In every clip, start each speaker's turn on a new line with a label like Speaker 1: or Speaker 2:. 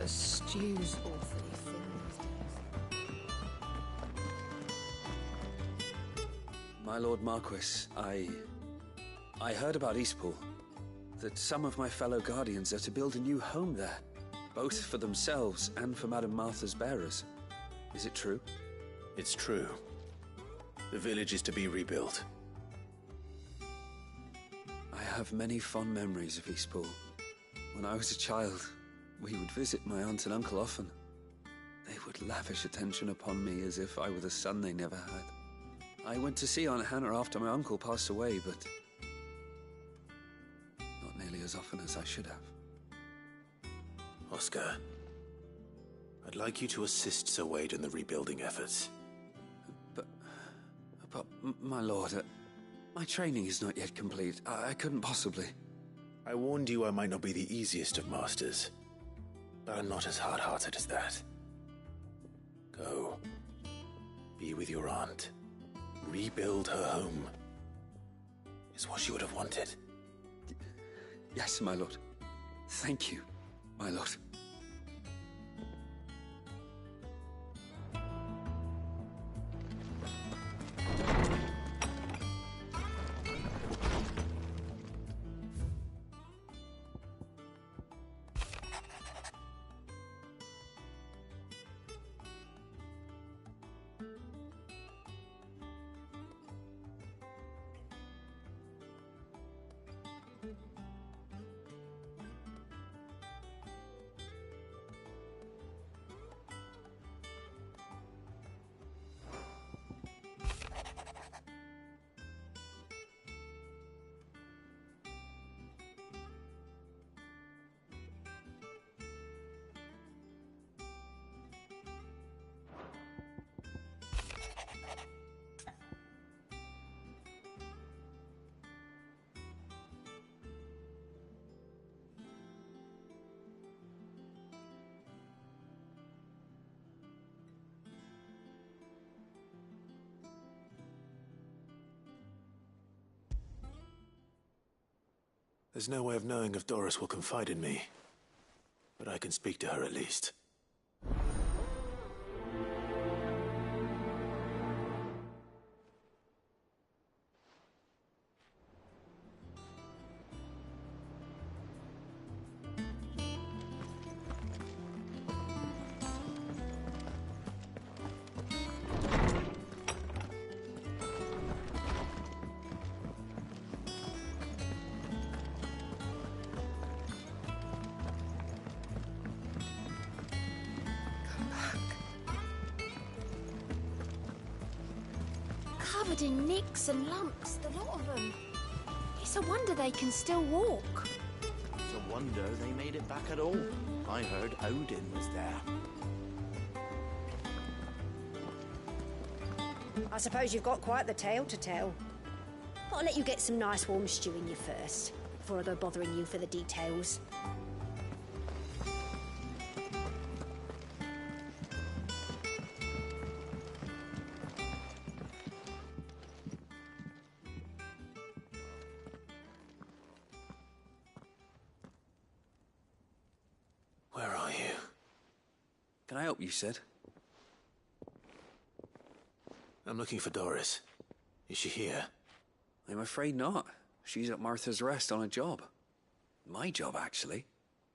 Speaker 1: The stew's awfully thin.
Speaker 2: My Lord Marquis, I heard about Eastpool. That some of my fellow guardians are to build a new home there, both for themselves and for Madame Martha's bearers. Is it true?
Speaker 3: It's true. The village is to be rebuilt.
Speaker 2: I have many fond memories of Eastpool. When I was a child, we would visit my aunt and uncle often. They would lavish attention upon me as if I were the son they never had. I went to see Aunt Hannah after my uncle passed away, but not nearly as often as I should have.
Speaker 3: Oscar, I'd like you to assist Sir Wade in the rebuilding efforts.
Speaker 2: But my lord, my training is not yet complete. I couldn't possibly.
Speaker 3: I warned you I might not be the easiest of masters, but I'm not as hard-hearted as that. Go. Be with your aunt. Rebuild her home. Is what she would have wanted.
Speaker 2: Yes, my lord. Thank you, my lord.
Speaker 3: There's no way of knowing if Doris will confide in me, but I can speak to her at least.
Speaker 1: Covered in nicks and lumps, the lot of them. It's a wonder they can still walk.
Speaker 4: It's a wonder they made it back at all. I heard Odin was there.
Speaker 5: I suppose you've got quite the tale to tell. I'll let you get some nice warm stew in you first, before I go bothering you for the details.
Speaker 3: Where are you?
Speaker 2: Can I help you, Sid?
Speaker 3: I'm looking for Doris. Is she here?
Speaker 2: I'm afraid not. She's at Martha's Rest on a job. My job, actually.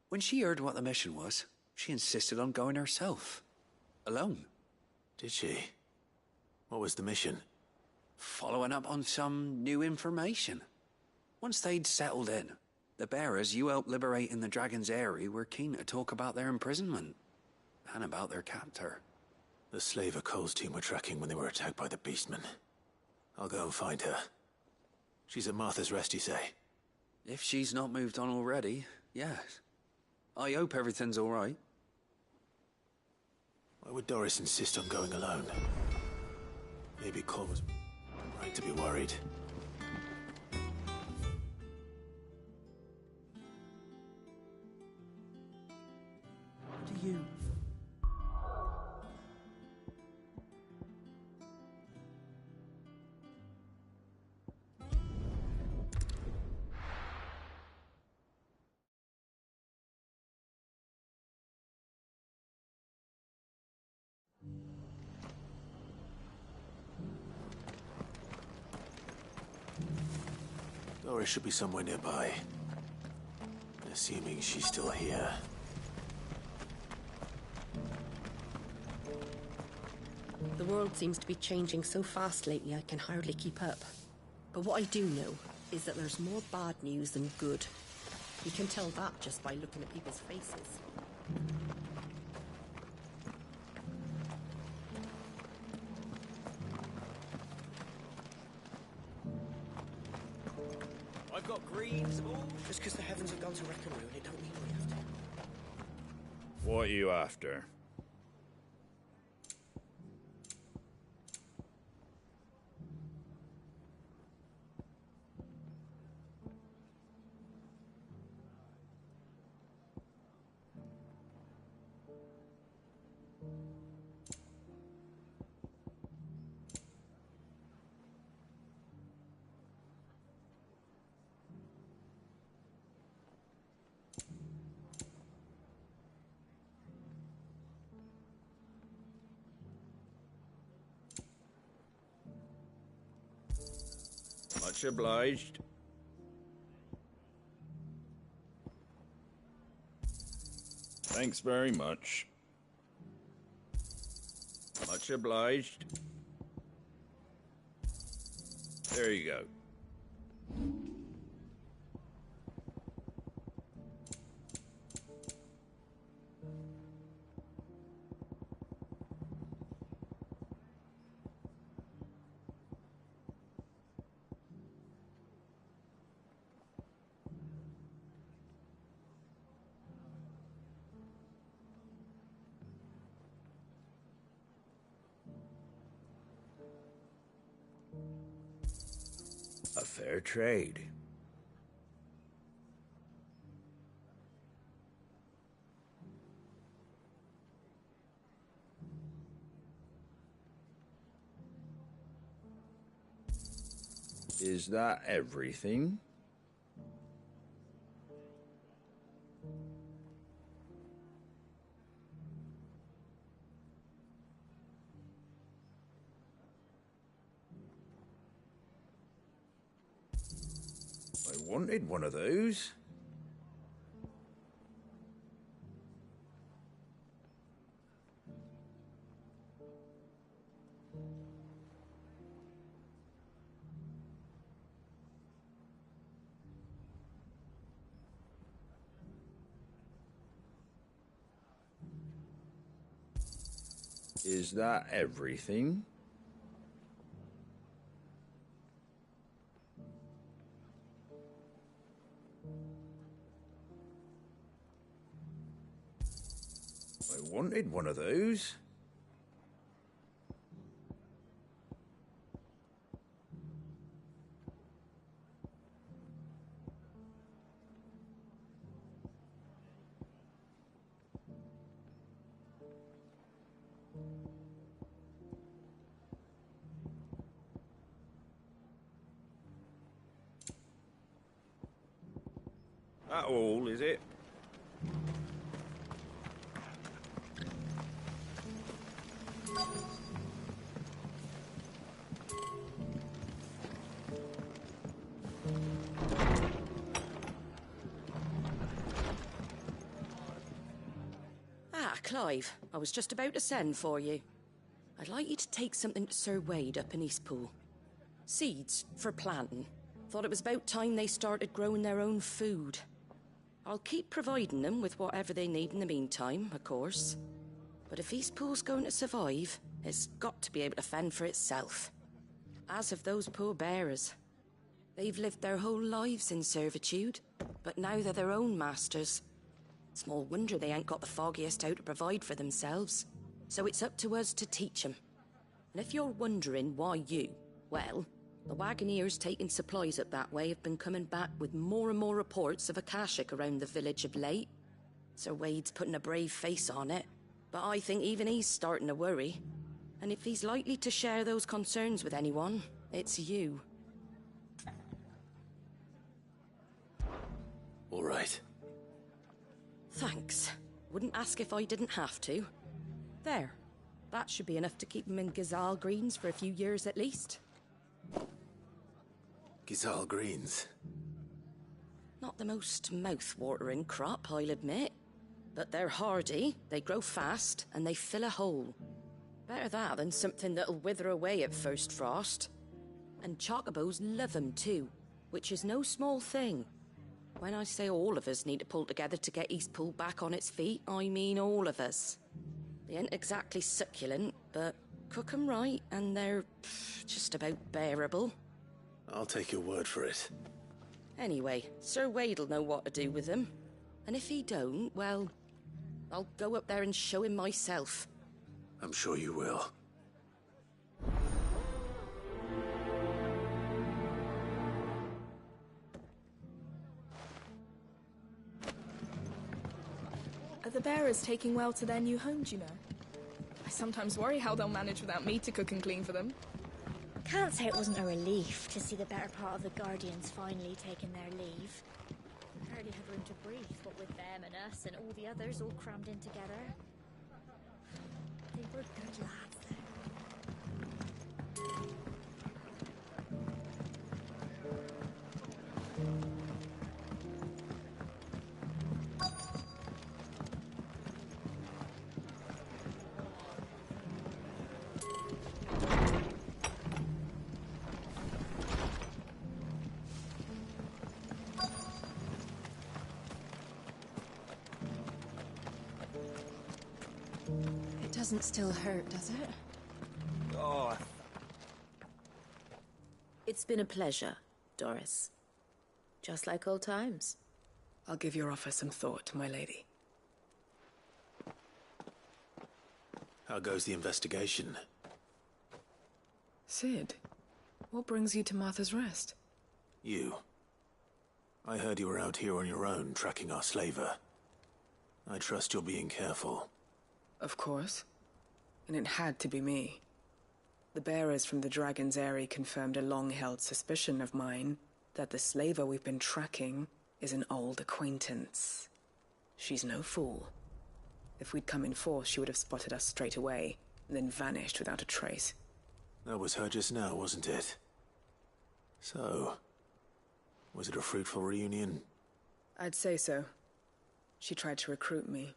Speaker 2: When she heard what the mission was, she insisted on going herself. Alone.
Speaker 3: Did she? What was the mission?
Speaker 2: Following up on some new information. Once they'd settled in, the bearers you helped liberate in the Dragon's Eyrie were keen to talk about their imprisonment. And about their captor.
Speaker 3: The slaver Cole's team were tracking when they were attacked by the Beastmen. I'll go and find her. She's at Martha's Rest, you say?
Speaker 2: If she's not moved on already, yes. I hope everything's all right.
Speaker 3: Why would Doris insist on going alone? Maybe Cole was right to be worried.
Speaker 4: Do you
Speaker 3: Doris should be somewhere nearby. Assuming she's still here.
Speaker 6: The world seems to be changing so fast lately I can hardly keep up. But what I do know is that there's more bad news than good. You can tell that just by looking at people's faces.
Speaker 4: I've got greens. Just because the heavens have gone to wreck and ruin, it don't mean we have to.
Speaker 7: What are you after? Much obliged. Thanks very much. Much obliged. There you go. A fair trade. Is that everything? I wanted one of those. Is that everything? I wanted one of those. That all, is it?
Speaker 6: Ah, Clive, I was just about to send for you. I'd like you to take something to Sir Wade up in Eastpool. Seeds for planting. Thought it was about time they started growing their own food. I'll keep providing them with whatever they need in the meantime, of course. But if Eastpool's going to survive, it's got to be able to fend for itself. As have those poor bearers. They've lived their whole lives in servitude, but now they're their own masters. Small wonder they ain't got the foggiest how to provide for themselves. So it's up to us to teach them. And if you're wondering why you, well, the Wagoneers taking supplies up that way have been coming back with more and more reports of Akashic around the village of late. Sir Wade's putting a brave face on it, but I think even he's starting to worry. And if he's likely to share those concerns with anyone, it's you.
Speaker 3: All right.
Speaker 6: Thanks. Wouldn't ask if I didn't have to. There. That should be enough to keep him in Gazal Greens for a few years at least.
Speaker 3: Gazal Greens.
Speaker 6: Not the most mouth-watering crop, I'll admit. But they're hardy, they grow fast, and they fill a hole. Better that than something that'll wither away at first frost. And chocobos love 'em too, which is no small thing. When I say all of us need to pull together to get Eastpool back on its feet, I mean all of us. They ain't exactly succulent, but cook 'em right, and they're just about bearable.
Speaker 3: I'll take your word for it.
Speaker 6: Anyway, Sir Wade'll know what to do with them. And if he don't, well, I'll go up there and show him myself.
Speaker 3: I'm sure you will.
Speaker 8: Are the bearers taking well to their new homes, you know? I sometimes worry how they'll manage without me to cook and clean for them.
Speaker 9: Can't say it wasn't a relief to see the better part of the Guardians finally taking their leave. Hardly had room to breathe, what with them and us and all the others all crammed in together. They were good lads, though.
Speaker 1: It doesn't still hurt, does it?
Speaker 7: Oh,
Speaker 10: It's been a pleasure, Doris. Just like old times.
Speaker 11: I'll give your offer some thought, my lady.
Speaker 3: How goes the investigation?
Speaker 11: Sid, what brings you to Martha's Rest?
Speaker 3: You. I heard you were out here on your own, tracking our slaver. I trust you're being careful.
Speaker 11: Of course. And it had to be me. The bearers from the Dragon's Eyrie confirmed a long-held suspicion of mine that the slaver we've been tracking is an old acquaintance. She's no fool. If we'd come in force, she would have spotted us straight away, and then vanished without a trace.
Speaker 3: That was her just now, wasn't it? So, was it a fruitful reunion?
Speaker 11: I'd say so. She tried to recruit me.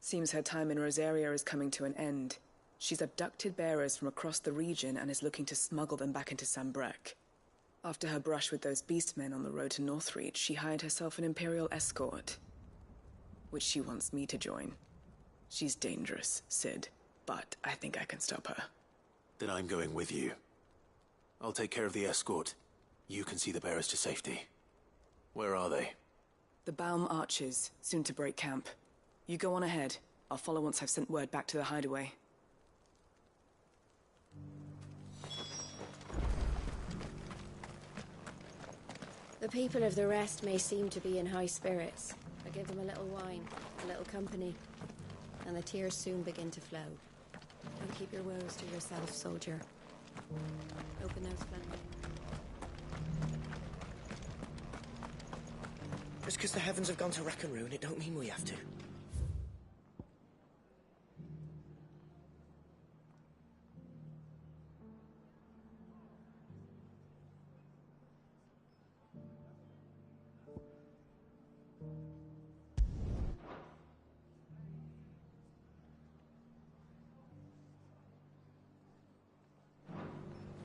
Speaker 11: Seems her time in Rosaria is coming to an end. She's abducted bearers from across the region and is looking to smuggle them back into Sambrek. After her brush with those beastmen on the road to Northreach, she hired herself an Imperial escort, which she wants me to join. She's dangerous, Sid, but I think I can stop her.
Speaker 3: Then I'm going with you. I'll take care of the escort. You can see the bearers to safety. Where are they?
Speaker 11: The Baum Archers, soon to break camp. You go on ahead. I'll follow once I've sent word back to the hideaway.
Speaker 1: The people of the rest may seem to be in high spirits, but give them a little wine, a little company, and the tears soon begin to flow. Don't keep your woes to yourself, soldier. Open those floodgates.
Speaker 4: Just because the heavens have gone to wreck and ruin, it don't mean we have to.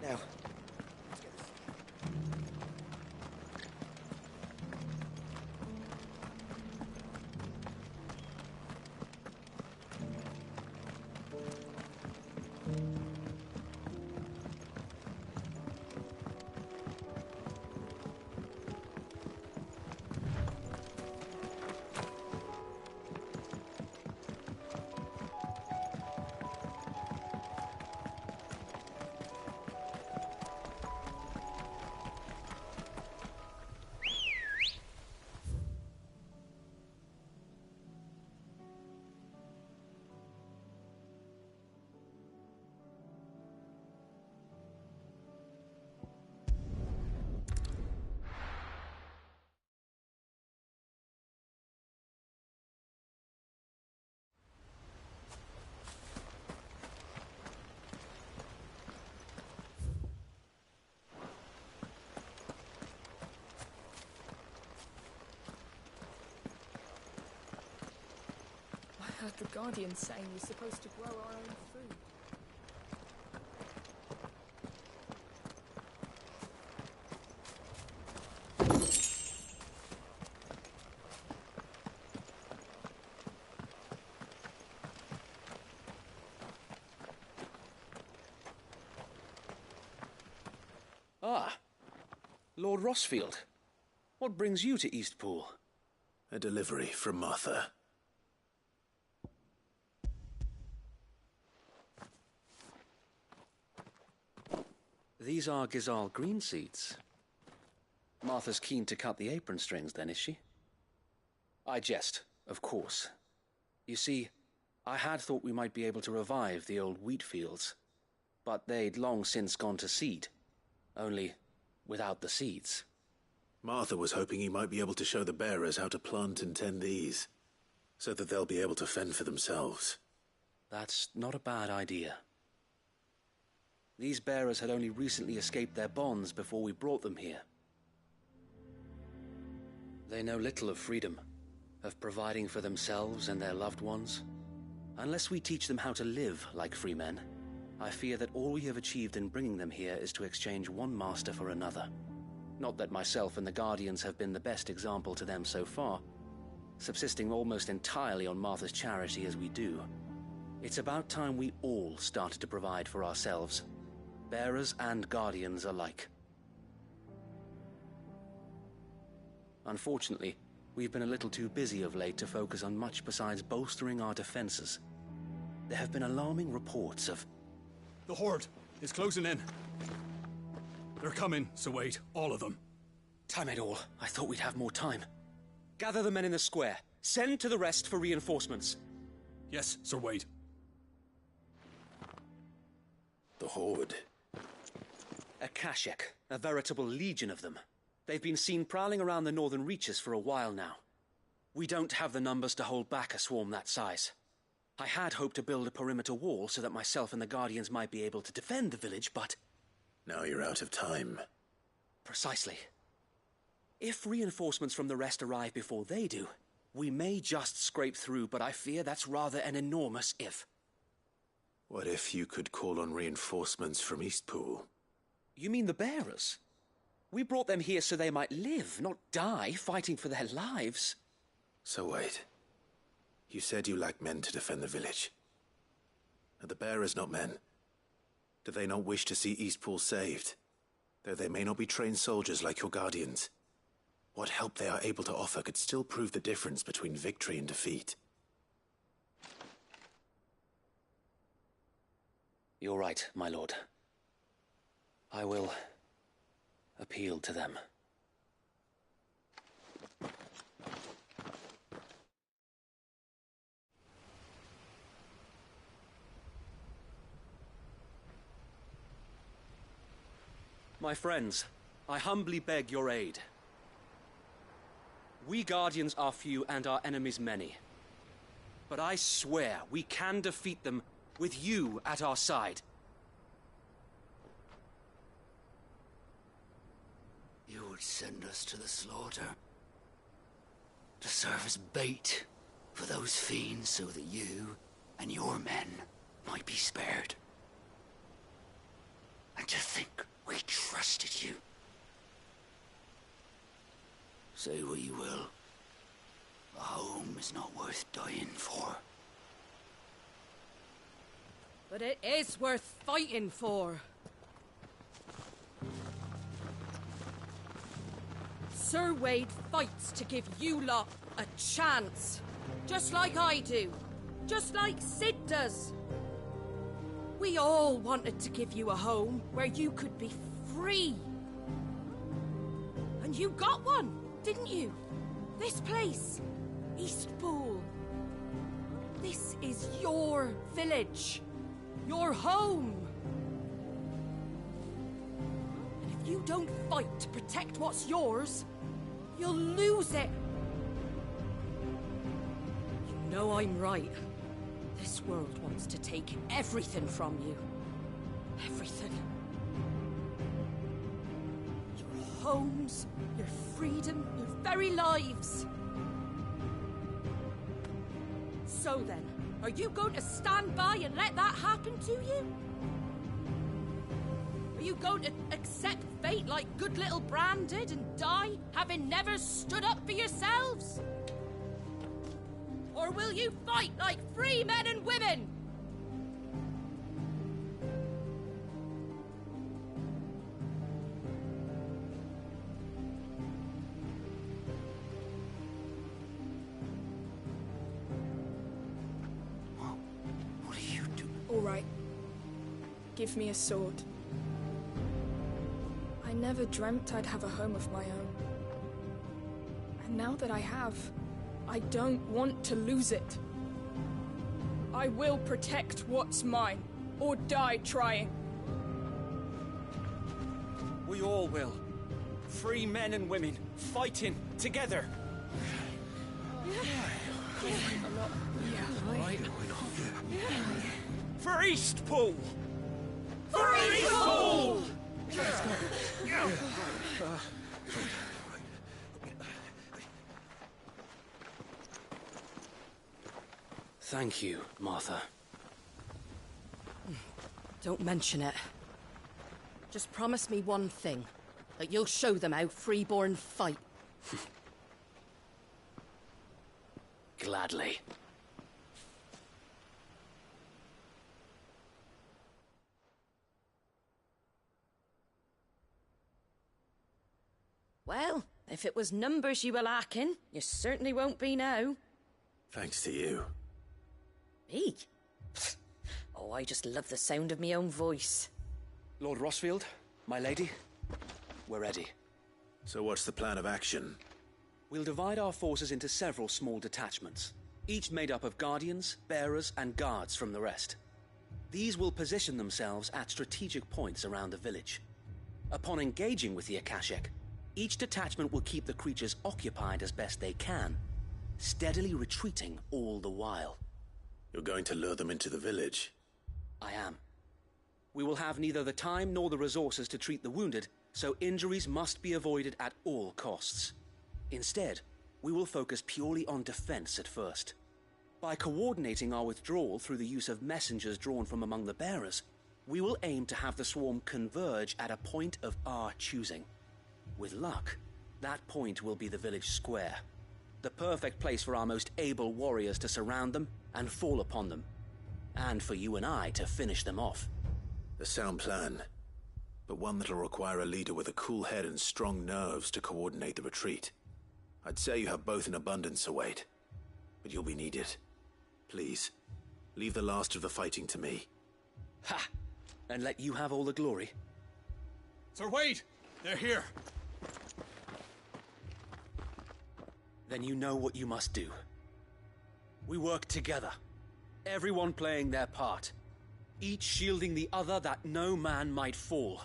Speaker 4: Now, let's get this.
Speaker 8: heard the Guardians saying we're supposed to grow our own food.
Speaker 12: Ah, Lord Rossfield. What brings you to Eastpool?
Speaker 3: A delivery from Martha.
Speaker 12: These are Gizal green seeds. Martha's keen to cut the apron strings, then, is she? I jest, of course. You see, I had thought we might be able to revive the old wheat fields, but they'd long since gone to seed, only without the seeds.
Speaker 3: Martha was hoping he might be able to show the bearers how to plant and tend these, so that they'll be able to fend for themselves.
Speaker 12: That's not a bad idea. These bearers had only recently escaped their bonds before we brought them here. They know little of freedom, of providing for themselves and their loved ones. Unless we teach them how to live like free men, I fear that all we have achieved in bringing them here is to exchange one master for another. Not that myself and the Guardians have been the best example to them so far, subsisting almost entirely on Martha's charity as we do. It's about time we all started to provide for ourselves, bearers and Guardians alike. Unfortunately, we've been a little too busy of late to focus on much besides bolstering our defenses. There have been alarming reports of...
Speaker 13: The Horde is closing in. They're coming, so wait, all of them.
Speaker 12: Time it all. I thought we'd have more time. Gather the men in the square. Send to the rest for reinforcements.
Speaker 13: Yes, Sir Wade.
Speaker 3: The Horde.
Speaker 12: A Kashek, a veritable legion of them. They've been seen prowling around the northern reaches for a while now. We don't have the numbers to hold back a swarm that size. I had hoped to build a perimeter wall so that myself and the Guardians might be able to defend the village, but...
Speaker 3: Now you're out of time.
Speaker 12: Precisely. If reinforcements from the rest arrive before they do, we may just scrape through, but I fear that's rather an enormous if.
Speaker 3: What if you could call on reinforcements from Eastpool?
Speaker 12: You mean the bearers? We brought them here so they might live, not die fighting for their lives.
Speaker 3: So wait. You said you lack men to defend the village. Are the bearers not men? Do they not wish to see Eastpool saved? Though they may not be trained soldiers like your Guardians. What help they are able to offer could still prove the difference between victory and defeat.
Speaker 12: You're right, my lord. I will appeal to them. My friends, I humbly beg your aid. We Guardians are few and our enemies many. But I swear we can defeat them with you at our side.
Speaker 14: You would send us to the slaughter, to serve as bait for those fiends so that you and your men might be spared. And to think we trusted you. Say what you will, a home is not worth dying for.
Speaker 6: But it is worth fighting for. Sir Wade fights to give you lot a chance. Just like I do. Just like Sid does. We all wanted to give you a home where you could be free. And you got one, didn't you? This place, Eastpool. This is your village. Your home. And if you don't fight to protect what's yours, you'll lose it. You know I'm right. This world wants to take everything from you. Everything. Your homes, your freedom, your very lives. So then, Are you going to stand by and let that happen to you? Are you going to accept fate like good little Bran did and die, having never stood up for yourselves? Or will you fight like free men and women?
Speaker 14: What are you doing?
Speaker 8: All right. Give me a sword. I never dreamt I'd have a home of my own. And now that I have, I don't want to lose it. I will protect what's mine, or die trying.
Speaker 13: We all will. Free men and women, fighting together. For Eastpool! For Eastpool!
Speaker 12: Thank you, Martha.
Speaker 6: Don't mention it. Just promise me one thing. That you'll show them how freeborn fight.
Speaker 12: Gladly.
Speaker 6: Well, if it was numbers you were lacking, you certainly won't be now.
Speaker 3: Thanks to you.
Speaker 6: Me? Oh, I just love the sound of my own voice.
Speaker 12: Lord Rossfield, my lady, we're ready.
Speaker 3: So what's the plan of action?
Speaker 12: We'll divide our forces into several small detachments, each made up of guardians, bearers, and guards from the rest. These will position themselves at strategic points around the village. Upon engaging with the Akashic, each detachment will keep the creatures occupied as best they can, steadily retreating all the while.
Speaker 3: You're going to lure them into the village?
Speaker 12: I am. We will have neither the time nor the resources to treat the wounded, so injuries must be avoided at all costs. Instead, we will focus purely on defense at first. By coordinating our withdrawal through the use of messengers drawn from among the bearers, we will aim to have the swarm converge at a point of our choosing. With luck, that point will be the village square, the perfect place for our most able warriors to surround them and fall upon them, and for you and I to finish them off.
Speaker 3: A sound plan, but one that'll require a leader with a cool head and strong nerves to coordinate the retreat. I'd say you have both in abundance, Await, but you'll be needed. Please, leave the last of the fighting to me.
Speaker 12: Ha! And let you have all the glory.
Speaker 13: Sir Wade! They're here!
Speaker 12: Then you know what you must do. We work together, everyone playing their part, each shielding the other that no man might fall,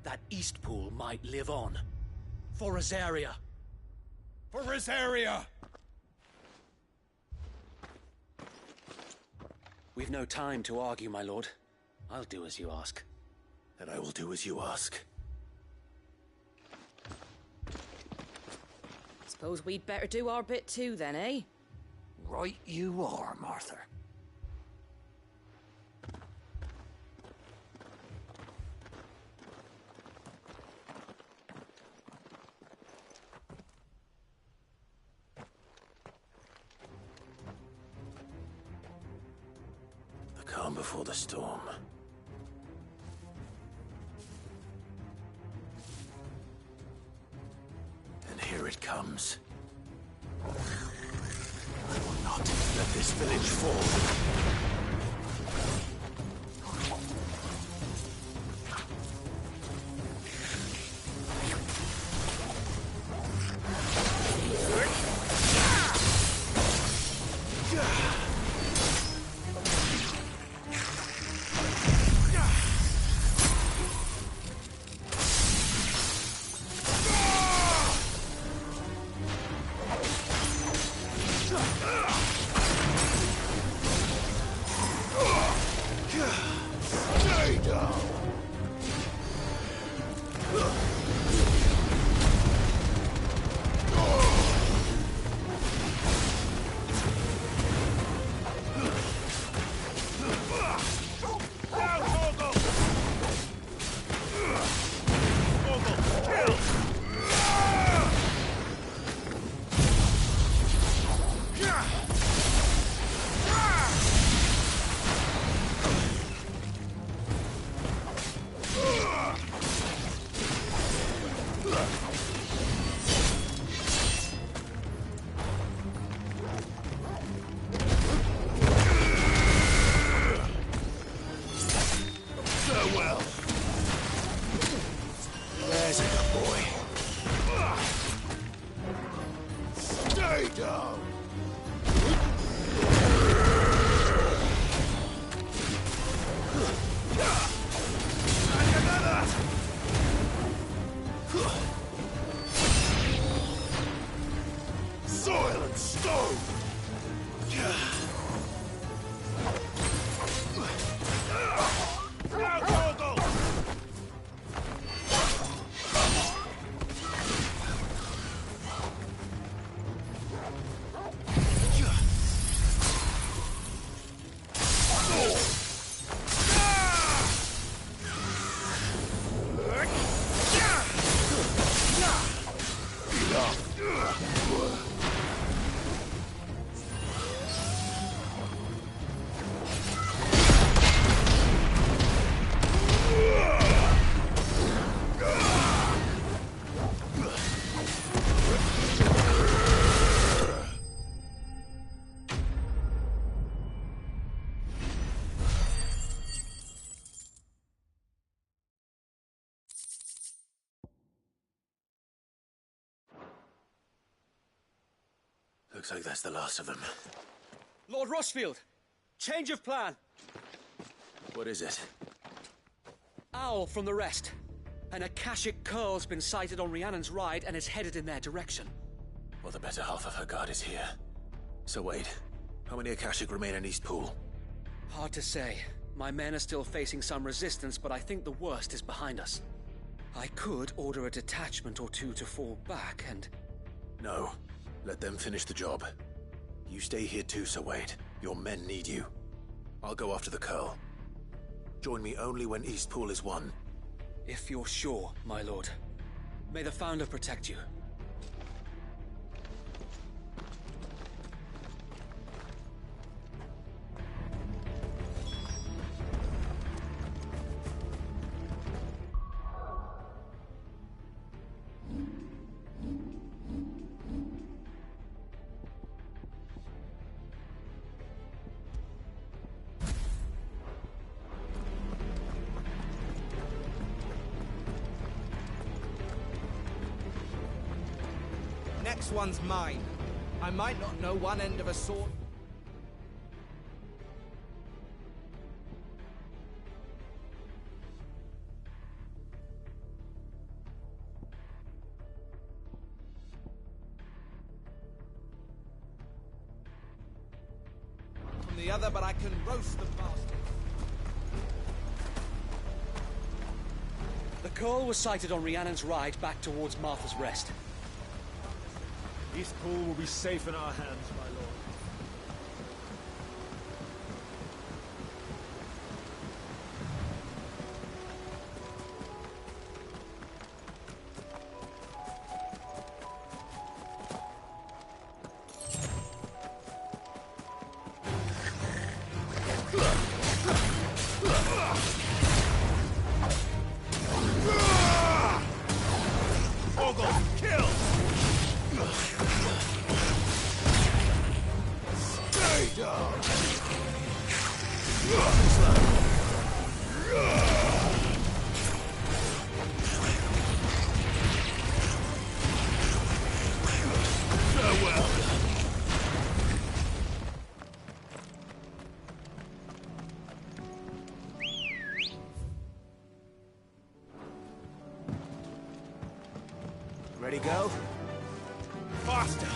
Speaker 12: that Eastpool might live on. For Rosaria!
Speaker 13: For Rosaria!
Speaker 12: We've no time to argue, my lord. I'll do as you ask.
Speaker 3: And I will do as you ask.
Speaker 6: Suppose we'd better do our bit too then, eh?
Speaker 14: Right you are, Martha.
Speaker 3: The calm before the storm. And here it comes. I will not let this village fall. Farewell. There's a good boy. Stay down. And another. Soil and stone. Looks like that's the last of them.
Speaker 12: Lord Rossfield! Change of plan!
Speaker 3: What is it?
Speaker 12: Owl from the rest. An Akashic curl's been sighted on Rhiannon's ride and is headed in their direction.
Speaker 3: Well, the better half of her guard is here. So wait, how many Akashic remain in East Pool?
Speaker 12: Hard to say. My men are still facing some resistance, but I think the worst is behind us. I could order a detachment or two to fall back and...
Speaker 3: No. Let them finish the job. You stay here too, Sir Wade. Your men need you. I'll go after the Curl. Join me only when East Pool is won.
Speaker 12: If you're sure, my lord. May the Founder protect you.
Speaker 15: Next one's mine. I might not know one end of a sword. From the other, but I can roast the bastard.
Speaker 12: The Curl was sighted on Rhiannon's ride back towards Martha's Rest.
Speaker 16: East Pool will be safe in our hands, my lord.
Speaker 15: Ready, go? Faster!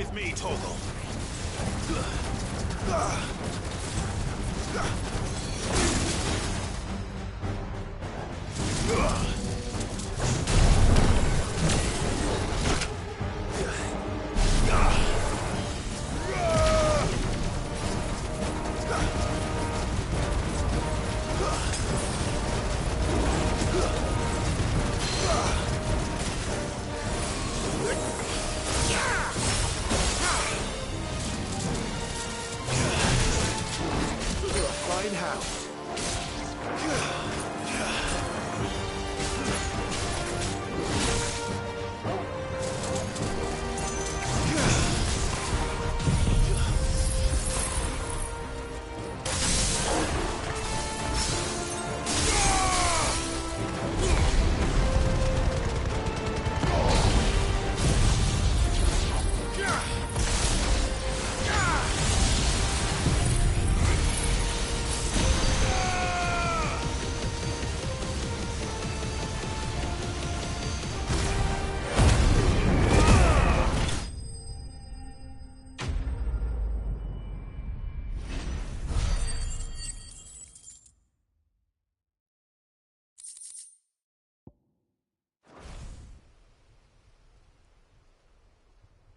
Speaker 3: with me, Torgal.
Speaker 15: Find how.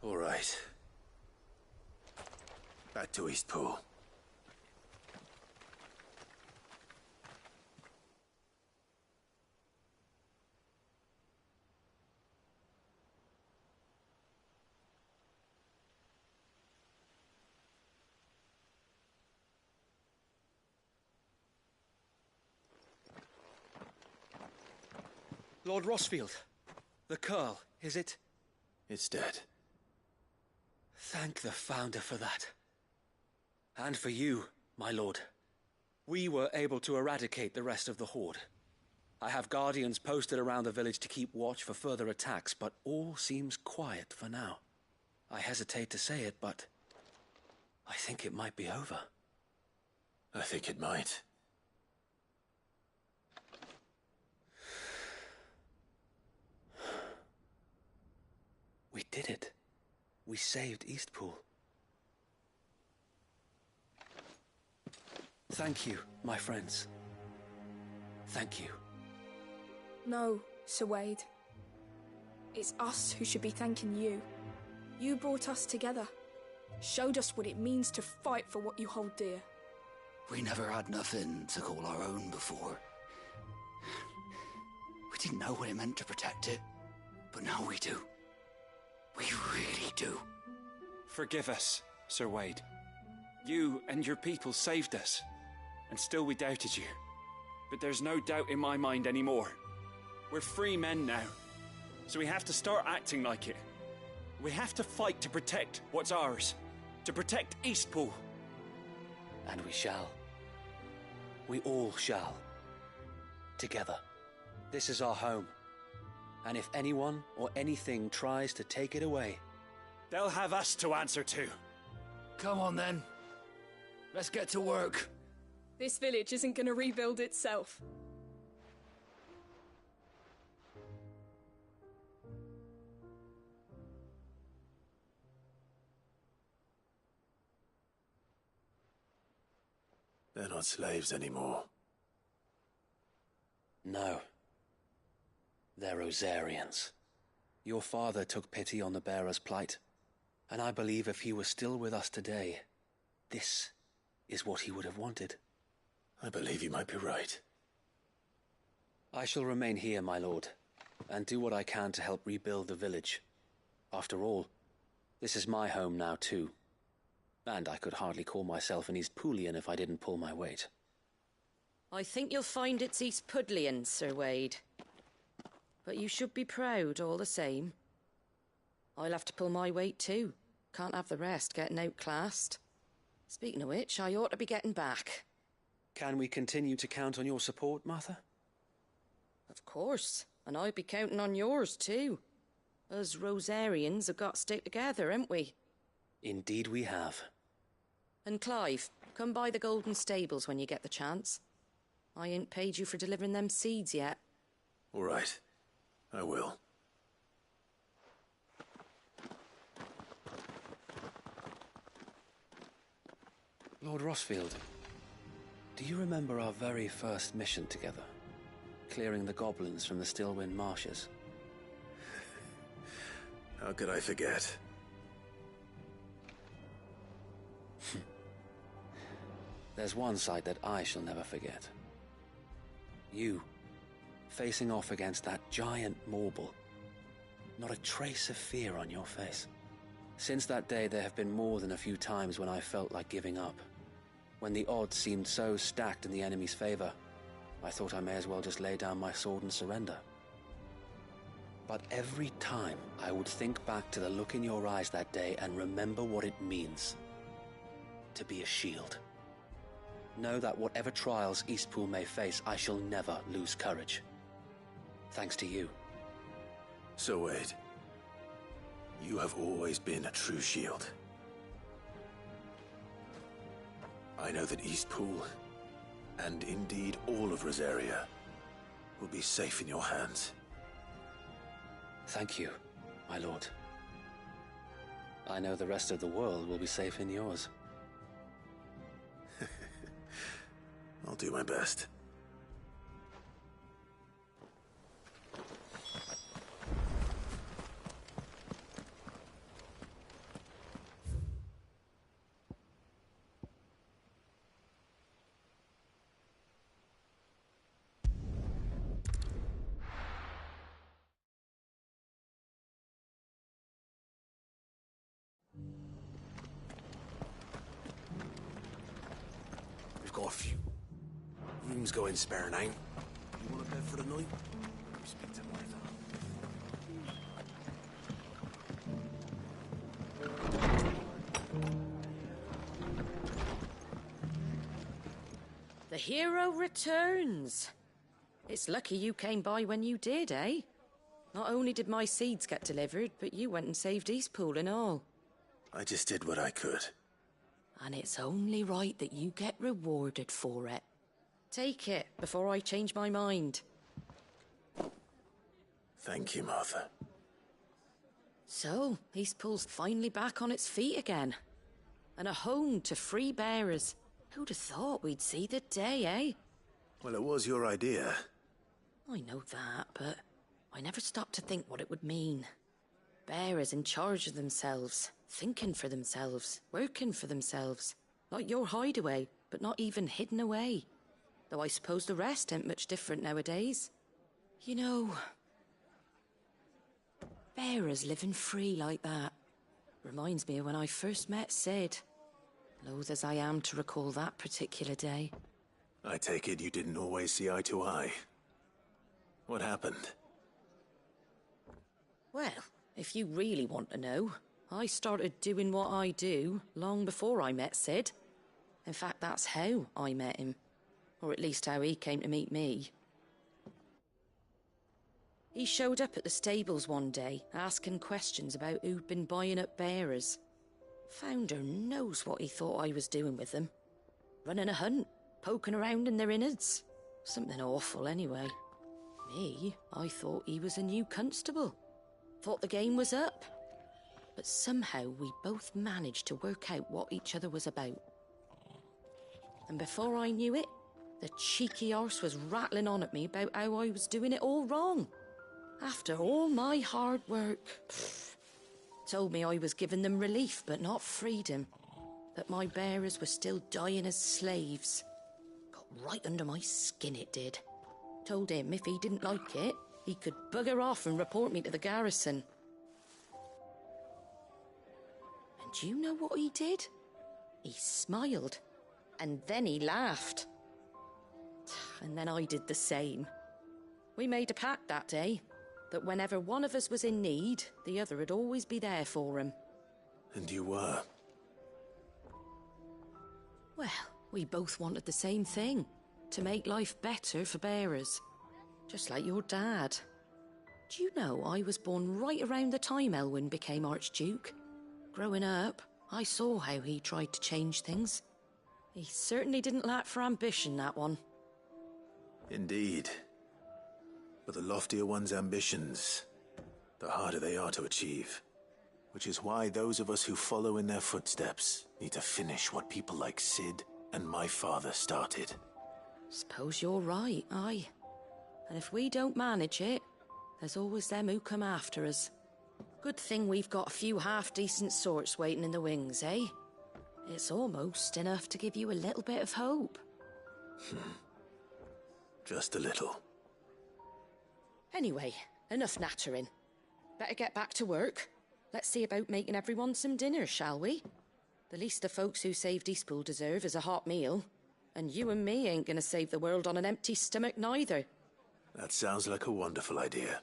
Speaker 3: All right. Back to Eastpool.
Speaker 12: Lord Rossfield, the Curl, is it?
Speaker 3: It's dead.
Speaker 12: Thank the Founder for that. And for you, my lord. We were able to eradicate the rest of the Horde. I have guardians posted around the village to keep watch for further attacks, but all seems quiet for now. I hesitate to say it, but I think it might be over.
Speaker 3: I think it might.
Speaker 12: We did it. We saved Eastpool. Thank you, my friends. Thank you.
Speaker 8: No, Sir Wade. It's us who should be thanking you. You brought us together. Showed us what it means to fight for what you hold dear.
Speaker 14: We never had nothing to call our own before. We didn't know what it meant to protect it, but now we do. We really do.
Speaker 2: Forgive us, Sir Wade. You and your people saved us, and still we doubted you. But there's no doubt in my mind anymore. We're free men now, so we have to start acting like it. We have to fight to protect what's ours, to protect Eastpool.
Speaker 12: And we shall. We all shall. Together. This is our home. And if anyone or anything tries to take it away,
Speaker 2: they'll have us to answer to.
Speaker 14: Come on then. Let's get to work.
Speaker 8: This village isn't going to rebuild itself.
Speaker 3: They're not slaves anymore.
Speaker 12: no. They're Rosarians. Your father took pity on the bearer's plight, and I believe if he were still with us today, this is what he would have wanted.
Speaker 3: I believe you might be right.
Speaker 12: I shall remain here, my lord, and do what I can to help rebuild the village. After all, this is my home now too, and I could hardly call myself an Eastpoolian if I didn't pull my weight.
Speaker 6: I think you'll find it's Eastpudlian, Sir Wade. But you should be proud all the same. I'll have to pull my weight too. Can't have the rest getting outclassed. Speaking of which, I ought to be getting back.
Speaker 12: Can we continue to count on your support, Martha?
Speaker 6: Of course, and I'll be counting on yours too. Us Rosarians have got to stick together, haven't we?
Speaker 12: Indeed we have.
Speaker 6: And Clive, come by the Golden Stables when you get the chance. I ain't paid you for delivering them seeds yet.
Speaker 3: All right. I will.
Speaker 12: Lord Rossfield, do you remember our very first mission together? Clearing the goblins from the Stillwind marshes?
Speaker 3: How could I forget?
Speaker 12: There's one sight that I shall never forget. You, facing off against that giant Morble. Not a trace of fear on your face. Since that day, there have been more than a few times when I felt like giving up. When the odds seemed so stacked in the enemy's favor, I thought I may as well just lay down my sword and surrender. But every time, I would think back to the look in your eyes that day and remember what it means to be a shield. Know that whatever trials Eastpool may face, I shall never lose courage. Thanks to you.
Speaker 3: So Wade, you have always been a true shield. I know that Eastpool, and indeed all of Rosaria, will be safe in your hands.
Speaker 12: Thank you, my lord. I know the rest of the world will be safe in yours.
Speaker 3: I'll do my best.
Speaker 17: We've got a few rooms going spare now. You want a bed for the night? You speak to Martha.
Speaker 6: The hero returns. It's lucky you came by when you did, eh? Not only did my seeds get delivered, but you went and saved Eastpool and all.
Speaker 3: I just did what I could.
Speaker 6: And it's only right that you get rewarded for it. Take it before I change my mind.
Speaker 3: Thank you, Martha.
Speaker 6: So, Eastpool's finally back on its feet again. And a home to free bearers. Who'd have thought we'd see the day, eh?
Speaker 3: Well, it was your idea.
Speaker 6: I know that, but I never stopped to think what it would mean. Bearers in charge of themselves, thinking for themselves, working for themselves. Like your hideaway, but not even hidden away. Though I suppose the rest ain't much different nowadays. You know, bearers living free like that reminds me of when I first met Sid. Loath as I am to recall that particular day.
Speaker 3: I take it you didn't always see eye to eye. What happened?
Speaker 6: Well, if you really want to know, I started doing what I do long before I met Sid. In fact, that's how I met him. Or at least how he came to meet me. He showed up at the stables one day, asking questions about who'd been buying up bearers. Founder knows what he thought I was doing with them. Running a hunt, poking around in their innards. Something awful anyway. Me, I thought he was a new constable. Thought the game was up. But somehow we both managed to work out what each other was about. And before I knew it, the cheeky arse was rattling on at me about how I was doing it all wrong. After all my hard work. Told me I was giving them relief but not freedom. That my bearers were still dying as slaves. Got right under my skin, it did. Told him if he didn't like it, he could bugger off and report me to the garrison. And do you know what he did? He smiled. And then he laughed. And then I did the same. We made a pact that day, that whenever one of us was in need, the other would always be there for him.
Speaker 3: And you were?
Speaker 6: Well, we both wanted the same thing. To make life better for bearers. Just like your dad. Do you know I was born right around the time Elwyn became Archduke? Growing up, I saw how he tried to change things. He certainly didn't lack for ambition, that one.
Speaker 3: Indeed. But the loftier one's ambitions, the harder they are to achieve. Which is why those of us who follow in their footsteps need to finish what people like Sid and my father started.
Speaker 6: Suppose you're right, aye. And if we don't manage it, there's always them who come after us. Good thing we've got a few half-decent sorts waiting in the wings, eh? It's almost enough to give you a little bit of hope.
Speaker 3: Just a little.
Speaker 6: Anyway, enough nattering. Better get back to work. Let's see about making everyone some dinner, shall we? The least the folks who saved Eastpool deserve is a hot meal. And you and me ain't gonna save the world on an empty stomach neither.
Speaker 3: That sounds like a wonderful idea.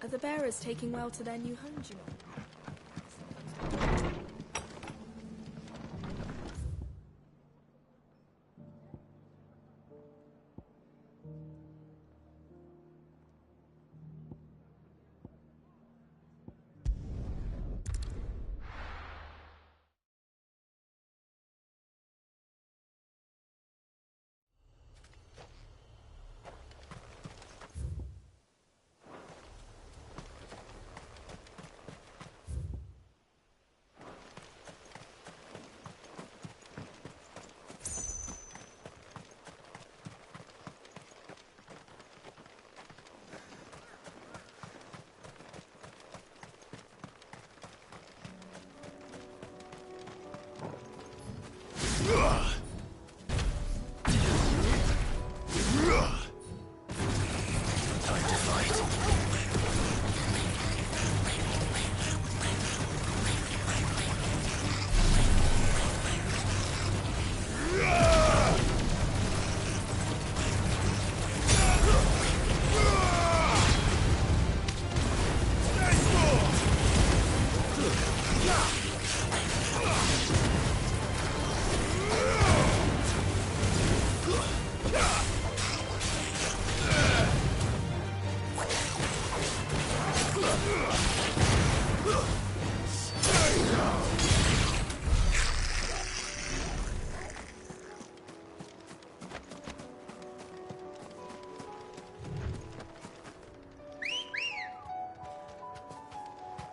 Speaker 8: Are the bearers taking well to their new homes, you know?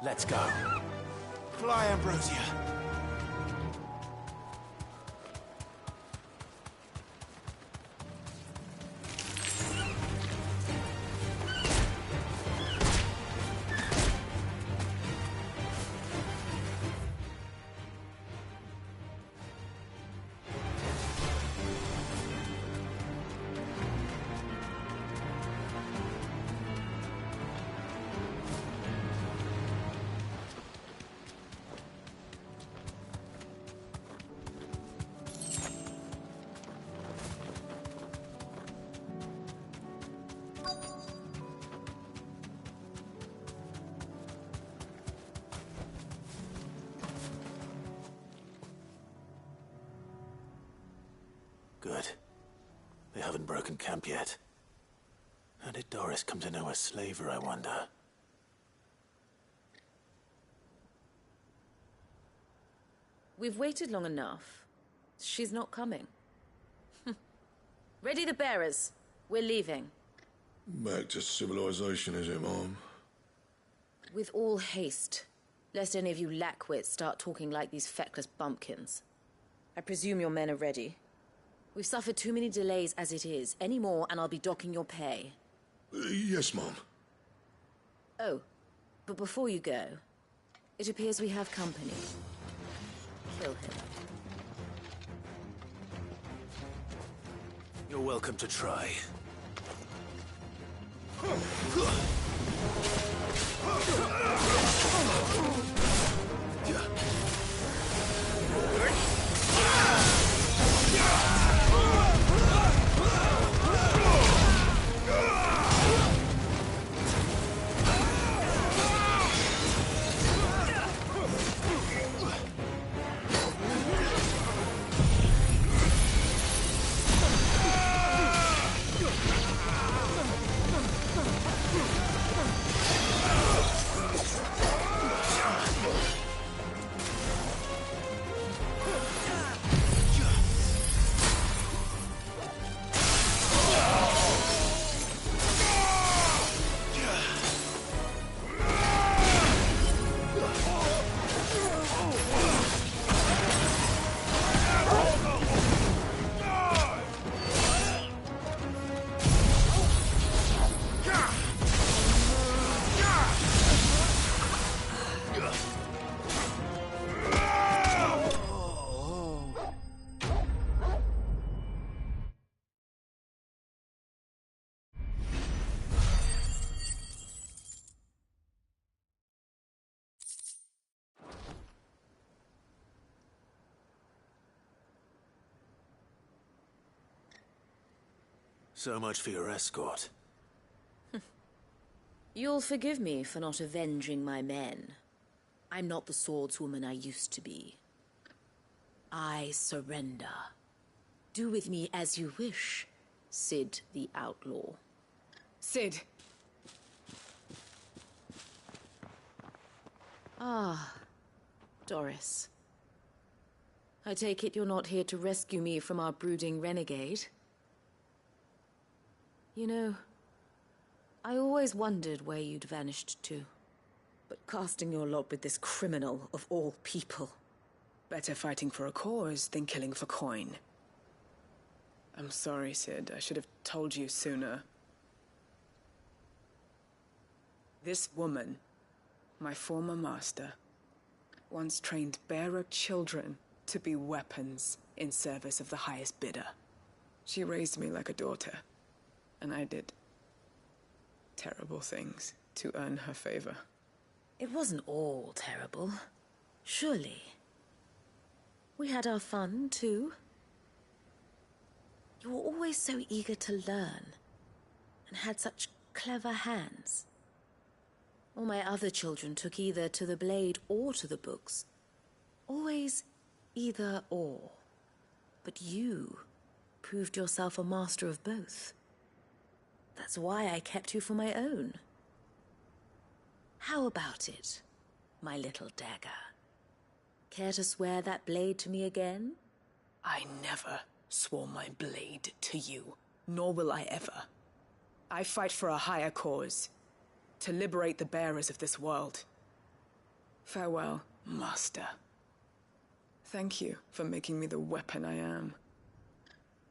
Speaker 8: Let's go. Fly, Ambrosia. Good. They haven't broken camp yet. How did Doris come to know a slaver, I wonder?
Speaker 10: We've waited long enough. She's not coming. Ready the bearers. We're leaving.
Speaker 18: Back to civilization, is it, Mom?
Speaker 10: With all haste, lest any of you lackwits start talking like these feckless bumpkins. I presume your men are ready. We've suffered too many delays as it is. Any more, and I'll be docking your pay.
Speaker 18: Yes, Mom.
Speaker 10: Oh, but before you go, it appears we have company. Kill him.
Speaker 3: You're welcome to try. So much for your escort.
Speaker 10: You'll forgive me for not avenging my men. I'm not the swordswoman I used to be. I surrender. Do with me as you wish, Cid the Outlaw.
Speaker 11: Cid!
Speaker 10: Ah, Doris. I take it you're not here to rescue me from our brooding renegade? You know, I always wondered where you'd vanished to. But casting your lot with this criminal of all people...
Speaker 11: Better fighting for a cause than killing for coin. I'm sorry, Cid. I should have told you sooner. This woman, my former master, once trained bearer children to be weapons in service of the highest bidder. She raised me like a daughter, and I did terrible things to earn her favor.
Speaker 10: It wasn't all terrible, surely. We had our fun, too. You were always so eager to learn, and had such clever hands. All my other children took either to the blade or to the books. Always either or. But you proved yourself a master of both. That's why I kept you for my own. How about it, my little dagger? Care to swear that blade to me again?
Speaker 11: I never swore my blade to you, nor will I ever. I fight for a higher cause, to liberate the bearers of this world. Farewell, Master. Thank you for making me the weapon I am.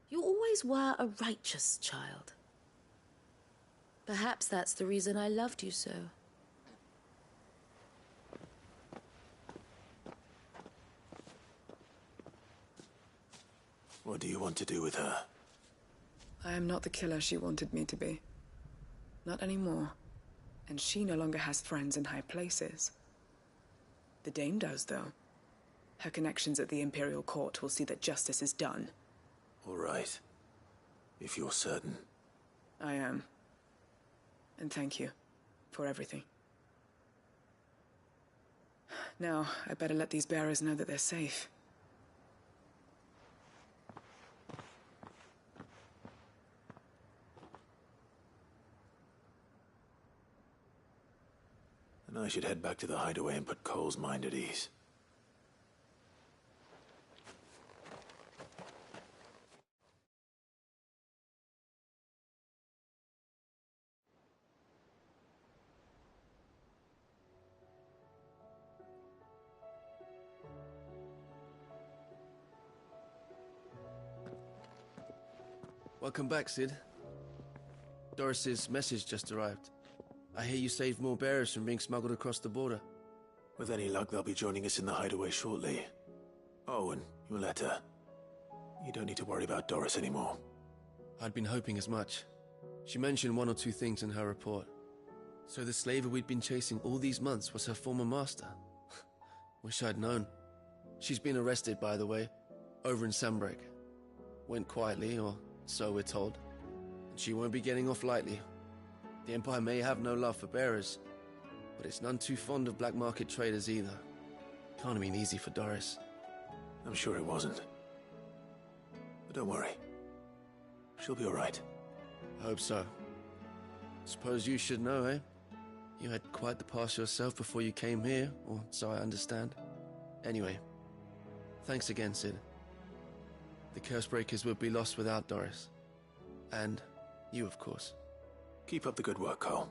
Speaker 10: You always were a righteous child. Perhaps that's the reason I loved you so.
Speaker 3: What do you want to do with her?
Speaker 11: I am not the killer she wanted me to be. Not anymore. And she no longer has friends in high places. The Dame does, though. Her connections at the Imperial Court will see that justice is done.
Speaker 3: All right. If you're certain.
Speaker 11: I am. And thank you for everything. Now, I better let these bearers know that they're safe.
Speaker 3: And I should head back to the hideaway and put Cole's mind at ease.
Speaker 19: Welcome back, Cid. Doris's message just arrived. I hear you saved more bearers from being smuggled across the border.
Speaker 3: With any luck, they'll be joining us in the hideaway shortly. Oh, and your letter. You don't need to worry about Doris anymore.
Speaker 19: I'd been hoping as much. She mentioned one or two things in her report. So the slaver we'd been chasing all these months was her former master. Wish I'd known. She's been arrested, by the way, over in Sanbreak. Went quietly, or so we're told. And she won't be getting off lightly. The Empire may have no love for bearers, but it's none too fond of black market traders either. Can't have been easy for Doris.
Speaker 3: I'm sure it wasn't. But don't worry. She'll be all right.
Speaker 19: I hope so. Suppose you should know, eh? You had quite the past yourself before you came here, or so I understand. Anyway, thanks again, Cid. The Cursebreakers would be lost without Doris. And you, of course.
Speaker 3: Keep up the good work, Cole.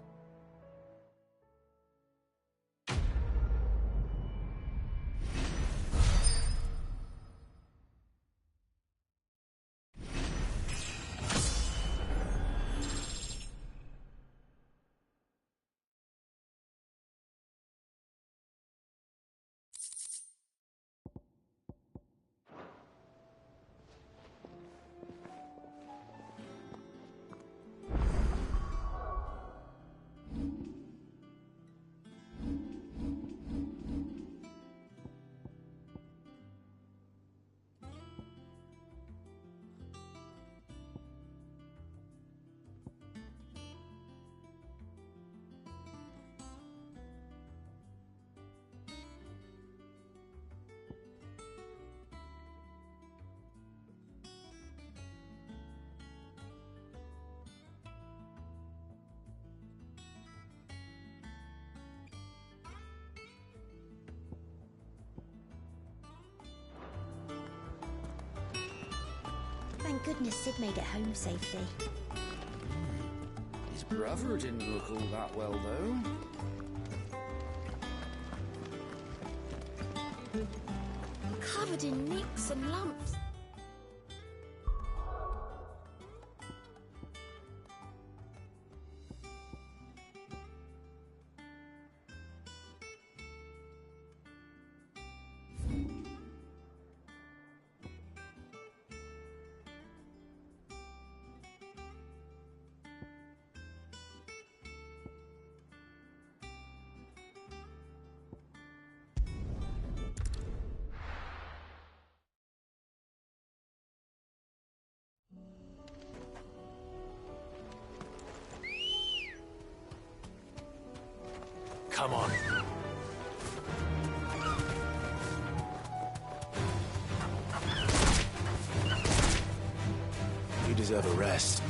Speaker 9: Thank goodness Sid made it home safely.
Speaker 14: His brother didn't look all that well, though.
Speaker 1: Covered in nicks and lumps.
Speaker 17: Come on. You deserve a rest.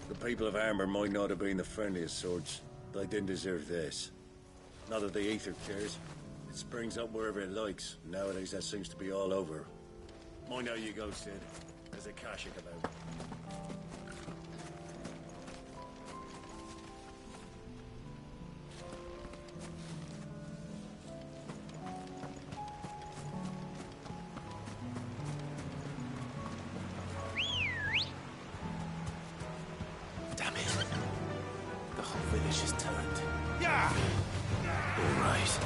Speaker 20: The people of Amber might not have been the friendliest sorts. They didn't deserve this. Not that the ether cares. It springs up wherever it likes. Nowadays that seems to be all over. Mind how you go, Sid. There's a Kashik about.
Speaker 17: Damn it. The whole village has turned. Yeah! All right.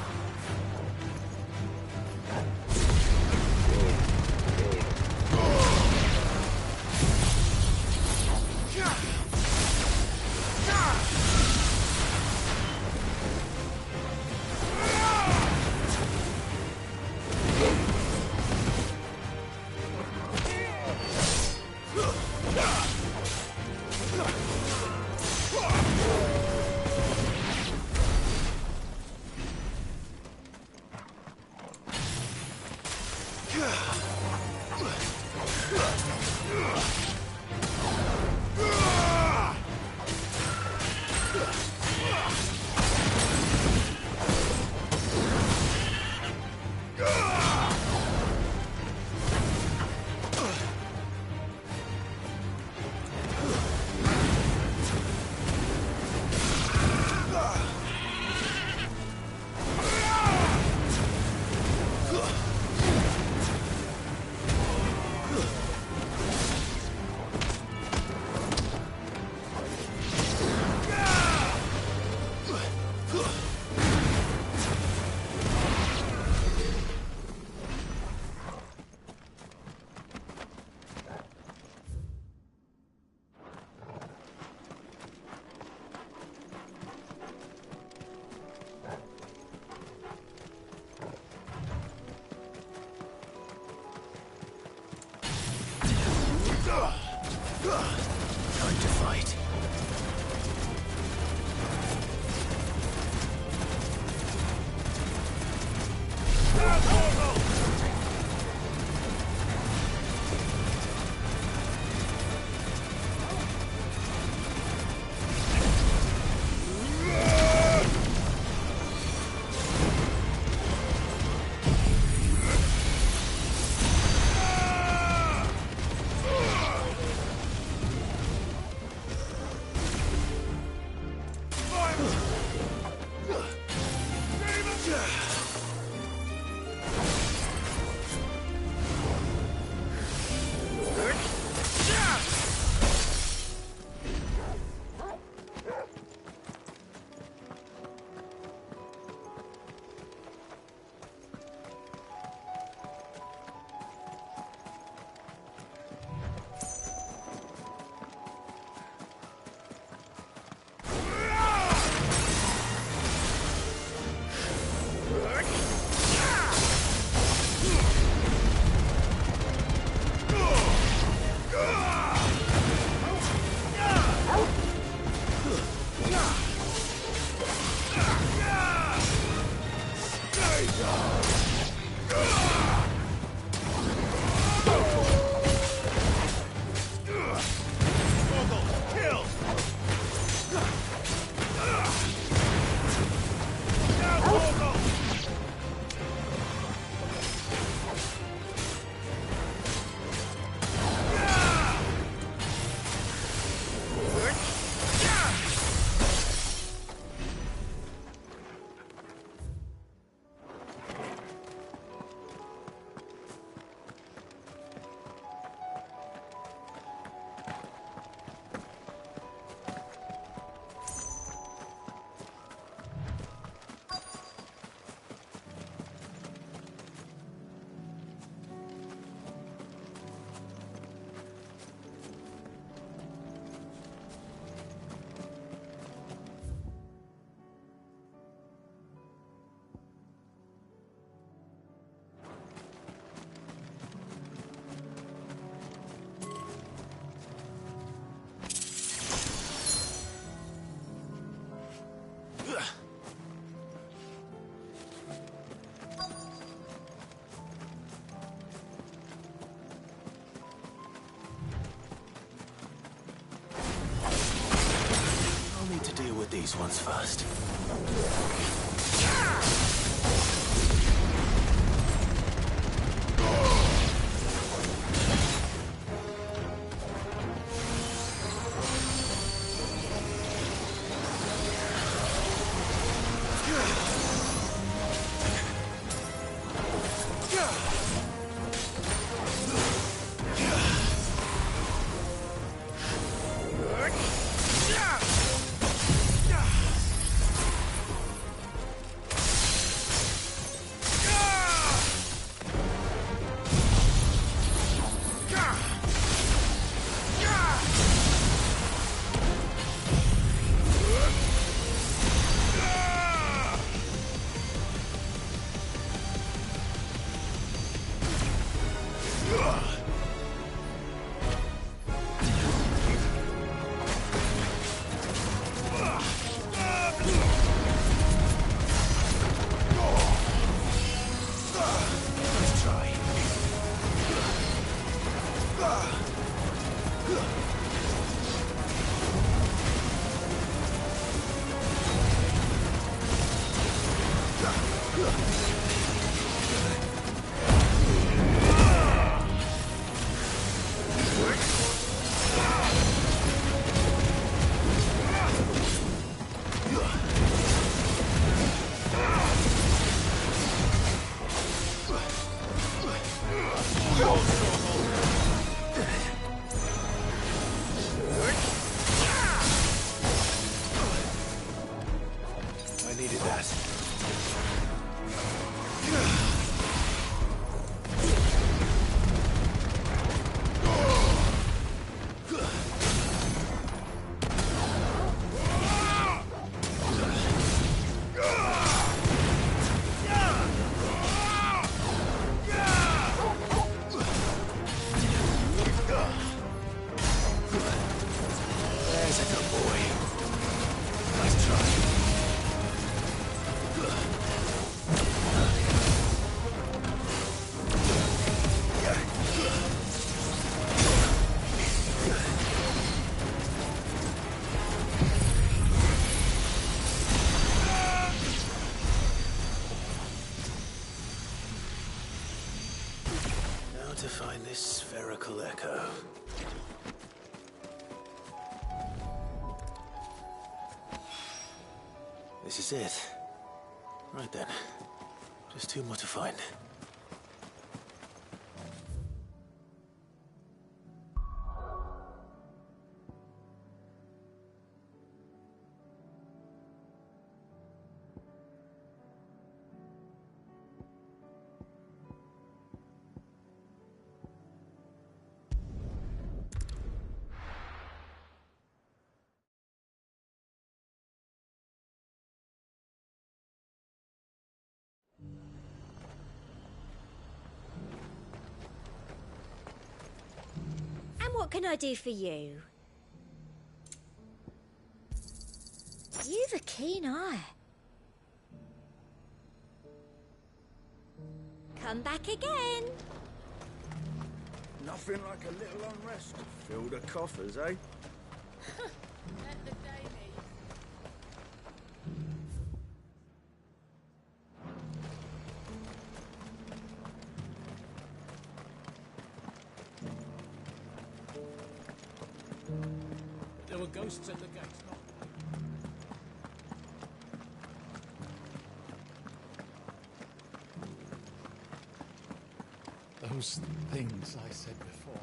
Speaker 3: These ones first. To find this spherical echo. This is it. Right then. Just two more to find.
Speaker 5: What can I do for you? You've a keen eye. Come back again.
Speaker 7: Nothing like a little unrest to fill the coffers, eh?
Speaker 6: Let the day be.
Speaker 16: There were ghosts at the gates, not...
Speaker 13: Those things I said before.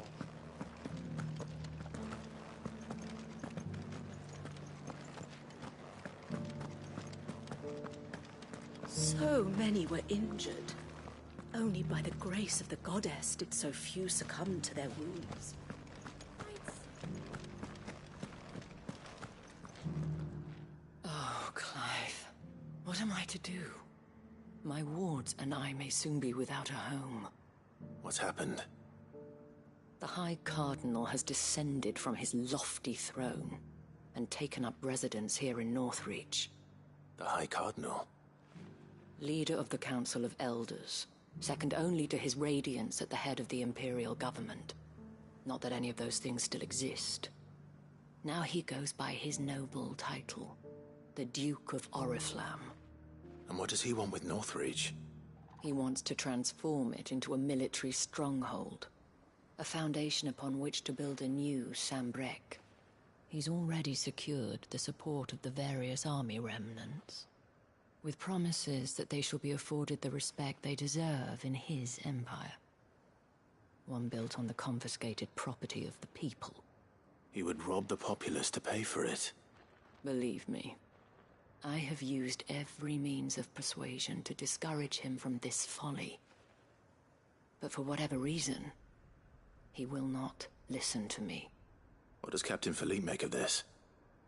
Speaker 6: So many were injured. Only by the grace of the goddess did so few succumb to their wounds. Oh, Clive. What am I to do? My wards and I may soon be without a home.
Speaker 3: What's happened?
Speaker 6: The High Cardinal has descended from his lofty throne and taken up residence here in Northreach.
Speaker 3: The High Cardinal?
Speaker 6: Leader of the Council of Elders, second only to his Radiance at the head of the Imperial government. Not that any of those things still exist. Now he goes by his noble title, the Duke of Oriflamme.
Speaker 3: And what does he want with Northreach?
Speaker 6: He wants to transform it into a military stronghold, a foundation upon which to build a new Sambrec. He's already secured the support of the various army remnants, with promises that they shall be afforded the respect they deserve in his empire. One built on the confiscated property of the people.
Speaker 3: He would rob the populace to pay for it.
Speaker 6: Believe me, I have used every means of persuasion to discourage him from this folly. But for whatever reason, he will not listen to me.
Speaker 3: What does Captain Philippe make of this?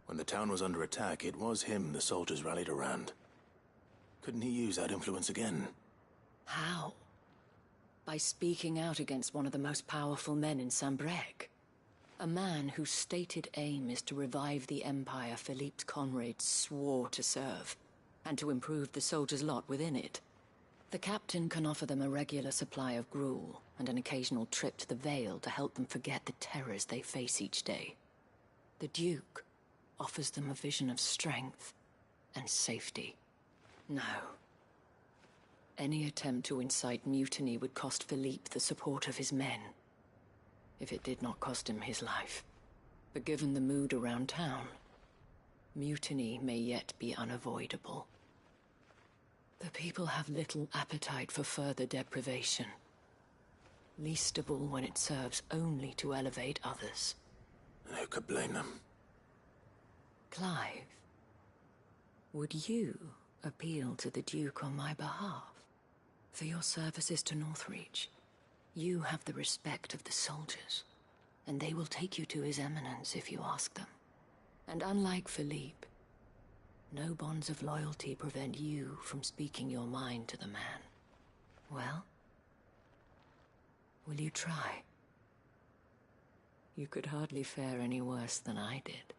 Speaker 3: When the town was under attack, it was him the soldiers rallied around. Couldn't he use that influence again?
Speaker 6: How? By speaking out against one of the most powerful men in Sambrec. A man whose stated aim is to revive the empire Philippe's comrades swore to serve, and to improve the soldiers' lot within it. The captain can offer them a regular supply of gruel, and an occasional trip to the Vale to help them forget the terrors they face each day. The Duke offers them a vision of strength and safety. No. Any attempt to incite mutiny would cost Philippe the support of his men, if it did not cost him his life. But given the mood around town, mutiny may yet be unavoidable. The people have little appetite for further deprivation, least of all when it serves only to elevate others.
Speaker 3: And who could blame them?
Speaker 6: Clive, would you appeal to the Duke on my behalf? For your services to Northreach, you have the respect of the soldiers, and they will take you to His Eminence if you ask them. And unlike Philippe, no bonds of loyalty prevent you from speaking your mind to the man. Well, will you try? You could hardly fare any worse than I did.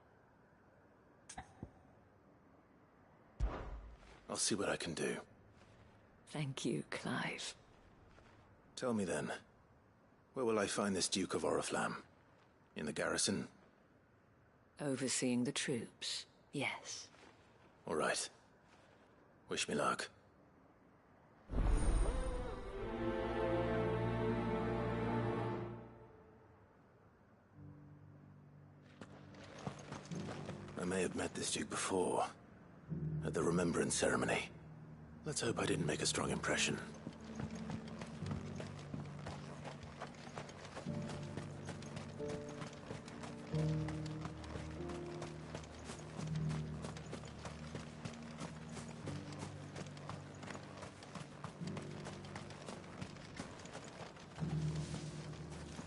Speaker 3: I'll see what I can do.
Speaker 6: Thank you, Clive.
Speaker 3: Tell me then, where will I find this Duke of Oriflamme? In the garrison?
Speaker 6: Overseeing the troops, yes.
Speaker 3: All right. Wish me luck. I may have met this Duke before, at the Remembrance Ceremony. Let's hope I didn't make a strong impression.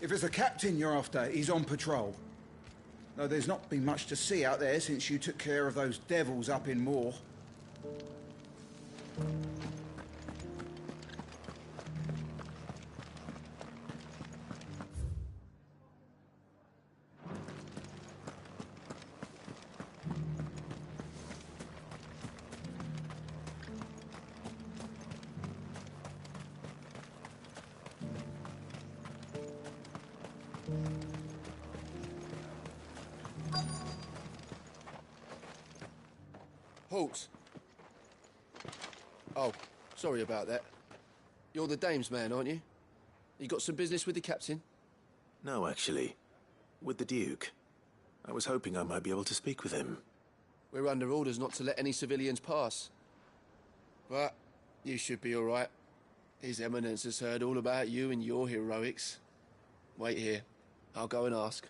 Speaker 21: If it's the captain you're after, he's on patrol. Though there's not been much to see out there since you took care of those devils up in Moor.
Speaker 19: Halt! Oh, sorry about that. You're the dame's man, aren't you? You got some business with the captain?
Speaker 3: No, actually. With the Duke. I was hoping I might be able to speak with him.
Speaker 19: We're under orders not to let any civilians pass. But you should be all right. His Eminence has heard all about you and your heroics. Wait here. I'll go and ask.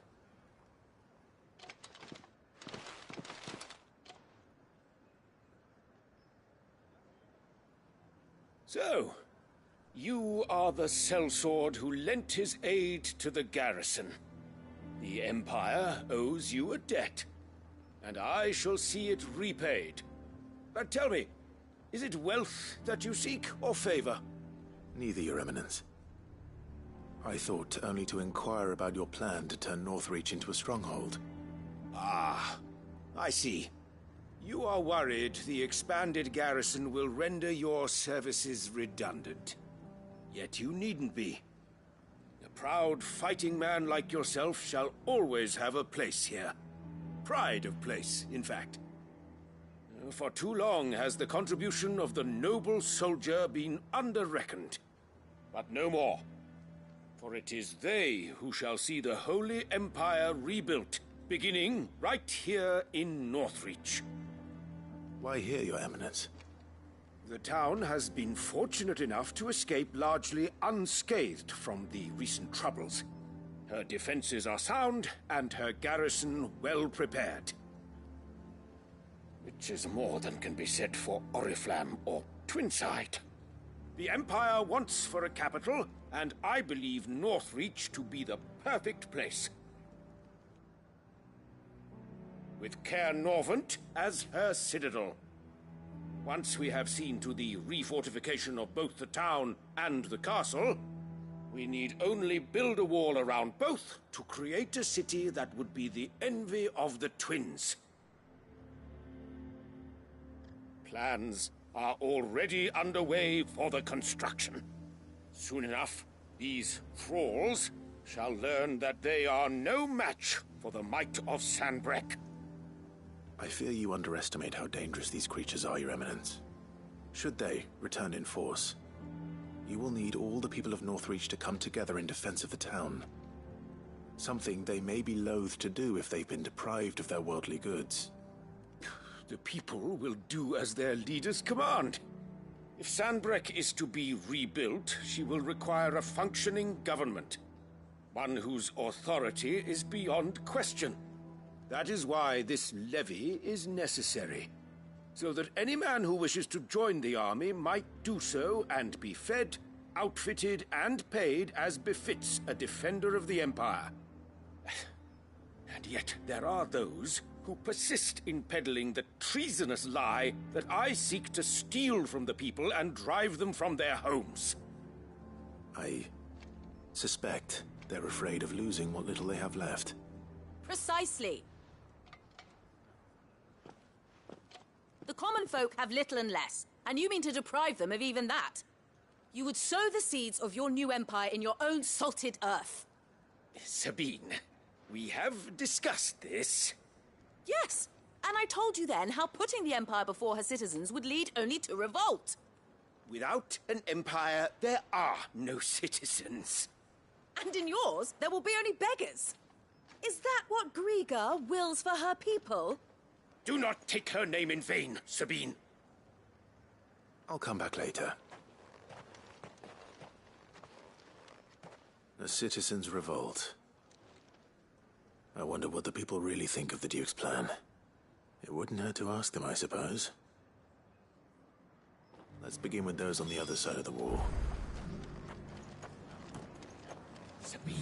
Speaker 20: So, you are the sellsword who lent his aid to the garrison. The Empire owes you a debt, and I shall see it repaid. But tell me, is it wealth that you seek, or favor?
Speaker 3: Neither, Your Eminence. I thought only to inquire about your plan to turn Northreach into a stronghold.
Speaker 20: Ah, I see. You are worried the expanded garrison will render your services redundant. Yet you needn't be. A proud fighting man like yourself shall always have a place here. Pride of place, in fact. For too long has the contribution of the noble soldier been under-reckoned. But no more. For it is they who shall see the Holy Empire rebuilt, beginning right here in Northreach.
Speaker 3: Why here, Your Eminence?
Speaker 20: The town has been fortunate enough to escape largely unscathed from the recent troubles. Her defenses are sound, and her garrison well prepared. Which is more than can be said for Oriflamme or Twinside. The Empire wants for a capital, and I believe Northreach to be the perfect place. With Caer Norvent as her citadel. Once we have seen to the refortification of both the town and the castle, we need only build a wall around both to create a city that would be the envy of the twins. Plans are already underway for the construction. Soon enough, these thralls shall learn that they are no match for the might of Sanbreque.
Speaker 3: I fear you underestimate how dangerous these creatures are, Your Eminence. Should they return in force, you will need all the people of Northreach to come together in defense of the town. Something they may be loath to do if they've been deprived of their worldly goods.
Speaker 20: The people will do as their leaders command. If Sanbreque is to be rebuilt, she will require a functioning government. One whose authority is beyond question. That is why this levy is necessary. So that any man who wishes to join the army might do so and be fed, outfitted, and paid as befits a defender of the Empire. And yet there are those who persist in peddling the treasonous lie that I seek to steal from the people and drive them from their homes.
Speaker 3: I suspect they're afraid of losing what little they have left.
Speaker 10: Precisely. The common folk have little and less, and you mean to deprive them of even that. You would sow the seeds of your new empire in your own salted earth.
Speaker 20: Sabine, we have discussed this.
Speaker 10: Yes, and I told you then how putting the empire before her citizens would lead only to revolt.
Speaker 20: Without an empire, there are no citizens.
Speaker 10: And in yours, there will be only beggars. Is that what Griga wills for her people?
Speaker 20: Do not take her name in vain, Sabine.
Speaker 3: I'll come back later. The citizens revolt. I wonder what the people really think of the Duke's plan. It wouldn't hurt to ask them, I suppose. Let's begin with those on the other side of the wall.
Speaker 14: Sabine,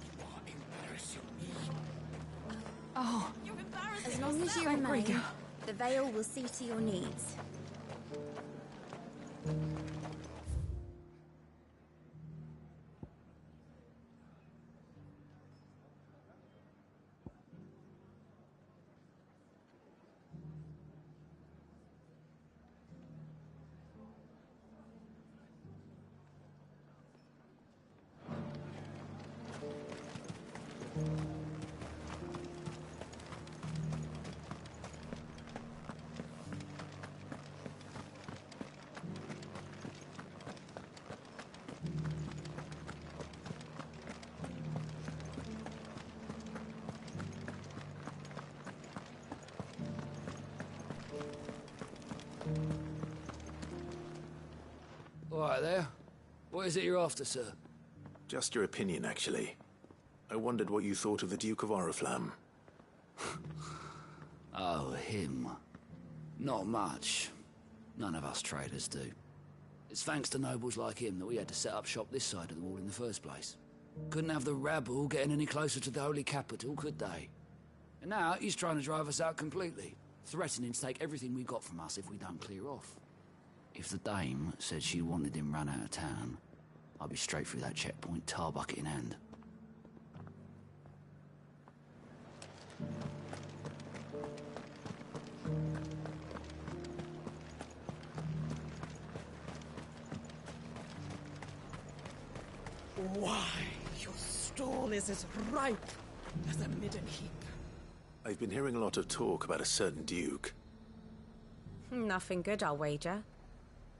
Speaker 14: you are embarrassing me.
Speaker 8: Oh.
Speaker 1: As long as you remain, the Veil will see to your needs.
Speaker 14: Quiet there. What is it you're after, sir?
Speaker 3: Just your opinion, actually. I wondered what you thought of the Duke of Oriflamme.
Speaker 14: Oh, him. Not much. None of us traders do. It's thanks to nobles like him that we had to set up shop this side of the wall in the first place. Couldn't have the rabble getting any closer to the holy capital, could they? And now he's trying to drive us out completely, threatening to take everything we got from us if we don't clear off. If the dame said she wanted him run out of town, I'd be straight through that checkpoint, tar bucket in hand.
Speaker 4: Why, your stall is as ripe as a midden heap.
Speaker 3: I've been hearing a lot of talk about a certain duke.
Speaker 22: Nothing good, I'll wager.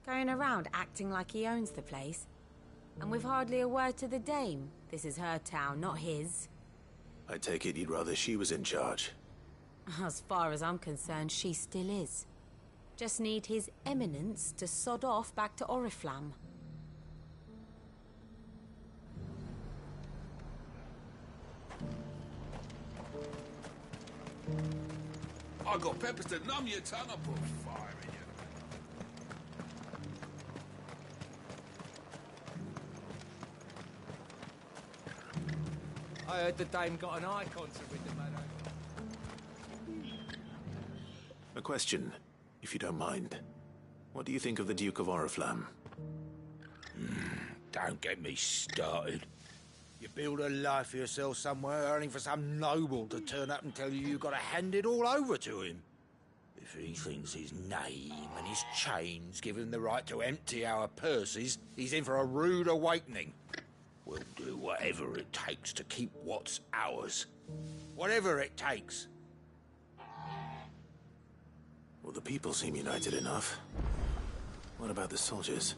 Speaker 22: Going around acting like he owns the place. And with hardly a word to the dame. This is her town, not his.
Speaker 3: I take it you'd rather she was in charge.
Speaker 22: As far as I'm concerned, she still is. Just need his eminence to sod off back to Oriflamme.
Speaker 2: I got peppers to numb your tongue. I put fire in you.
Speaker 15: I heard the dame got an eye concert with the man.
Speaker 3: A question, if you don't mind. What do you think of the Duke of Oriflamme?
Speaker 16: Don't get me started. You build a life for yourself somewhere, earning for some noble to turn up and tell you you've got to hand it all over to him. If he thinks his name and his chains give him the right to empty our purses, he's in for a rude awakening. We'll do whatever it takes to keep what's ours. Whatever it takes.
Speaker 3: Well, the people seem united enough. What about the soldiers?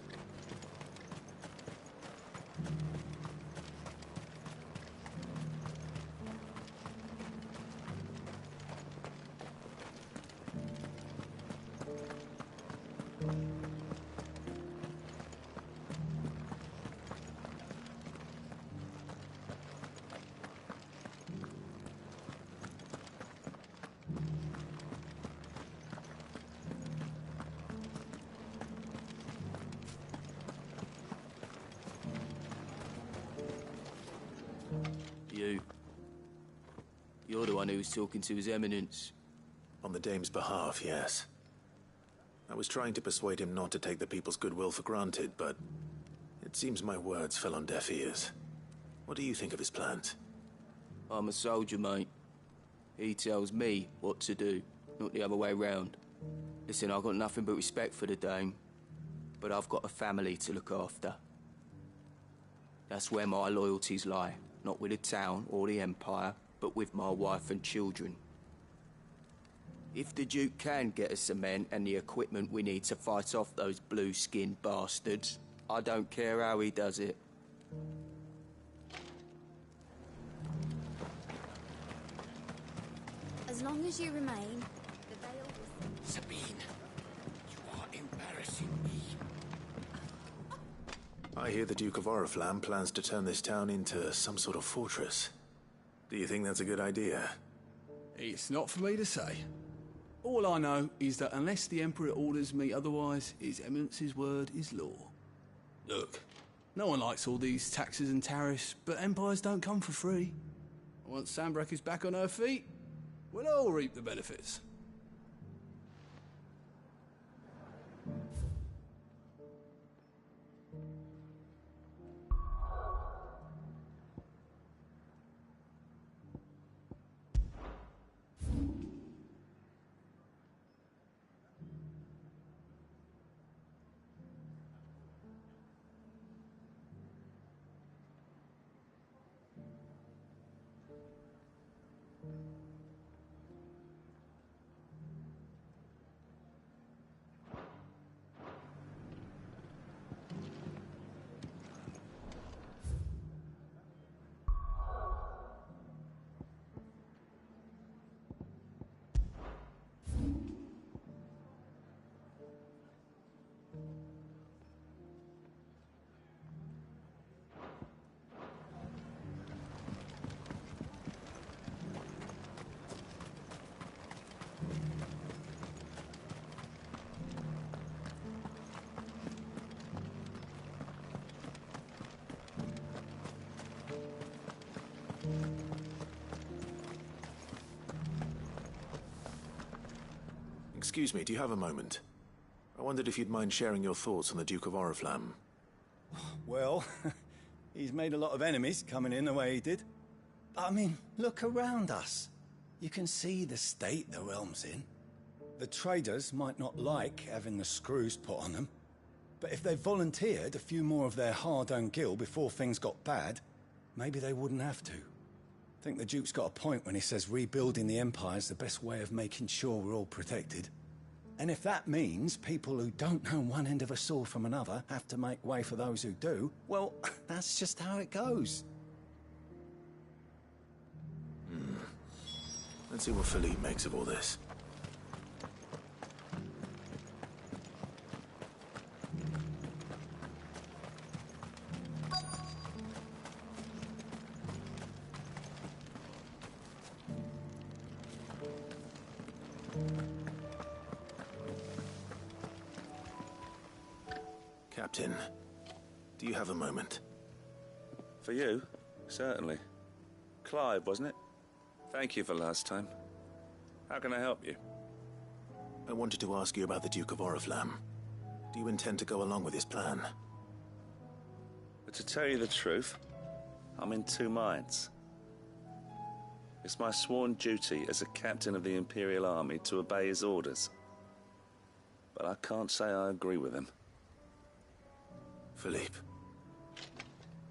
Speaker 19: You're the one who was talking to His Eminence.
Speaker 3: On the dame's behalf, yes. I was trying to persuade him not to take the people's goodwill for granted, but it seems my words fell on deaf ears. What do you think of his plans?
Speaker 19: I'm a soldier, mate. He tells me what to do, not the other way round. Listen, I've got nothing but respect for the dame, but I've got a family to look after. That's where my loyalties lie, not with the town or the Empire, but with my wife and children. If the Duke can get us the men and the equipment we need to fight off those blue-skinned bastards, I don't care how he does it.
Speaker 9: As long as you remain, the veil will...
Speaker 16: Sabine, you are embarrassing me.
Speaker 3: I hear the Duke of Oriflamme plans to turn this town into some sort of fortress. Do you think that's a good idea?
Speaker 13: It's not for me to say. All I know is that unless the Emperor orders me otherwise, His Eminence's word is law. Look, no one likes all these taxes and tariffs, but empires don't come for free. Once Sandbreck is back on her feet, we'll all reap the benefits.
Speaker 3: Excuse me, do you have a moment? I wondered if you'd mind sharing your thoughts on the Duke of Oriflamme.
Speaker 12: Well, he's made a lot of enemies coming in the way he did. But, I mean, look around us. You can see the state the realm's in. The traders might not like having the screws put on them, but if they volunteered a few more of their hard-earned gil before things got bad, maybe they wouldn't have to. I think the Duke's got a point when he says rebuilding the Empire's the best way of making sure we're all protected. And if that means people who don't know one end of a sword from another have to make way for those who do, well, that's just how it goes.
Speaker 3: Let's see what Philippe makes of all this. Captain, do you have a moment?
Speaker 2: For you? Certainly. Clive, wasn't it? Thank you for last time. How can I help you?
Speaker 3: I wanted to ask you about the Duke of Oriflamme. Do you intend to go along with his plan?
Speaker 2: But to tell you the truth, I'm in two minds. It's my sworn duty as a captain of the Imperial Army to obey his orders. But I can't say I agree with him.
Speaker 3: Philippe,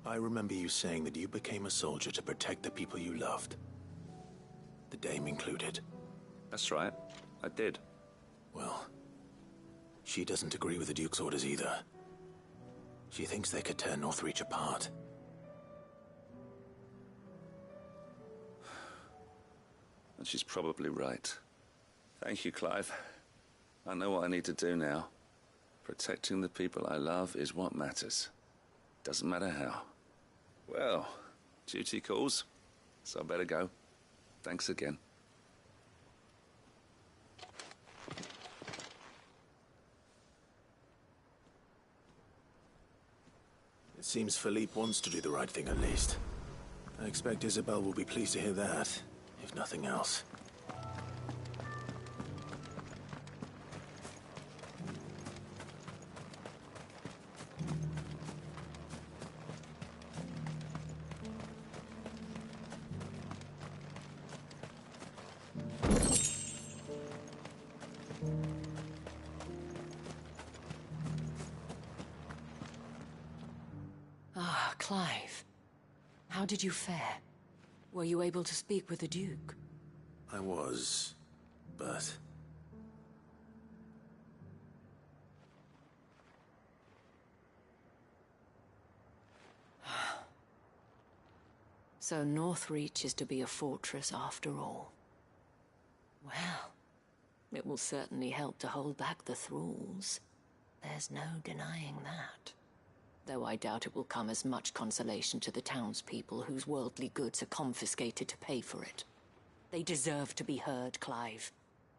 Speaker 3: I remember you saying that you became a soldier to protect the people you loved. The Dame included.
Speaker 2: That's right, I did.
Speaker 3: Well, she doesn't agree with the Duke's orders either. She thinks they could tear Northreach apart.
Speaker 2: And she's probably right. Thank you, Clive. I know what I need to do now. Protecting the people I love is what matters. Doesn't matter how. Well, duty calls, so I better go. Thanks again.
Speaker 3: It seems Philippe wants to do the right thing at least. I expect Isabel will be pleased to hear that, if nothing else.
Speaker 6: Ah, Clive. How did you fare? Were you able to speak with the Duke?
Speaker 3: I was, but...
Speaker 6: So Northreach is to be a fortress after all. Well, it will certainly help to hold back the thralls. There's no denying that. Though I doubt it will come as much consolation to the townspeople whose worldly goods are confiscated to pay for it. They deserve to be heard, Clive.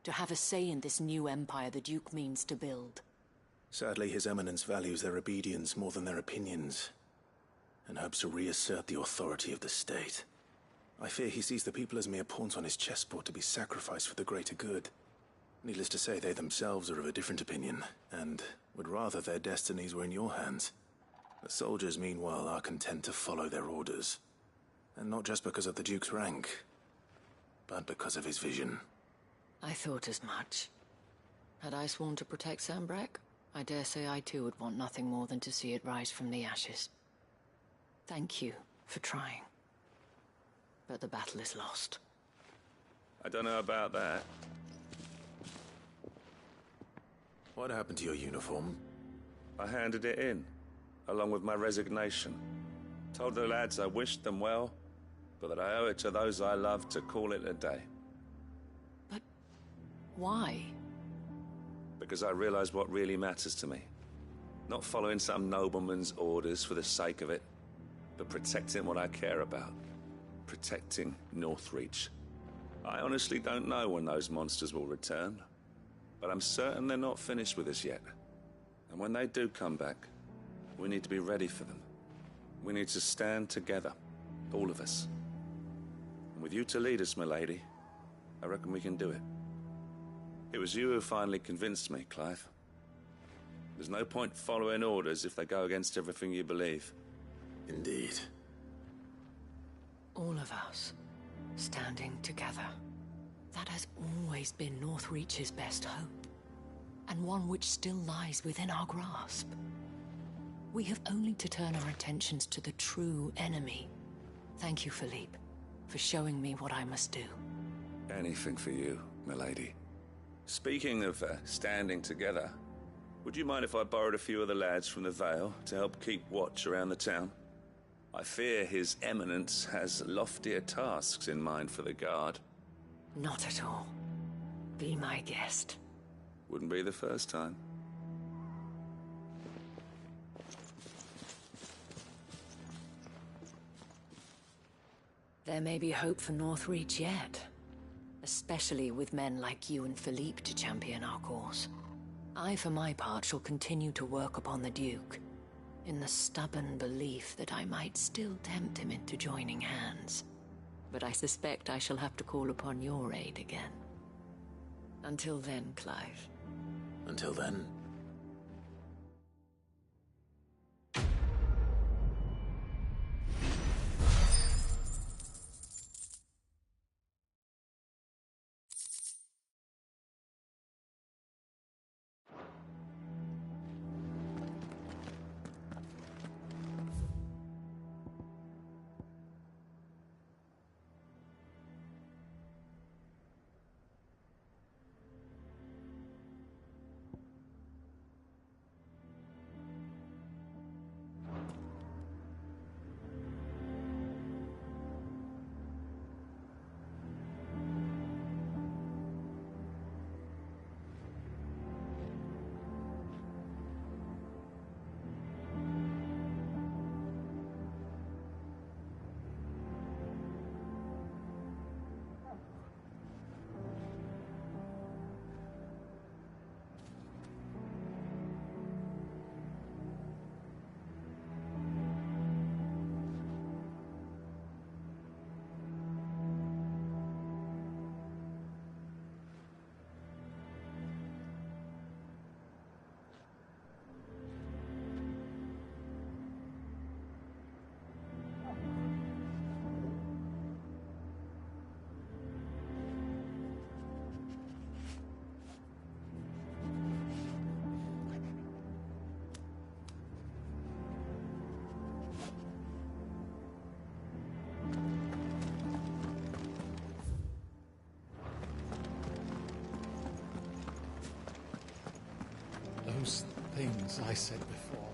Speaker 6: To have a say in this new empire the Duke means to build.
Speaker 3: Sadly, His Eminence values their obedience more than their opinions, and hopes to reassert the authority of the state. I fear he sees the people as mere pawns on his chessboard to be sacrificed for the greater good. Needless to say, they themselves are of a different opinion, and would rather their destinies were in your hands. The soldiers, meanwhile, are content to follow their orders. And not just because of the Duke's rank, but because of his vision.
Speaker 6: I thought as much. Had I sworn to protect Sambrek, I dare say I too would want nothing more than to see it rise from the ashes. Thank you for trying. But the battle is lost.
Speaker 2: I don't know about that.
Speaker 3: What happened to your uniform?
Speaker 2: I handed it in, along with my resignation. Told the lads I wished them well, but that I owe it to those I love to call it a day.
Speaker 6: But why?
Speaker 2: Because I realize what really matters to me. Not following some nobleman's orders for the sake of it, but protecting what I care about. Protecting Northreach. I honestly don't know when those monsters will return, but I'm certain they're not finished with us yet. And when they do come back, we need to be ready for them. We need to stand together, all of us. And with you to lead us, milady, I reckon we can do it. It was you who finally convinced me, Clive. There's no point following orders if they go against everything you believe.
Speaker 17: Indeed.
Speaker 6: All of us, standing together. That has always been Northreach's best hope, and one which still lies within our grasp. We have only to turn our attentions to the true enemy. Thank you, Philippe, for showing me what I must do.
Speaker 2: Anything for you, milady. Speaking of standing together, would you mind if I borrowed a few of the lads from the Vale to help keep watch around the town? I fear His Eminence has loftier tasks in mind for the guard.
Speaker 6: Not at all. Be my guest.
Speaker 2: Wouldn't be the first time.
Speaker 6: There may be hope for Northreach yet. Especially with men like you and Philippe to champion our cause. I, for my part, shall continue to work upon the Duke, in the stubborn belief that I might still tempt him into joining hands. But I suspect I shall have to call upon your aid again. Until then, Clive.
Speaker 3: Until then.
Speaker 13: Those things I said before.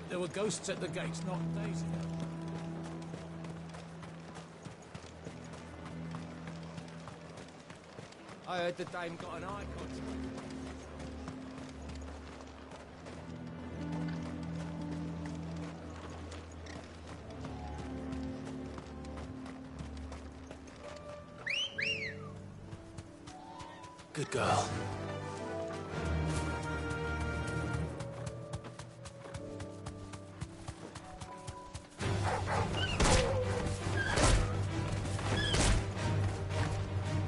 Speaker 16: There were ghosts at the gates not days ago. I heard the dame got an eye contact.
Speaker 17: Good girl.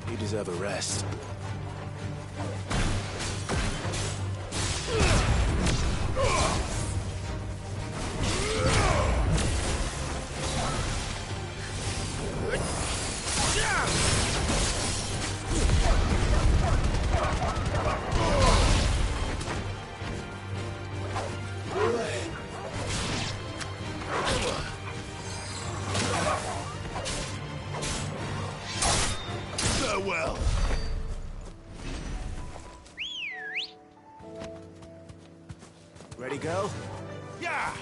Speaker 17: You deserve a rest. Farewell. Ready, girl? Yeah!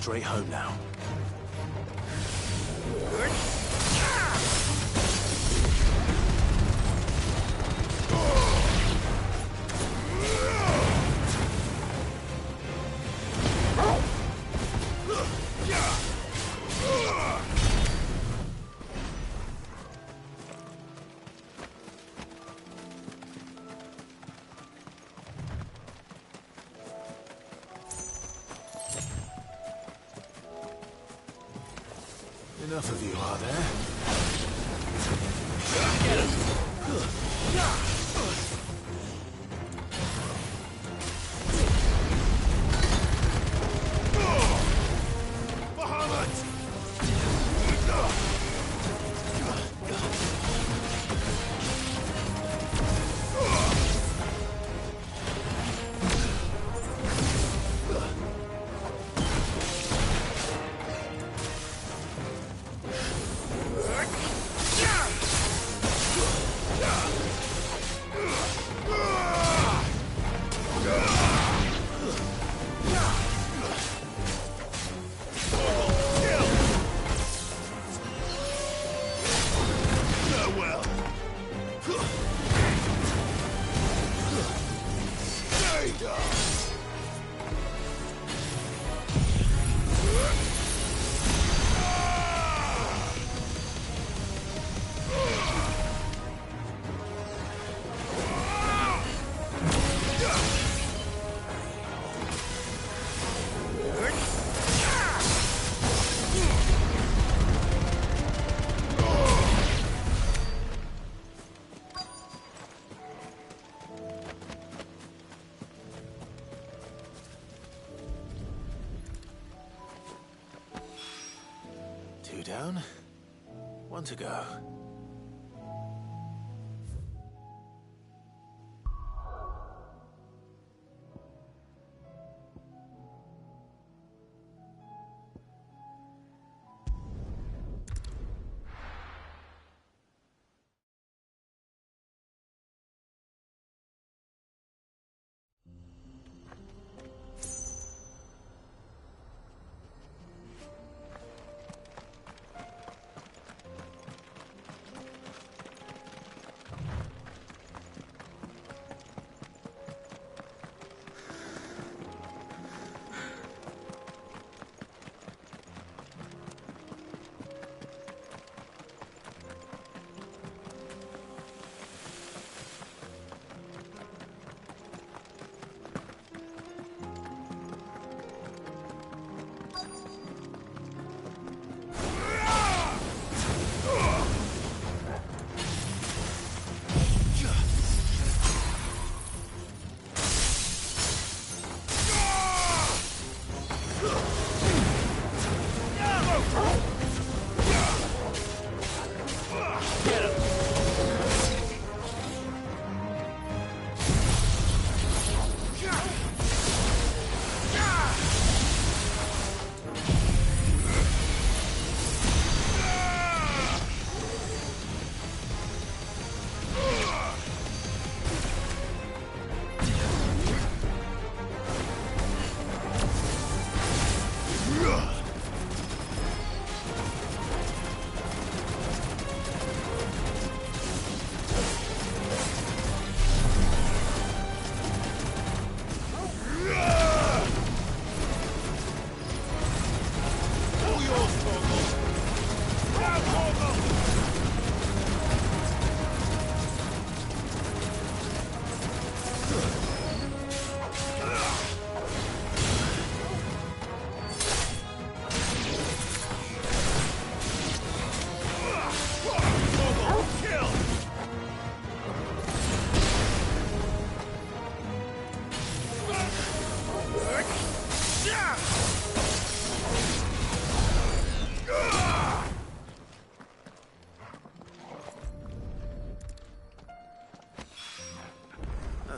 Speaker 17: straight home now. Enough of you, are there? Get him! Two down, one to go.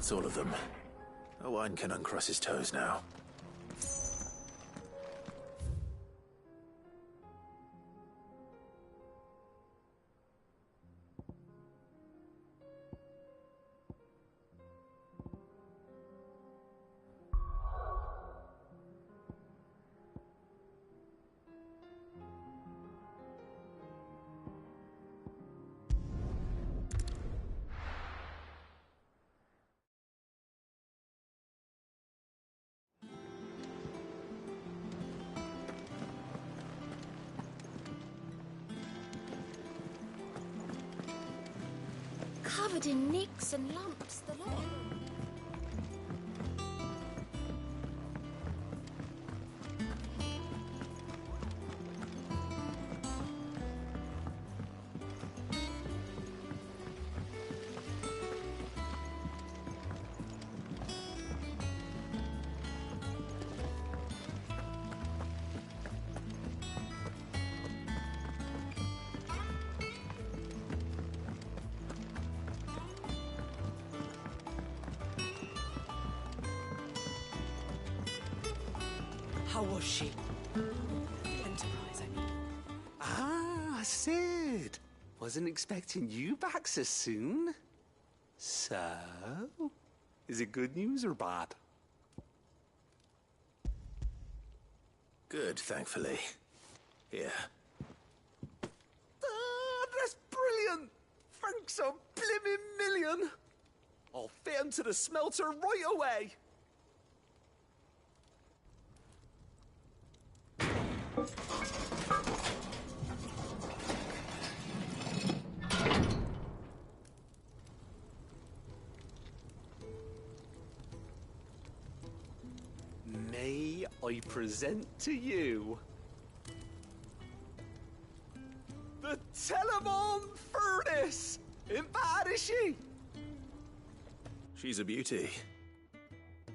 Speaker 17: That's all of them. Owen can uncross his toes now.
Speaker 9: covered in nicks and lumps, the lot of them.
Speaker 4: How was she? The Enterprise, I mean.
Speaker 11: Ah, Sid. Wasn't expecting you back so soon. So, is it good news or bad?
Speaker 3: Good, thankfully. Here.
Speaker 11: Ah, that's brilliant. Thanks a blimmin' million. I'll fit 'em to the smelter right away. May I present to you the Telemon Furnace? Ain't bad, is she?
Speaker 3: She's a beauty.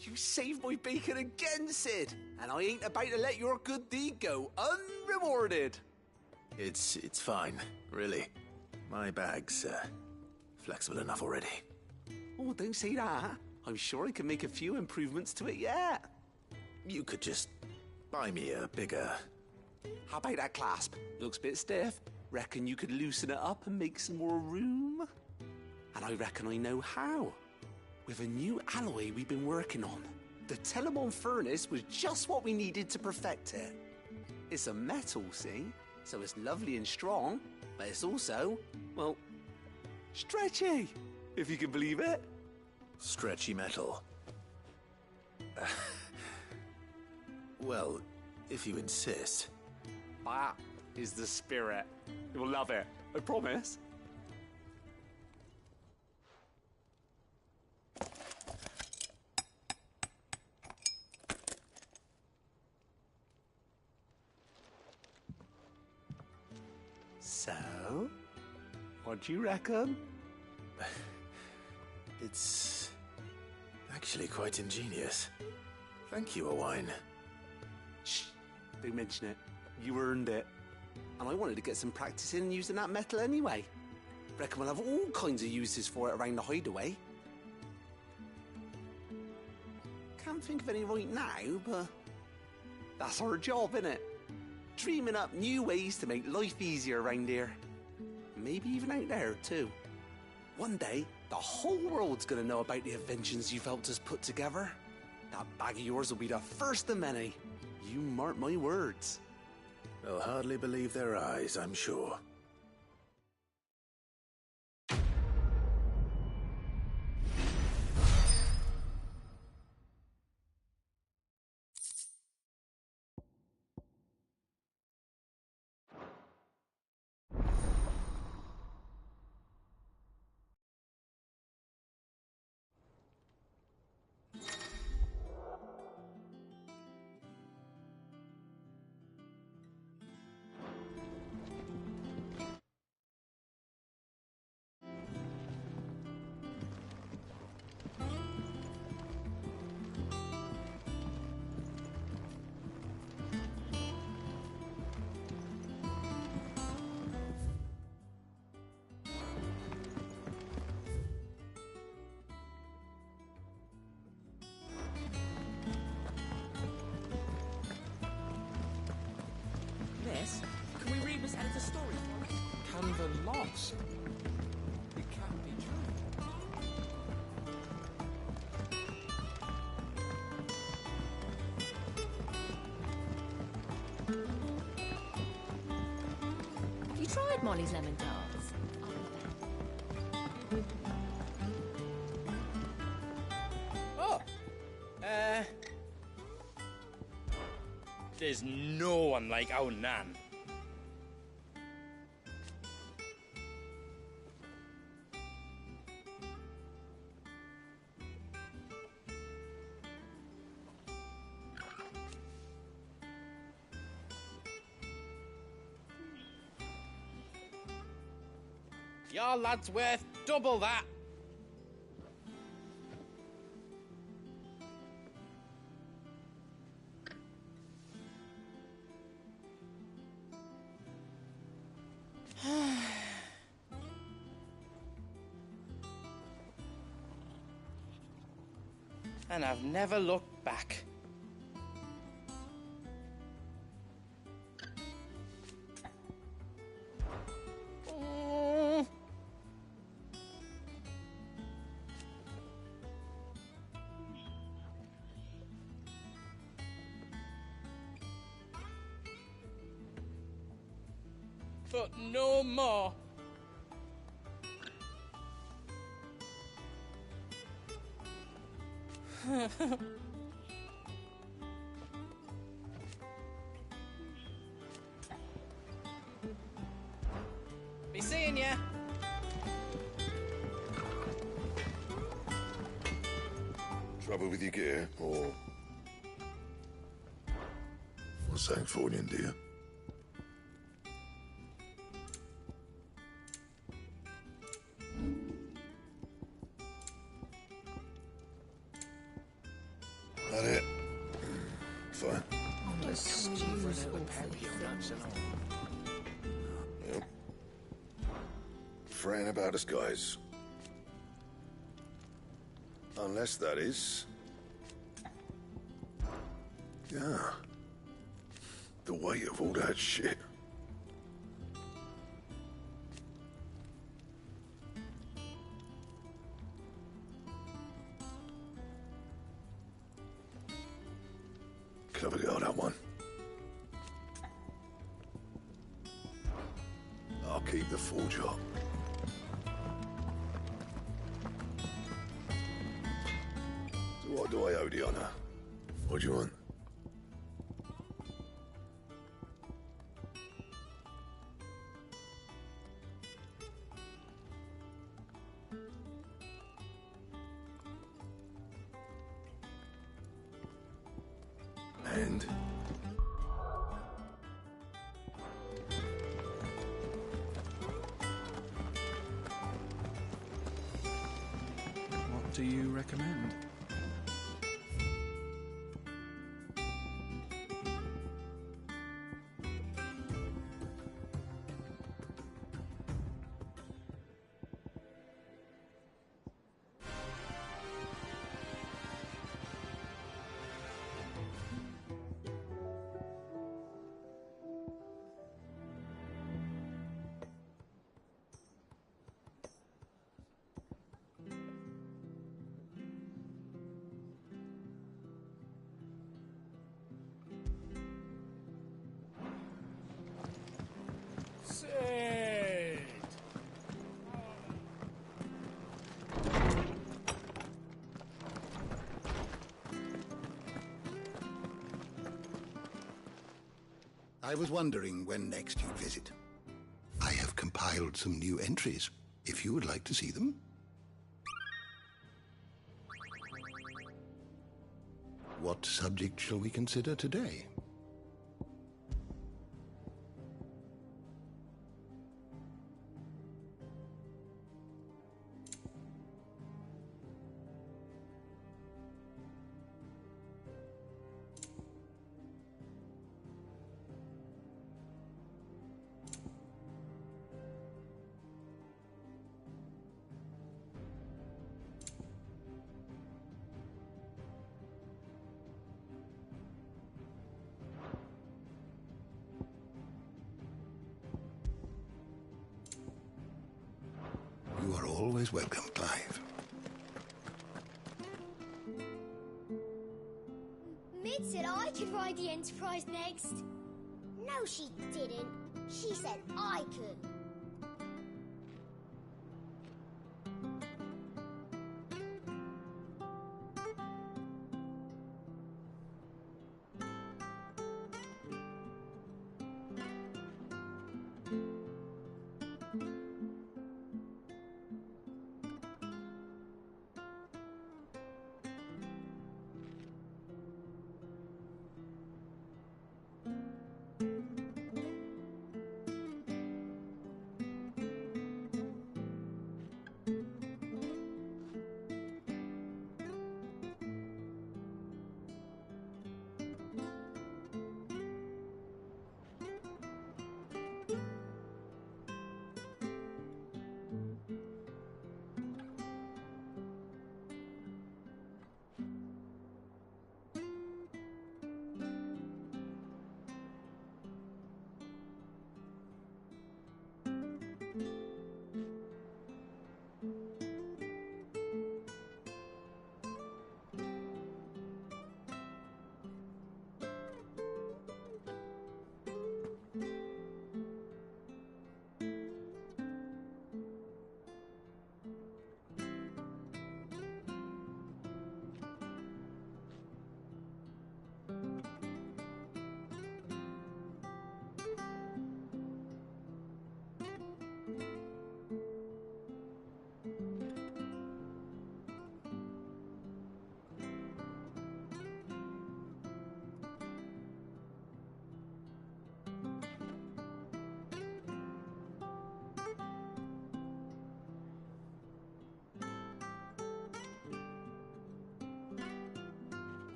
Speaker 11: You saved my bacon again, Sid, and I ain't about to let your good deed go unrewarded.
Speaker 3: It's fine, really. My bag's flexible enough already.
Speaker 11: Oh, don't say that. I'm sure I can make a few improvements to it yet.
Speaker 3: You could just buy me a bigger...
Speaker 11: How about that clasp? Looks a bit stiff. Reckon you could loosen it up and make some more room? And I reckon I know how. With a new alloy we've been working on. The Telemon Furnace was just what we needed to perfect it. It's a metal, see? So it's lovely and strong, but it's also, well, stretchy, if you can believe it.
Speaker 3: Stretchy metal. Well, if you insist.
Speaker 11: That is the spirit. You'll love it, I promise. So, what do you reckon?
Speaker 3: It's actually quite ingenious. Thank you, Owain.
Speaker 11: Shh, don't mention it. You earned it. And I wanted to get some practice in using that metal anyway. Reckon we'll have all kinds of uses for it around the hideaway. Can't think of any right now, but that's our job, innit? Dreaming up new ways to make life easier around here. Maybe even out there, too. One day, the whole world's gonna know about the inventions you've helped us put together. That bag of yours will be the first of many. You mark my words.
Speaker 3: They'll hardly believe their eyes, I'm sure.
Speaker 4: Miss, can we read Miss Editor's story for us?
Speaker 18: Can the loss? It can't be true.
Speaker 22: Have you tried Molly's lemon tarts?
Speaker 23: Oh, there's no one like our Nan.
Speaker 15: Your lad's worth double that. And I've never looked back. But no more. Be seeing ya.
Speaker 5: Trouble with your gear, or something falling, dear? That it? Fine. Yep. Fretting about us, guys. Unless that is... yeah. The weight of all that shit. Clever girl, that one. I'll keep the forge up. So what do I owe the honor? What do you want? And
Speaker 13: what do you recommend?
Speaker 7: I was wondering when next you'd visit. I have compiled some new entries, if you would like to see them. What subject shall we consider today? You are always welcome, Clive.
Speaker 21: Mid said I could ride the Enterprise next. No, she didn't. She said I could.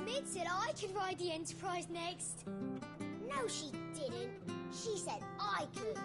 Speaker 21: Mid said I could ride the Enterprise next. No, she didn't. She said I could.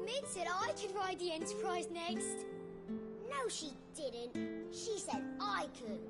Speaker 21: Mid said I could ride the Enterprise next. No, she didn't. She said I could.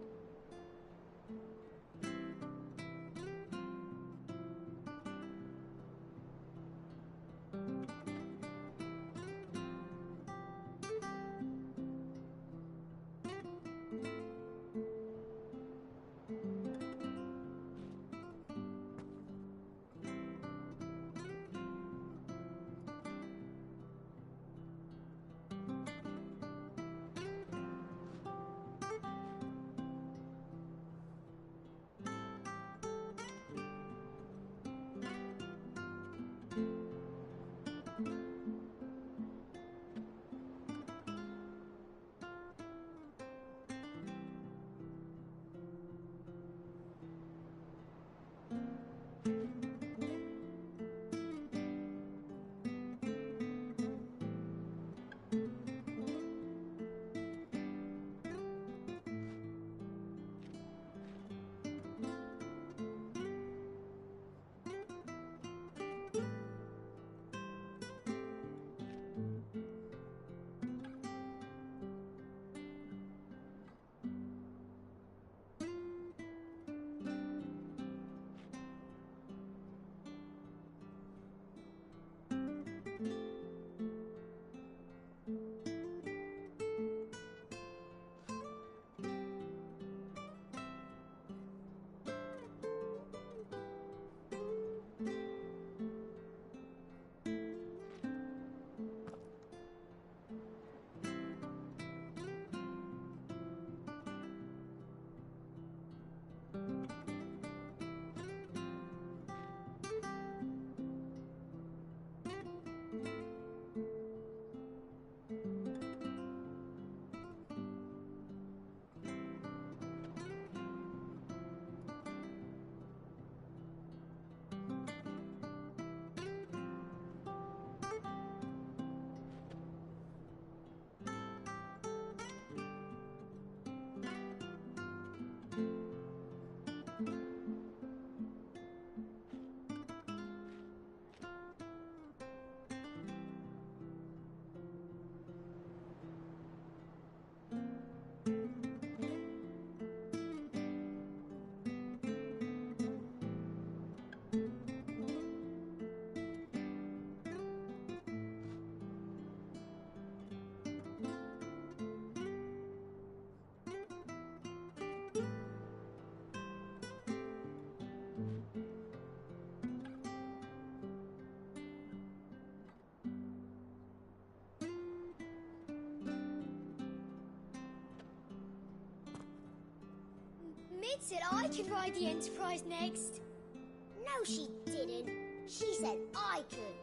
Speaker 21: It said I could ride the Enterprise next. No, she didn't. She said I could.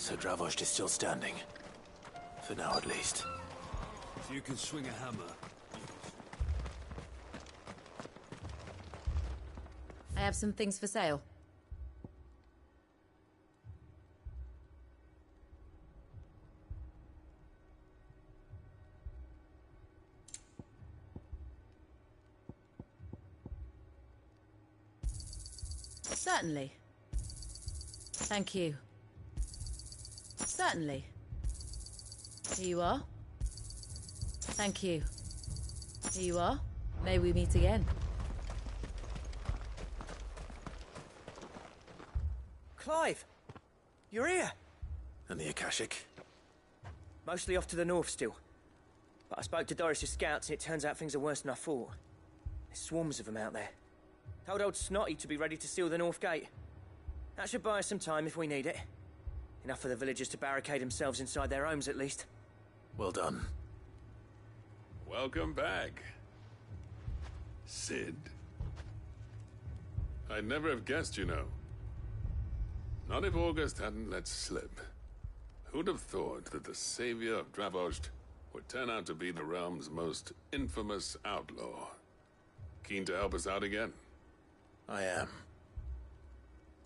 Speaker 3: So Dravost is still standing. For now, at least.
Speaker 17: If you can swing a hammer.
Speaker 22: I have some things for sale. Certainly. Thank you. Certainly. Here you are. Thank you. Here you are. May we meet again.
Speaker 8: Clive! You're here!
Speaker 3: And the Akashic?
Speaker 8: Mostly off to the north still. But I spoke to Doris's scouts and it turns out things are worse than I thought. There's swarms of them out there. Told old Snotty to be ready to seal the north gate. That should buy us some time if we need it. Enough for the villagers to barricade themselves inside their homes at least.
Speaker 3: Well done.
Speaker 10: Welcome back, Sid. I'd never have guessed, you know. Not if August hadn't let slip. Who'd have thought that the savior of Dravost would turn out to be the realm's most infamous outlaw? Keen to help us out again?
Speaker 3: I am.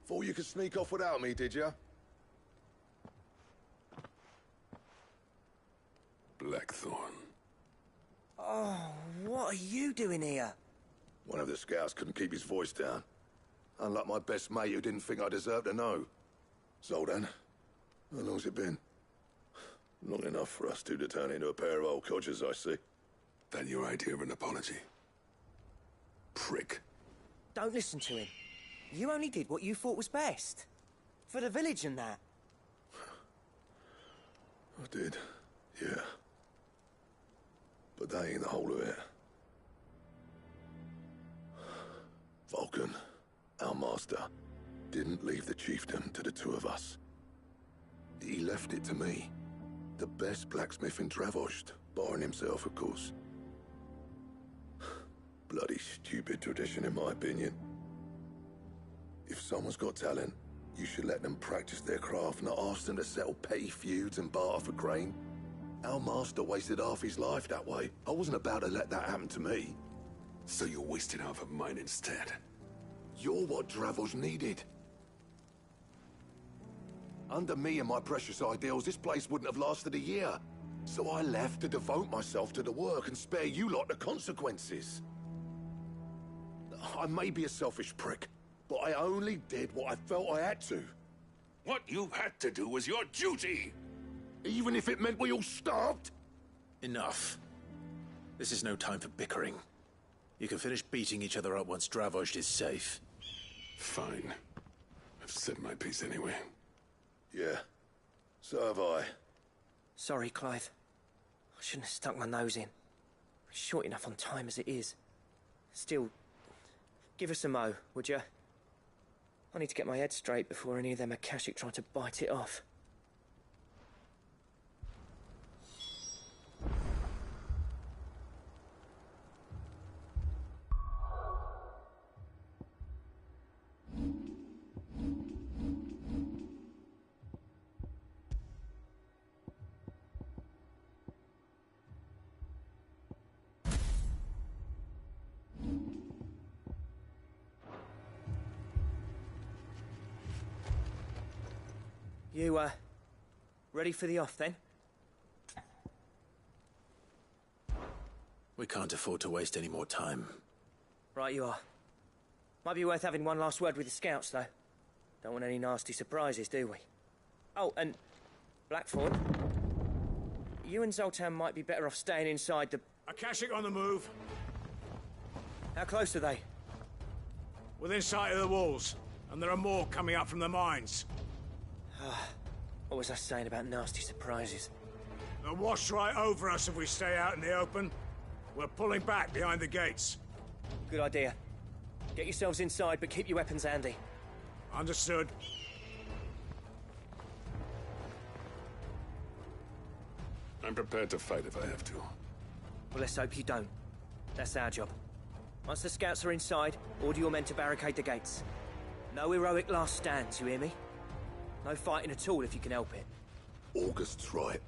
Speaker 5: Thought you could sneak off without me, did ya?
Speaker 10: Blackthorn.
Speaker 8: Oh, what are you doing here?
Speaker 5: One of the scouts couldn't keep his voice down. Unlike my best mate who didn't think I deserved to know. So then, how long's it been? Long enough for us two to turn into a pair of old codgers, I see.
Speaker 10: Then your idea of an apology? Prick.
Speaker 8: Don't listen to him. You only did what you thought was best. For the village and that.
Speaker 5: I did, yeah. But that ain't the whole of it. Vulcan, our master, didn't leave the chiefdom to the two of us. He left it to me, the best blacksmith in Dravost, barring himself, of course. Bloody stupid tradition, in my opinion. If someone's got talent, you should let them practice their craft, not ask them to settle petty feuds and barter for grain. Our master wasted half his life that way. I wasn't about to let that happen to me.
Speaker 10: So you wasted half of mine instead.
Speaker 5: You're what Dravost needed. Under me and my precious ideals, this place wouldn't have lasted a year. So I left to devote myself to the work and spare you lot the consequences. I may be a selfish prick, but I only did what I felt I had to.
Speaker 10: What you had to do was your duty!
Speaker 5: Even if it meant we all starved?
Speaker 3: Enough. This is no time for bickering. You can finish beating each other up once Dravost is safe.
Speaker 10: Fine. I've said my piece anyway.
Speaker 5: Yeah. So have I.
Speaker 8: Sorry, Clive. I shouldn't have stuck my nose in. We're short enough on time as it is. Still, give us a mo, would you? I need to get my head straight before any of them Akashic try to bite it off. You, ready for the off, then?
Speaker 3: We can't afford to waste any more time.
Speaker 8: Right you are. Might be worth having one last word with the scouts, though. Don't want any nasty surprises, do we? Oh, and Blackford, you and Zoltan might be better off staying inside the...
Speaker 16: Akashic on the move.
Speaker 8: How close are they?
Speaker 16: Within sight of the walls, and there are more coming up from the mines.
Speaker 8: What was I saying about nasty surprises?
Speaker 16: They'll wash right over us if we stay out in the open. We're pulling back behind the gates.
Speaker 8: Good idea. Get yourselves inside, but keep your weapons handy.
Speaker 16: Understood.
Speaker 10: I'm prepared to fight if I have to.
Speaker 8: Well, let's hope you don't. That's our job. Once the scouts are inside, order your men to barricade the gates. No heroic last stands, you hear me? No fighting at all if you can help it.
Speaker 5: August's right.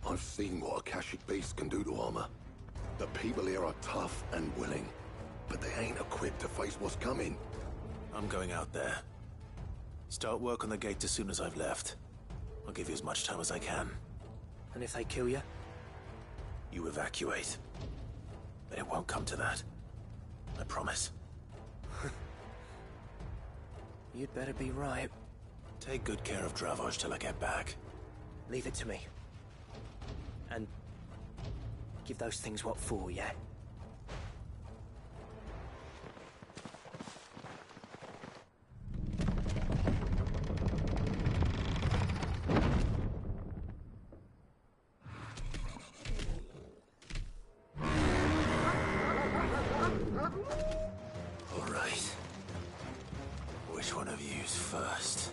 Speaker 5: I've seen what Akashic beasts can do to armor. The people here are tough and willing, but they ain't equipped to face what's coming.
Speaker 3: I'm going out there. Start work on the gate as soon as I've left. I'll give you as much time as I can.
Speaker 8: And if they kill you?
Speaker 3: You evacuate. But it won't come to that. I promise.
Speaker 8: You'd better be right.
Speaker 3: Take good care of Dravost till I get back.
Speaker 8: Leave it to me. And give those things what for, yeah?
Speaker 3: All right. Which one of you's first?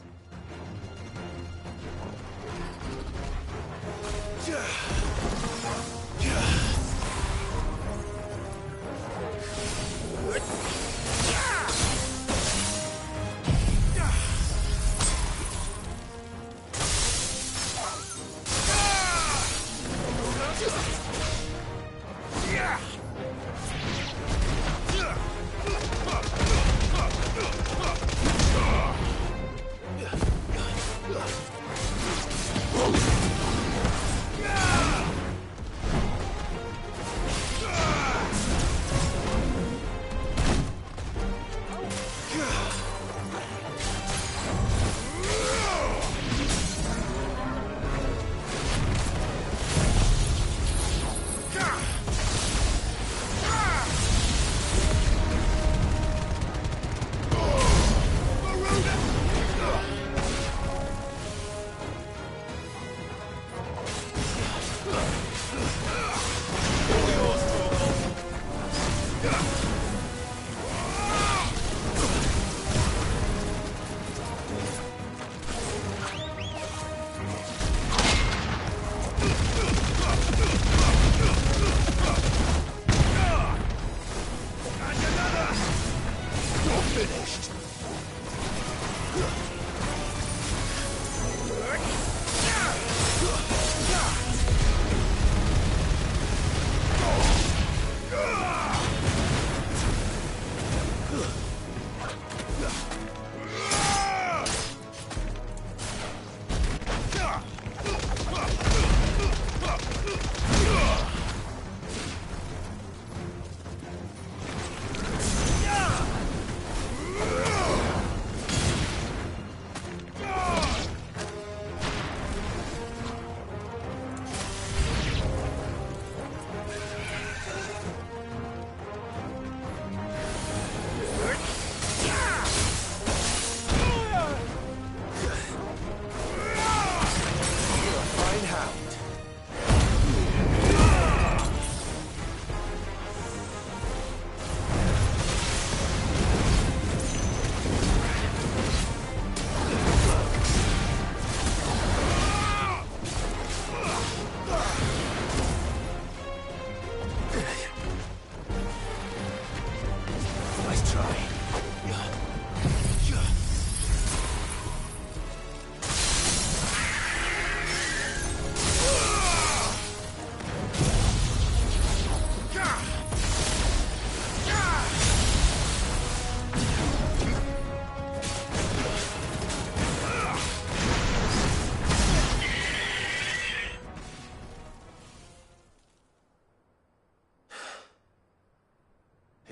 Speaker 7: finished.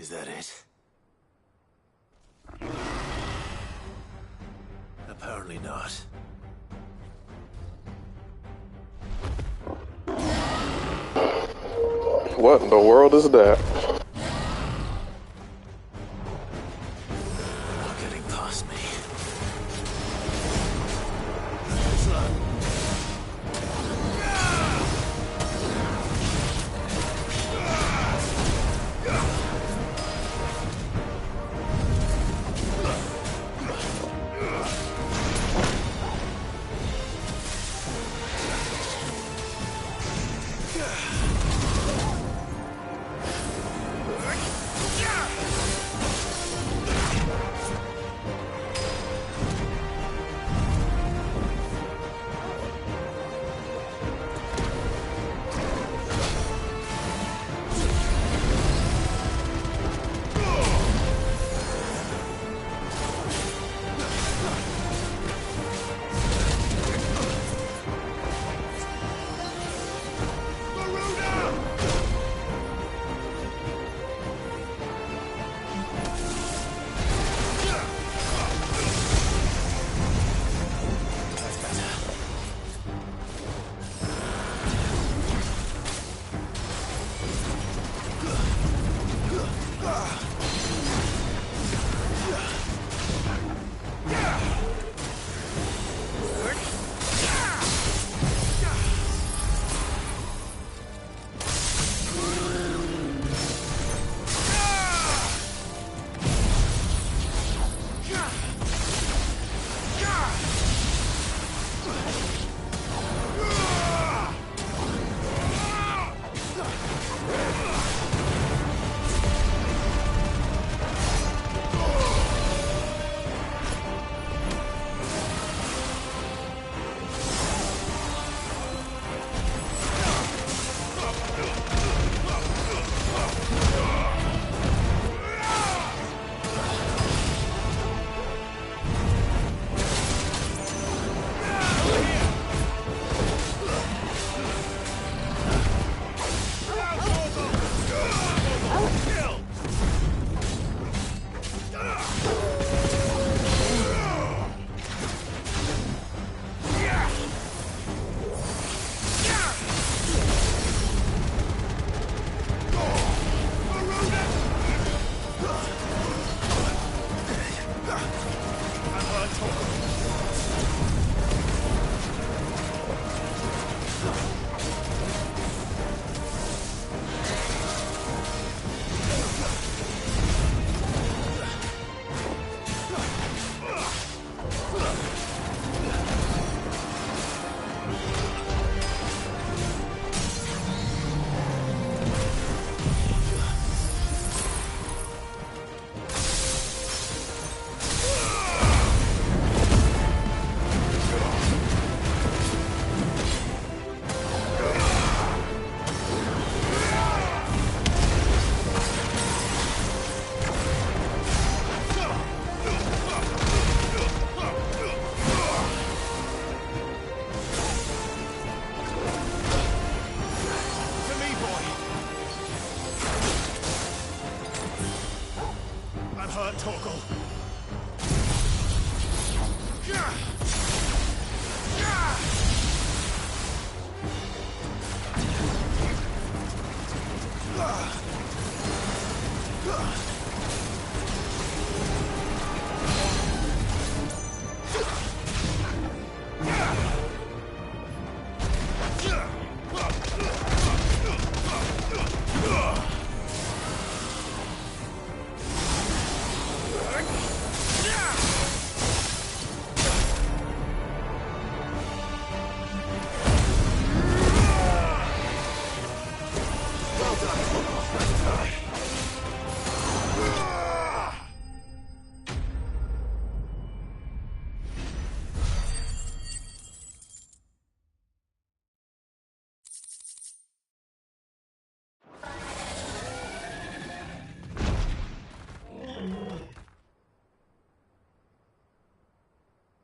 Speaker 3: Is that it? Apparently not.
Speaker 1: What in the world is that?
Speaker 3: Not getting past me.
Speaker 12: hurt, Torgal.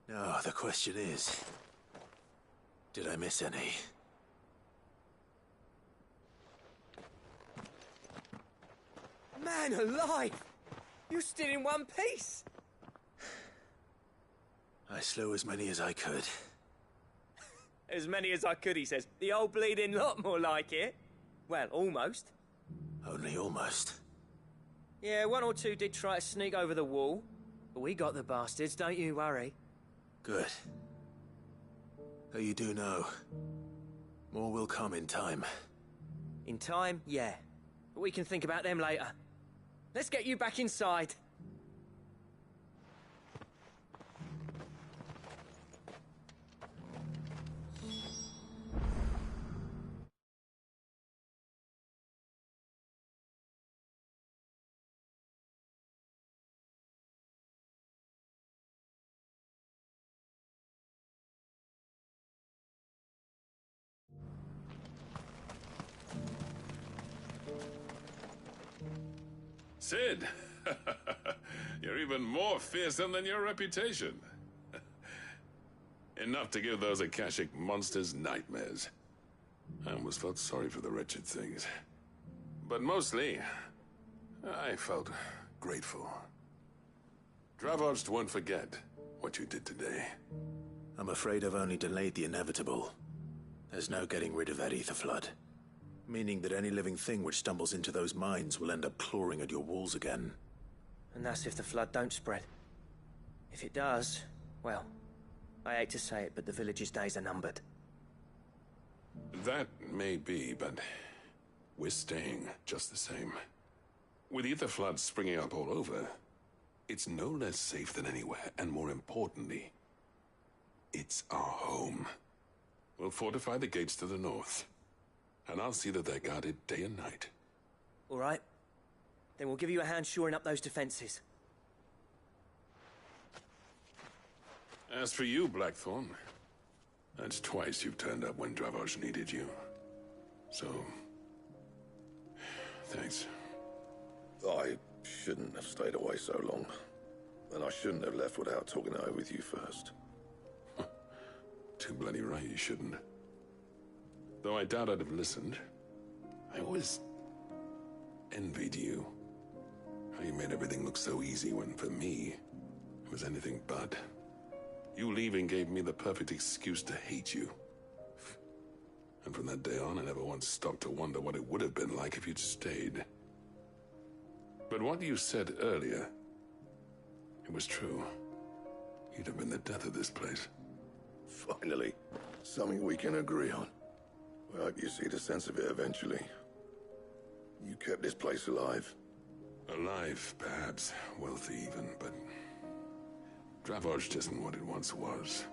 Speaker 3: Now, the question is, did I miss any?
Speaker 8: Man alive! You still in one piece!
Speaker 3: I slew as many as I could.
Speaker 8: As many as I could, he says. The old bleeding lot, more like it. Well, almost.
Speaker 3: Only almost.
Speaker 8: Yeah, one or two did try to sneak over the wall. But we got the bastards, don't you worry.
Speaker 3: Good. Though you do know, more will come in time.
Speaker 8: In time, yeah. But we can think about them later. Let's get you back inside.
Speaker 10: Sid, you're even more fearsome than your reputation. Enough to give those Akashic monsters nightmares. I almost felt sorry for the wretched things. But mostly, I felt grateful. Dravoged won't forget what you did today.
Speaker 3: I'm afraid I've only delayed the inevitable. There's no getting rid of that ether flood. Meaning that any living thing which stumbles into those mines will end up clawing at your walls again.
Speaker 8: And that's if the flood don't spread. If it does, well, I hate to say it, but the village's days are numbered.
Speaker 10: That may be, but we're staying just the same. With ether floods springing up all over, it's no less safe than anywhere, and more importantly, it's our home. We'll fortify the gates to the north. And I'll see that they're guarded day and night.
Speaker 8: All right. Then we'll give you a hand shoring up those defenses.
Speaker 10: As for you, Blackthorn, that's twice you've turned up when Dravoged needed you. So, thanks.
Speaker 5: I shouldn't have stayed away so long. And I shouldn't have left without talking it over with you first.
Speaker 10: Too bloody right you shouldn't. Though I doubt I'd have listened. I always envied you. How you made everything look so easy when, for me, it was anything but. You leaving gave me the perfect excuse to hate you. And from that day on, I never once stopped to wonder what it would have been like if you'd stayed. But what you said earlier, it was true. You'd have been the death of this place.
Speaker 5: Finally, something we can agree on. I hope you see the sense of it eventually. You kept this place alive.
Speaker 10: Alive, perhaps. Wealthy even, but Dravoged isn't what it once was.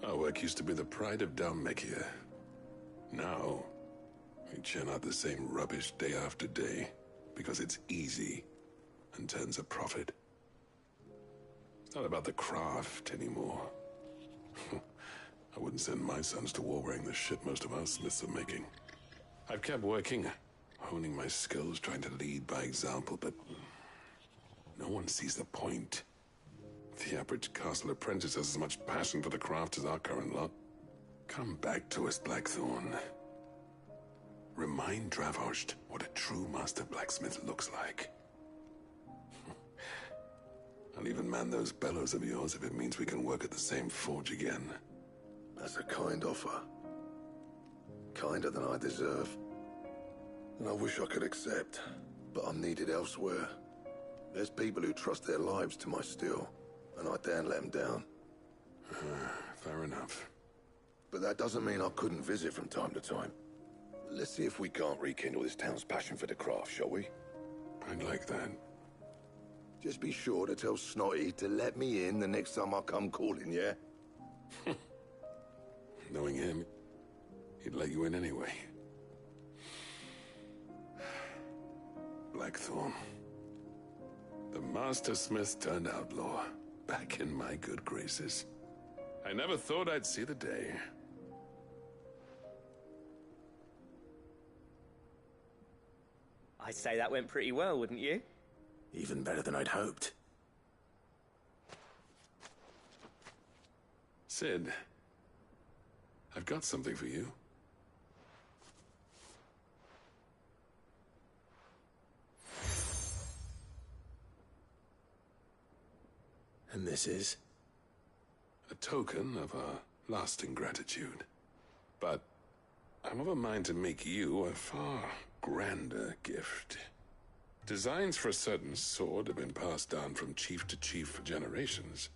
Speaker 10: Our work used to be the pride of Dalmekia. Now, we churn out the same rubbish day after day because it's easy and turns a profit. It's not about the craft anymore. I wouldn't send my sons to war wearing the shit most of our smiths are making. I've kept working, honing my skills, trying to lead by example, but no one sees the point. The average castle apprentice has as much passion for the craft as our current lot. Come back to us, Blackthorn. Remind Dravoged what a true master blacksmith looks like. I'll even man those bellows of yours if it means we can work at the same forge again.
Speaker 5: That's a kind offer. Kinder than I deserve. And I wish I could accept, but I'm needed elsewhere. There's people who trust their lives to my steel, and I daren't let them down.
Speaker 10: Fair enough.
Speaker 5: But that doesn't mean I couldn't visit from time to time. Let's see if we can't rekindle this town's passion for the craft, shall we?
Speaker 10: I'd like that.
Speaker 5: Just be sure to tell Snotty to let me in the next time I come calling, yeah?
Speaker 10: Knowing him, he'd let you in anyway. Blackthorn. The Master Smith turned outlaw, back in my good graces. I never thought I'd see the day.
Speaker 8: I'd say that went pretty well, wouldn't you?
Speaker 3: Even better than I'd hoped.
Speaker 10: Sid, I've got something for you.
Speaker 3: And this is?
Speaker 10: A token of our lasting gratitude. But I'm of a mind to make you a far grander gift. Designs for a certain sword have been passed down from chief to chief for generations.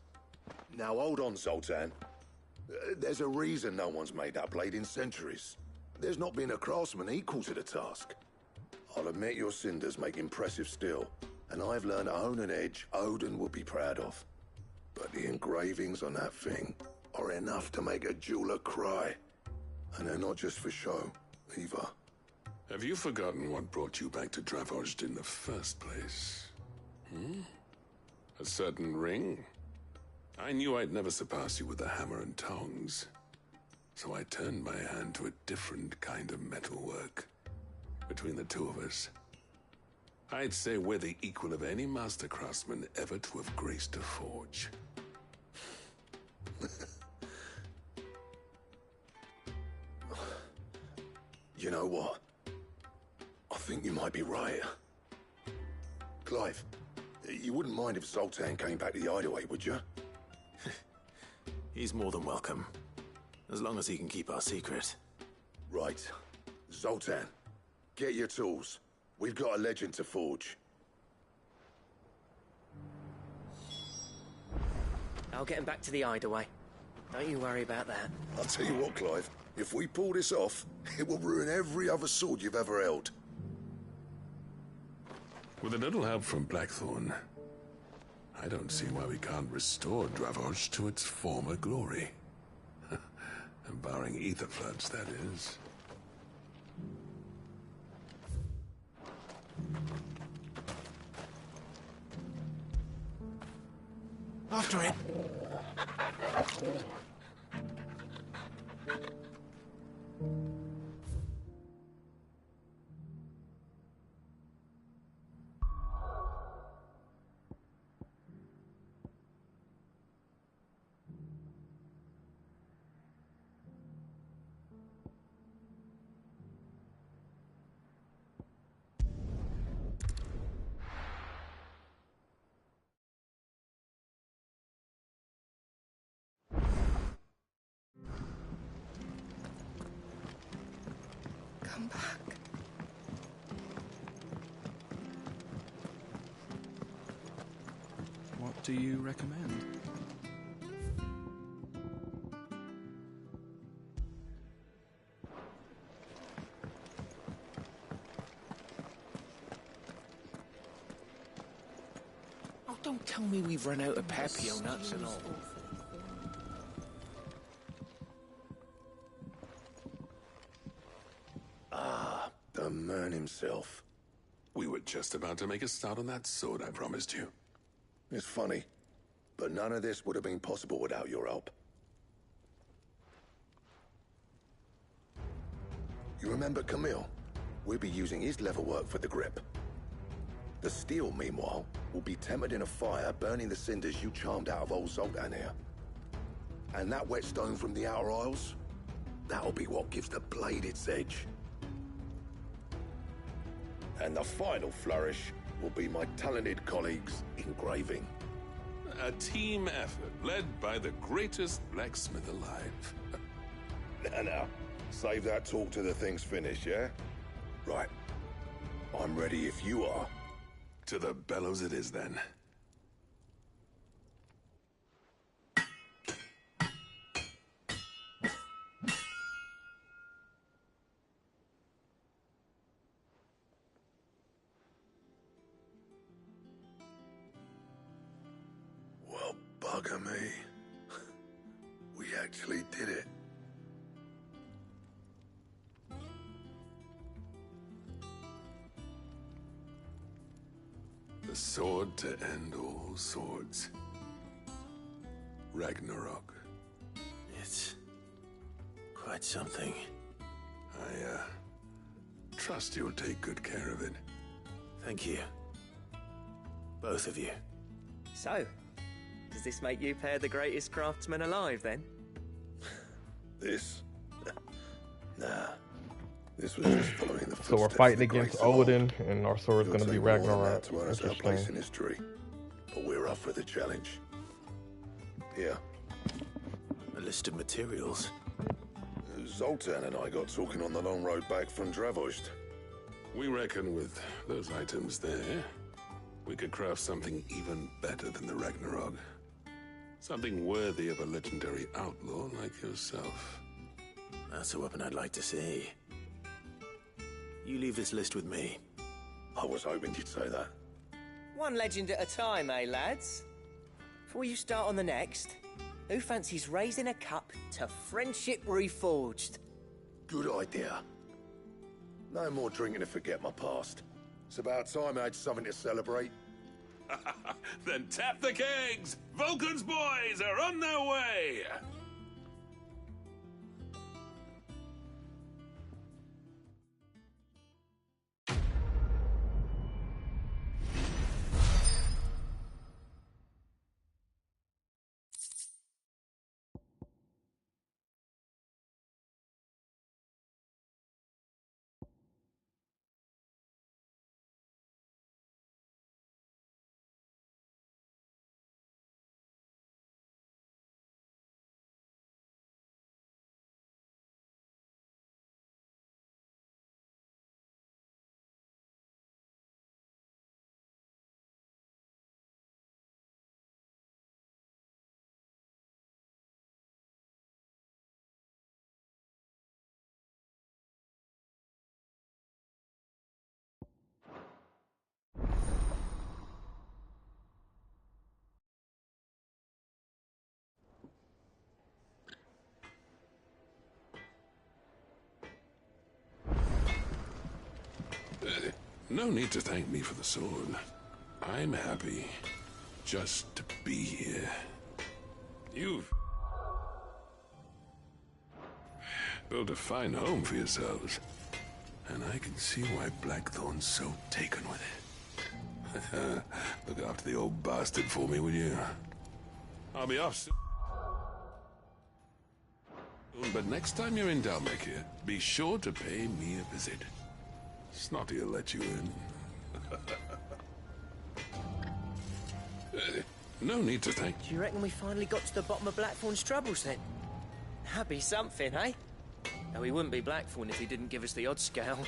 Speaker 5: Now hold on, Zoltan. There's a reason no one's made that blade in centuries. There's not been a craftsman equal to the task. I'll admit your cinders make impressive steel, and I've learned to own an edge Odin would be proud of. But the engravings on that thing are enough to make a jeweler cry. And they're not just for show, either.
Speaker 10: Have you forgotten what brought you back to Dravozd in the first place? A certain ring? I knew I'd never surpass you with the hammer and tongs. So I turned my hand to a different kind of metalwork. Between the two of us, I'd say we're the equal of any master craftsman ever to have graced a forge.
Speaker 5: You know what? I think you might be right. Clive, you wouldn't mind if Zoltan came back to the Hideaway, would you?
Speaker 3: He's more than welcome. As long as he can keep our secret.
Speaker 5: Right. Zoltan, get your tools. We've got a legend to forge.
Speaker 8: I'll get him back to the Hideaway. Don't you worry about that.
Speaker 5: I'll tell you what, Clive. If we pull this off, it will ruin every other sword you've ever held.
Speaker 10: With a little help from Blackthorn, I don't see why we can't restore Dravozd to its former glory. Barring ether floods, that is.
Speaker 3: After it!
Speaker 6: Come back.
Speaker 13: What do you recommend?
Speaker 16: Oh, don't tell me we've run out of Papio nuts and all.
Speaker 5: Ah, the man himself.
Speaker 10: We were just about to make a start on that sword I promised you.
Speaker 5: It's funny, but none of this would have been possible without your help. You remember Camille? We'll be using his leatherwork for the grip. The steel, meanwhile, will be tempered in a fire, burning the cinders you charmed out of old Zoltan here. And that whetstone from the Outer Isles, that'll be what gives the blade its edge. And the final flourish will be my talented colleagues' engraving.
Speaker 10: A team effort led by the greatest blacksmith alive.
Speaker 5: Now, save that talk till the thing's finished, yeah? Right. I'm ready if you are.
Speaker 10: To the bellows it is, then.
Speaker 5: Well, bugger me. We actually did it.
Speaker 10: The sword to end all swords. Ragnarok.
Speaker 3: It's quite something.
Speaker 10: I trust you'll take good care of it.
Speaker 3: Thank you. Both of you.
Speaker 8: So, does this make you pair the greatest craftsman alive, then?
Speaker 5: This? Nah. This was just following the footsteps
Speaker 1: So we're fighting
Speaker 5: of the
Speaker 1: against
Speaker 5: greats of old.
Speaker 1: Odin, and our sword's
Speaker 5: It'll
Speaker 1: going to be
Speaker 5: take more than
Speaker 1: Ragnarok.
Speaker 5: that to earn us our place in
Speaker 1: Interesting.
Speaker 5: history. But we're up for the challenge. Here.
Speaker 3: A list of materials.
Speaker 5: Zoltan and I got talking on the long road back from Dravost.
Speaker 10: We reckon with those items there, we could craft something even better than the Ragnarok. Something worthy of a legendary outlaw like yourself.
Speaker 3: That's a weapon I'd like to see. You leave this list with me.
Speaker 5: I was hoping you'd say that.
Speaker 8: One legend at a time, eh, lads? Before you start on the next, who fancies raising a cup to friendship reforged?
Speaker 5: Good idea. No more drinking to forget my past. It's about time I had something to celebrate.
Speaker 10: Then tap the kegs! Vulcan's boys are on their way! No need to thank me for the sword. I'm happy just to be here. You've built a fine home for yourselves, and I can see why Blackthorn's so taken with it. Look after the old bastard for me, will you? I'll be off soon. But next time you're in Dalmacia, be sure to pay me a visit. Snotty'll let you in. No need to thank.
Speaker 8: Do you reckon we finally got to the bottom of Blackthorn's troubles, then? That'd be something, eh? Now, he wouldn't be Blackthorn if he didn't give us the odd scale.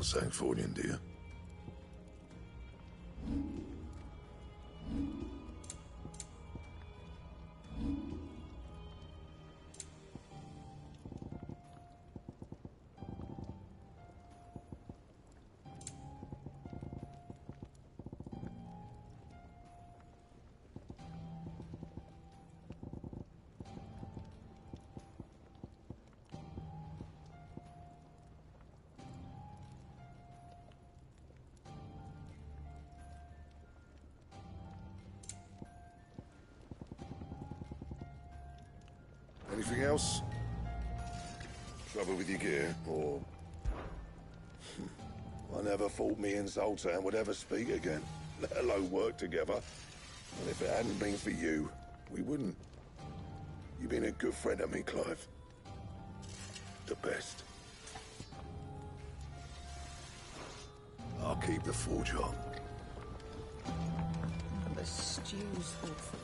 Speaker 5: Sanfordine, do you? Anything else? Trouble with your gear, or... I never thought me and Zoltan would ever speak again, let alone work together. And if it hadn't been for you, we wouldn't. You've been a good friend to me, Clive. The best. I'll keep the forge on.
Speaker 6: The stew's awful.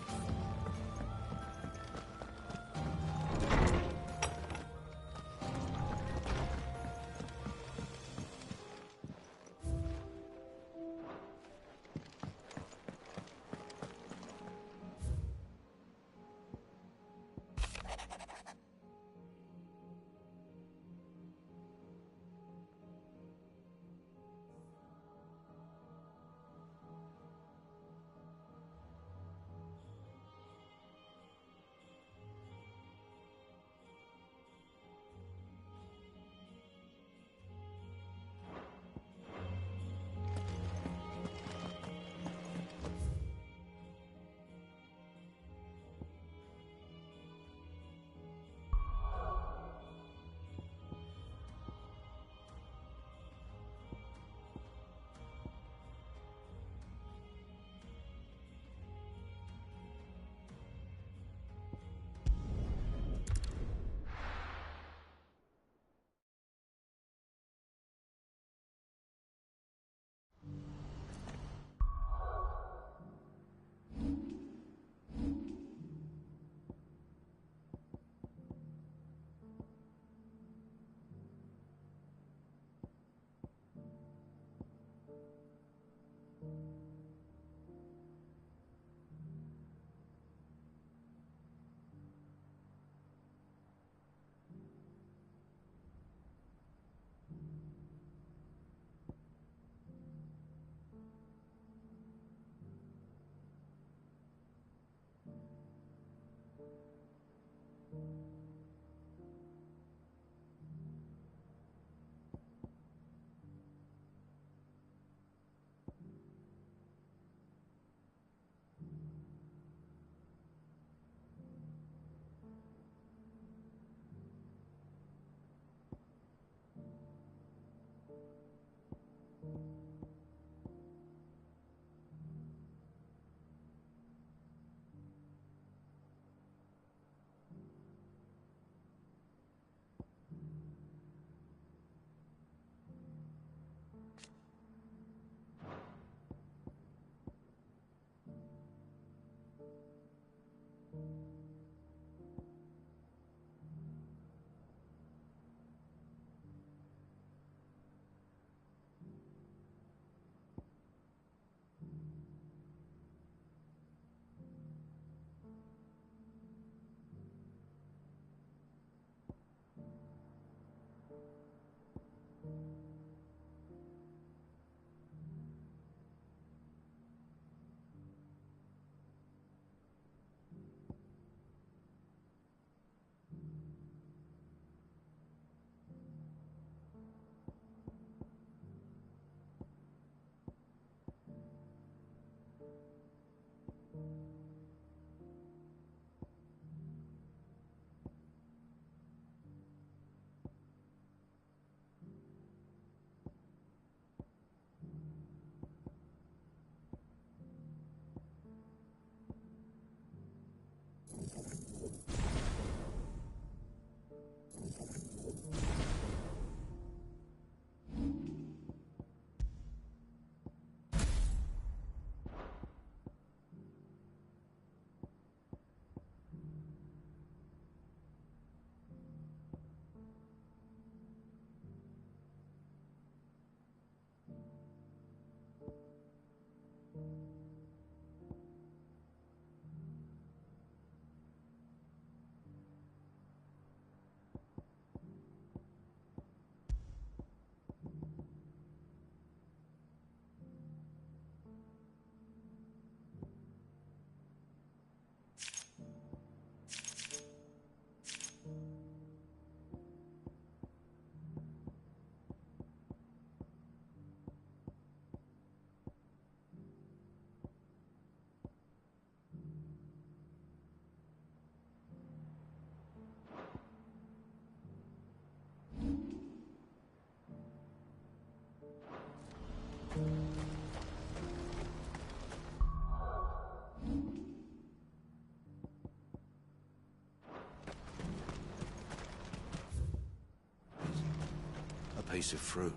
Speaker 17: A piece of fruit.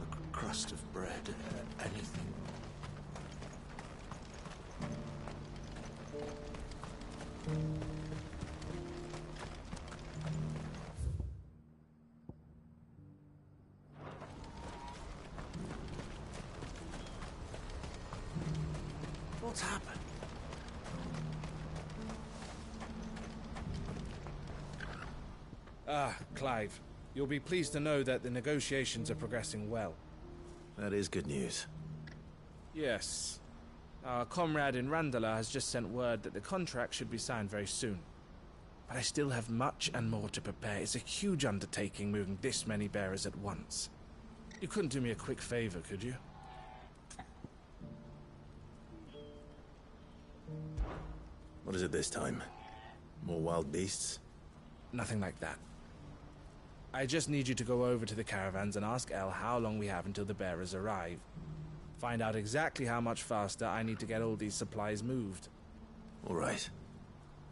Speaker 17: A crust of bread. Anything. What's happened?
Speaker 15: Ah, Clive. You'll be pleased to know that the negotiations are progressing well.
Speaker 3: That is good news.
Speaker 15: Yes. Our comrade in Randala has just sent word that the contract should be signed very soon. But I still have much and more to prepare. It's a huge undertaking moving this many bearers at once. You couldn't do me a quick favor, could you?
Speaker 3: What is it this time? More wild beasts?
Speaker 15: Nothing like that. I just need you to go over to the caravans and ask El how long we have until the bearers arrive. Find out exactly how much faster I need to get all these supplies moved.
Speaker 3: All right.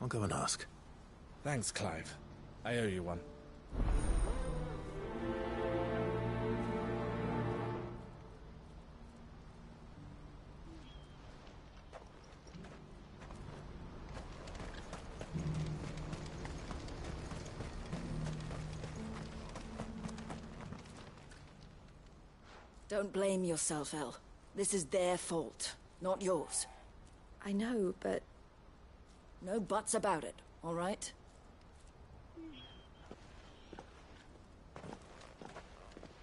Speaker 3: I'll go and ask.
Speaker 15: Thanks, Clive. I owe you one.
Speaker 6: Don't blame yourself, El. This is their fault, not yours. I know, but... no buts about it, all right?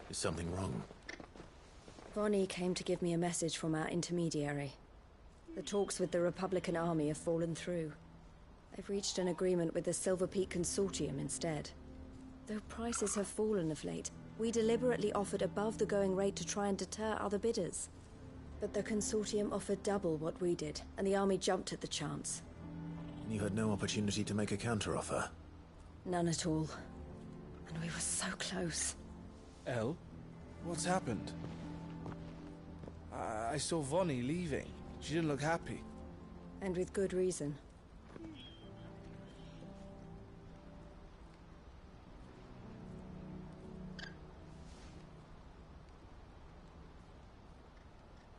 Speaker 3: Is something wrong?
Speaker 6: Vonnie came to give me a message from our intermediary. The talks with the Republican army have fallen through. They've reached an agreement with the Silver Peak Consortium instead. Though prices have fallen of late, we deliberately offered above the going rate to try and deter other bidders. But the Consortium offered double what we did, and the army jumped at the chance.
Speaker 3: And you had no opportunity to make a counteroffer?
Speaker 6: None at all. And we were so close.
Speaker 15: El? What's happened? I saw Vonnie leaving. She didn't look happy.
Speaker 6: And with good reason.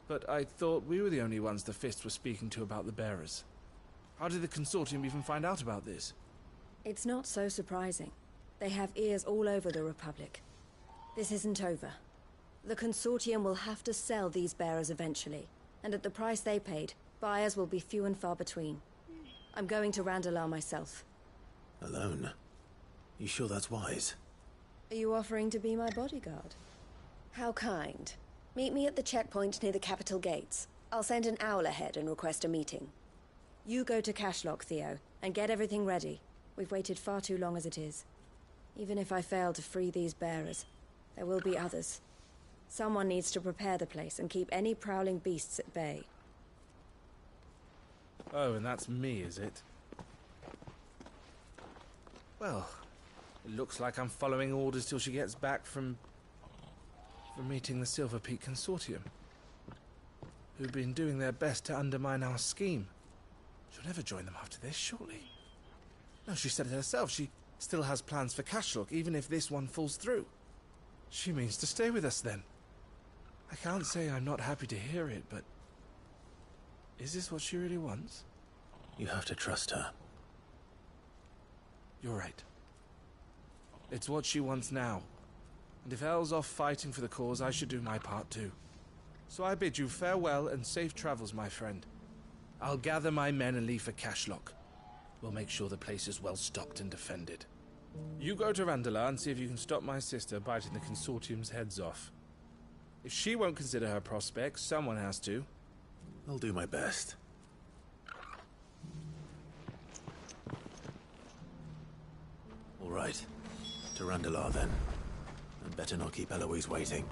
Speaker 15: But I thought we were the only ones the Fist were speaking to about the bearers. How did the Consortium even find out about this?
Speaker 6: It's not so surprising. They have ears all over the Republic. This isn't over. The Consortium will have to sell these bearers eventually, and at the price they paid, buyers will be few and far between. I'm going to Randalar myself.
Speaker 3: Alone? You sure that's wise?
Speaker 6: Are you offering to be my bodyguard? How kind. Meet me at the checkpoint near the capital gates. I'll send an owl ahead and request a meeting. You go to Cashlock, Theo, and get everything ready. We've waited far too long as it is. Even if I fail to free these bearers, there will be others. Someone needs to prepare the place and keep any prowling beasts at bay.
Speaker 15: Oh, and that's me, is it? Well, it looks like I'm following orders till she gets back from meeting the Silver Peak Consortium, who've been doing their best to undermine our scheme. She'll never join them after this, surely. No, she said it herself. She still has plans for Cashlock, even if this one falls through. She means to stay with us, then. I can't say I'm not happy to hear it, but... is this what she really wants?
Speaker 3: You have to trust her.
Speaker 15: You're right. It's what she wants now. And if Elle's off fighting for the cause, I should do my part too. So I bid you farewell and safe travels, my friend. I'll gather my men and leave for Cashlock. We'll make sure the place is well stocked and defended. You go to Randalar and see if you can stop my sister biting the Consortium's heads off. If she won't consider her prospects, someone has to.
Speaker 3: I'll do my best. All right. To Randalar, then. I'd better not keep Eloise waiting.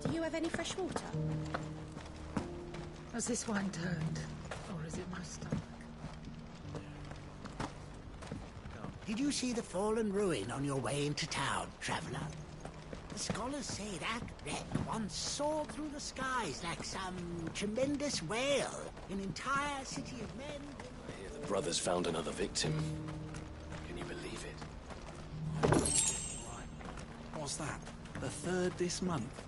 Speaker 4: Do you have any fresh water? Has this wine turned? Or is it my stomach?
Speaker 14: Did you see the fallen ruin on your way into town, traveller? The scholars say that wreck once soared through the skies like some tremendous whale. An entire city of men...
Speaker 17: I hear the brothers found another victim. Can you believe it?
Speaker 13: What's that? The third this month?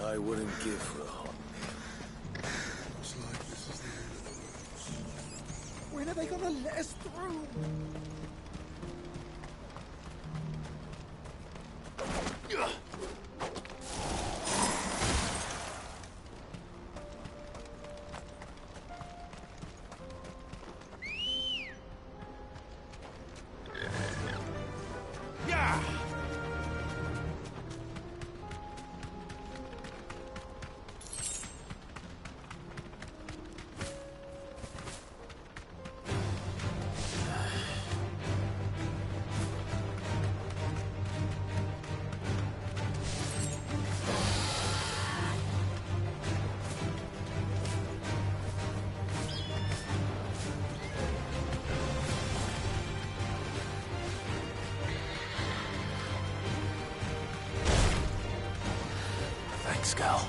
Speaker 5: I wouldn't give for a hot meal.
Speaker 18: Looks like this is the end of the roads.
Speaker 4: When are they gonna let us through?
Speaker 17: Thanks, Cal.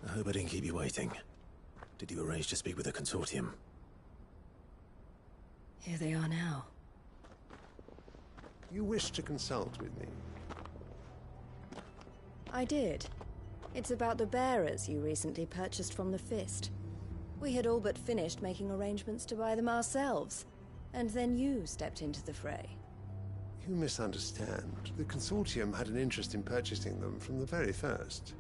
Speaker 3: I hope I didn't keep you waiting. Did you arrange to speak with the consortium?
Speaker 6: Here they are now.
Speaker 2: You wish to consult with me?
Speaker 6: I did. It's about the bearers you recently purchased from the Fist. We had all but finished making arrangements to buy them ourselves, and then you stepped into the fray.
Speaker 2: You misunderstand. The consortium had an interest in purchasing them from the very first.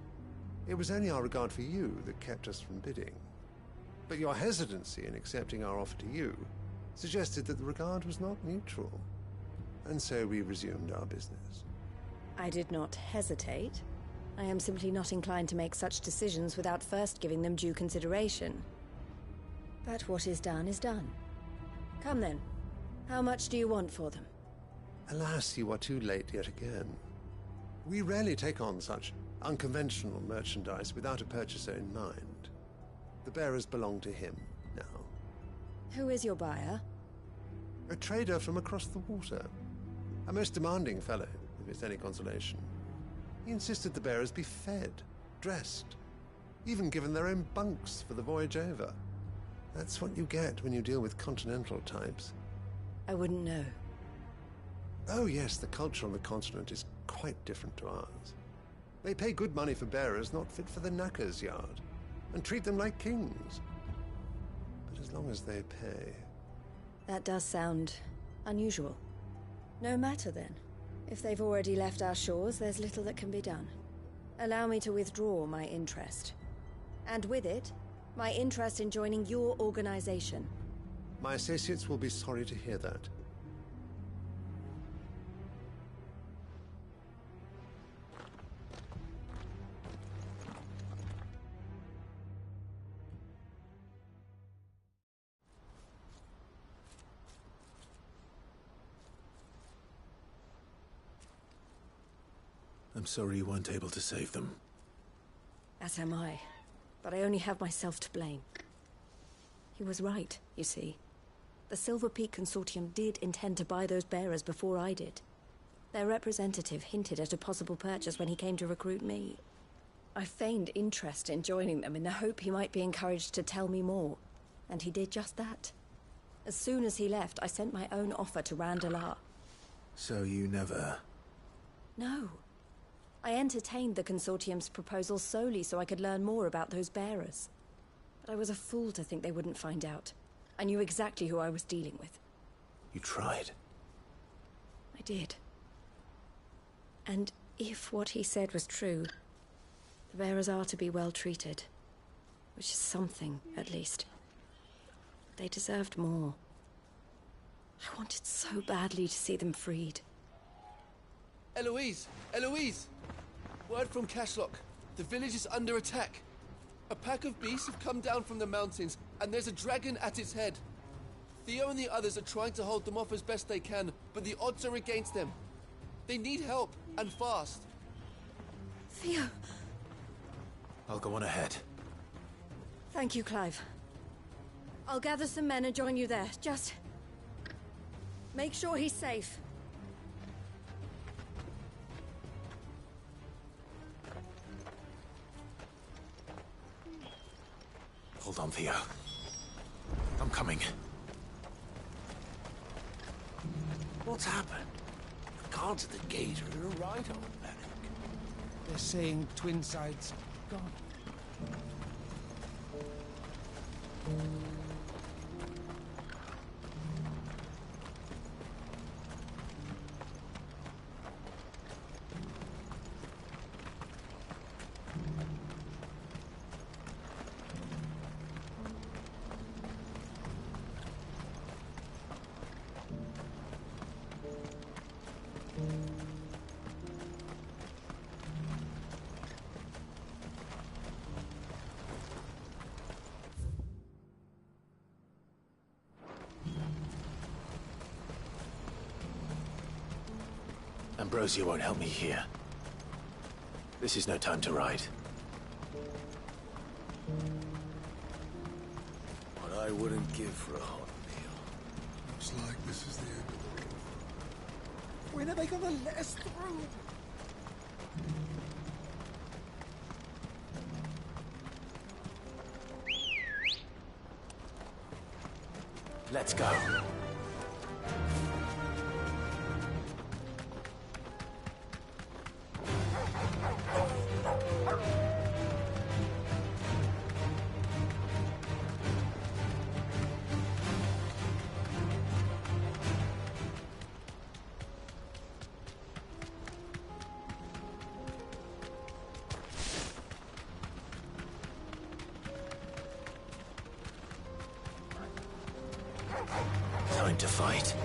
Speaker 2: It was only our regard for you that kept us from bidding. But your hesitancy in accepting our offer to you suggested that the regard was not mutual. And so we resumed our business.
Speaker 6: I did not hesitate. I am simply not inclined to make such decisions without first giving them due consideration. But what is done is done. Come then. How much do you want for them?
Speaker 2: Alas, you are too late yet again. We rarely take on such unconventional merchandise without a purchaser in mind. The bearers belong to him now.
Speaker 6: Who is your buyer?
Speaker 2: A trader from across the water. A most demanding fellow, if it's any consolation. He insisted the bearers be fed, dressed, even given their own bunks for the voyage over. That's what you get when you deal with continental types.
Speaker 6: I wouldn't know.
Speaker 2: Oh yes, the culture on the continent is quite different to ours. They pay good money for bearers not fit for the knacker's yard, and treat them like kings. But as long as they pay...
Speaker 6: That does sound unusual. No matter then. If they've already left our shores, there's little that can be done. Allow me to withdraw my interest. And with it, my interest in joining your organization.
Speaker 2: My associates will be sorry to hear that.
Speaker 3: I'm sorry you weren't able to save them.
Speaker 6: As am I. But I only have myself to blame. He was right, you see. The Silver Peak Consortium did intend to buy those bearers before I did. Their representative hinted at a possible purchase when he came to recruit me. I feigned interest in joining them in the hope he might be encouraged to tell me more. And he did just that. As soon as he left, I sent my own offer to Randalar.
Speaker 3: So you never...
Speaker 6: No. I entertained the Consortium's proposal solely so I could learn more about those bearers. But I was a fool to think they wouldn't find out. I knew exactly who I was dealing with.
Speaker 3: You tried.
Speaker 6: I did. And if what he said was true, the bearers are to be well treated. Which is something, at least. They deserved more. I wanted so badly to see them freed.
Speaker 13: Eloise! Eloise! Word from Cashlock. The village is under attack. A pack of beasts have come down from the mountains, and there's a dragon at its head. Theo and the others are trying to hold them off as best they can, but the odds are against them. They need help, and fast.
Speaker 6: Theo!
Speaker 3: I'll go on ahead.
Speaker 6: Thank you, Clive. I'll gather some men and join you there. Just... make sure he's safe.
Speaker 3: Hold on, Theo. I'm coming.
Speaker 17: What's happened? The guards at the gate are right on panic.
Speaker 16: They're saying twin sides gone.
Speaker 3: Ambrosia won't help me here. This is no time to ride.
Speaker 5: What I wouldn't give for a hot meal. Looks like this is the end of the road.
Speaker 16: When are they gonna let us through?
Speaker 3: Let's go. Time to fight.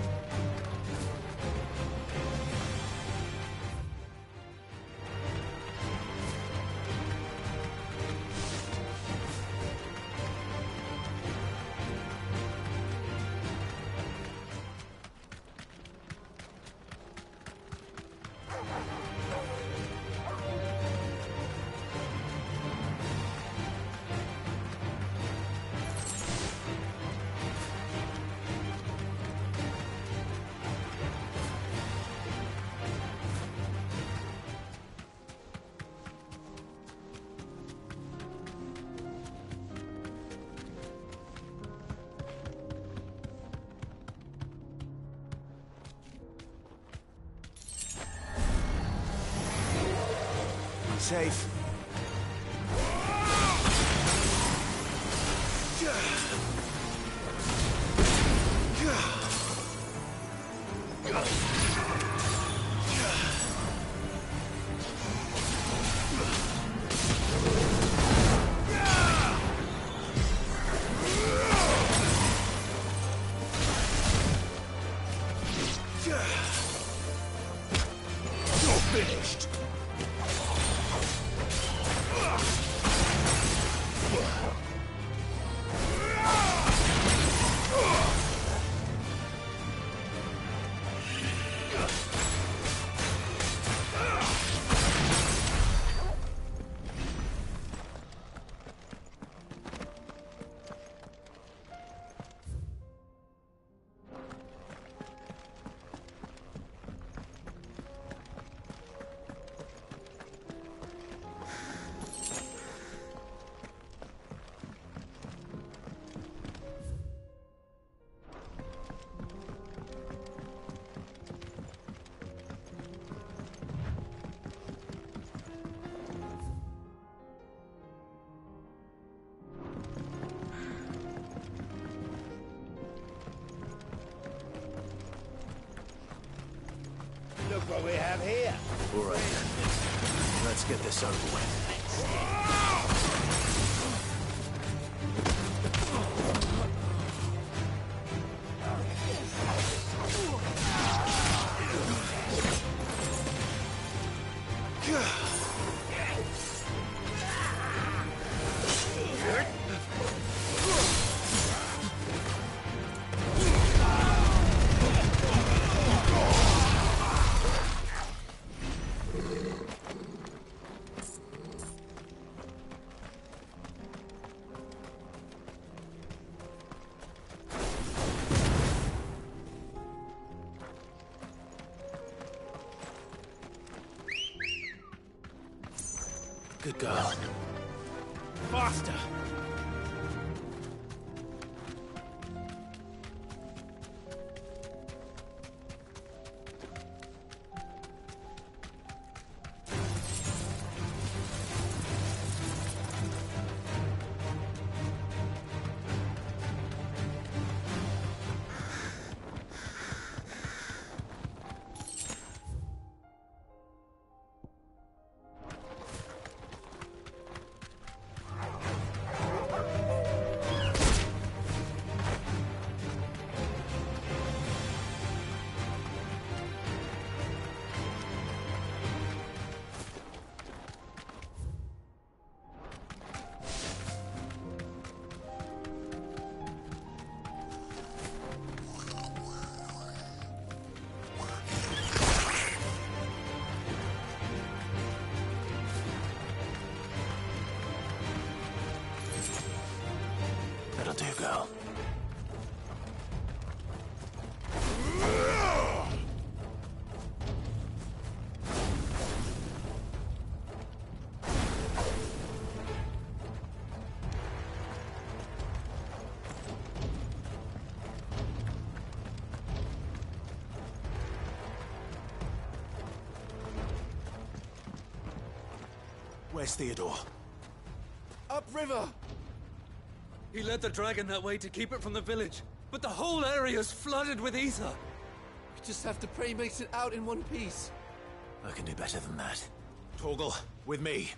Speaker 11: Safe.
Speaker 16: You're finished. Look what we have here.
Speaker 3: All right, then. Let's get this over with. Good girl.
Speaker 16: Faster.
Speaker 3: do, girl. Where's Theodore?
Speaker 9: Upriver! He led the dragon that way to keep it from the village, but the whole area's flooded with ether. We just have to pray he makes it out in one piece.
Speaker 3: I can do better than that. Torgal, with me.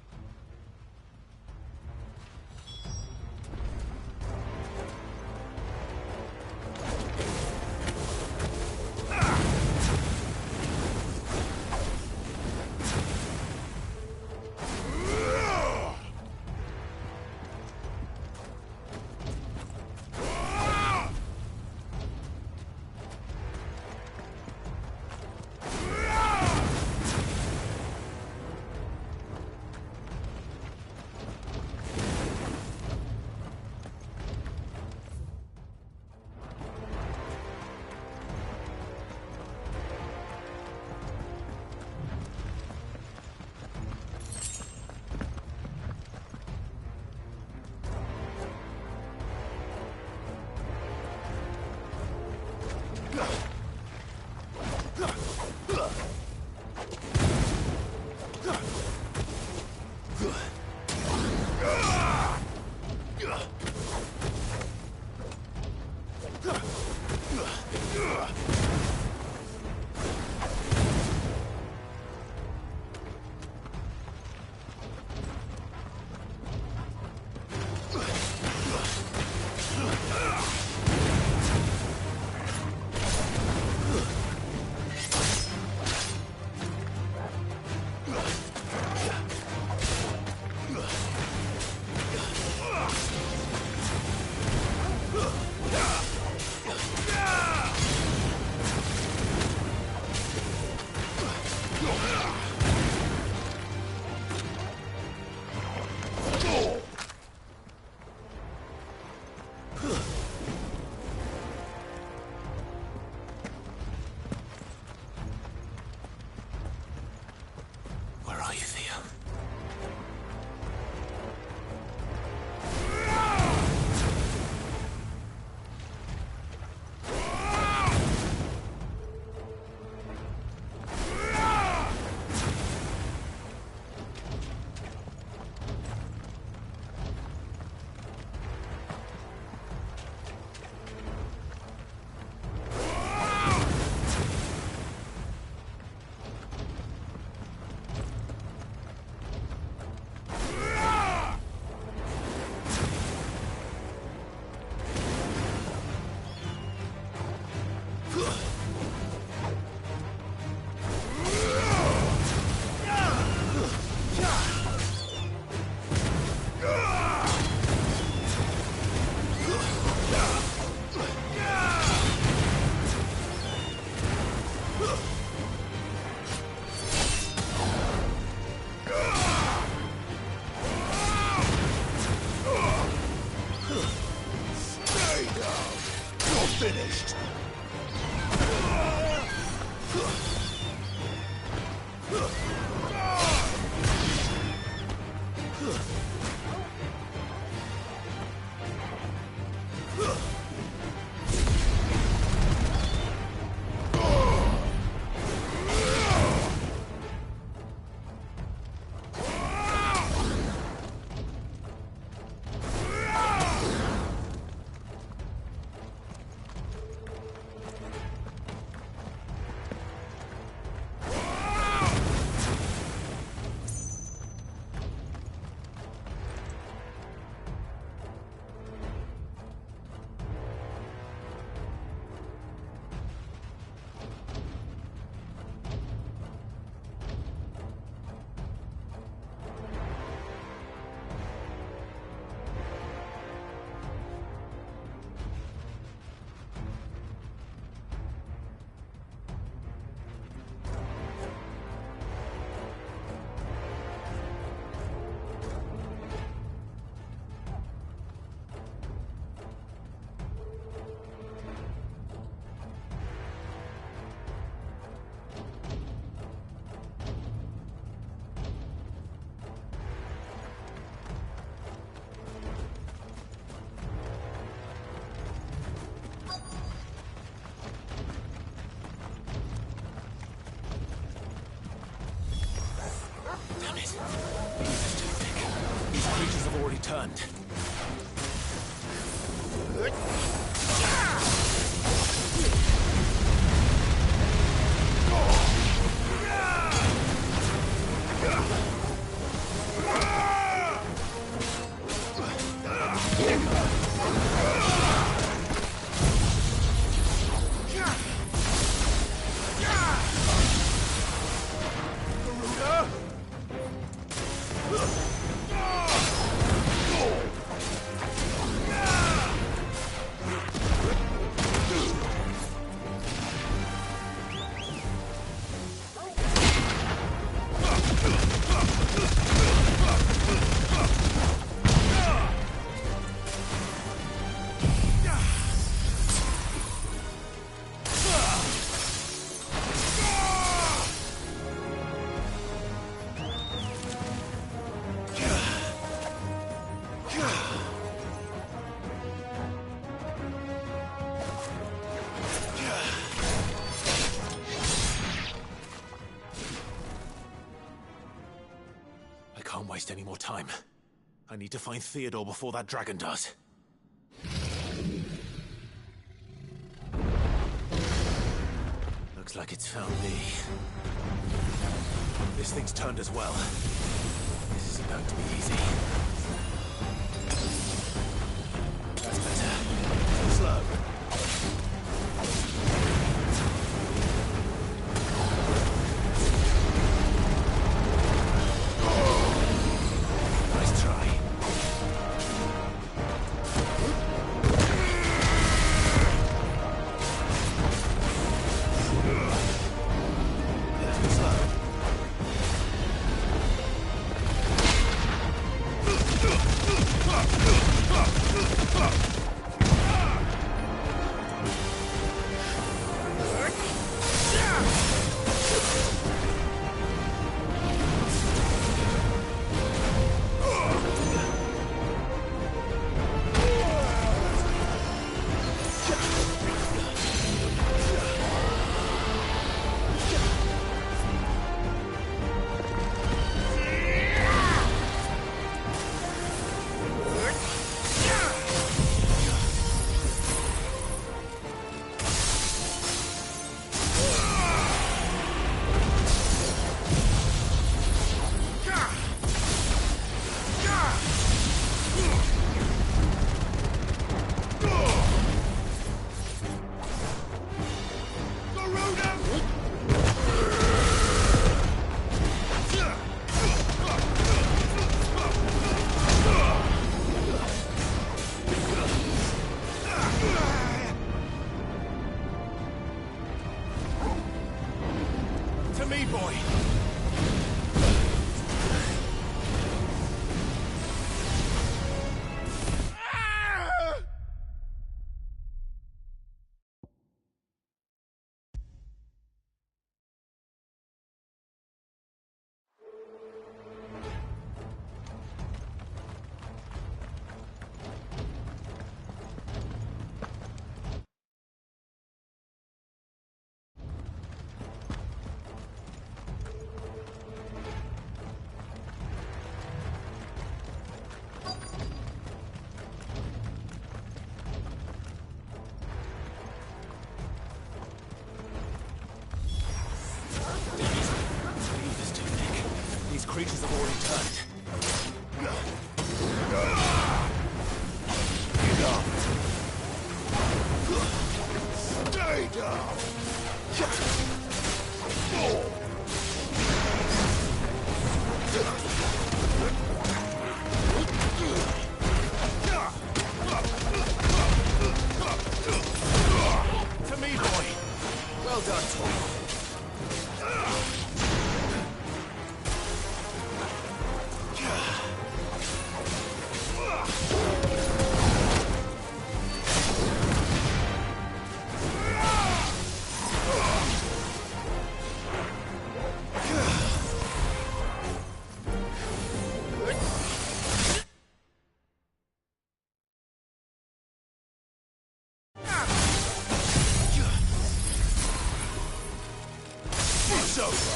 Speaker 3: creatures have already turned. I can't waste any more time. I need to find Theodore before that dragon does. Looks like it's found me. This thing's turned as well. This isn't going to be easy. That's better. Too slow. Nice try. Too slow. To me, boy! These creatures have already turned.
Speaker 5: Stay down!
Speaker 3: To me, boy! Well done, Tom.
Speaker 5: It's over!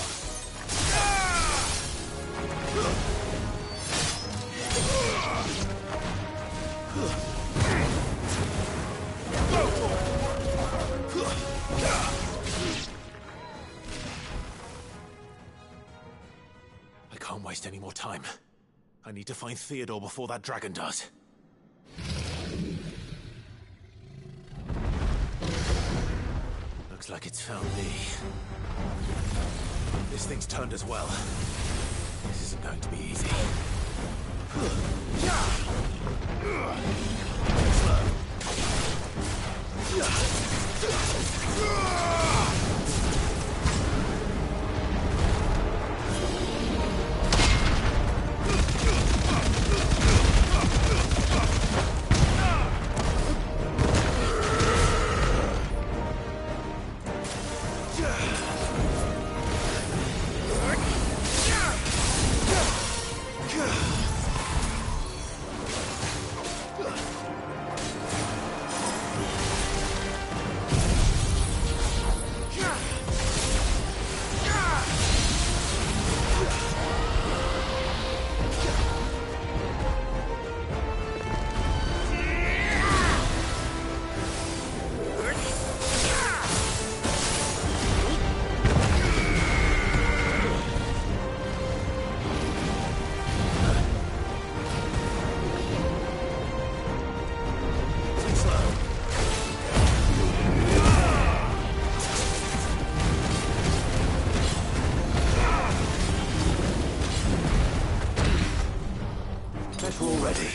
Speaker 3: I can't waste any more time. I need to find Theodore before that dragon does. Looks like it's found me. This thing's turned as well. This isn't going to be easy. We're all ready.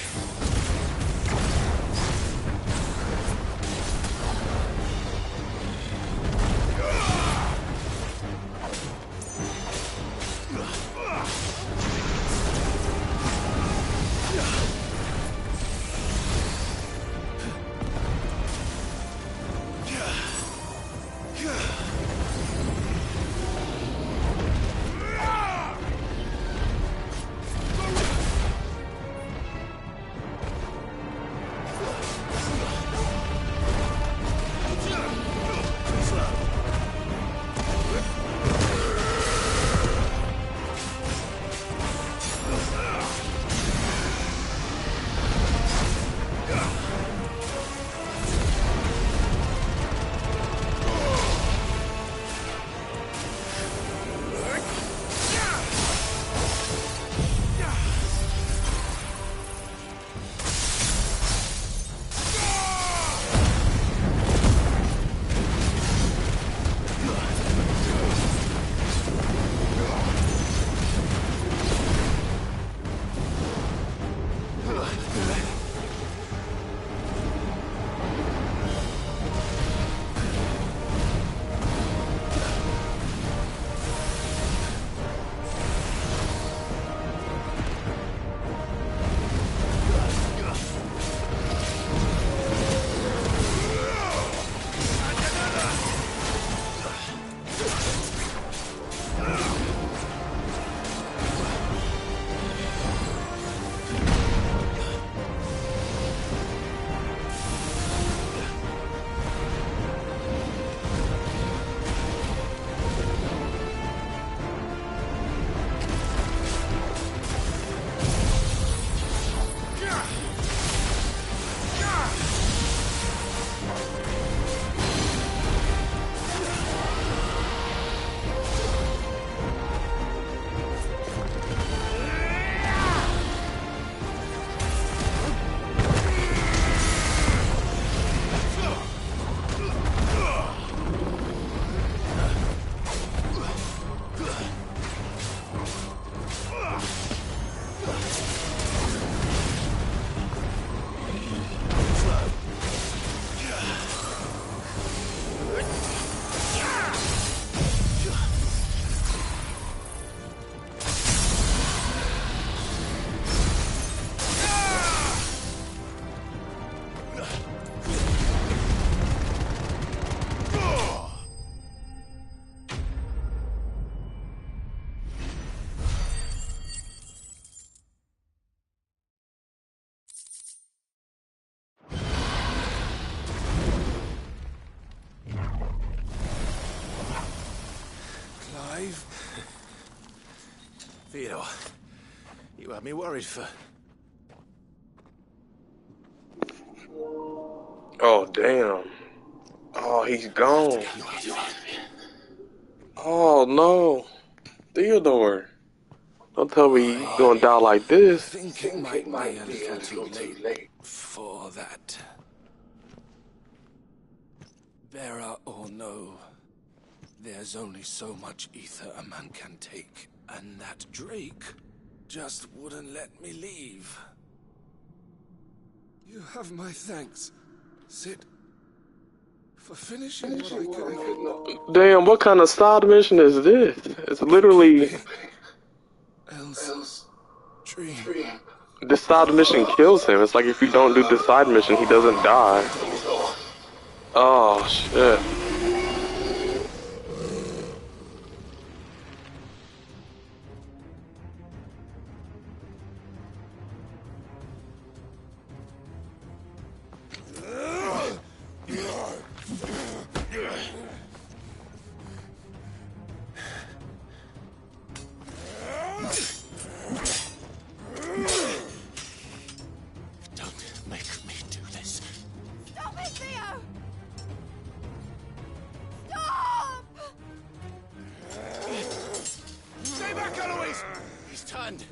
Speaker 3: Theodore, you had me worried for...
Speaker 1: Damn. Oh, he's gone. Oh, no. Theodore. Don't tell me you're gonna die like this.
Speaker 17: I think it might be a little too late for that. Vera or no, there's only so much ether a man can take, and that Drake just wouldn't let me leave. You have my thanks, Sid, for finishing what I could not.
Speaker 1: Damn, what kind of side mission is this? It's literally...
Speaker 17: Else dream.
Speaker 1: This side mission kills him. It's like if you don't do this side mission, he doesn't die. Oh, shit.
Speaker 17: Don't make me do this.
Speaker 21: Stop it, Theo! Stop!
Speaker 17: Stay back, Eloise! He's turned.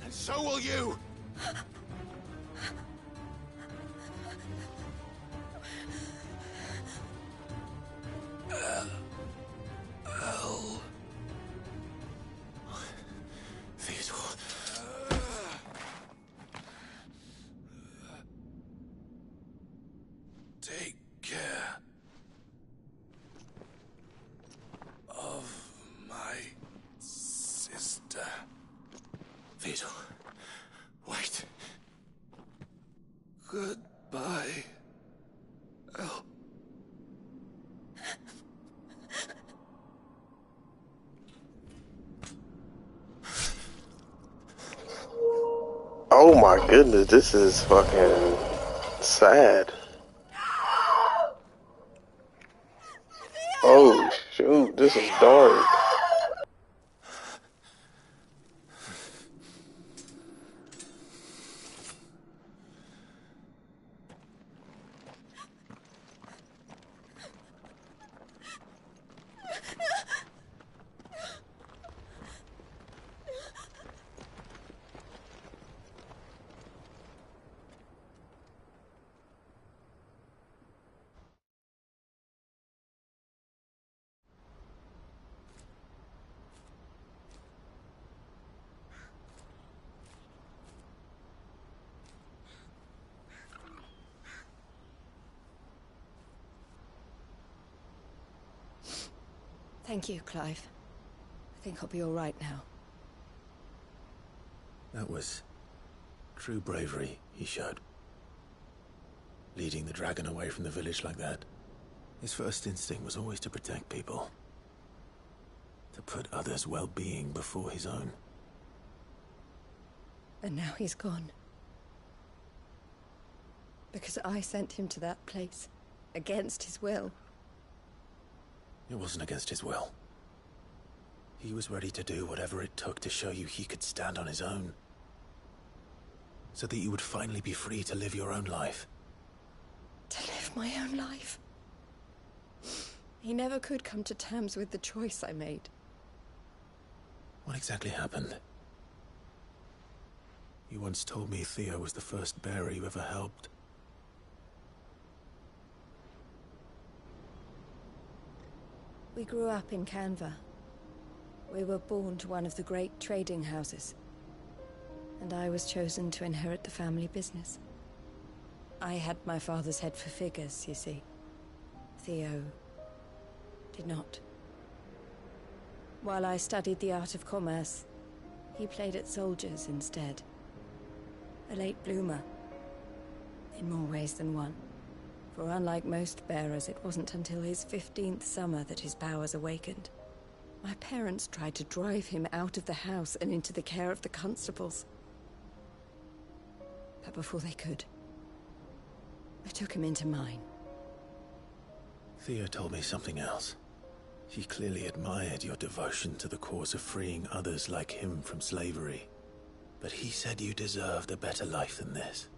Speaker 17: And so will you. Theodore. Take care of my sister. Theodore, wait. Goodbye, El.
Speaker 1: Oh my goodness, this is fucking sad. Oh shoot, this is dark.
Speaker 6: Thank you, Clive. I think I'll be all right now.
Speaker 3: That was true bravery he showed. Leading the dragon away from the village like that. His first instinct was always to protect people. To put others' well-being before his own.
Speaker 6: And now he's gone. Because I sent him to that place, against his will.
Speaker 3: It wasn't against his will. He was ready to do whatever it took to show you he could stand on his own. So that you would finally be free to live your own life.
Speaker 6: To live my own life. He never could come to terms with the choice I made.
Speaker 3: What exactly happened? You once told me Theo was the first bearer you ever helped.
Speaker 6: We grew up in Canva. We were born to one of the great trading houses. And I was chosen to inherit the family business. I had my father's head for figures, you see. Theo did not. While I studied the art of commerce, he played at soldiers instead. A late bloomer. In more ways than one. For unlike most bearers, it wasn't until his 15th summer that his powers awakened. My parents tried to drive him out of the house and into the care of the constables. But before they could, I took him into mine.
Speaker 3: Theo told me something else. He clearly admired your devotion to the cause of freeing others like him from slavery. But he said you deserved a better life than this.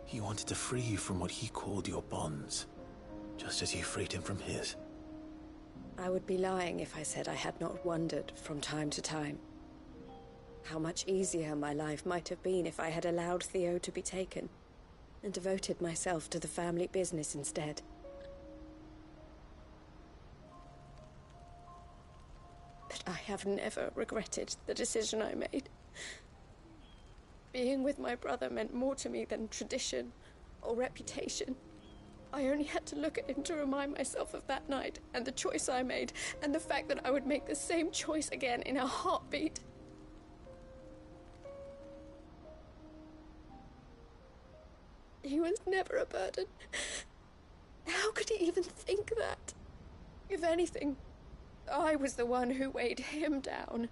Speaker 3: He wanted to free you from what he called your bonds, just as you freed him from his.
Speaker 6: I would be lying if I said I had not wondered from time to time how much easier my life might have been if I had allowed Theo to be taken and devoted myself to the family business instead. But I have never regretted the decision I made. Being with my brother meant more to me than tradition or reputation. I only had to look at him to remind myself of that night and the choice I made and the fact that I would make the same choice again in a heartbeat. He was never a burden. How could he even think that? If anything, I was the one who weighed him down.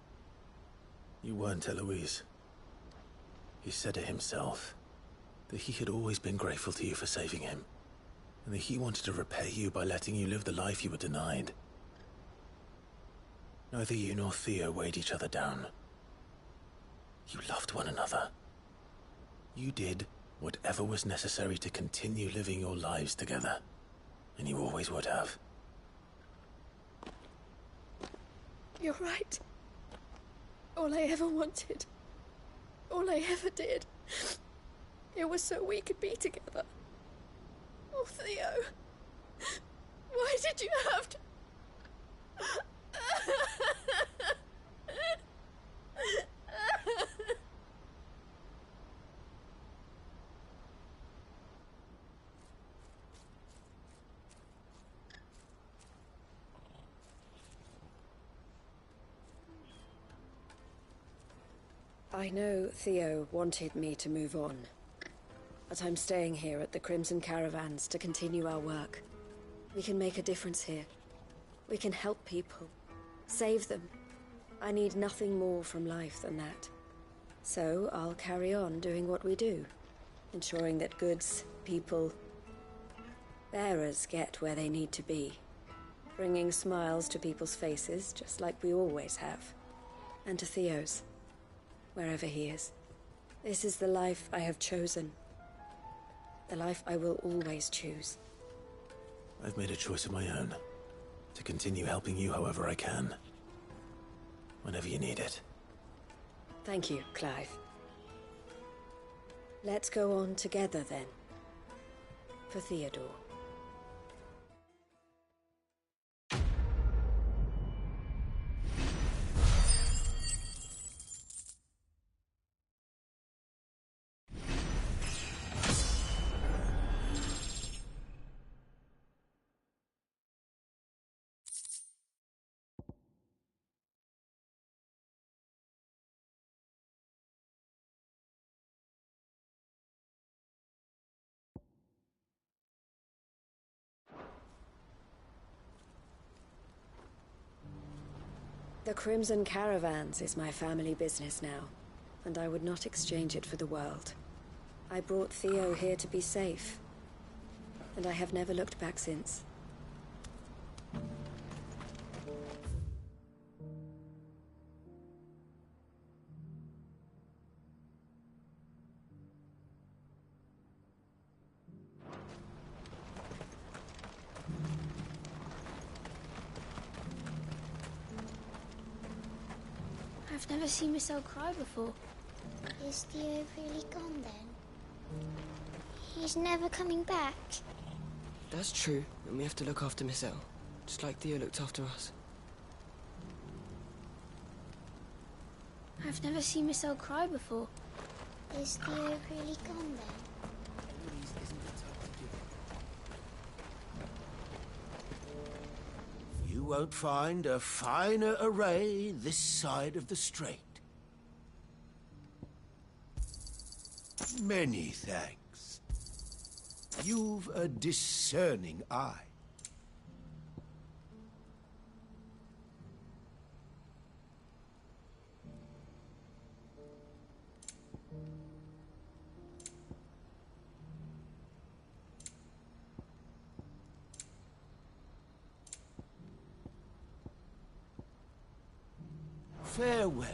Speaker 3: You weren't, Eloise. He said it himself, that he had always been grateful to you for saving him, and that he wanted to repay you by letting you live the life you were denied. Neither you nor Theo weighed each other down. You loved one another. You did whatever was necessary to continue living your lives together, and you always would have.
Speaker 6: You're right. All I ever wanted, all I ever did, it was so we could be together. Oh, Theo, why did you have to... I know Theo wanted me to move on, but I'm staying here at the Crimson Caravans to continue our work. We can make a difference here. We can help people, save them. I need nothing more from life than that. So I'll carry on doing what we do, ensuring that goods, people, bearers get where they need to be, bringing smiles to people's faces just like we always have, and to Theo's. Wherever he is. This is the life I have chosen. The life I will always choose.
Speaker 3: I've made a choice of my own, to continue helping you however I can. Whenever you need it.
Speaker 6: Thank you, Clive. Let's go on together then. For Theodore. The Crimson Caravans is my family business now, and I would not exchange it for the world. I brought Theo here to be safe, and I have never looked back since.
Speaker 21: I've never seen Michelle cry before. Is Theo really gone then? He's never coming back.
Speaker 19: That's true, and we have to look after Michelle, just like Theo looked after us.
Speaker 21: I've never seen Michelle cry before. Is Theo really gone then?
Speaker 16: You won't find a finer array this side of the strait. Many thanks. You've a discerning eye. Farewell.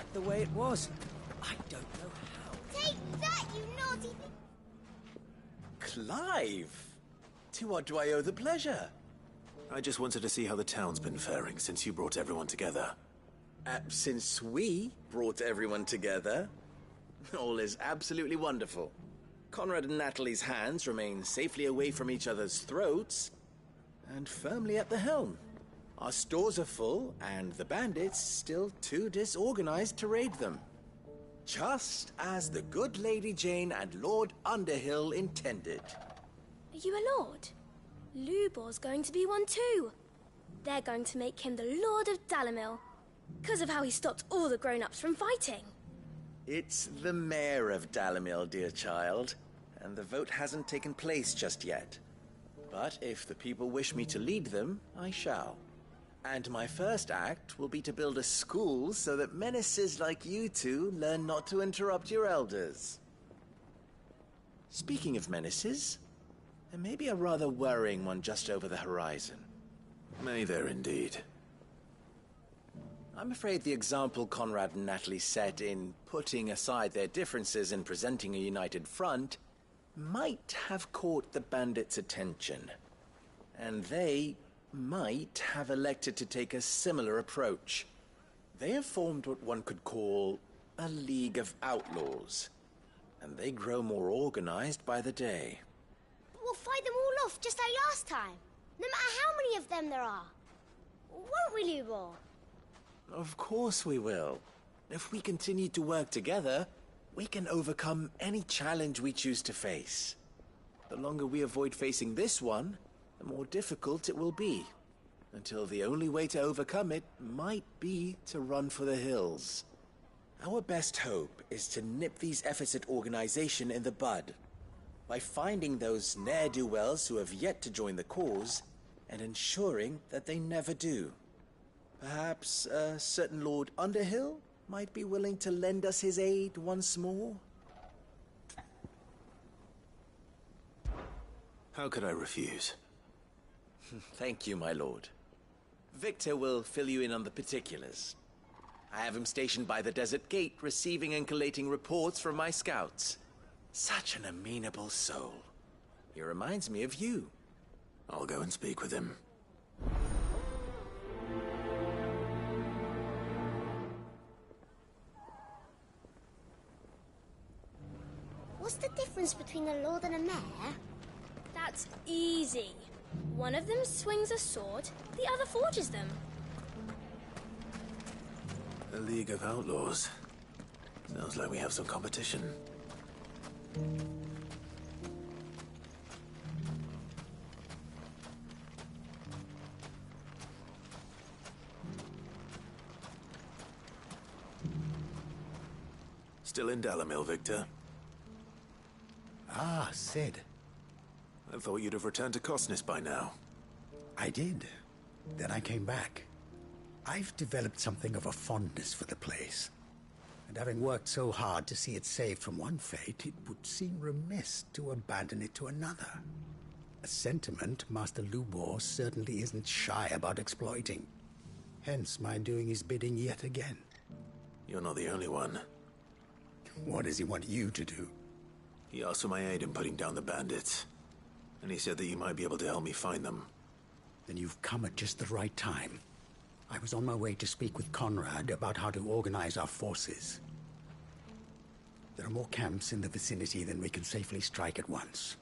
Speaker 8: back the way it was. I don't know how.
Speaker 21: Take that, you naughty thing!
Speaker 3: Clive! To what do I owe the pleasure? I just wanted to see how the town's been faring since you brought everyone together. Since we brought everyone together, all is absolutely wonderful. Conrad and Natalie's hands remain safely away from each other's throats and firmly at the helm. Our stores are full, and the bandits still too disorganized to raid them. Just as the good Lady Jane and Lord Underhill intended.
Speaker 20: Are you a lord? Lubor's going to be one too. They're going to make him the Lord of Dalimil, because of how he stopped all the grown-ups from fighting.
Speaker 3: It's the mayor of Dalimil, dear child, and the vote hasn't taken place just yet. But if the people wish me to lead them, I shall. And my first act will be to build a school so that menaces like you two learn not to interrupt your elders. Speaking of menaces, there may be a rather worrying one just over the horizon. May there indeed. I'm afraid the example Conrad and Natalie set in putting aside their differences and presenting a united front might have caught the bandits' attention. And they might have elected to take a similar approach. They have formed what one could call a League of Outlaws, and they grow more organized by the day.
Speaker 21: But we'll fight them all off just like last time, no matter how many of them there are. Won't we, Lubor?
Speaker 3: Of course we will. If we continue to work together, we can overcome any challenge we choose to face. The longer we avoid facing this one, the more difficult it will be, until the only way to overcome it might be to run for the hills. Our best hope is to nip these efforts at organization in the bud, by finding those ne'er-do-wells who have yet to join the cause, and ensuring that they never do. Perhaps a certain Lord Underhill might be willing to lend us his aid once more? How could I refuse? Thank you, my lord. Victor will fill you in on the particulars. I have him stationed by the desert gate, receiving and collating reports from my scouts. Such an amenable soul. He reminds me of you. I'll go and speak with him.
Speaker 21: What's the difference between a lord and a mayor?
Speaker 20: That's easy. One of them swings a sword, the other forges them.
Speaker 3: A League of Outlaws. Sounds like we have some competition. Still in Dalimil, Victor?
Speaker 7: Ah, Sid.
Speaker 3: I thought you'd have returned to Cosnes by now.
Speaker 7: I did. Then I came back. I've developed something of a fondness for the place. And having worked so hard to see it saved from one fate, it would seem remiss to abandon it to another. A sentiment Master Lubor certainly isn't shy about exploiting. Hence my doing his bidding yet again.
Speaker 3: You're not the only one.
Speaker 7: What does he want you to do?
Speaker 3: He asked for my aid in putting down the bandits. And he said that you might be able to help me find them.
Speaker 7: Then you've come at just the right time. I was on my way to speak with Conrad about how to organize our forces. There are more camps in the vicinity than we can safely strike at once.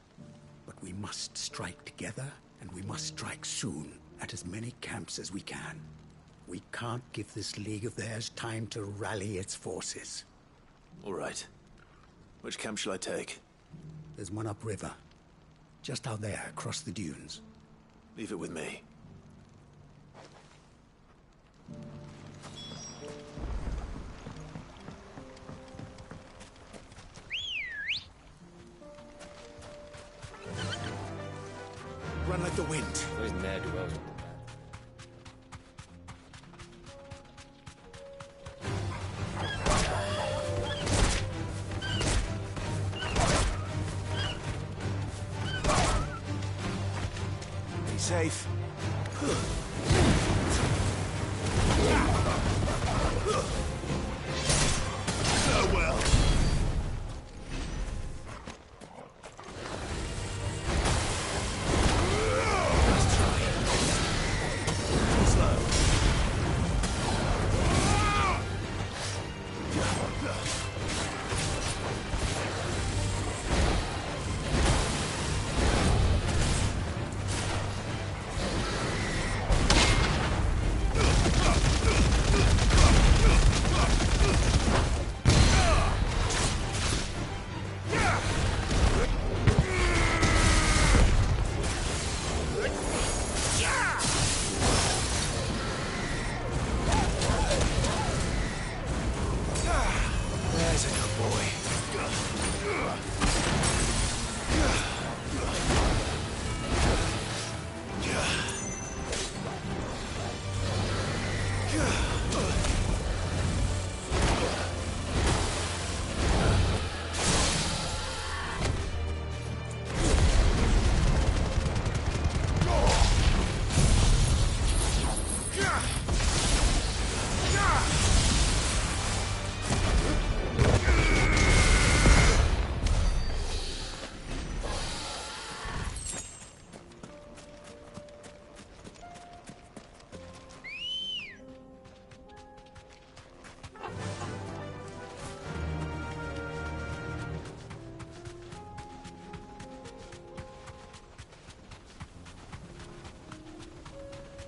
Speaker 7: But we must strike together, and we must strike soon at as many camps as we can. We can't give this league of theirs time to rally its forces.
Speaker 3: All right. Which camp shall I take?
Speaker 7: There's one upriver. Just out there, across the dunes.
Speaker 3: Leave it with me.
Speaker 7: Run like the wind.
Speaker 8: Those ne'er-do-wells.
Speaker 3: Safe.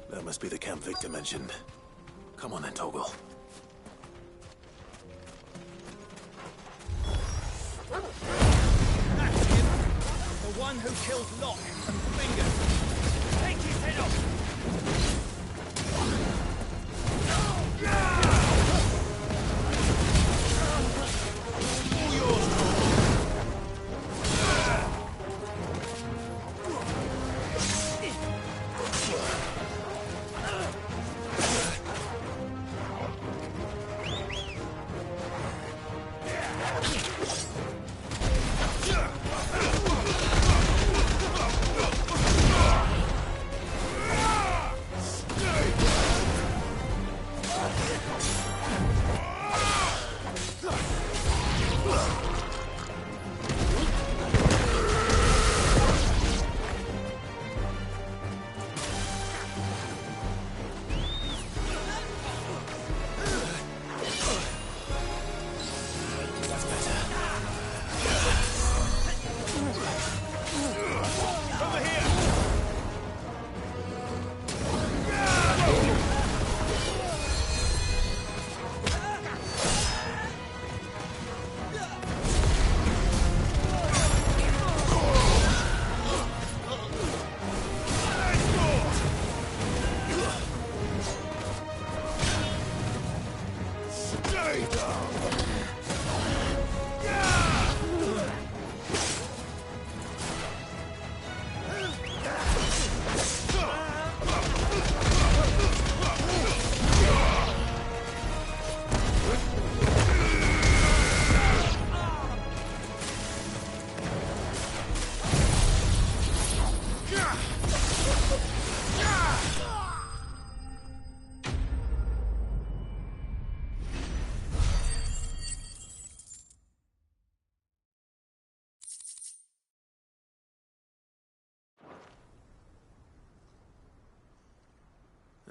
Speaker 3: That must be the camp Victor mentioned. Come on then, Toggle.
Speaker 8: That's him! The one who killed Locke and Finger! Take his head off!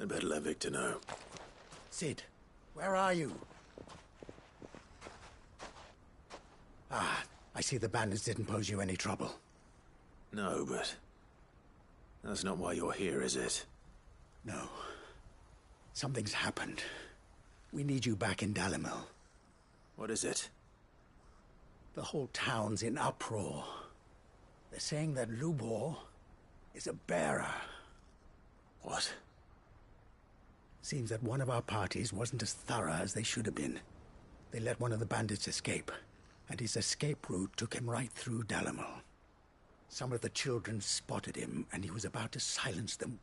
Speaker 3: I'd better let Victor know.
Speaker 7: Sid, where are you? Ah, I see the bandits didn't pose you any trouble.
Speaker 3: No, but that's not why you're here, is it?
Speaker 7: No. Something's happened. We need you back in Dalimil.
Speaker 3: What is it?
Speaker 7: The whole town's in uproar. They're saying that Lubor is a bearer.
Speaker 3: What?
Speaker 7: Seems that one of our parties wasn't as thorough as they should have been. They let one of the bandits escape, and his escape route took him right through Dalimil. Some of the children spotted him, and he was about to silence them.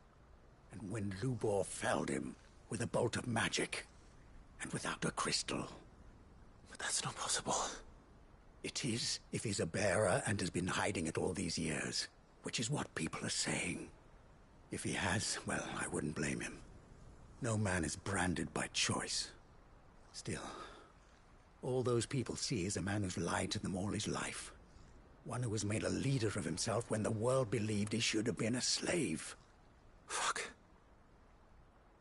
Speaker 7: And when Lubor felled him with a bolt of magic, and without a crystal.
Speaker 3: But that's not possible.
Speaker 7: It is, if he's a bearer and has been hiding it all these years, which is what people are saying. If he has, well, I wouldn't blame him. No man is branded by choice. Still, all those people see is a man who's lied to them all his life. One who was made a leader of himself when the world believed he should have been a slave.
Speaker 3: Fuck.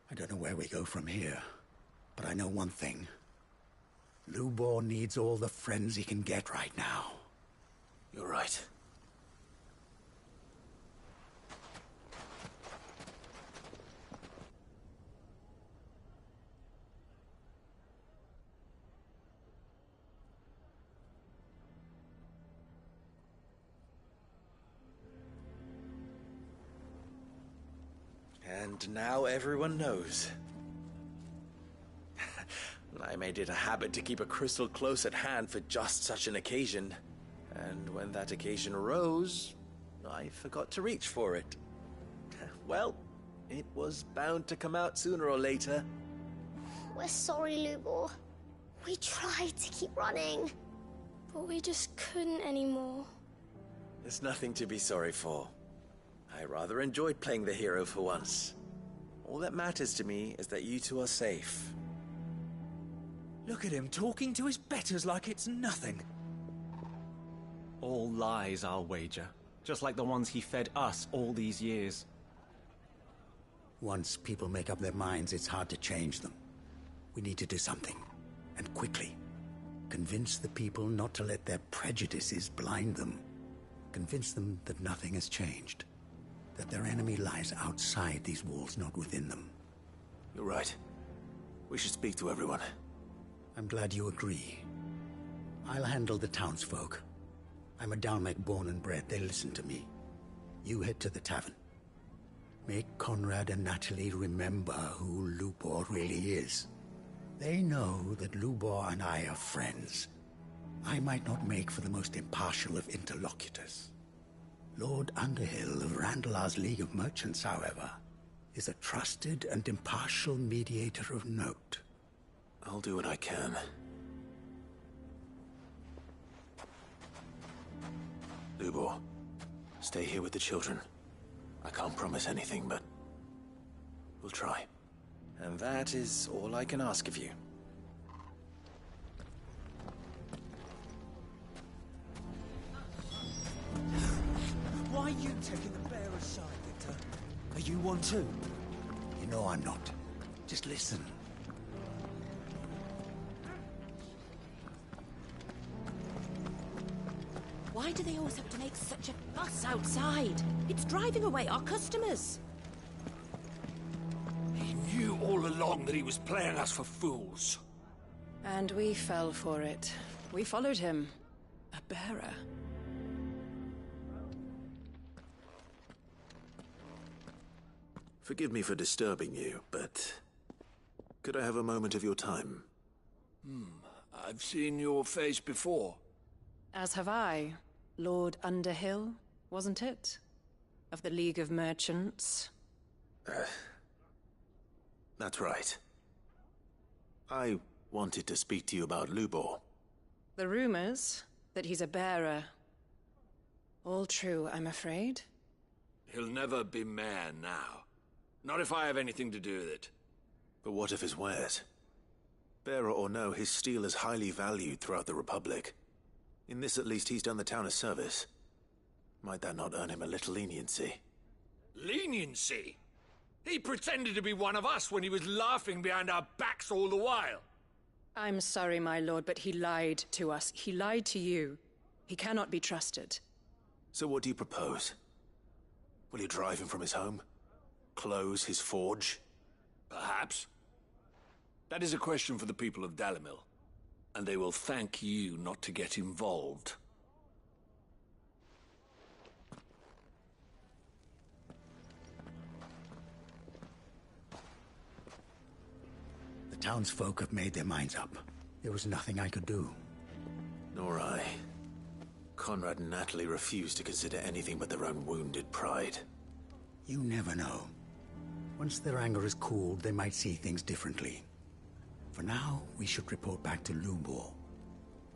Speaker 7: I don't know where we go from here, but I know one thing. Lubor needs all the friends he can get right now.
Speaker 3: You're right.
Speaker 12: And now everyone knows.
Speaker 3: I made it a habit to keep a crystal close at hand for just such an occasion. And when that occasion arose, I forgot to reach for it. Well, it was bound to come out sooner or later.
Speaker 21: We're sorry, Lubor. We tried to keep running.
Speaker 20: But we just couldn't anymore.
Speaker 3: There's nothing to be sorry for. I rather enjoyed playing the hero for once. All that matters to me is that you two are safe.
Speaker 12: Look at him talking to his betters like it's nothing.
Speaker 22: All lies, I'll wager. Just like the ones he fed us all these years.
Speaker 7: Once people make up their minds, it's hard to change them. We need to do something, and quickly. Convince the people not to let their prejudices blind them. Convince them that nothing has changed. That their enemy lies outside these walls, not within them.
Speaker 3: You're right. We should speak to everyone.
Speaker 7: I'm glad you agree. I'll handle the townsfolk. I'm a Dalmec born and bred. They listen to me. You head to the tavern. Make Conrad and Natalie remember who Lubor really is. They know that Lubor and I are friends. I might not make for the most impartial of interlocutors. Lord Underhill of Randalar's League of Merchants, however, is a trusted and impartial mediator of note.
Speaker 3: I'll do what I can. Lubor, stay here with the children. I can't promise anything, but we'll try. And that is all I can ask of you.
Speaker 12: Why are you taking the bearer's side, Victor? Are you one too?
Speaker 7: You know I'm not. Just listen.
Speaker 6: Why do they always have to make such a fuss outside? It's driving away our customers.
Speaker 17: He knew all along that he was playing us for fools.
Speaker 23: And we fell for it. We followed him. A bearer.
Speaker 3: Forgive me for disturbing you, but could I have a moment of your time?
Speaker 17: I've seen your face before.
Speaker 23: As have I. Lord Underhill, wasn't it? Of the League of Merchants.
Speaker 3: That's right. I wanted to speak to you about Lubor.
Speaker 23: The rumors that he's a bearer. All true, I'm afraid.
Speaker 17: He'll never be mayor now. Not if I have anything to do with it.
Speaker 3: But what of his wares? Bearer or no, his steel is highly valued throughout the Republic. In this, at least, he's done the town a service. Might that not earn him a little leniency?
Speaker 17: Leniency? He pretended to be one of us when he was laughing behind our backs all the while.
Speaker 23: I'm sorry, my lord, but he lied to us. He lied to you. He cannot be trusted.
Speaker 3: So what do you propose? Will you drive him from his home? Close his forge?
Speaker 17: Perhaps. That is a question for the people of Dalimil. And they will thank you not to get involved.
Speaker 7: The townsfolk have made their minds up. There was nothing I could do.
Speaker 3: Nor I. Conrad and Natalie refused to consider anything but their own wounded pride.
Speaker 7: You never know. Once their anger is cooled, they might see things differently. For now, we should report back to Lubor.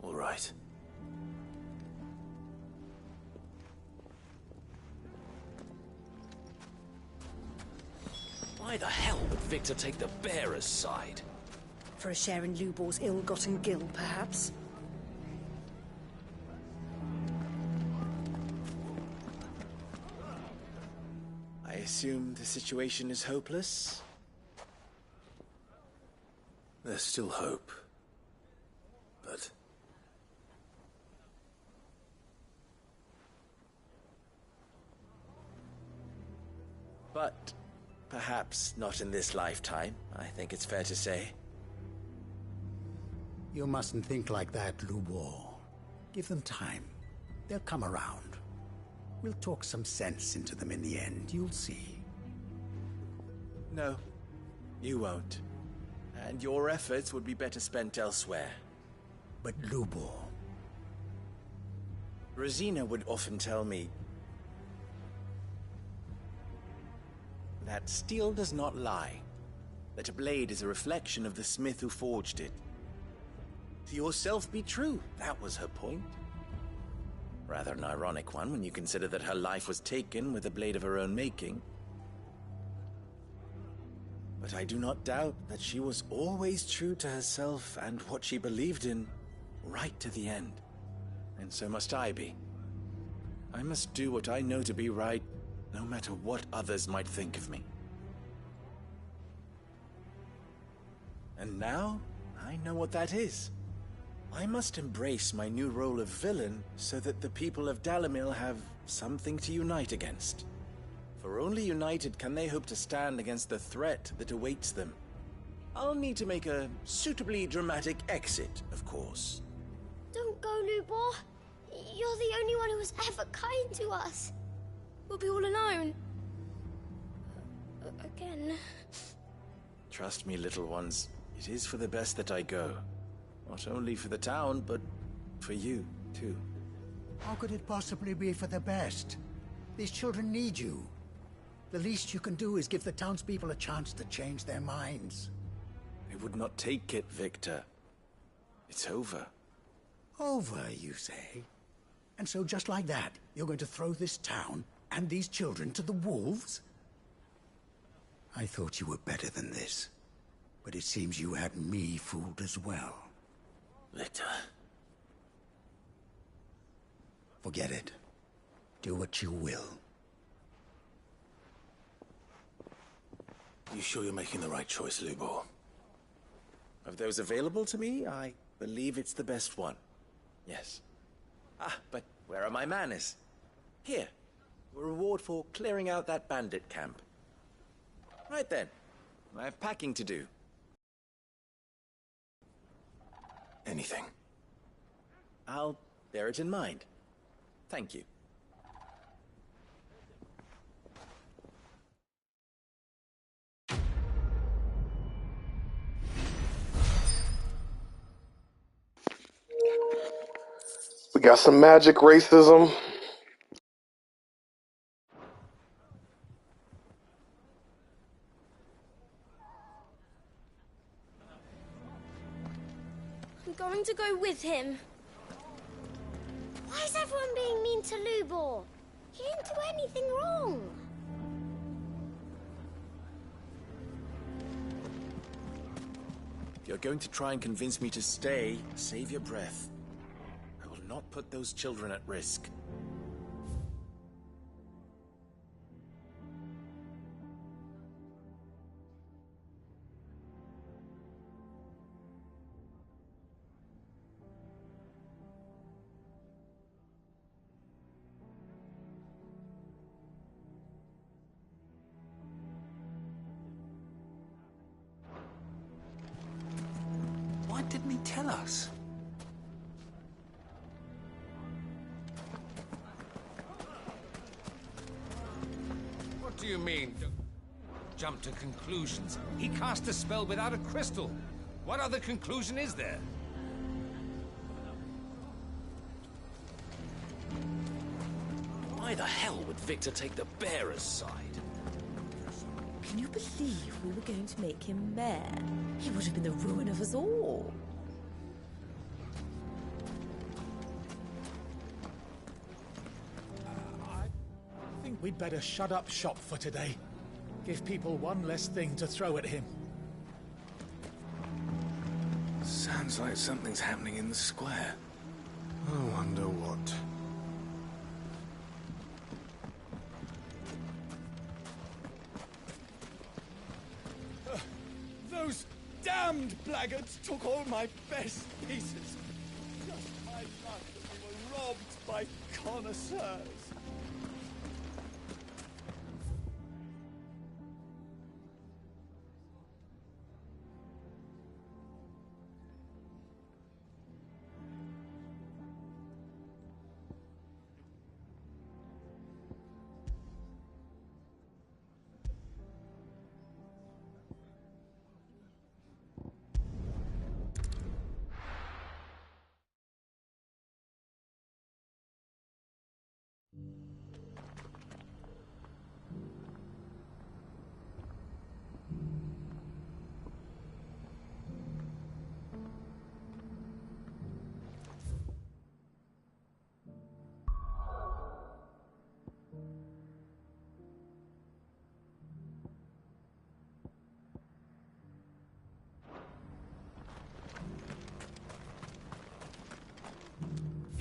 Speaker 3: All right.
Speaker 12: Why the hell would Victor take the bearer's side?
Speaker 23: For a share in Lubor's ill-gotten gil, perhaps?
Speaker 3: I assume the situation is hopeless? There's still hope. But perhaps not in this lifetime, I think it's fair to say.
Speaker 7: You mustn't think like that, Lubor. Give them time. They'll come around. We'll talk some sense into them in the end, you'll see.
Speaker 3: No, you won't. and your efforts would be better spent elsewhere.
Speaker 7: But Lubor...
Speaker 3: Rosina would often tell me that steel does not lie, that a blade is a reflection of the smith who forged it. To yourself be true, that was her point. Rather an ironic one when you consider that her life was taken with a blade of her own making. But I do not doubt that she was always true to herself and what she believed in, right to the end. And so must I be. I must do what I know to be right, no matter what others might think of me. And now, I know what that is. I must embrace my new role of villain so that the people of Dalimil have something to unite against. For only united can they hope to stand against the threat that awaits them. I'll need to make a suitably dramatic exit, of course.
Speaker 21: Don't go, Lubor. You're the only one who was ever kind to us.
Speaker 20: We'll be all alone. Again.
Speaker 3: Trust me, little ones. It is for the best that I go. Not only for the town, but for you, too.
Speaker 7: How could it possibly be for the best? These children need you. The least you can do is give the townspeople a chance to change their minds.
Speaker 3: I would not take it, Victor. It's over.
Speaker 7: Over, you say? And so just like that, you're going to throw this town and these children to the wolves? I thought you were better than this. But it seems you had me fooled as well.
Speaker 3: Victor.
Speaker 7: Forget it. Do what you will.
Speaker 11: You sure you're making the right choice, Lubor?
Speaker 3: Of those available to me, I believe it's the best one. Yes. Ah, but where are my manners? Here. A reward for clearing out that bandit camp. Right then. I have packing to do.
Speaker 11: Anything.
Speaker 3: I'll bear it in mind. Thank you.
Speaker 1: We got some magic racism.
Speaker 20: I'm going to go with him.
Speaker 21: Why is everyone being mean to Lubor? He didn't do anything wrong.
Speaker 3: If you're going to try and convince me to stay, save your breath. I will not put those children at risk.
Speaker 11: Why didn't he tell us?
Speaker 12: What do you mean? Jump to conclusions. He cast a spell without a crystal. What other conclusion is there?
Speaker 10: Why the hell would Victor take the bearer's side?
Speaker 4: Can you believe we were going to make him mayor? He would have been the ruin of us all.
Speaker 14: I think we'd better shut up shop for today. Give people one less thing to throw at him.
Speaker 17: Sounds like something's happening in the square. I wonder what.
Speaker 14: Those damned blackguards took all my best pieces. Just my luck that we were robbed by connoisseurs.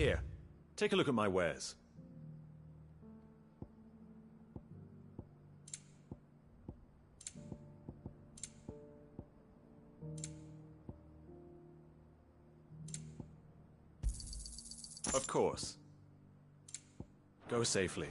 Speaker 22: Here, take a look at my wares. Of course. Go safely.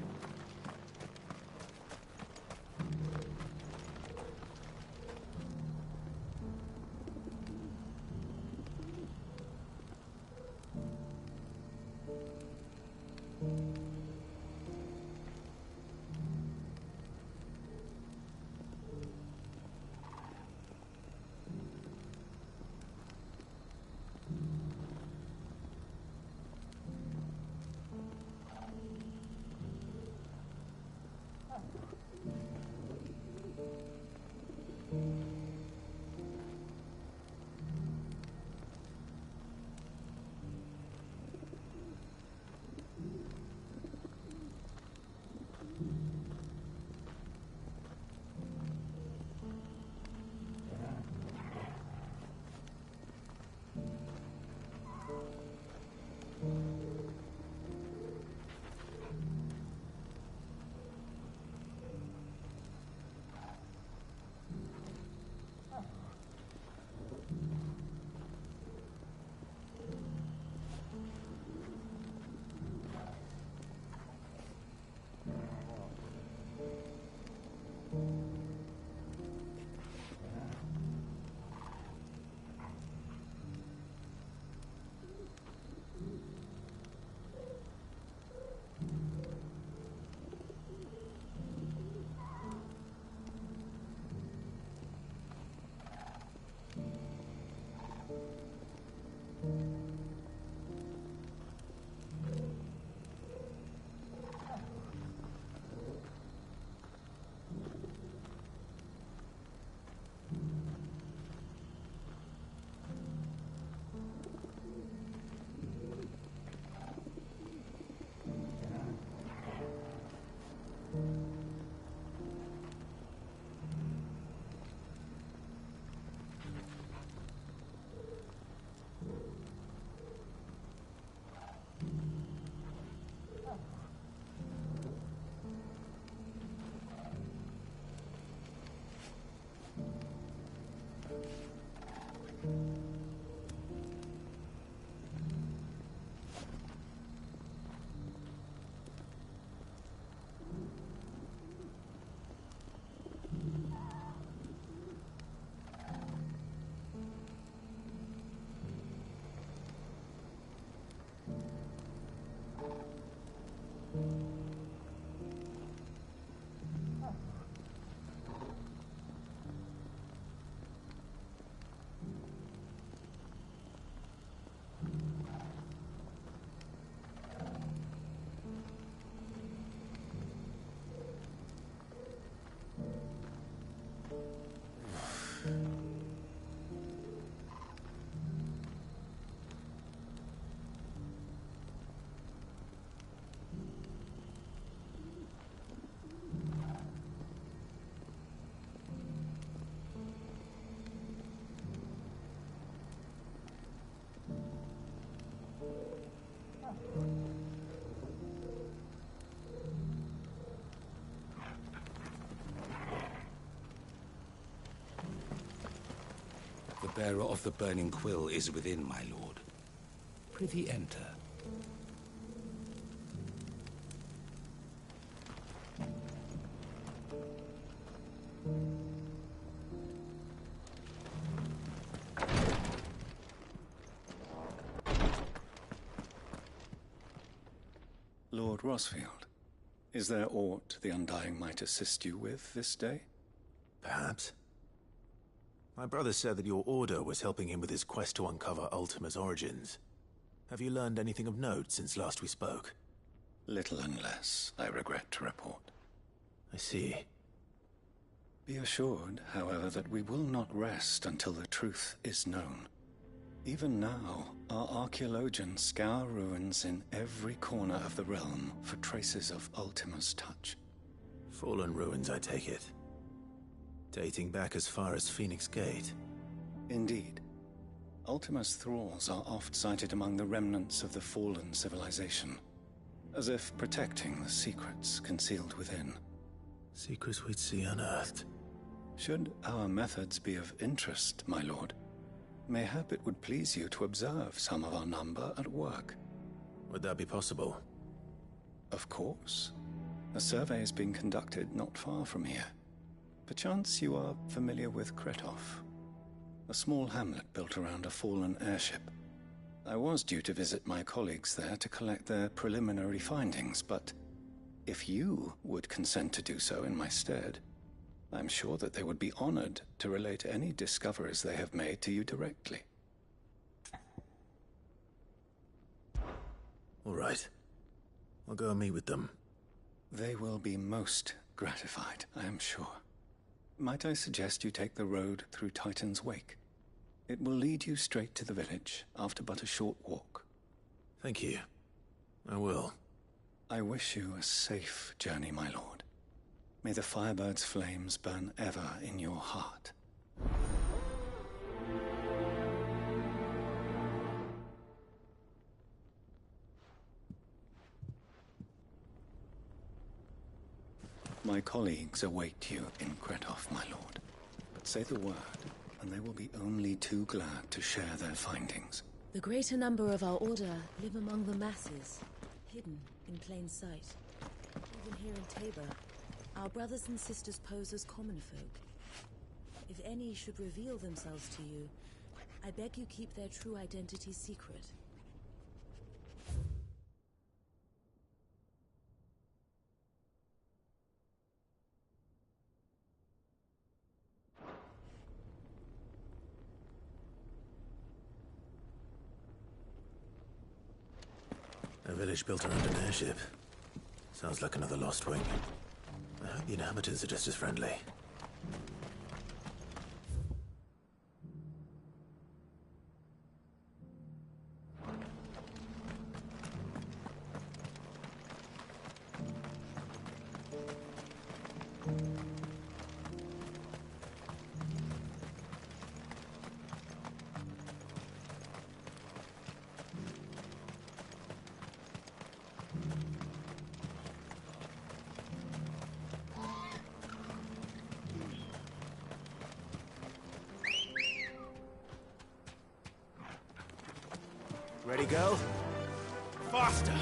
Speaker 2: The bearer of the burning quill is within, my lord. Prithee enter.
Speaker 15: Lord Rosfield, is there aught the Undying might assist you with this day?
Speaker 3: Perhaps. My brother said that your order was helping him with his quest to uncover Ultima's origins. Have you learned anything of note since last we spoke?
Speaker 15: Little unless, I regret to report.
Speaker 3: I see.
Speaker 15: Be assured, however, that we will not rest until the truth is known. Even now, our archaeologians scour ruins in every corner of the realm for traces of Ultima's touch.
Speaker 3: Fallen ruins, I take it. Dating back as far as Phoenix Gate.
Speaker 15: Indeed. Ultima's thralls are oft sighted among the remnants of the fallen civilization, as if protecting the secrets concealed within.
Speaker 3: Secrets we'd see unearthed.
Speaker 15: Should our methods be of interest, my lord, mayhap it would please you to observe some of our number at work.
Speaker 3: Would that be possible?
Speaker 15: Of course. A survey is being conducted not far from here. Perchance you are familiar with Kretov, a small hamlet built around a fallen airship. I was due to visit my colleagues there to collect their preliminary findings, but if you would consent to do so in my stead, I'm sure that they would be honored to relate any discoveries they have made to you directly.
Speaker 3: All right. I'll go and meet with them.
Speaker 15: They will be most gratified, I am sure. Might I suggest you take the road through Titan's Wake? It will lead you straight to the village after but a short walk.
Speaker 3: Thank you. I will.
Speaker 15: I wish you a safe journey, my lord. May the Firebird's flames burn ever in your heart. My colleagues await you in Kretov, my lord. But say the word, and they will be only too glad to share their findings.
Speaker 4: The greater number of our order live among the masses, hidden in plain sight. Even here in Tabor, our brothers and sisters pose as common folk. If any should reveal themselves to you, I beg you keep their true identity secret.
Speaker 3: A village built around an airship. Sounds like another lost wing. I hope the inhabitants are just as friendly.
Speaker 16: Ready, girl? Faster!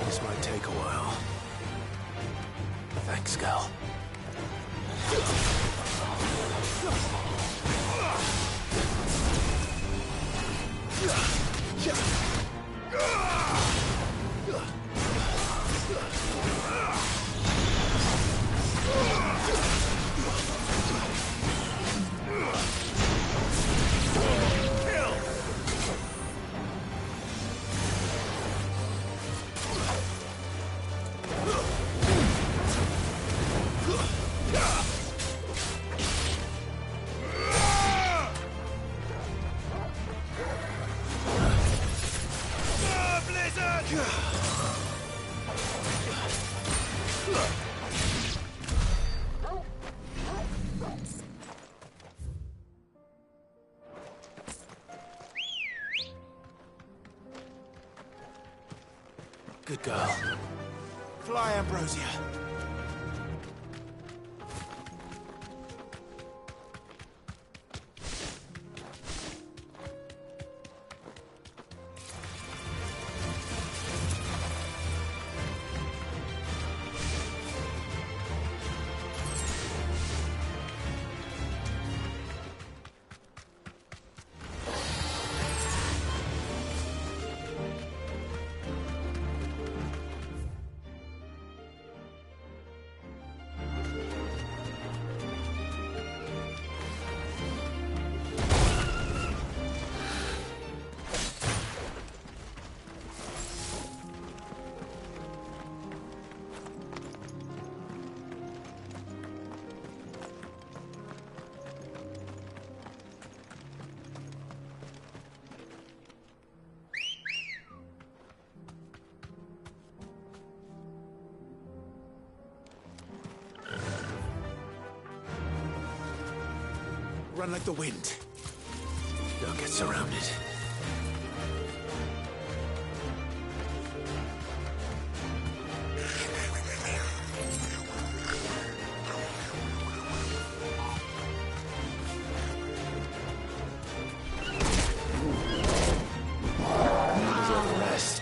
Speaker 3: This might take a while. Thanks, Cal. Good girl. Fly, Ambrosia. Run like the wind. Don't get surrounded. Deserve a rest.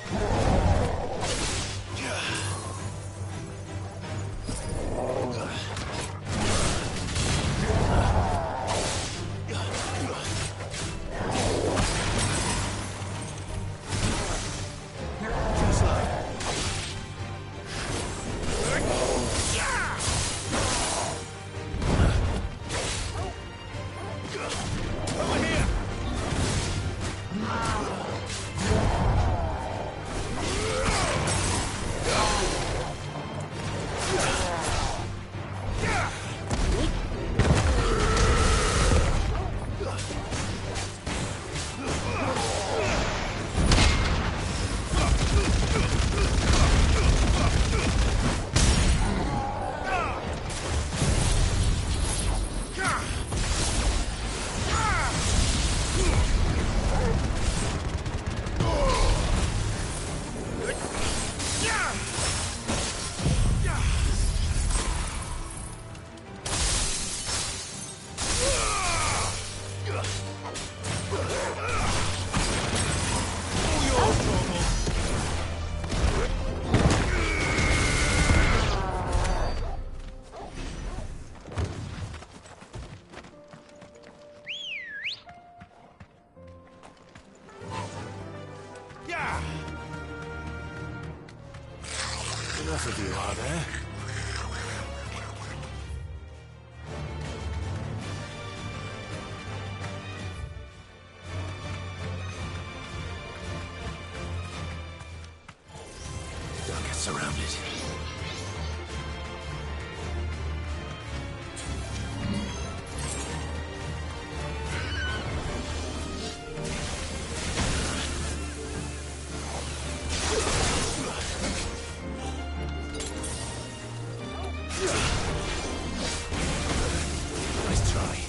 Speaker 3: Enough of you, are there? Don't get surrounded. Nice try.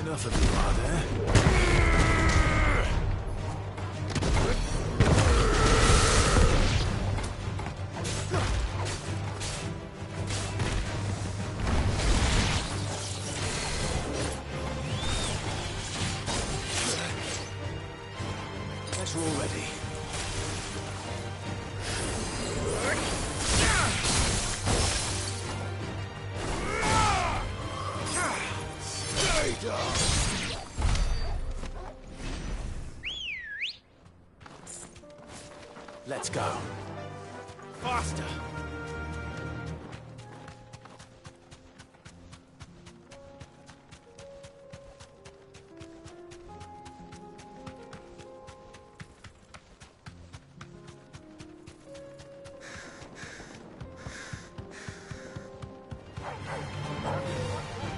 Speaker 3: enough of you, are there? Guess we're all ready. Let's go. Faster!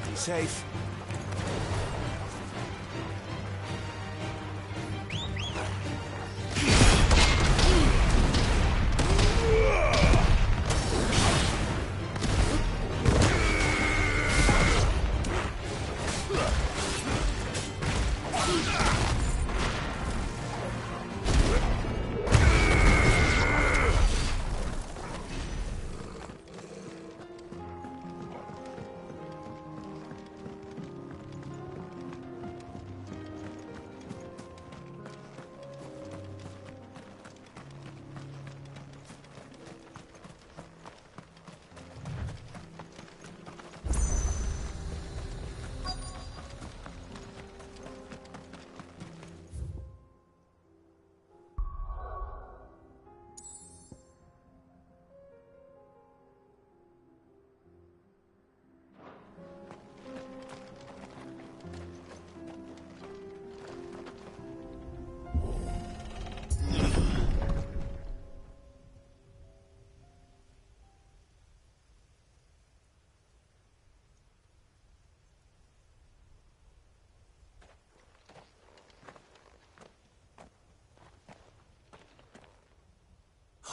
Speaker 3: Be safe.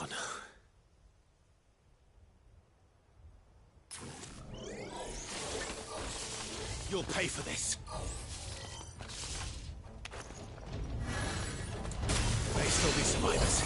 Speaker 3: Oh no. You'll pay for this. There may still be survivors.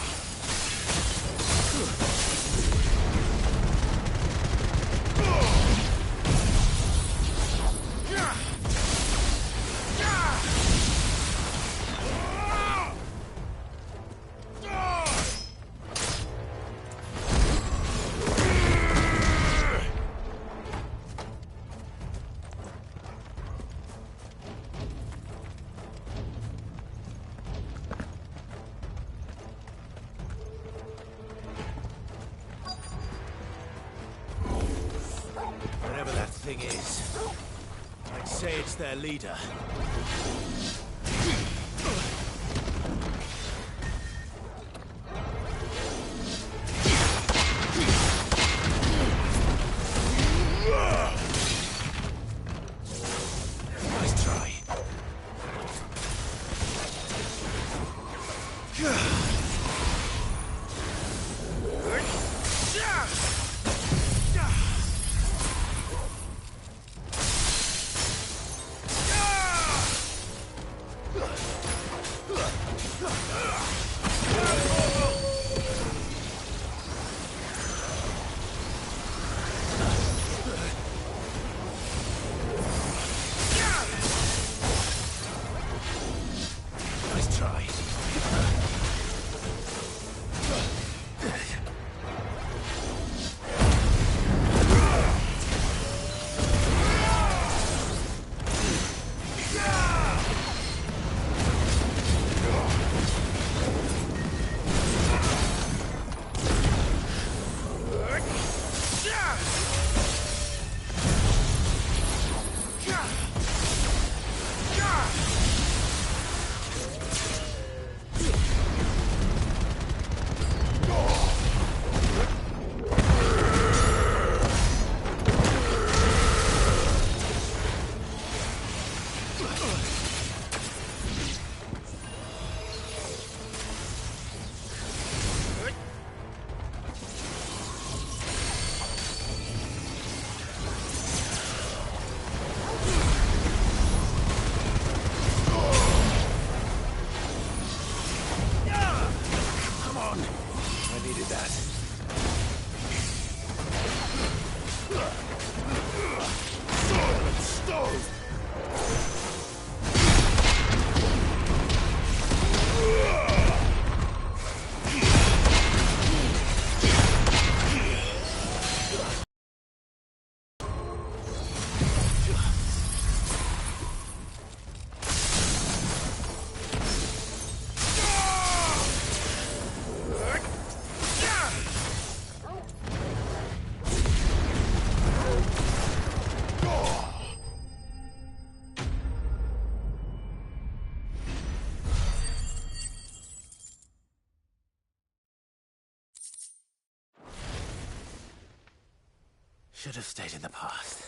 Speaker 3: Whatever that thing is, I'd say it's their leader. Nice try. Should have stayed in the past.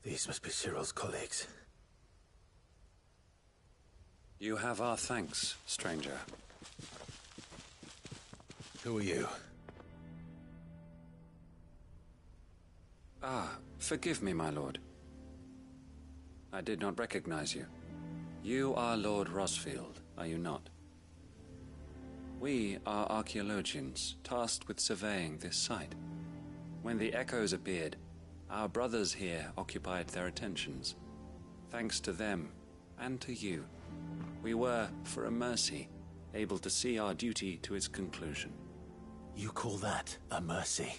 Speaker 3: These must be Cyril's colleagues.
Speaker 15: You have our thanks, stranger.
Speaker 3: Who are you?
Speaker 15: Ah, forgive me, my lord. I did not recognize you. You are Lord Rosfield, are you not? We are archaeologians, tasked with surveying this site. When the echoes appeared, our brothers here occupied their attentions. Thanks to them, and to you, we were, for a mercy, able to see our duty to its conclusion.
Speaker 3: You call that a mercy?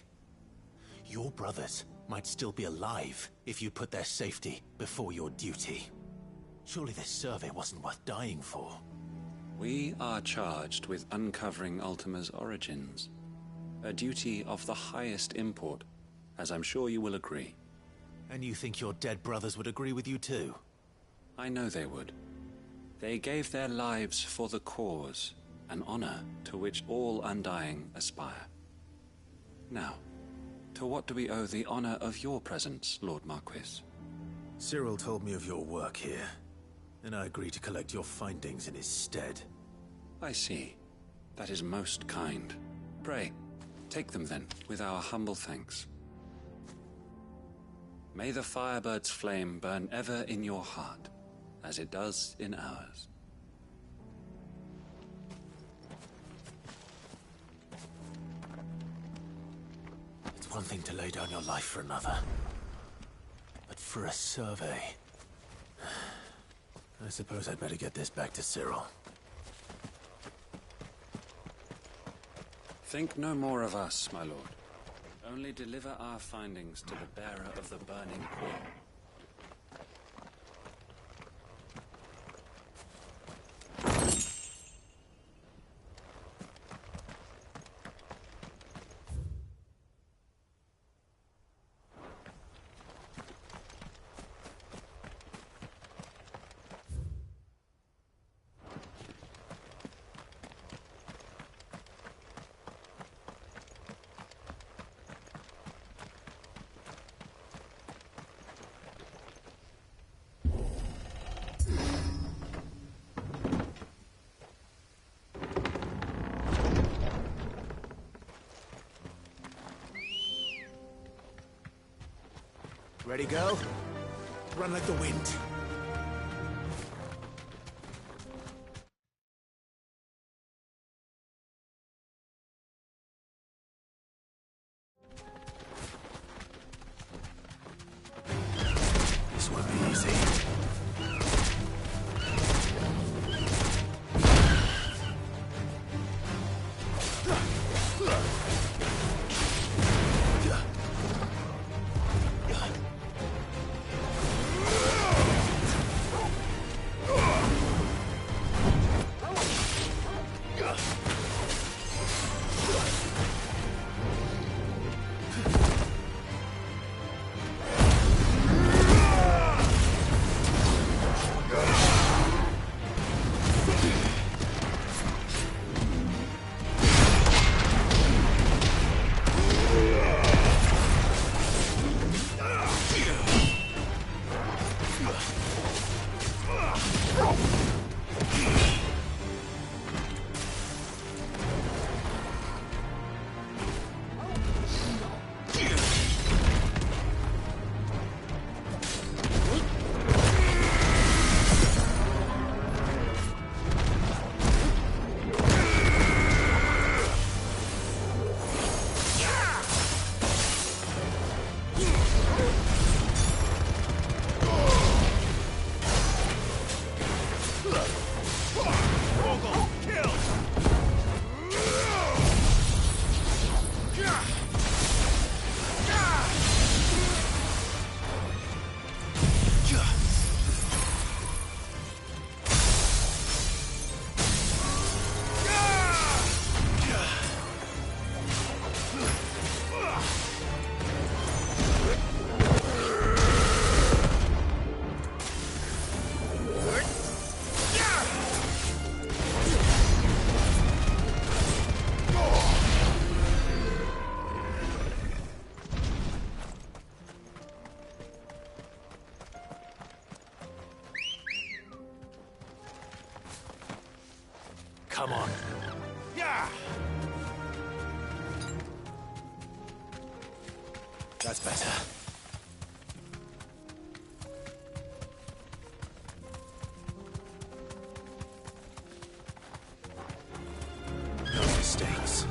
Speaker 3: Your brothers might still be alive if you put their safety before your duty. Surely this survey wasn't worth dying for.
Speaker 15: We are charged with uncovering Ultima's origins. A duty of the highest import, as I'm sure you will agree.
Speaker 3: And you think your dead brothers would agree with you too?
Speaker 15: I know they would. They gave their lives for the cause, an honor to which all undying aspire. Now, to what do we owe the honor of your presence, Lord Marquis?
Speaker 3: Cyril told me of your work here, and I agreed to collect your findings in his stead.
Speaker 15: I see. That is most kind. Pray, take them then, with our humble thanks. May the Firebird's flame burn ever in your heart, as it does in ours.
Speaker 3: It's one thing to lay down your life for another, but for a survey... I suppose I'd better get this back to Cyril.
Speaker 15: Think no more of us, my lord. Only deliver our findings to the bearer of the burning quill.
Speaker 3: Ready, go? Run like the wind. This won't be easy.
Speaker 16: come on. Yeah! That's better. No mistakes.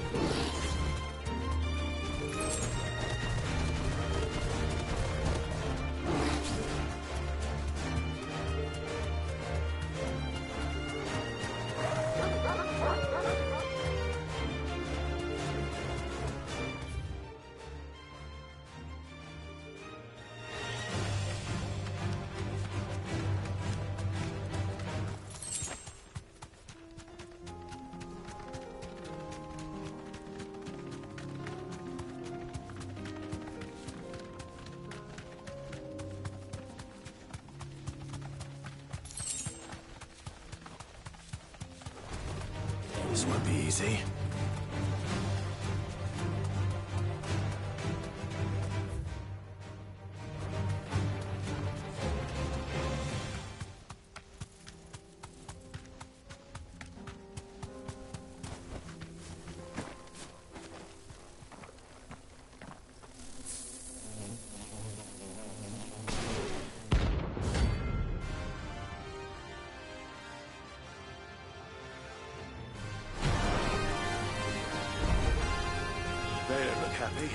Speaker 16: This won't be easy. They don't look happy.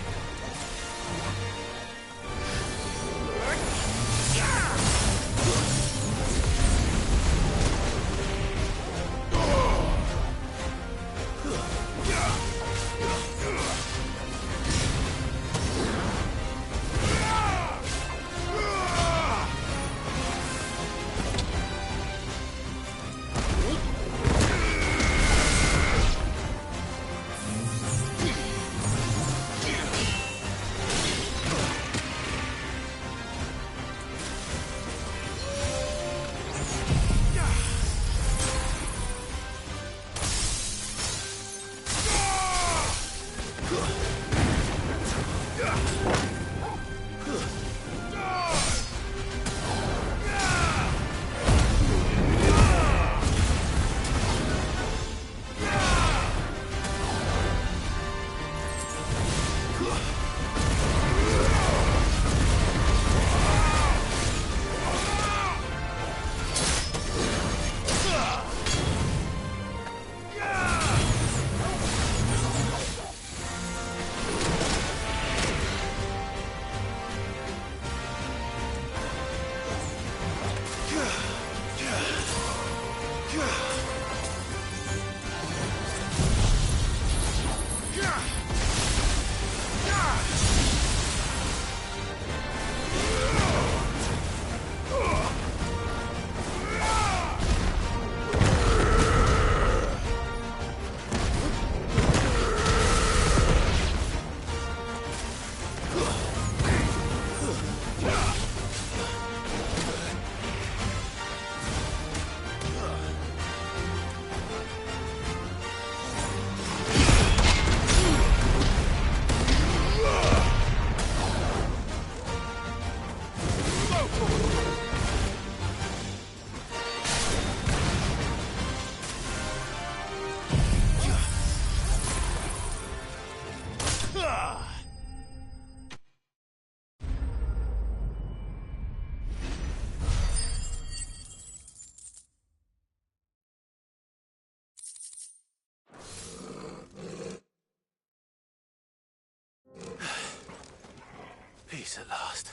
Speaker 16: Peace at last.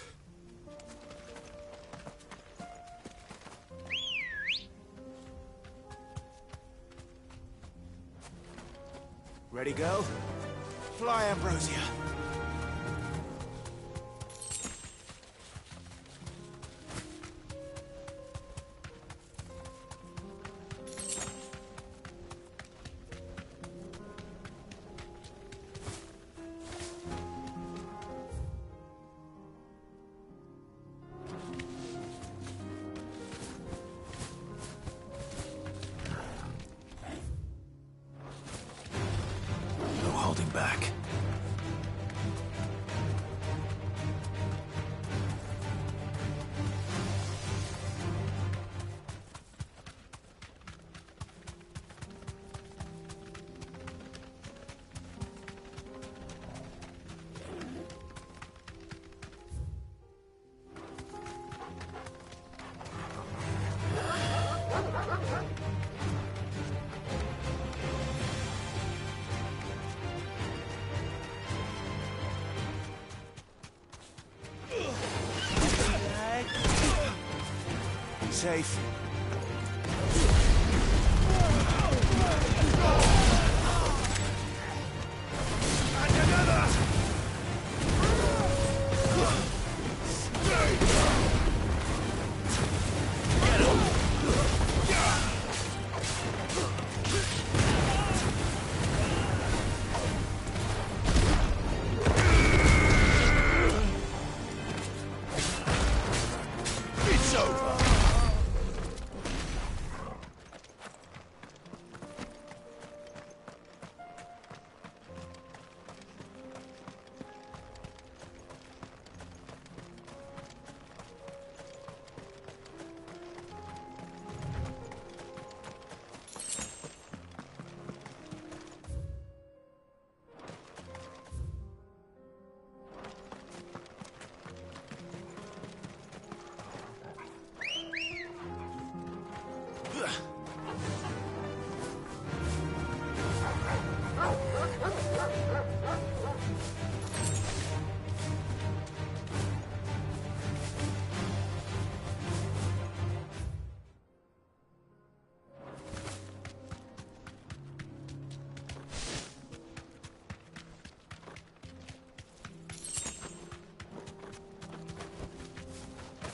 Speaker 16: Ready, go? Fly, Ambrosia. No holding back. safe. It's over.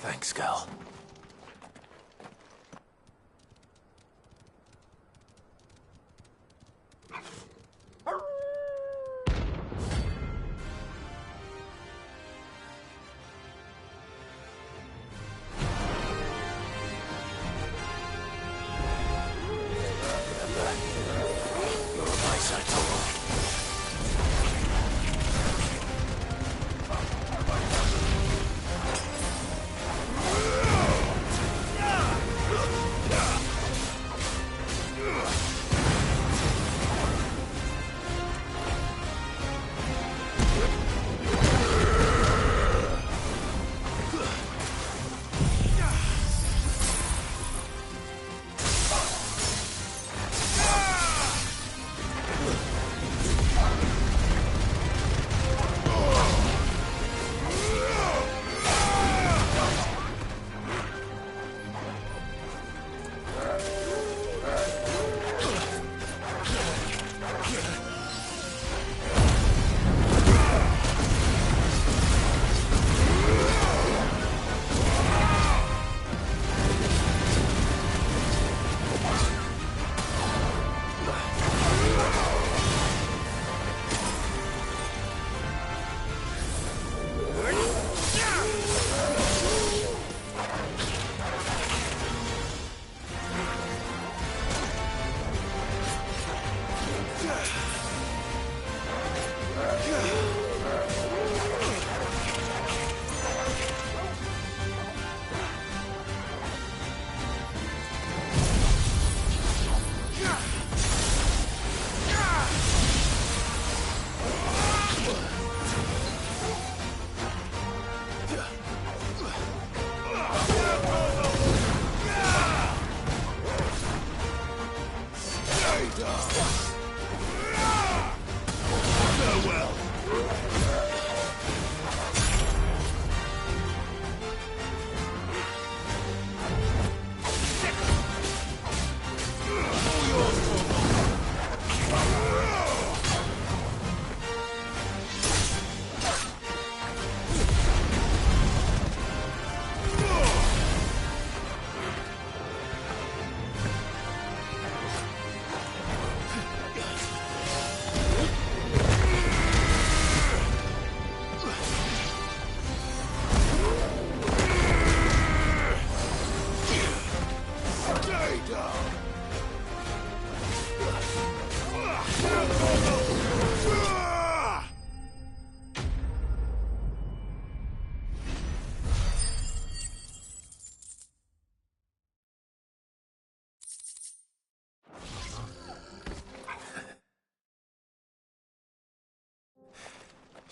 Speaker 16: Thanks, Cal.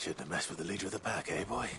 Speaker 16: Shouldn't have messed with the leader of the pack, eh, boy?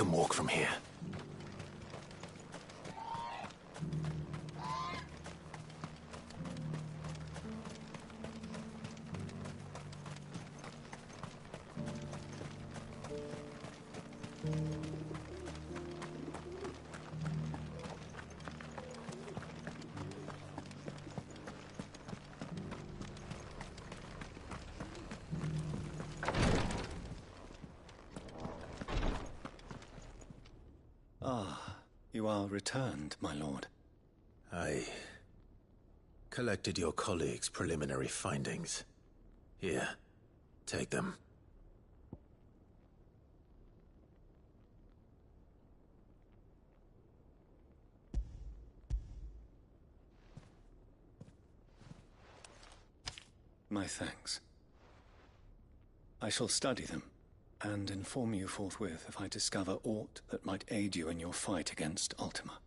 Speaker 3: can walk from here.
Speaker 15: Ah, you are returned, my lord.
Speaker 3: I collected your colleagues' preliminary findings. Here, take them.
Speaker 15: My thanks. I shall study them, and inform you forthwith if I discover aught that might aid you in your fight against Ultima.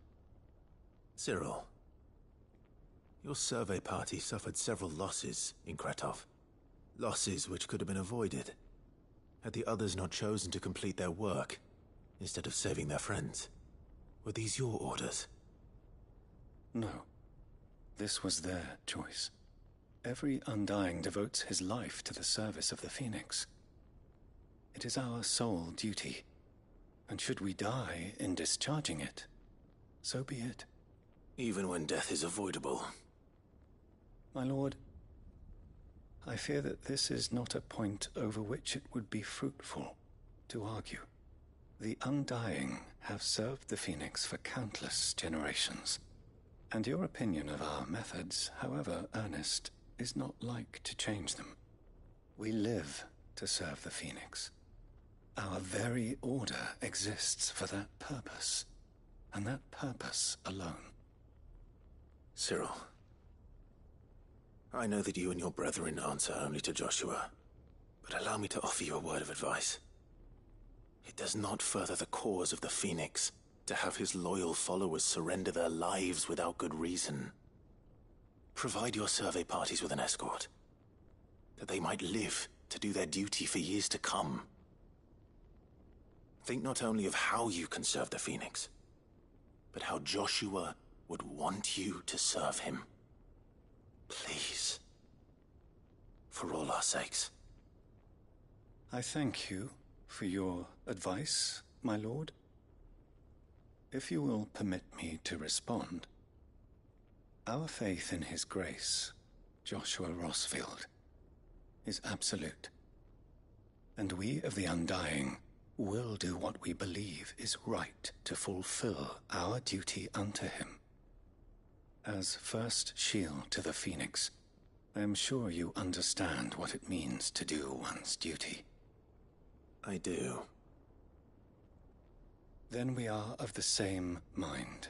Speaker 3: Cyril, your survey party suffered several losses in Kretov. Losses which could have been avoided, had the others not chosen to complete their work, instead of saving their friends. Were these your orders?
Speaker 15: No. This was their choice. Every Undying devotes his life to the service of the Phoenix. It is our sole duty, and should we die in discharging it, so be it.
Speaker 3: Even when death is avoidable.
Speaker 15: My lord, I fear that this is not a point over which it would be fruitful to argue. The Undying have served the Phoenix for countless generations, and your opinion of our methods, however earnest, is not like to change them. We live to serve the Phoenix. Our very order exists for that purpose, and that purpose alone.
Speaker 3: Cyril, I know that you and your brethren answer only to Joshua, but allow me to offer you a word of advice. It does not further the cause of the Phoenix to have his loyal followers surrender their lives without good reason. Provide your survey parties with an escort, that they might live to do their duty for years to come. Think not only of how you can serve the Phoenix, but how Joshua would want you to serve him. Please. For all our sakes.
Speaker 15: I thank you for your advice, my lord. If you will permit me to respond, our faith in his grace, Joshua Rossfield, is absolute. And we of the Undying will do what we believe is right to fulfill our duty unto him. As first shield to the Phoenix, I am sure you understand what it means to do one's duty.
Speaker 3: I do.
Speaker 15: Then we are of the same mind.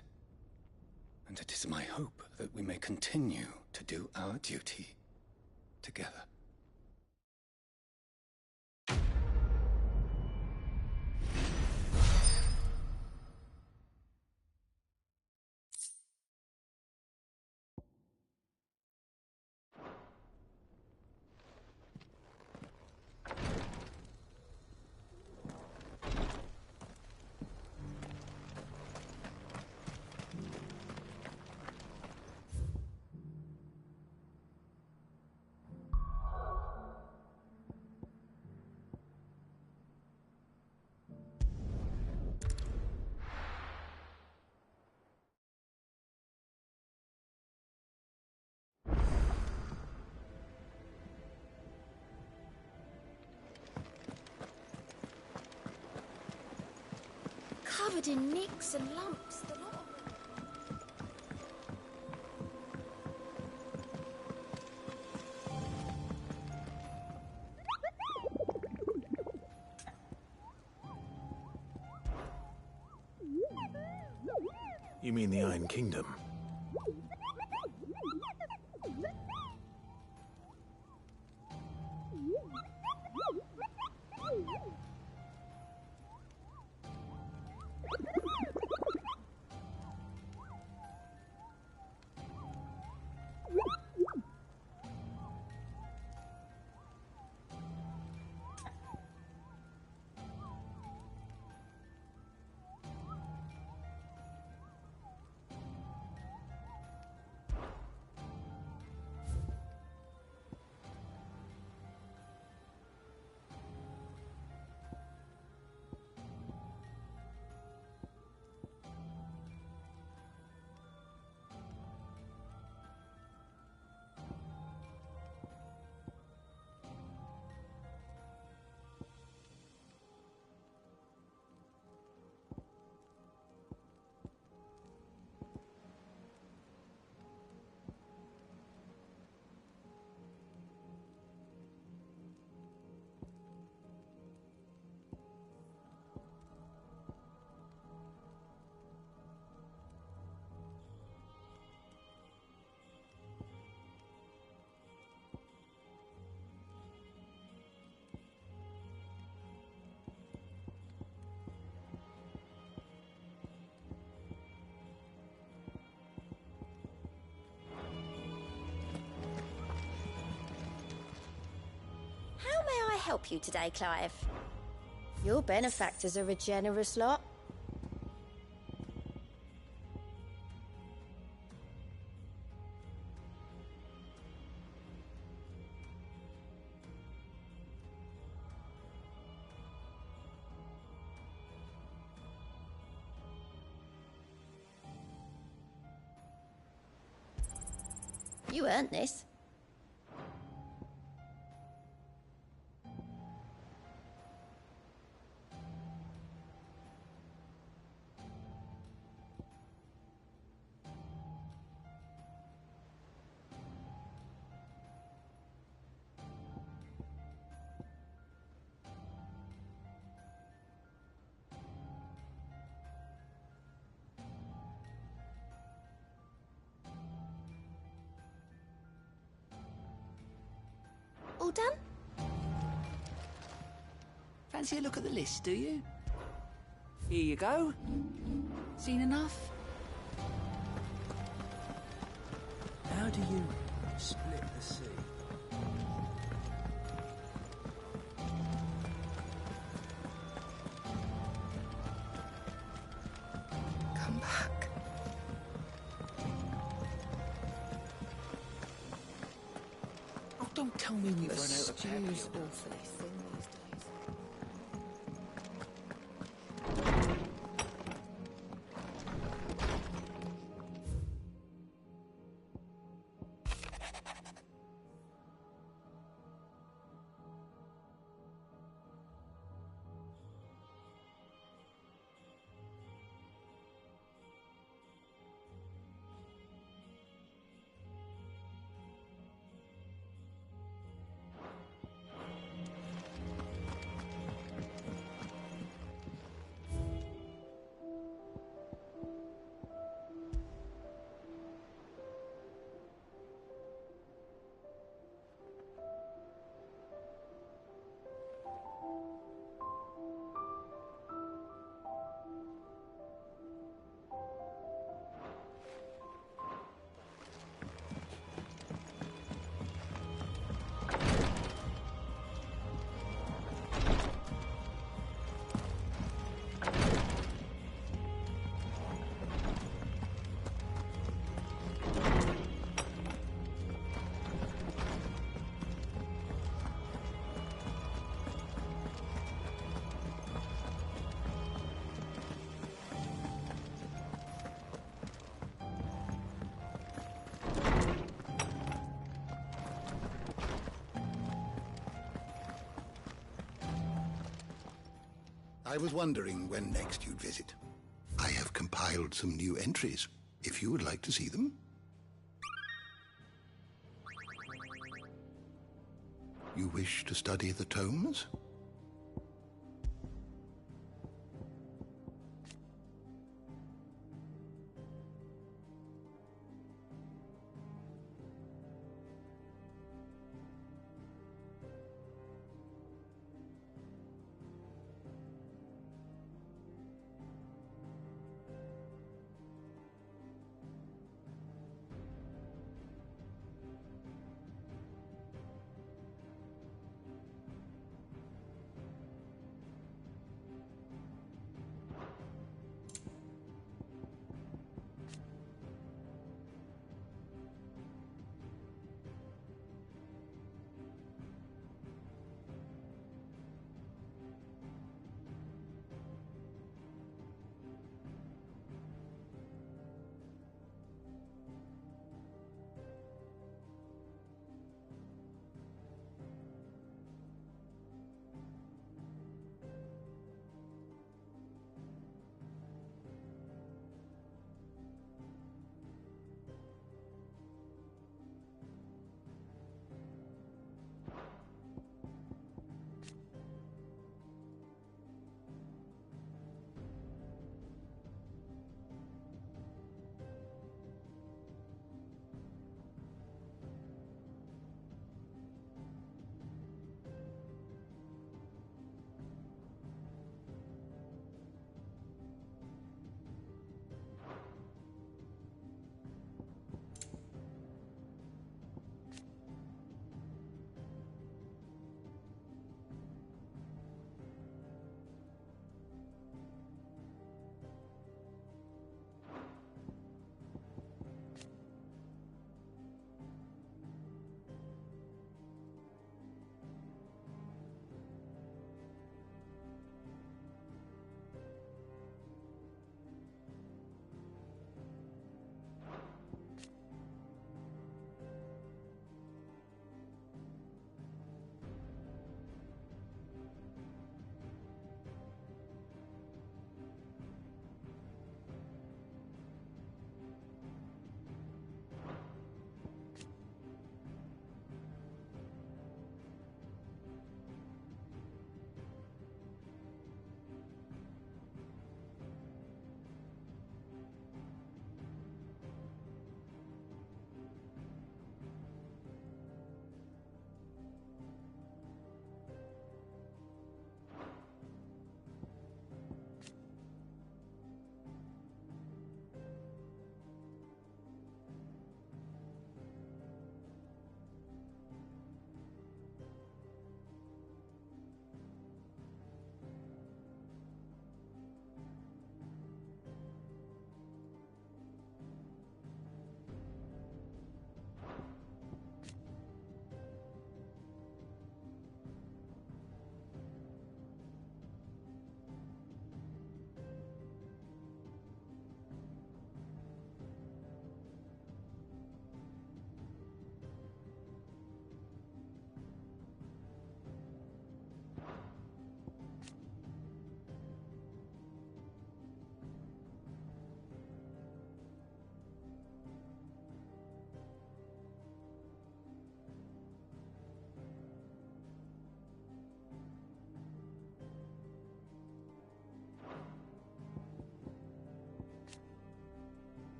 Speaker 15: And it is my hope that we may continue to do our duty together.
Speaker 21: Covered in nicks and lumps, the lot of them.
Speaker 3: You mean the Iron Kingdom?
Speaker 21: help you today, Clive? Your benefactors are a generous lot. You earned this. All done?
Speaker 11: Fancy a look at the list, do you? Here you go. Seen enough?
Speaker 16: How do you split the sea?
Speaker 19: Come back.
Speaker 11: Oh, don't tell me we've
Speaker 19: The
Speaker 11: run out of
Speaker 19: stew's
Speaker 11: petrol.
Speaker 19: awfully thin these days.
Speaker 9: I was wondering when next you'd visit. I have compiled some new entries, if you would like to see them. You wish to study the tomes?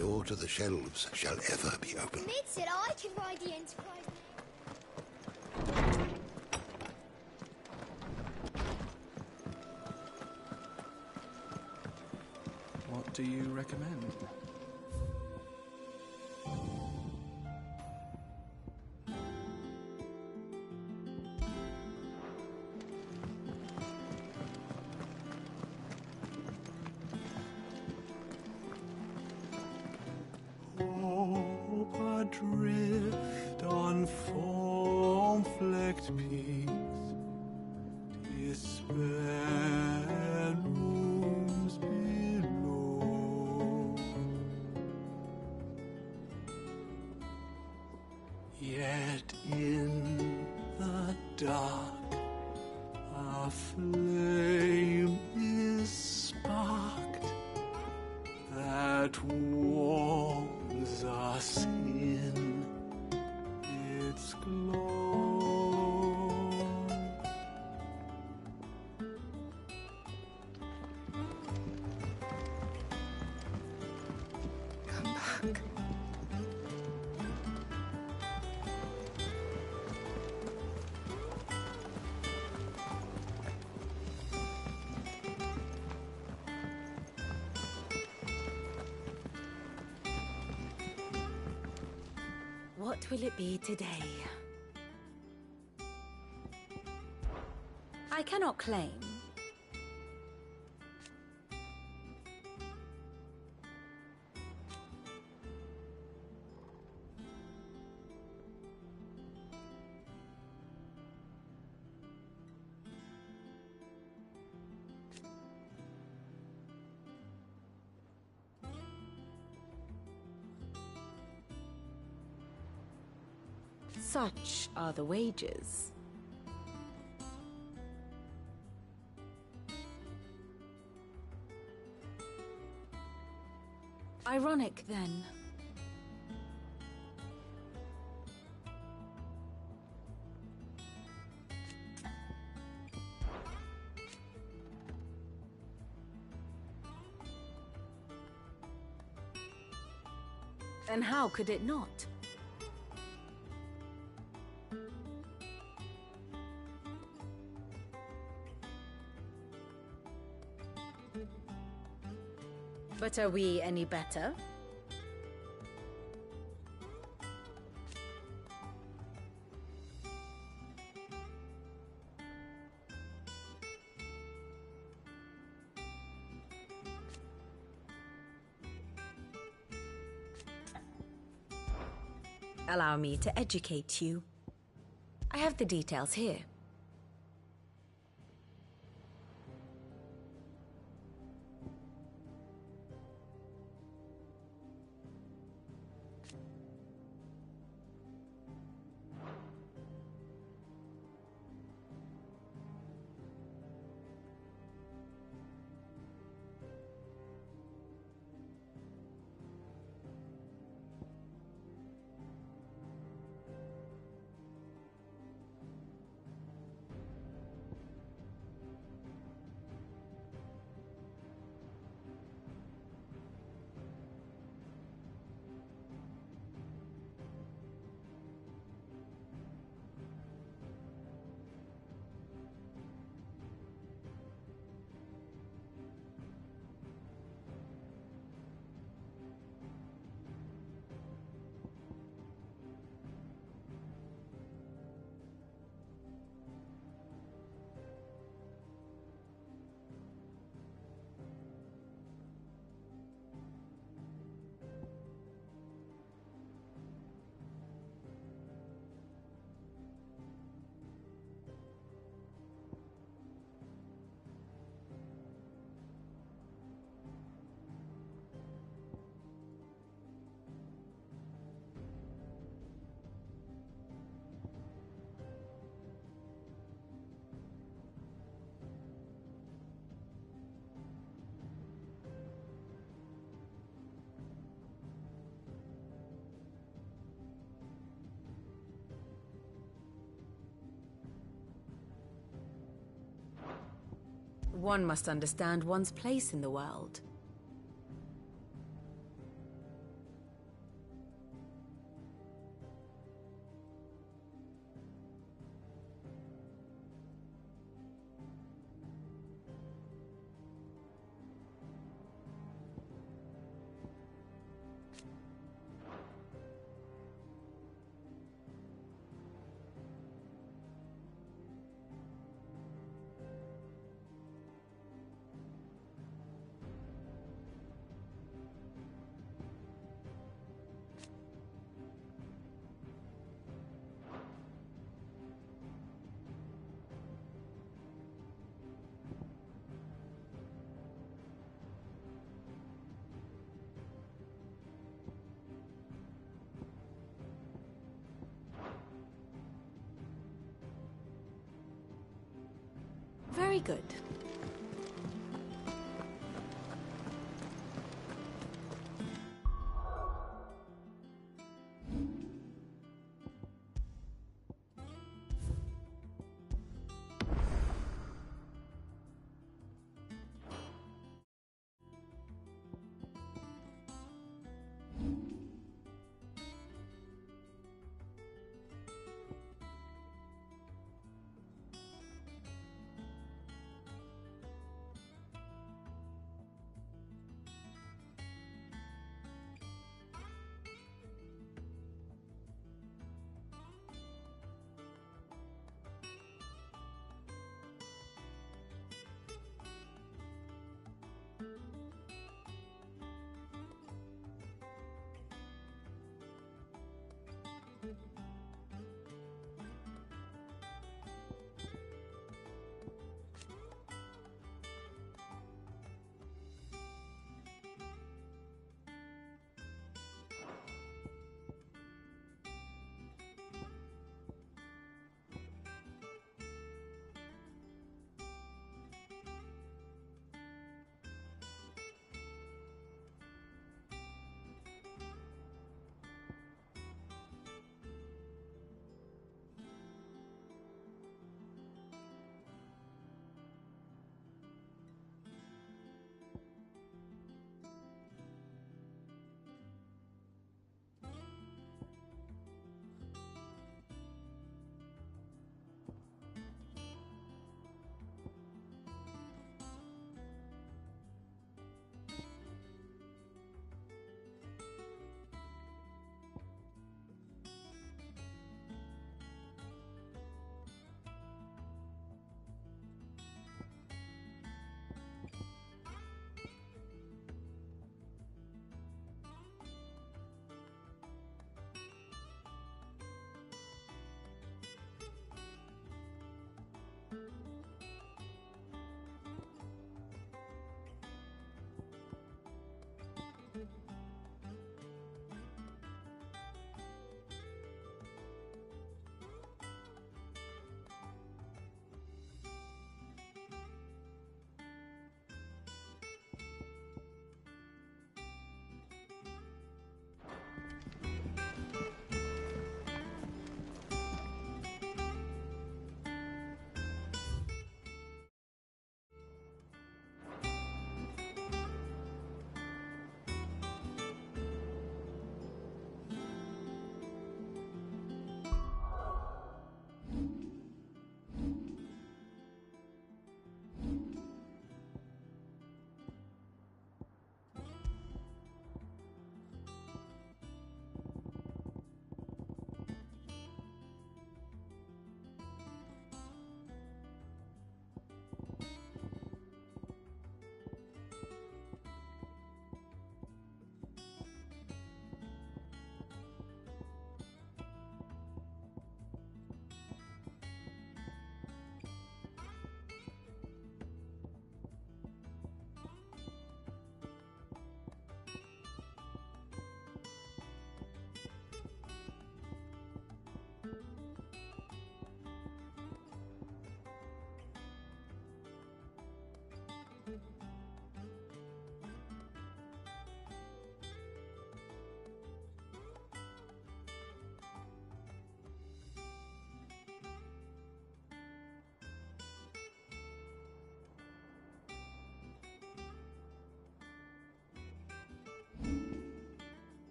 Speaker 9: door to the shelves shall ever be open.
Speaker 21: Ned said I could ride the Enterprise.
Speaker 5: What do you recommend?
Speaker 15: Hope adrift on foam-flecked peaks, despair looms below. Yet in the dark, a flame is sparked that warms us in its glow.
Speaker 19: Come back.
Speaker 4: What will it be today? I cannot claim. Such are the wages. Ironic, then. And how could it not? But are we any better? Allow me to educate you. I have the details here. One must understand one's place in the world.
Speaker 23: Very good.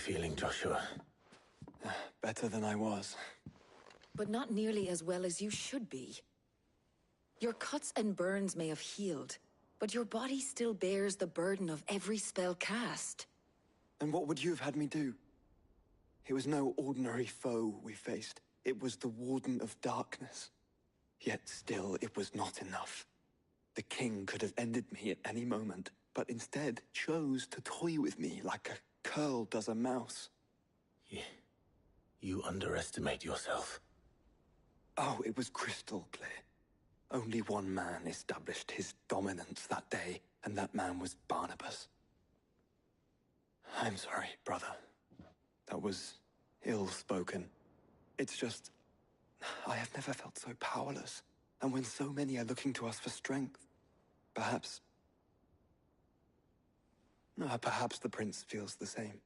Speaker 3: feeling, Joshua?
Speaker 5: Better than I was.
Speaker 8: But not nearly as well as you should be. Your cuts and burns may have healed, but your body still bears the burden of every spell cast.
Speaker 5: And what would you have had me do? It was no ordinary foe we faced. It was the Warden of Darkness. Yet still, it was not enough. The king could have ended me at any moment, but instead chose to toy with me like a curl does a mouse.
Speaker 3: You underestimate yourself.
Speaker 5: Oh, it was crystal clear. Only one man established his dominance that day, and that man was Barnabas. I'm sorry, brother. That was ill-spoken. It's just, I have never felt so powerless. And when so many are looking to us for strength, perhaps the prince feels the same.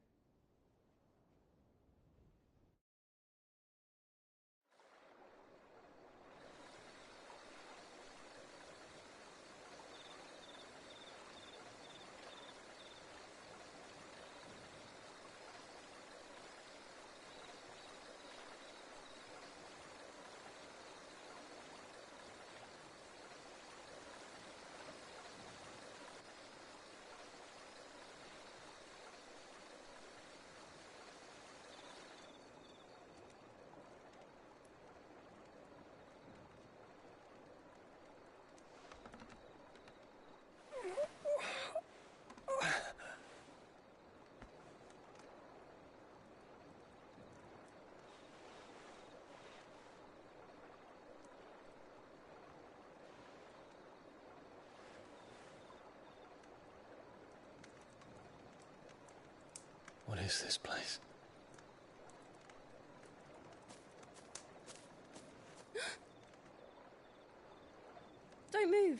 Speaker 15: What is this place?
Speaker 20: Don't move.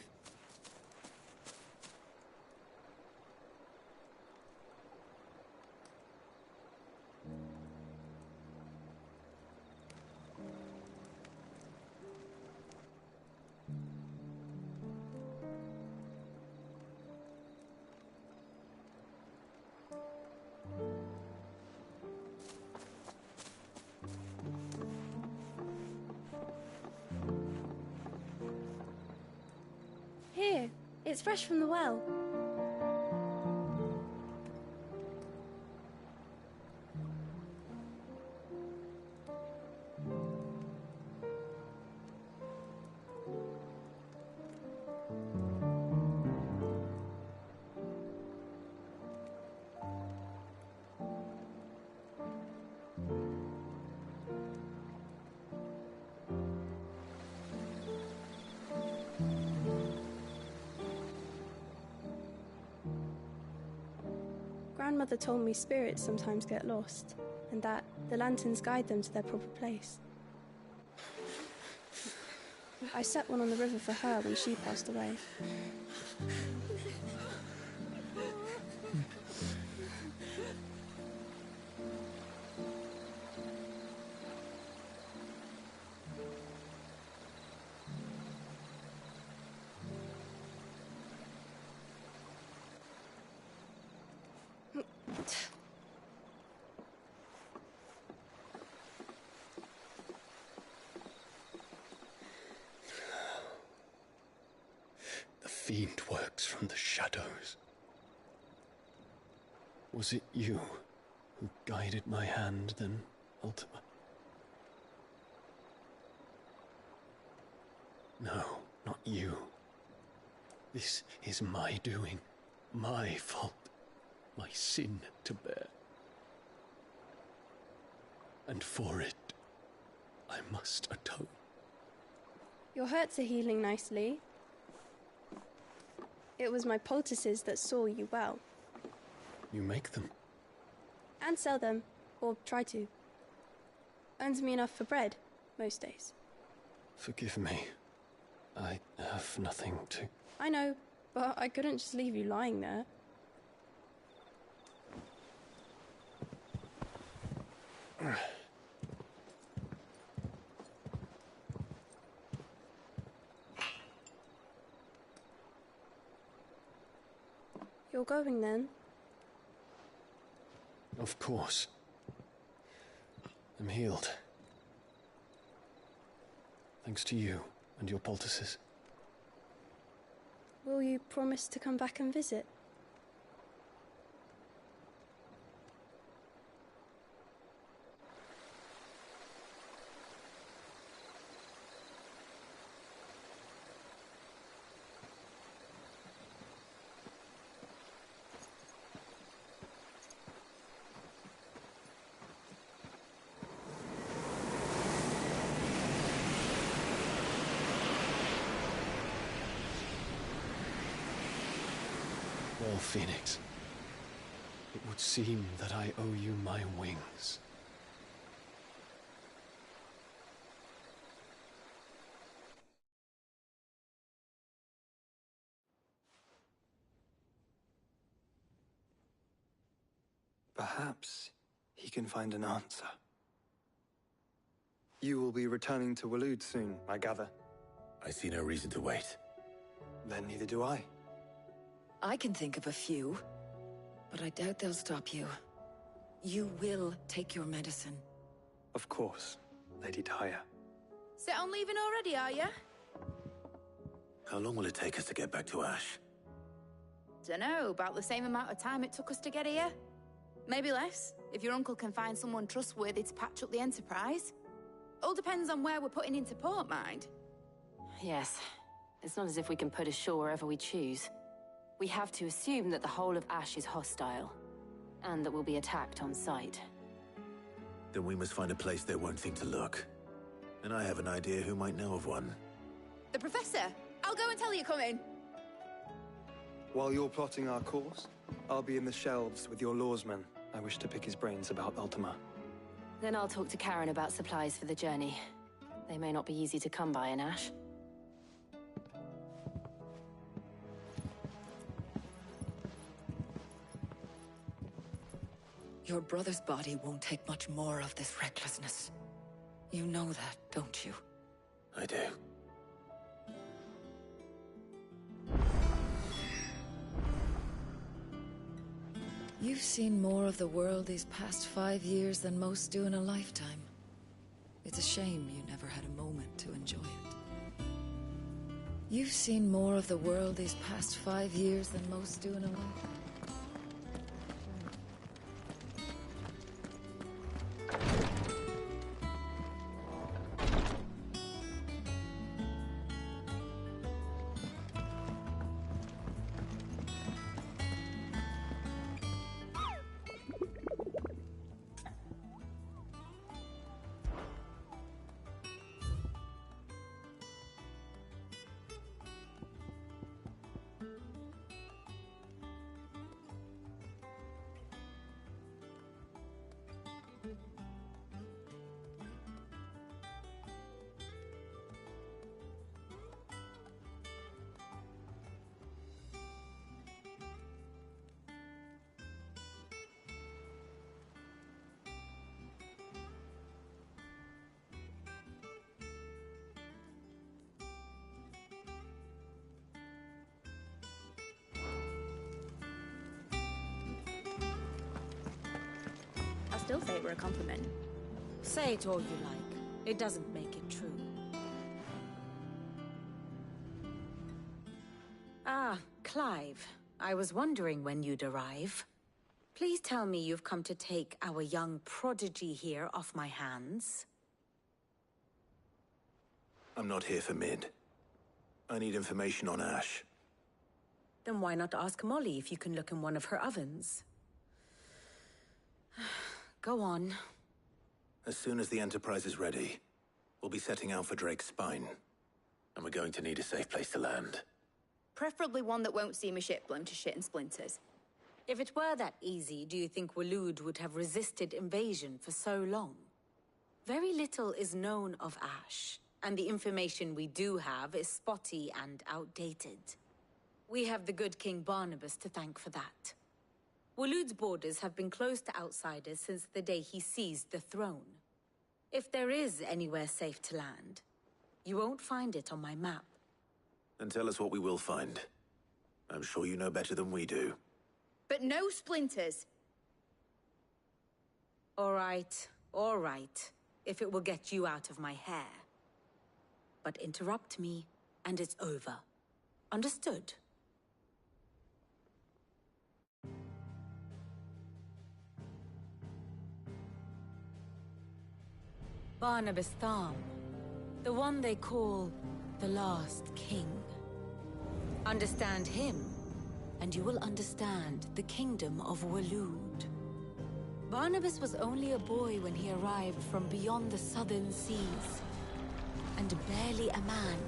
Speaker 20: Here, it's fresh from the well. Grandmother told me spirits sometimes get lost, and that the lanterns guide them to their proper place. I set one on the river for her when she passed away.
Speaker 15: The fiend works from the shadows. Was it you who guided my hand, then, Ultima? No, not you. This is my doing, my fault, my sin to bear. And for it, I must atone.
Speaker 20: Your hurts are healing nicely. It was my poultices that saw you well.
Speaker 15: You make them?
Speaker 20: And sell them, or try to. Earns me enough for bread, most days.
Speaker 15: Forgive me. I have nothing to...
Speaker 20: I know, but I couldn't just leave you lying there. You're going then?
Speaker 3: Of course. I'm healed. Thanks to you and your poultices.
Speaker 20: Will you promise to come back and visit?
Speaker 3: Well, Phoenix, it would seem that I owe you my wings.
Speaker 5: Perhaps he can find an answer. You will be returning to Waloed soon, I gather.
Speaker 3: I see no reason to wait.
Speaker 5: Then neither do I.
Speaker 8: I can think of a few, but I doubt they'll stop you. You will take your medicine.
Speaker 5: Of course, Lady Daya.
Speaker 6: Set on leaving already, are you?
Speaker 3: How long will it take us to get back to Ash?
Speaker 6: Dunno, about the same amount of time it took us to get here. Maybe less, if your uncle can find someone trustworthy to patch up the Enterprise. All depends on where we're putting into port, mind.
Speaker 13: Yes. It's not as if we can put ashore wherever we choose. We have to assume that the whole of Ash is hostile, and that we'll be attacked on sight.
Speaker 3: Then we must find a place they won't think to look. And I have an idea who might know of one.
Speaker 6: The Professor! I'll go and tell you come in.
Speaker 5: While you're plotting our course, I'll be in the shelves with your lawsman. I wish to pick his brains about Ultima.
Speaker 13: Then I'll talk to Karen about supplies for the journey. They may not be easy to come by in Ash.
Speaker 8: Your brother's body won't take much more of this recklessness. You know that, don't you?
Speaker 3: I do.
Speaker 8: You've seen more of the world these past 5 years than most do in a lifetime. It's a shame you never had a moment to enjoy it. You've seen more of the world these past 5 years than most do in a lifetime.
Speaker 6: Still say it were a compliment.
Speaker 4: Say it all you like. It doesn't make it true. Ah, Clive. I was wondering when you'd arrive. Please tell me you've come to take our young prodigy here off my hands.
Speaker 3: I'm not here for Mid. I need information on Ash.
Speaker 4: Then why not ask Molly if you can look in one of her ovens? Go on.
Speaker 3: As soon as the Enterprise is ready, we'll be setting out for Drake's Spine. And we're going to need a safe place to land.
Speaker 6: Preferably one that won't see my ship blown to shit and splinters.
Speaker 4: If it were that easy, do you think Waloed would have resisted invasion for so long? Very little is known of Ash, and the information we do have is spotty and outdated. We have the good King Barnabas to thank for that. Waloed's borders have been closed to outsiders since the day he seized the throne. If there is anywhere safe to land, you won't find it on my map.
Speaker 3: Then tell us what we will find. I'm sure you know better than we do.
Speaker 6: But no splinters.
Speaker 1: All right. If it will get you out of my hair. But interrupt me, and it's over. Understood? Barnabas Tharm, the one they call the Last King. Understand him, and you will understand the kingdom of Waloed. Barnabas was only a boy when he arrived from beyond the southern seas, and barely a man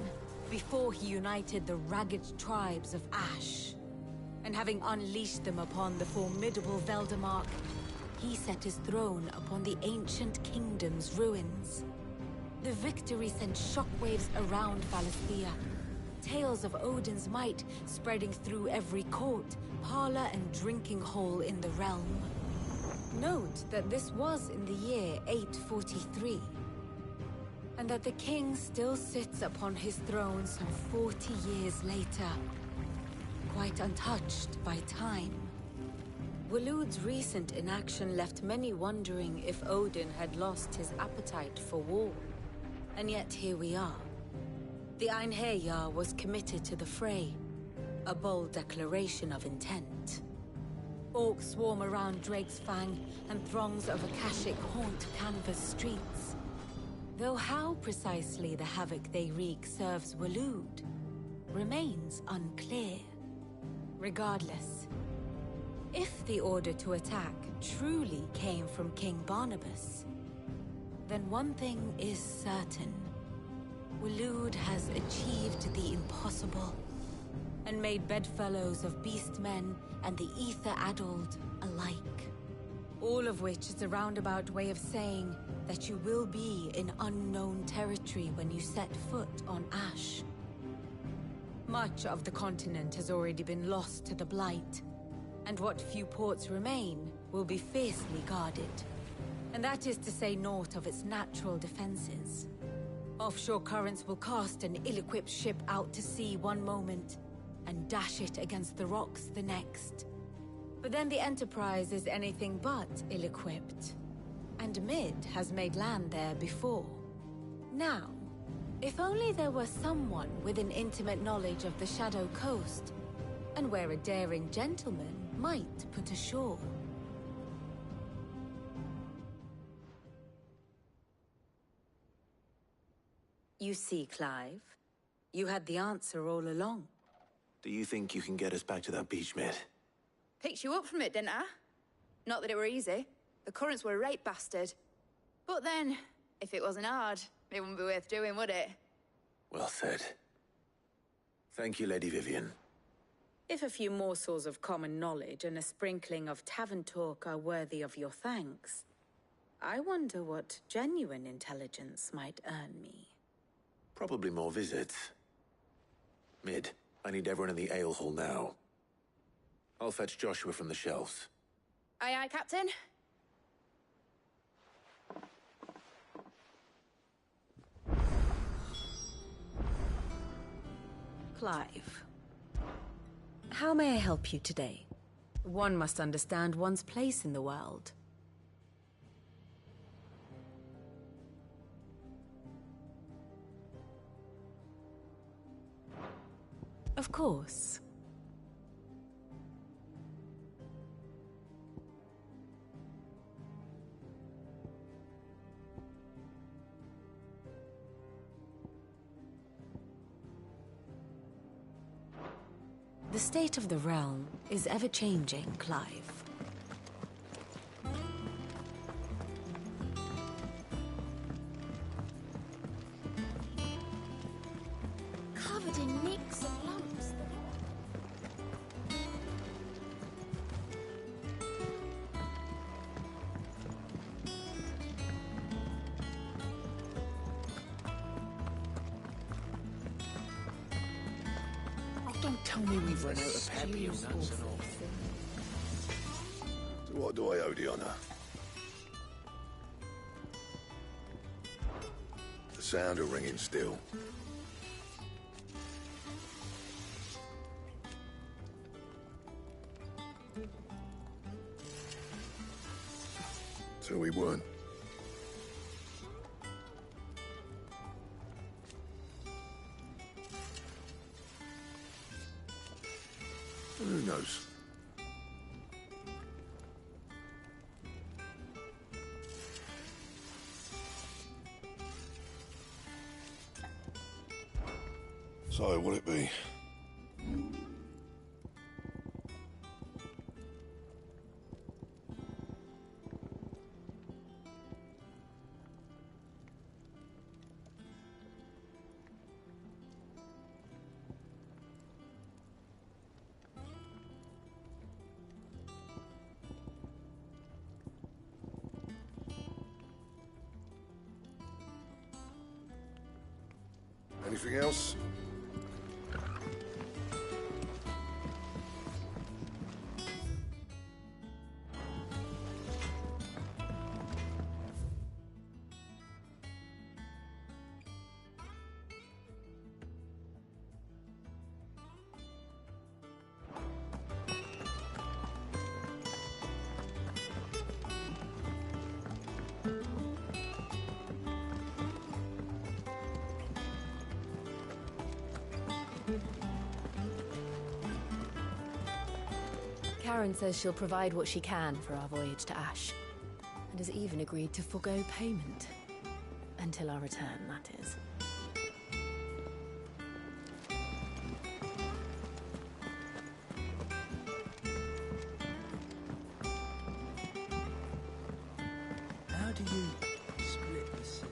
Speaker 1: before he united the ragged tribes of Ash. And having unleashed them upon the formidable Veldamark, he set his throne upon the ancient kingdom's ruins. The victory sent shockwaves around Valisthea, tales of Odin's might spreading through every court, parlor, and drinking hole in the realm. Note that this was in the year 843, and that the king still sits upon his throne some 40 years later, quite untouched by time. Waloed's recent inaction left many wondering if Odin had lost his appetite for war. And yet here we are. The Einherjar was committed to the fray, a bold declaration of intent. Orcs swarm around Drake's Fang, and throngs of Akashic haunt Canva's streets. Though how precisely the havoc they wreak serves Waloed remains unclear. Regardless, if the order to attack truly came from King Barnabas, then one thing is certain. Waloed has achieved the impossible, and made bedfellows of beastmen and the ether-addled alike. All of which is a roundabout way of saying that you will be in unknown territory when you set foot on Ash. Much of the continent has already been lost to the Blight, and what few ports remain will be fiercely guarded. And that is to say naught of its natural defenses. Offshore currents will cast an ill-equipped ship out to sea one moment, and dash it against the rocks the next. But then the Enterprise is anything but ill-equipped, and Mid has made land there before. Now, if only there were someone with an intimate knowledge of the Shadow Coast, and where a daring gentleman might put ashore. You see, Clive, you had the answer all along.
Speaker 3: Do you think you can get us back to that beach, Mid?
Speaker 6: Picked you up from it, didn't I? Not that it were easy. The currents were a right bastard. But then, if it wasn't hard, it wouldn't be worth doing, would it?
Speaker 3: Well said. Thank you, Lady Vivian.
Speaker 1: If a few morsels of common knowledge and a sprinkling of tavern talk are worthy of your thanks, I wonder what genuine intelligence might earn me.
Speaker 3: Probably more visits. Mid, I need everyone in the ale hall now. I'll fetch Joshua from the shelves.
Speaker 6: Aye, aye, Captain.
Speaker 1: Clive, how may I help you today? One must understand one's place in the world. Of course. The state of the realm is ever-changing, Clive.
Speaker 21: Covered in nicks and lumps.
Speaker 16: Don't tell me we've run out of peppy and nuts and all.
Speaker 9: To what do I owe the honor? The sound of ringing still.
Speaker 17: So we weren't. Who knows? So, what'll it be? Anything else?
Speaker 1: Karen says she'll provide what she can for our voyage to Ash, and has even agreed to forego payment. Until our return, that is.
Speaker 16: How do you split the sea?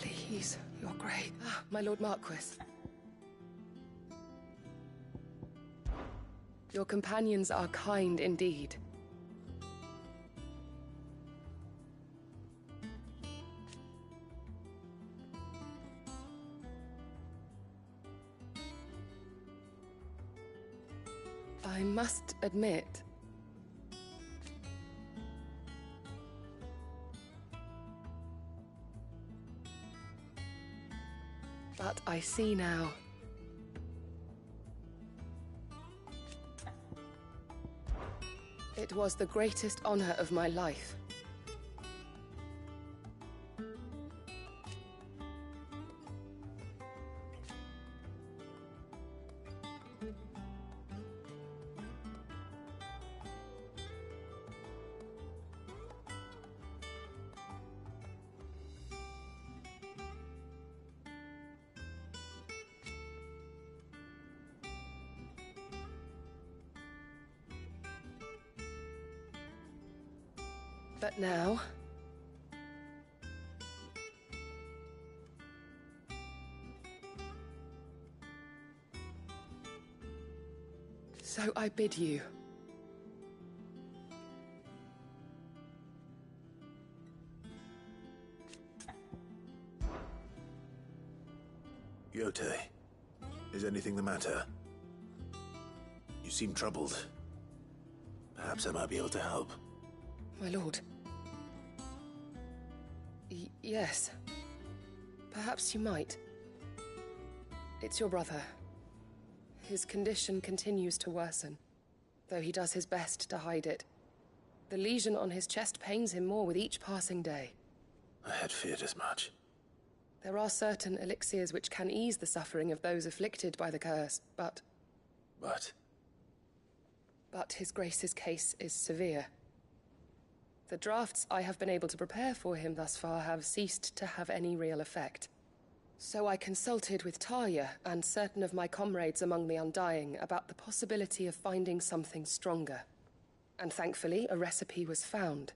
Speaker 19: Please, you're great. Ah, my Lord Marquis. Your companions are kind indeed. I must admit, but I see now. It was the greatest honor of my life. But now, so I bid you.
Speaker 3: Yotei, is anything the matter? You seem troubled. Perhaps I might be able to help.
Speaker 19: My lord. Yes. Perhaps you might. It's your brother. His condition continues to worsen, though he does his best to hide it. The lesion on his chest pains him more with each passing day.
Speaker 3: I had feared as much.
Speaker 19: There are certain elixirs which can ease the suffering of those afflicted by the curse, but... But His Grace's case is severe. The drafts I have been able to prepare for him thus far have ceased to have any real effect. So I consulted with Talia and certain of my comrades among the Undying about the possibility of finding something stronger. And thankfully, a recipe was found.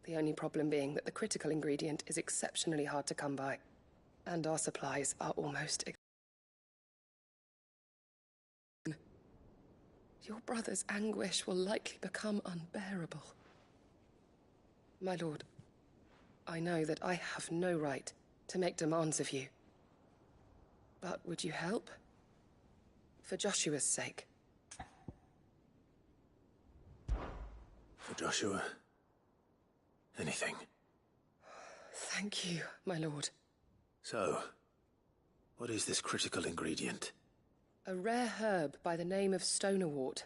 Speaker 19: The only problem being that the critical ingredient is exceptionally hard to come by, and our supplies are almost Your brother's anguish will likely become unbearable. My lord, I know that I have no right to make demands of you. But would you help? For Joshua's sake.
Speaker 3: For Joshua? Anything.
Speaker 19: Thank you, my lord.
Speaker 3: So, What is this critical ingredient?
Speaker 19: A rare herb by the name of stonerwort.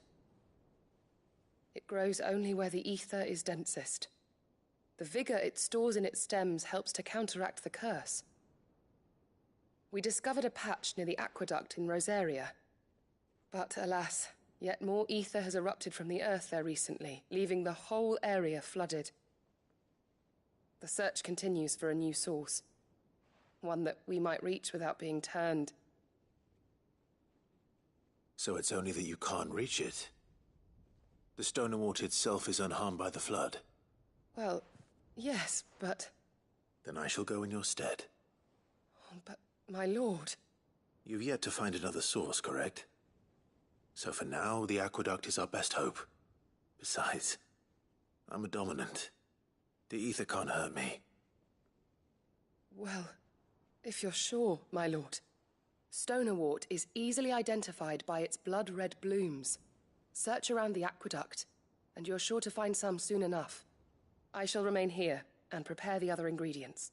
Speaker 19: It grows only where the ether is densest. The vigor it stores in its stems helps to counteract the curse. We discovered a patch near the aqueduct in Rosaria. But alas, yet more ether has erupted from the earth there recently, leaving the whole area flooded. The search continues for a new source. One that we might reach without being turned.
Speaker 3: So it's only that you can't reach it. The stonerwort itself is unharmed by the flood.
Speaker 19: Well, yes, but...
Speaker 3: Then I shall go in your stead.
Speaker 19: Oh, but, my lord...
Speaker 3: You've yet to find another source, correct? So for now, the aqueduct is our best hope. Besides, I'm a dominant. The ether can't hurt me.
Speaker 19: Well, if you're sure, my lord. Stonerwort is easily identified by its blood-red blooms. Search around the aqueduct, and you're sure to find some soon enough. I shall remain here and prepare the other ingredients.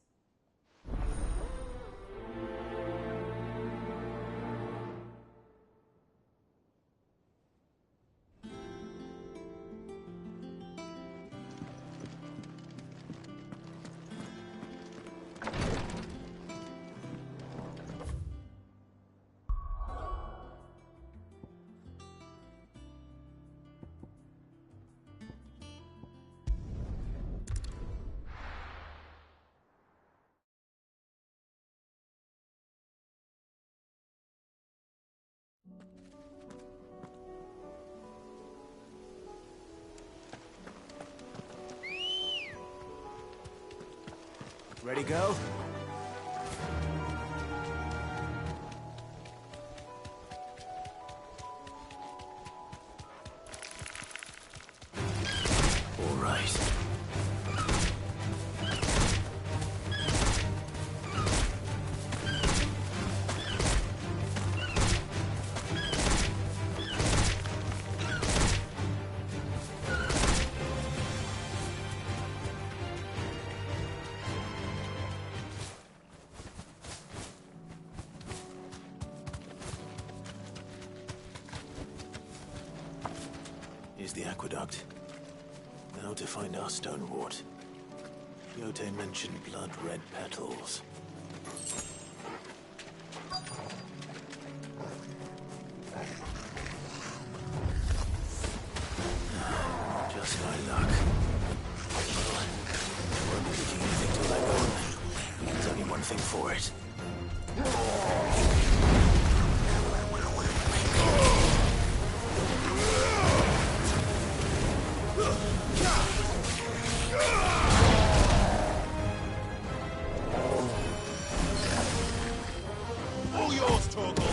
Speaker 16: Ready, go?
Speaker 3: All right. Here's the aqueduct. Now to find our stonewort. Yote mentioned blood-red petals. Just my luck. I won't be picking anything till they're gone. There's only one thing for it.
Speaker 16: All yours, Torgal!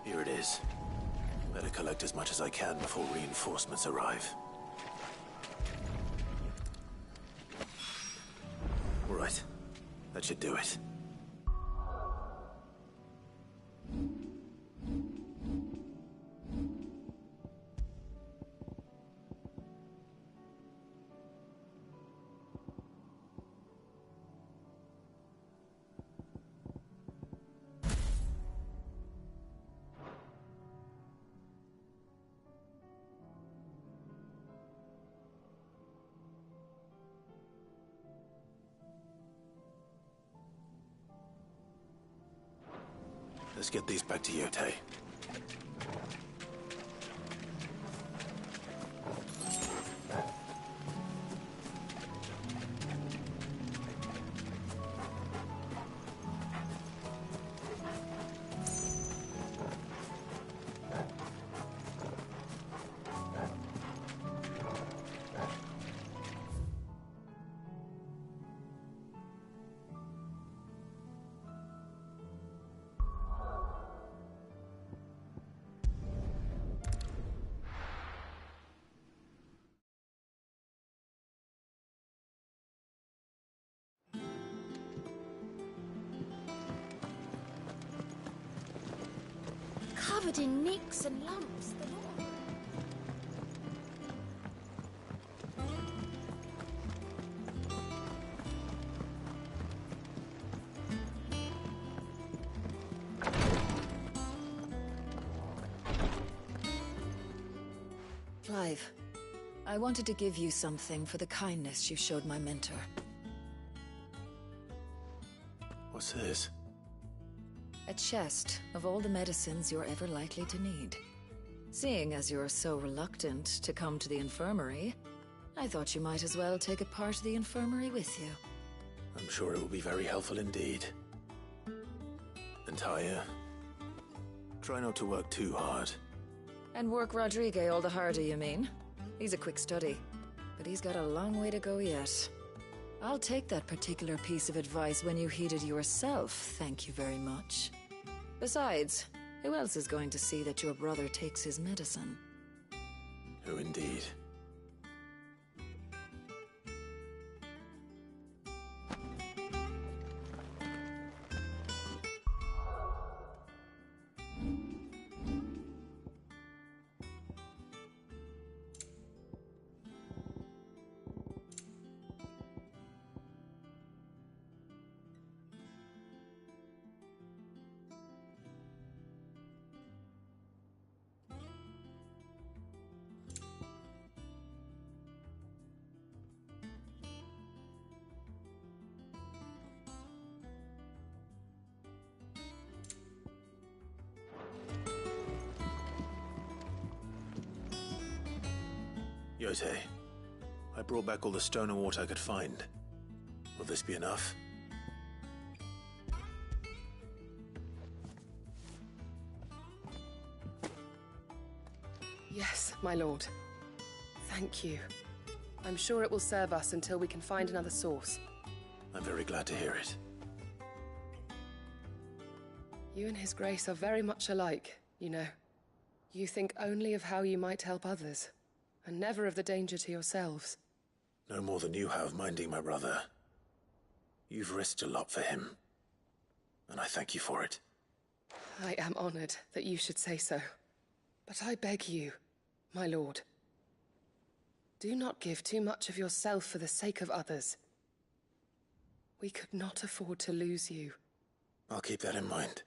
Speaker 3: Here it is. Better collect as much as I can before reinforcements arrive. All right. That should do it. Let's get these back to Yotei.
Speaker 21: Covered in nicks and lumps, the lot.
Speaker 8: Clive, I wanted to give you something for the kindness you showed my mentor.
Speaker 3: What's this?
Speaker 8: A chest of all the medicines you're ever likely to need. Seeing as you're so reluctant to come to the infirmary, I thought you might as well take a part of the infirmary with you.
Speaker 3: I'm sure it will be very helpful indeed. And Taya, try not to work too hard.
Speaker 8: And work Rodrigue all the harder, you mean? He's a quick study, but he's got a long way to go yet. I'll take that particular piece of advice when you heed it yourself, thank you very much. Besides, who else is going to see that your brother takes his medicine?
Speaker 3: Who indeed? Yotei, I brought back all the stone and water I could find. Will this be enough?
Speaker 19: Yes, my lord. Thank you. I'm sure it will serve us until we can find another source.
Speaker 3: I'm very glad to hear it.
Speaker 19: You and His Grace are very much alike, you know. You think only of how you might help others, and never of the danger to yourselves.
Speaker 3: No more than you have minding my brother. You've risked a lot for him, and I thank you for it.
Speaker 19: I am honored that you should say so. But I beg you, my lord, do not give too much of yourself for the sake of others. We could not afford to lose you.
Speaker 3: I'll keep that in mind.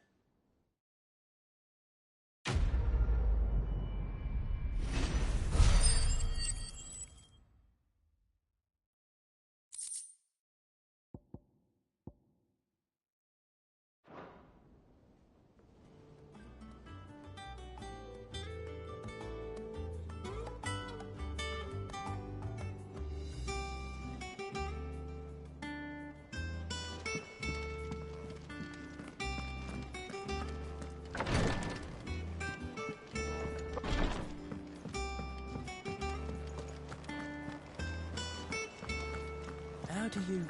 Speaker 16: How do you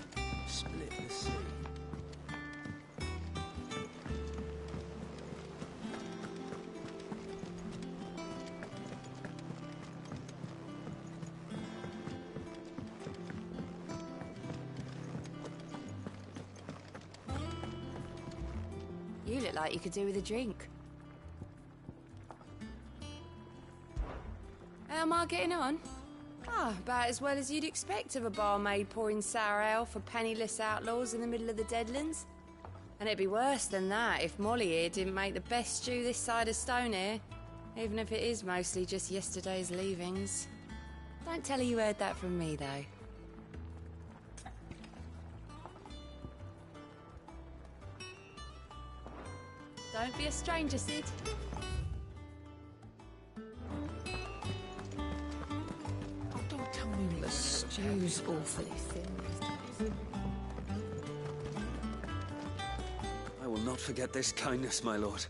Speaker 16: split the sea?
Speaker 7: look like you could do with a drink. How am I getting on? Ah, about as well as you'd expect of a barmaid pouring sour ale for penniless outlaws in the middle of the Deadlands. And it'd be worse than that if Molly here didn't make the best stew this side of Stonehere, even if it is mostly just yesterday's leavings. Don't tell her you heard that from me, though. Don't be a stranger, Sid.
Speaker 2: Oh, don't tell me the
Speaker 1: stew's awfully thin these days.
Speaker 12: I will not forget this kindness, my lord.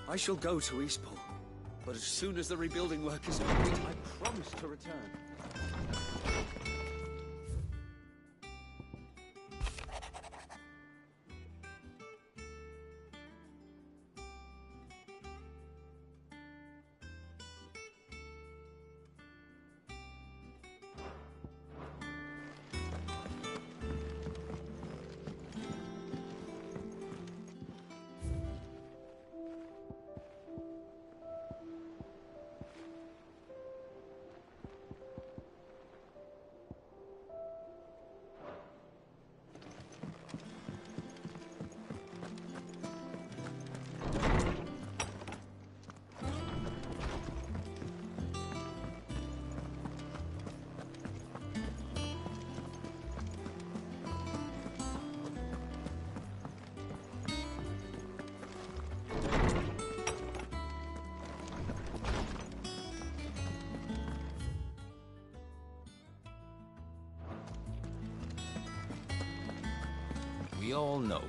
Speaker 12: I shall go to Eastpool, but as soon as the rebuilding work is complete, I promise to return.
Speaker 2: We all know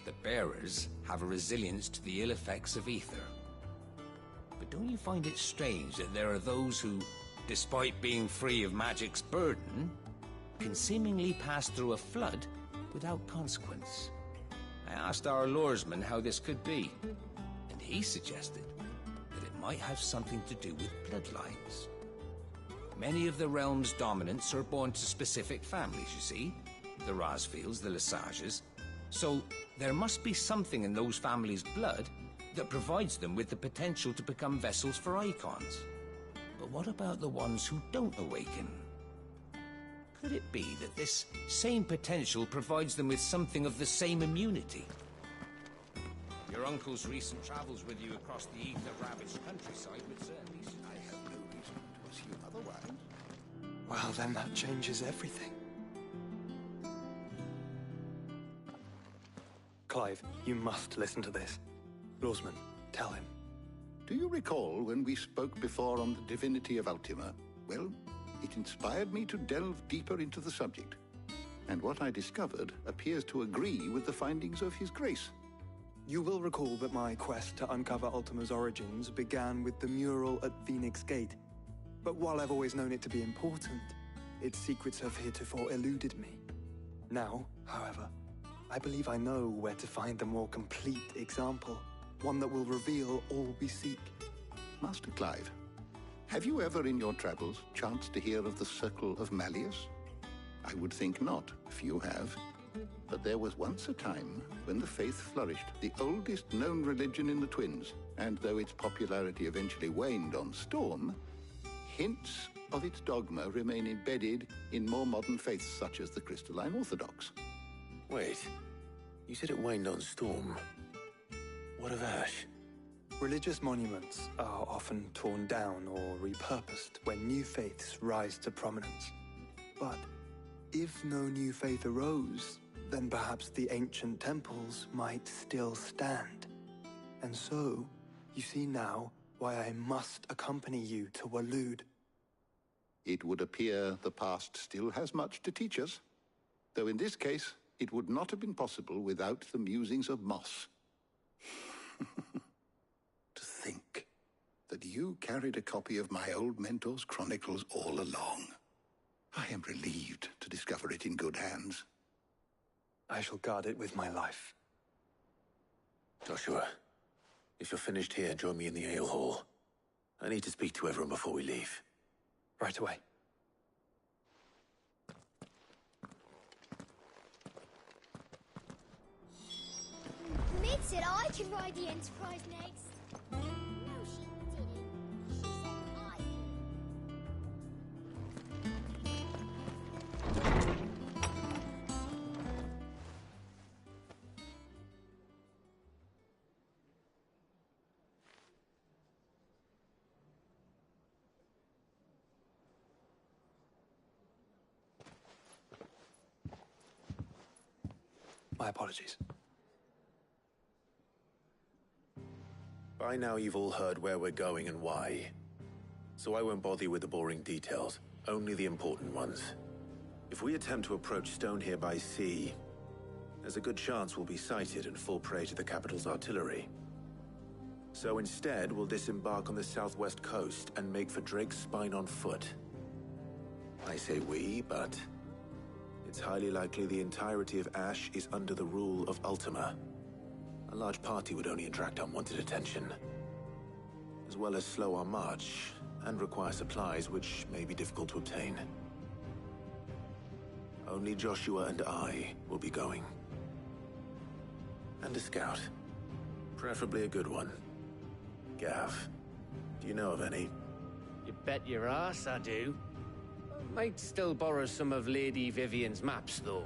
Speaker 2: that bearers have a resilience to the ill effects of ether. But don't you find it strange that there are those who, despite being free of magic's burden, can seemingly pass through a flood without consequence? I asked our luresman how this could be, and he suggested that it might have something to do with bloodlines. Many of the realm's dominants are born to specific families, you see. The Rosfields, the Lesages. So there must be something in those families' blood that provides them with the potential to become vessels for icons. But what about the ones who don't awaken? Could it be that this same potential provides them with something of the same immunity? Your uncle's recent travels with you across the ether-ravaged countryside would certainly...
Speaker 5: I have no reason to assume otherwise. Well, then that changes everything. Clive, you must listen to this. Lawsman, tell him.
Speaker 9: Do you recall when we spoke before on the divinity of Ultima? Well, it inspired me to delve deeper into the subject. And what I discovered appears to agree with the findings of His Grace.
Speaker 5: You will recall that my quest to uncover Ultima's origins began with the mural at Phoenix Gate. But while I've always known it to be important, its secrets have heretofore eluded me. Now, however, I believe I know where to find the more complete example, one that will reveal all we seek.
Speaker 9: Master Clive, have you ever in your travels chanced to hear of the Circle of Malleus? I would think not, if you have. But there was once a time when the faith flourished, the oldest known religion in the Twins, and though its popularity eventually waned on Storm, hints of its dogma remain embedded in more modern faiths such as the Crystalline Orthodox.
Speaker 3: Wait, you said it waned on Storm. What of Ash?
Speaker 5: Religious monuments are often torn down or repurposed when new faiths rise to prominence. But if no new faith arose, then perhaps the ancient temples might still stand. And so, you see now why I must accompany you to Waloed.
Speaker 9: It would appear the past still has much to teach us, though in this case, it would not have been possible without the musings of Moss. To think that you carried a copy of my old mentor's chronicles all along. I am relieved to discover it in good hands.
Speaker 5: I shall guard it with my life.
Speaker 3: Joshua, if you're finished here, join me in the ale hall. I need to speak to everyone before we leave.
Speaker 5: Right away.
Speaker 21: Mid said I could ride the Enterprise next. No, she didn't. She said I
Speaker 5: My apologies.
Speaker 3: By now you've all heard where we're going and why. So I won't bother you with the boring details, only the important ones. If we attempt to approach Stone here by sea, there's a good chance we'll be sighted and fall prey to the capital's artillery. So instead, we'll disembark on the southwest coast and make for Drake's Spine on foot. I say we, but it's highly likely the entirety of Ash is under the rule of Ultima. A large party would only attract unwanted attention, as well as slow our march and require supplies which may be difficult to obtain. Only Joshua and I will be going. And a scout. Preferably a good one. Gav, do you know of any?
Speaker 10: You bet your ass I do. Might still borrow some of Lady Vivian's maps, though.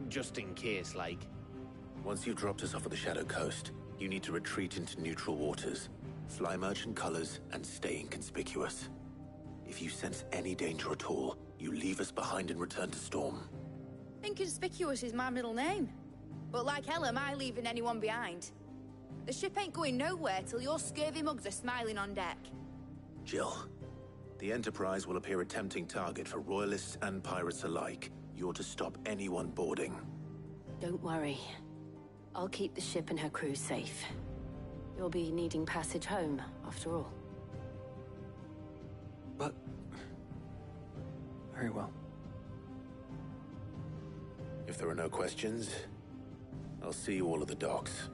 Speaker 10: Just in case, like.
Speaker 3: Once you've dropped us off at the Shadow Coast, you need to retreat into neutral waters, fly merchant colors, and stay inconspicuous. If you sense any danger at all, you leave us behind and return to Storm.
Speaker 6: Inconspicuous is my middle name. But like hell am I leaving anyone behind. The ship ain't going nowhere till your scurvy mugs are smiling on deck.
Speaker 3: Jill, the Enterprise will appear a tempting target for royalists and pirates alike. You're to stop anyone boarding.
Speaker 13: Don't worry. I'll keep the ship and her crew safe. You'll be needing passage home, after all.
Speaker 5: But... very well.
Speaker 3: If there are no questions, I'll see you all at the docks.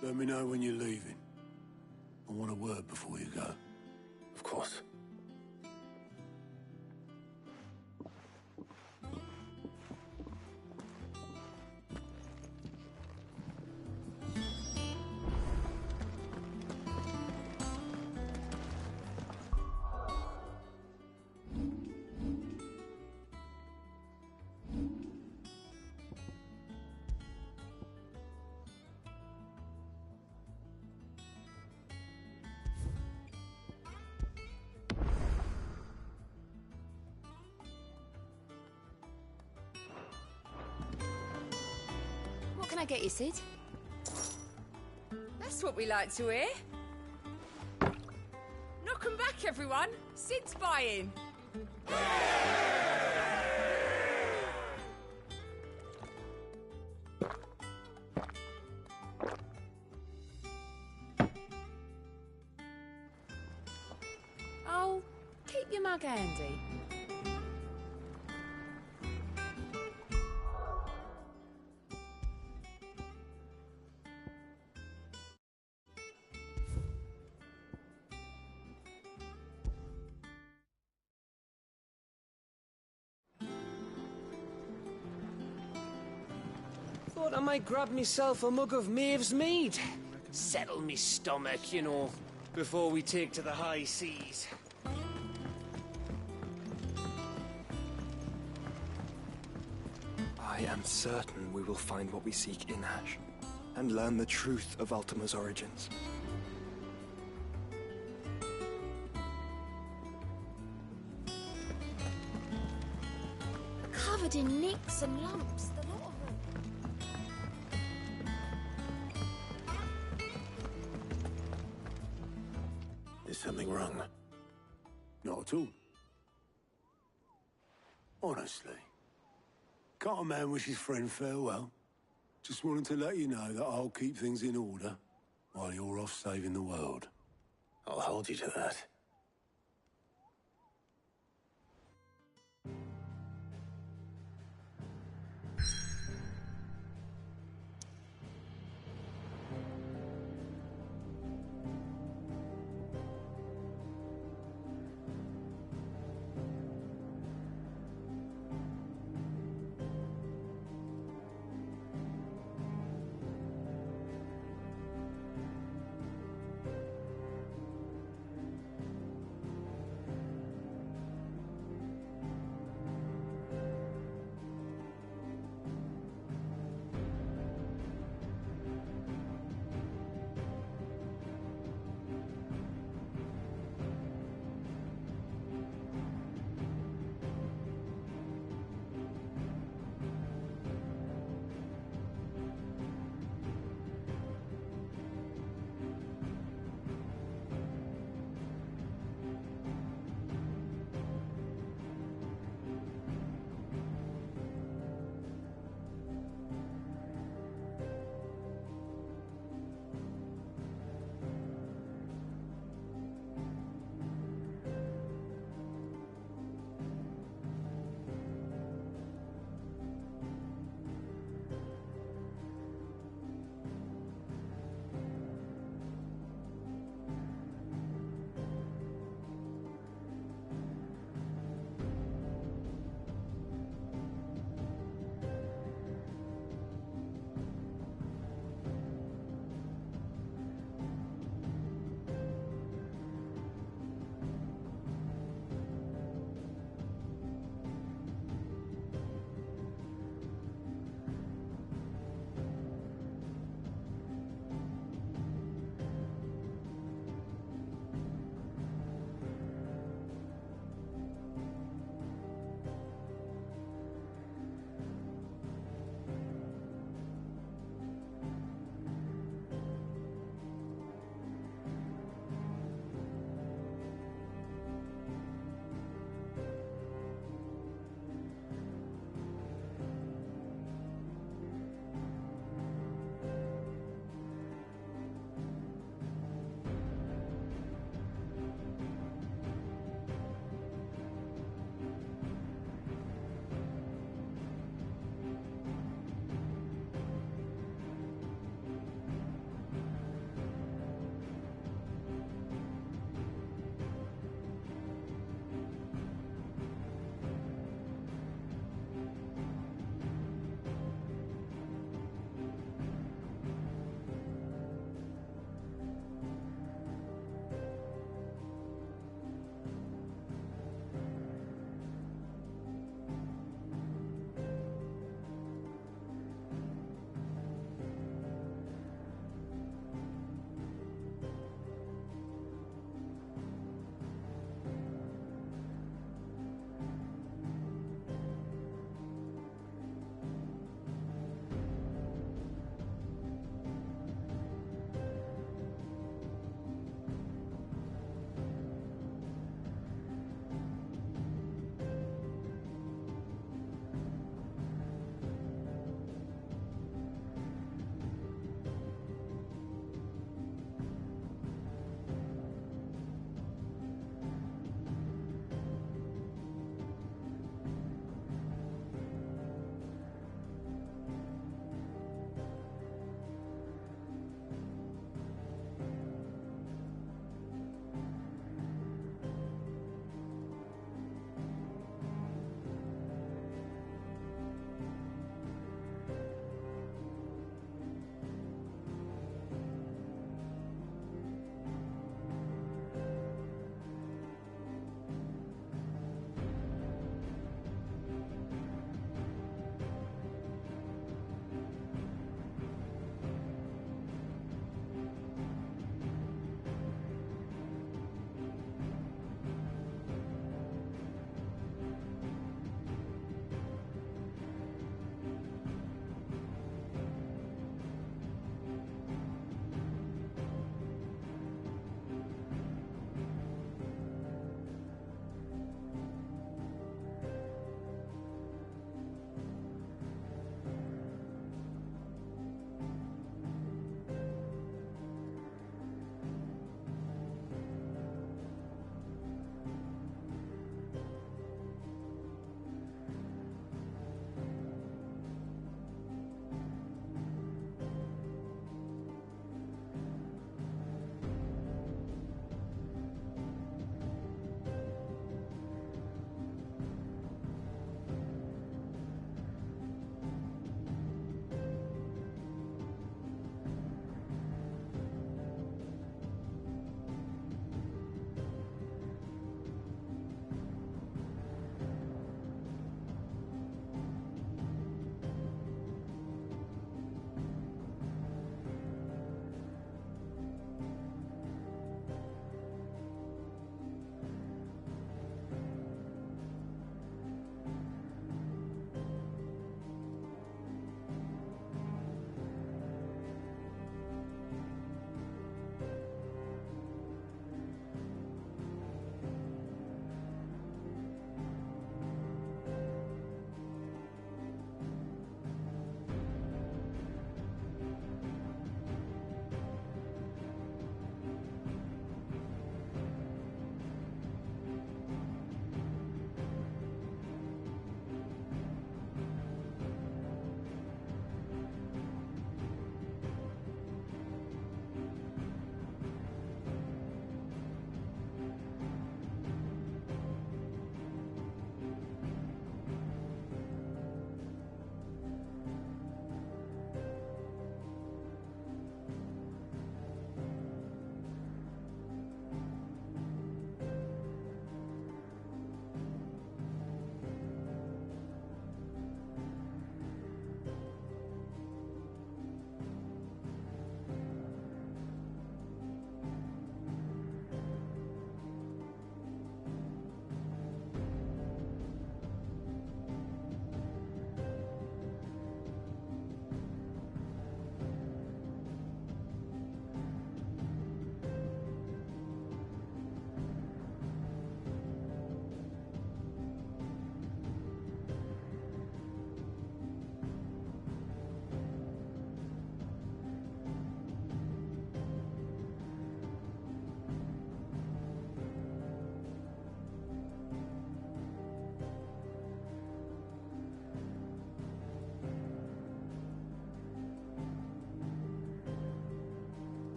Speaker 14: Let me know when you're leaving. I want a word before you go.
Speaker 3: Of course.
Speaker 6: What can I get you, Sid?
Speaker 7: That's what we like to hear. Knock 'em back, everyone. Sid's buying. Oh, keep your mug handy.
Speaker 10: Thought I might grab myself a mug of Maeve's mead. Settle me stomach, you know, before we take to the high seas.
Speaker 5: I am certain we will find what we seek in Ash, and learn the truth of Ultima's origins.
Speaker 20: Covered in nicks and lumps, the lot of them.
Speaker 3: Is something wrong?
Speaker 14: Not at all. Honestly. Can't a man wish his friend farewell? Just wanted to let you know that I'll keep things in order while you're off saving the world.
Speaker 3: I'll hold you to that.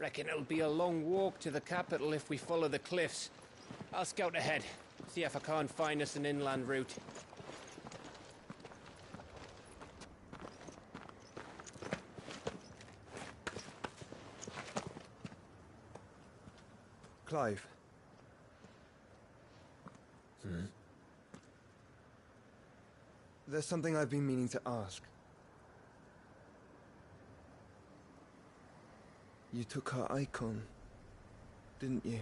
Speaker 10: Reckon it'll be a long walk to the capital if we follow the cliffs. I'll scout ahead, see if I can't find us an inland route.
Speaker 11: Clive. There's something I've been meaning to ask. You took her icon, didn't you?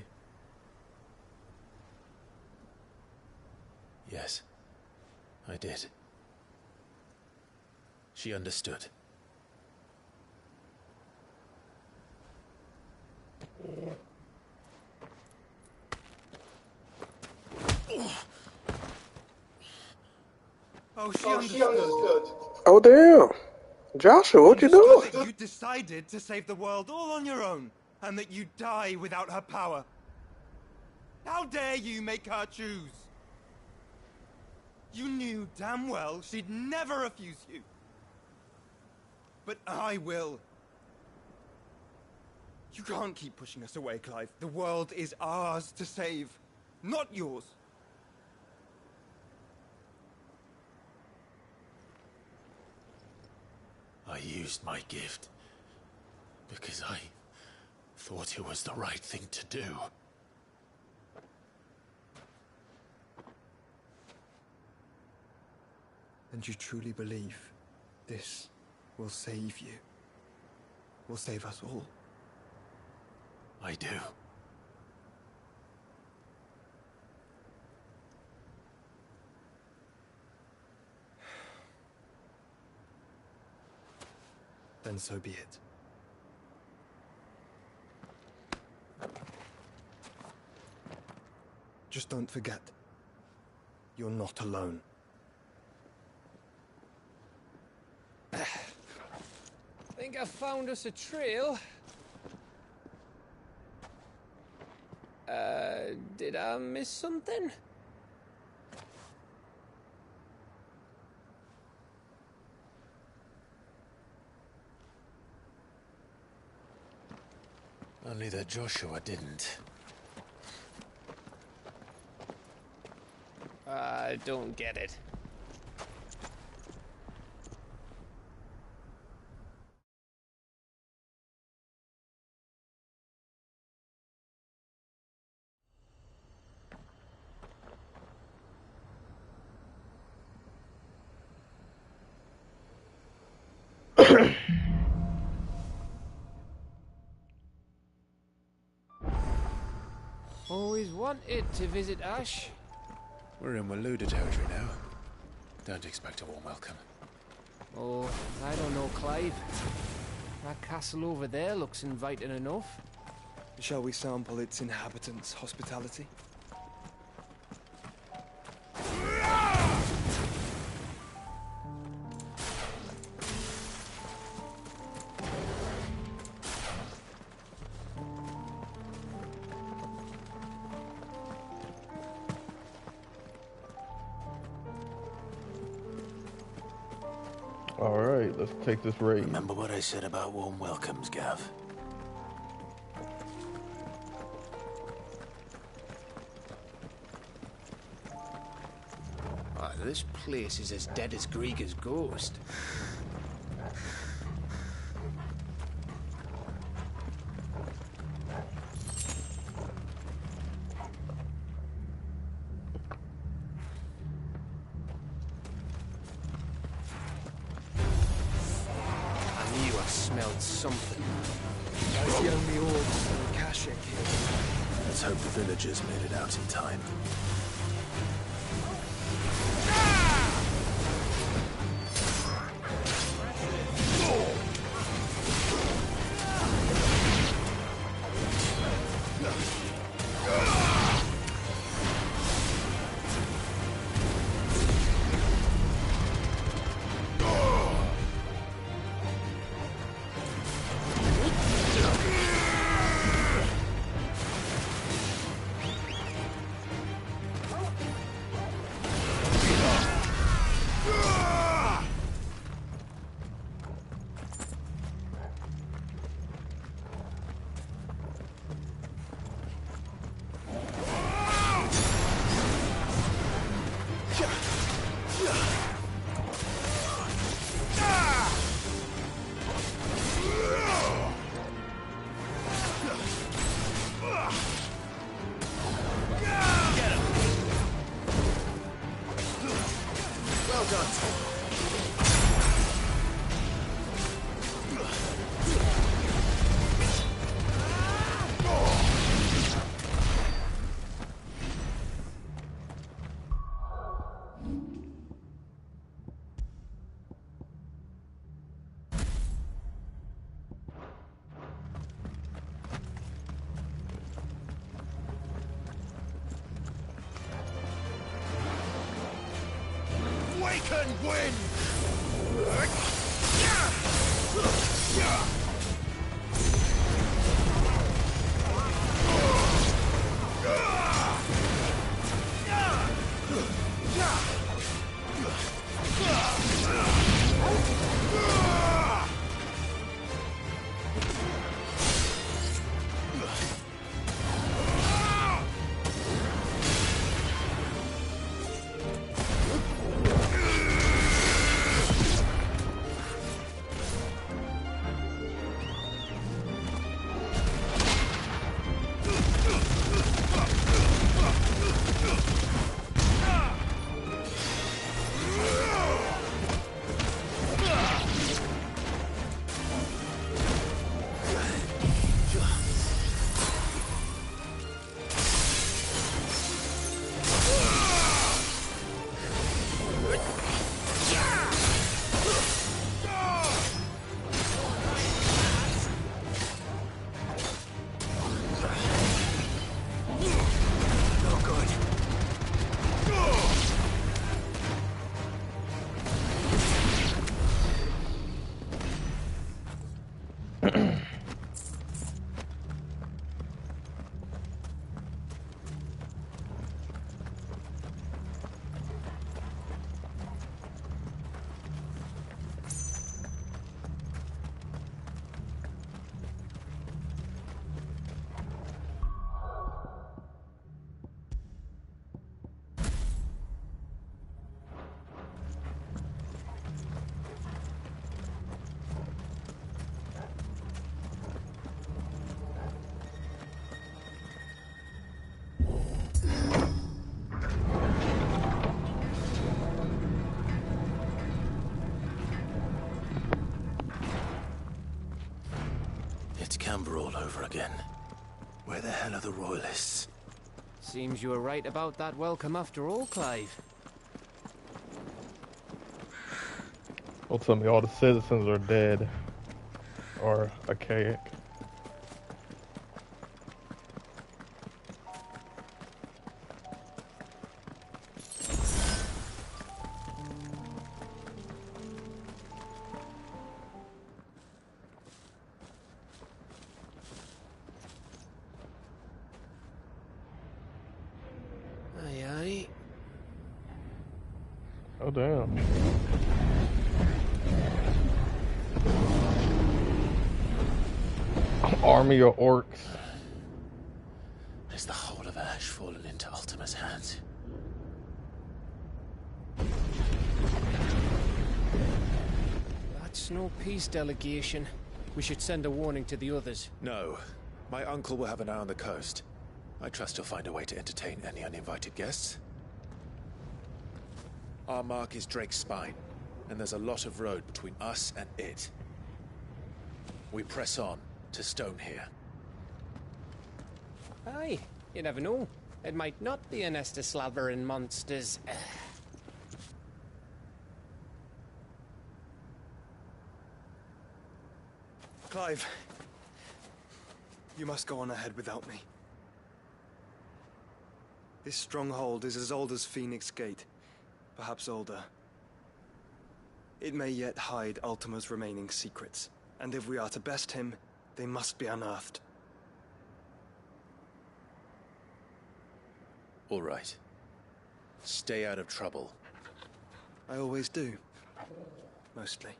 Speaker 3: Yes, I did. She understood.
Speaker 11: Oh, she understood.
Speaker 18: Oh, damn. Joshua, what you doing?
Speaker 11: That you decided to save the world all on your own, and that you'd die without her power. How dare you make her choose? You knew damn well she'd never refuse you. But I will. You can't keep pushing us away, Clive. The world is ours to save, not yours.
Speaker 3: I used my gift because I thought it was the right thing to do.
Speaker 11: And you truly believe this will save you? Will save us all?
Speaker 3: I do.
Speaker 11: Then so be it. Just don't forget, you're not alone.
Speaker 10: Think I found us a trail. Did I miss something?
Speaker 3: Only that Joshua didn't.
Speaker 10: I don't get it. Always wanted to visit Ash.
Speaker 3: We're in Waluda territory now. Don't expect a warm welcome.
Speaker 10: Oh, I don't know, Clive. That castle over there looks inviting enough.
Speaker 11: Shall we sample its inhabitants' hospitality?
Speaker 18: Alright, let's take this raid.
Speaker 3: Remember what I said about warm welcomes, Gav?
Speaker 16: This place is as dead as Greagor's ghost. I knew I smelled something.
Speaker 11: That's the only orcs and Kashik here.
Speaker 3: Let's hope the villagers made it out in time.
Speaker 16: can win!
Speaker 3: It's Camber all over again. Where the hell are the Royalists?
Speaker 10: Seems you were right about that welcome after all, Clive.
Speaker 18: Well, tell me all the citizens are dead. Or archaic.
Speaker 10: Aye, aye.
Speaker 18: Oh, damn. Army of orcs.
Speaker 3: Is the whole of Ash fallen into Ultima's hands?
Speaker 10: That's no peace delegation. We should send a warning to the others.
Speaker 3: No. My uncle will have an eye on the coast. I trust he'll find a way to entertain any uninvited guests. Our mark is Drake's Spine, and there's a lot of road between us and it. We press on to Stone here.
Speaker 10: Aye, you never know. It might not be a nest of slavering monsters.
Speaker 5: Clive, you must go on ahead without me. This stronghold is as old as Phoenix Gate, perhaps older. It may yet hide Ultima's remaining secrets, and if we are to best him, they must be unearthed.
Speaker 3: All right. Stay out of trouble.
Speaker 5: I always do. Mostly.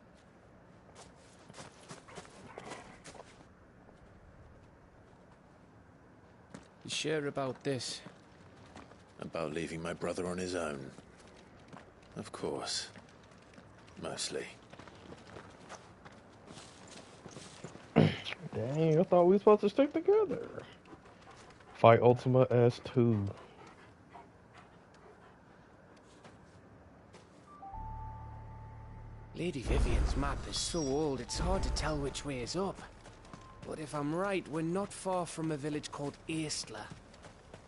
Speaker 10: You sure about this?
Speaker 3: About leaving my brother on his own. Of course. Mostly.
Speaker 18: Dang, I thought we were supposed to stick together. Fight Ultima as two.
Speaker 10: Lady Vivian's map is so old, it's hard to tell which way is up. But if I'm right, we're not far from a village called Aistla.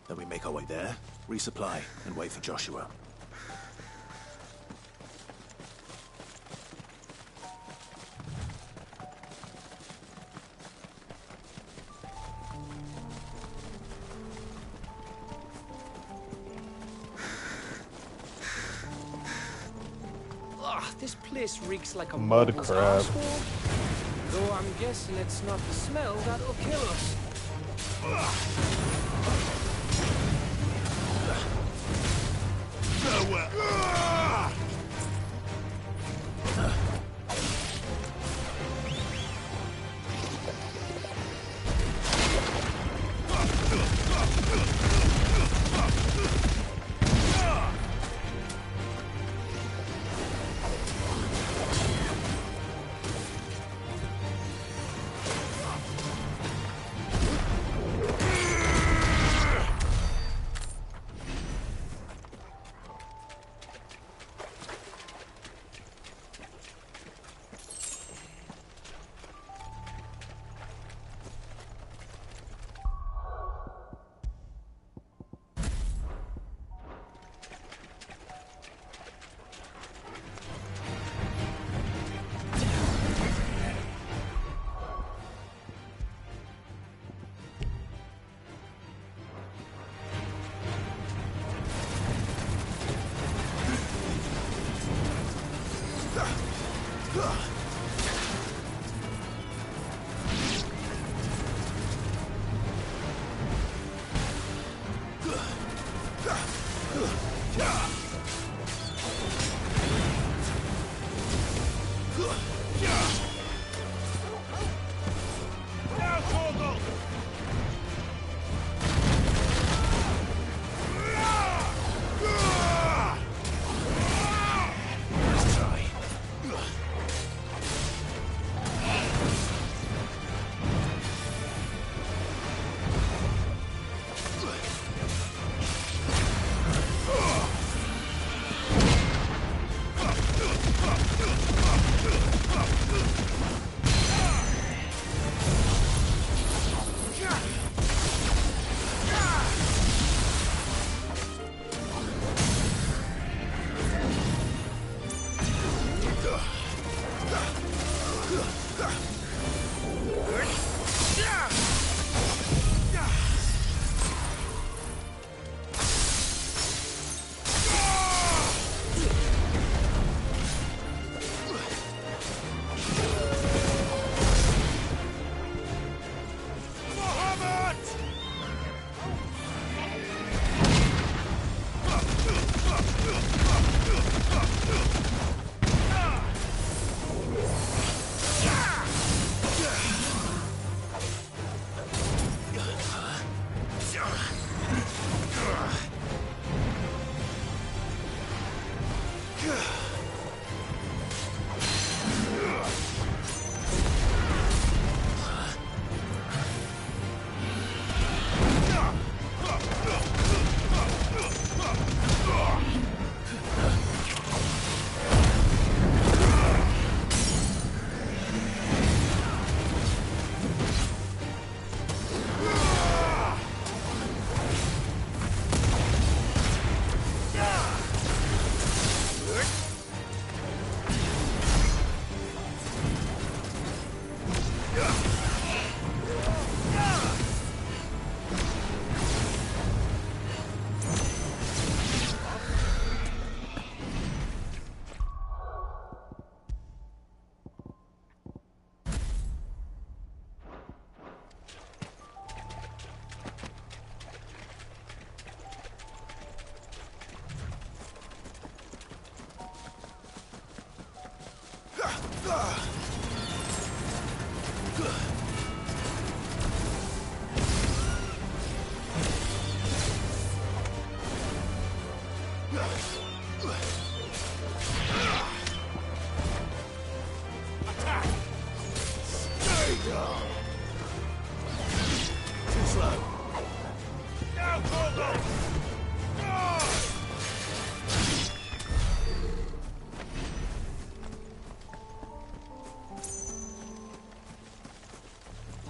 Speaker 3: Then we make our way there, resupply, and wait for Joshua.
Speaker 10: This place reeks like a
Speaker 18: Mud
Speaker 10: morble's
Speaker 18: crab.
Speaker 10: arsehole. Though I'm guessing it's not the smell that'll kill us.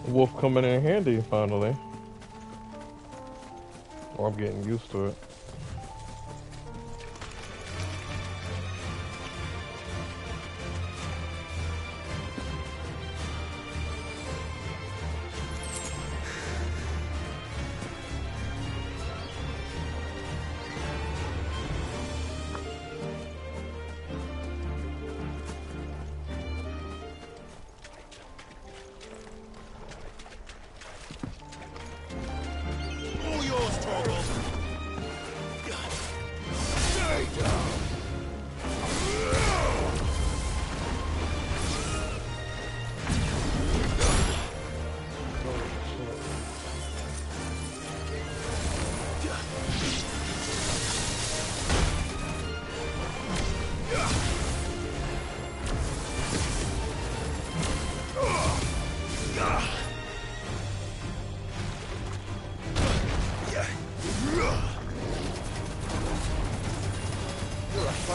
Speaker 18: Wolf coming in handy finally. Or I'm getting used to it.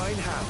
Speaker 10: Divine Hand.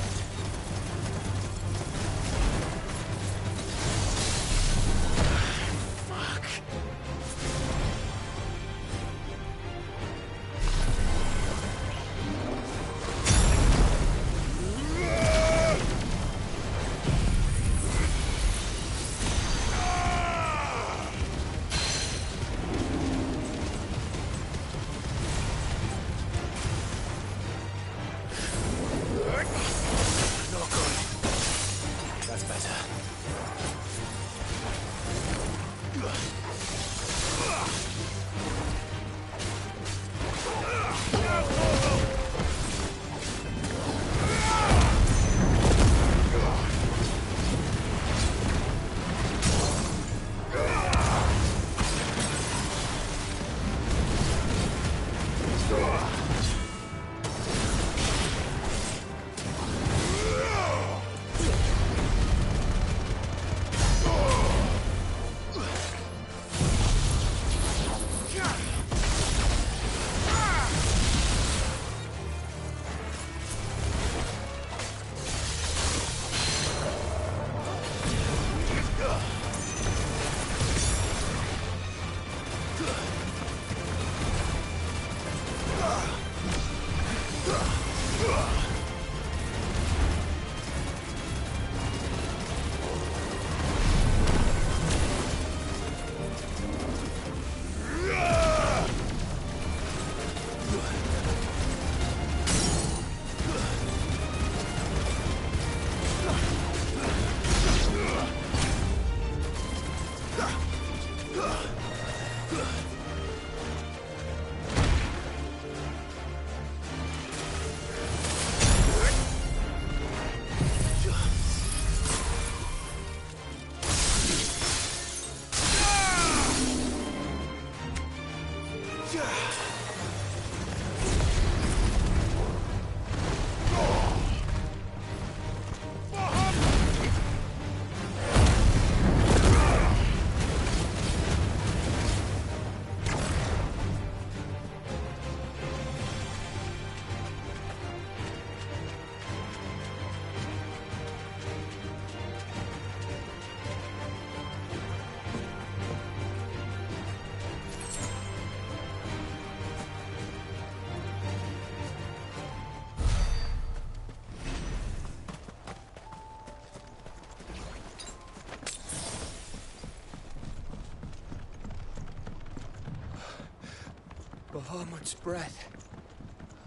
Speaker 10: Bahamut's breath.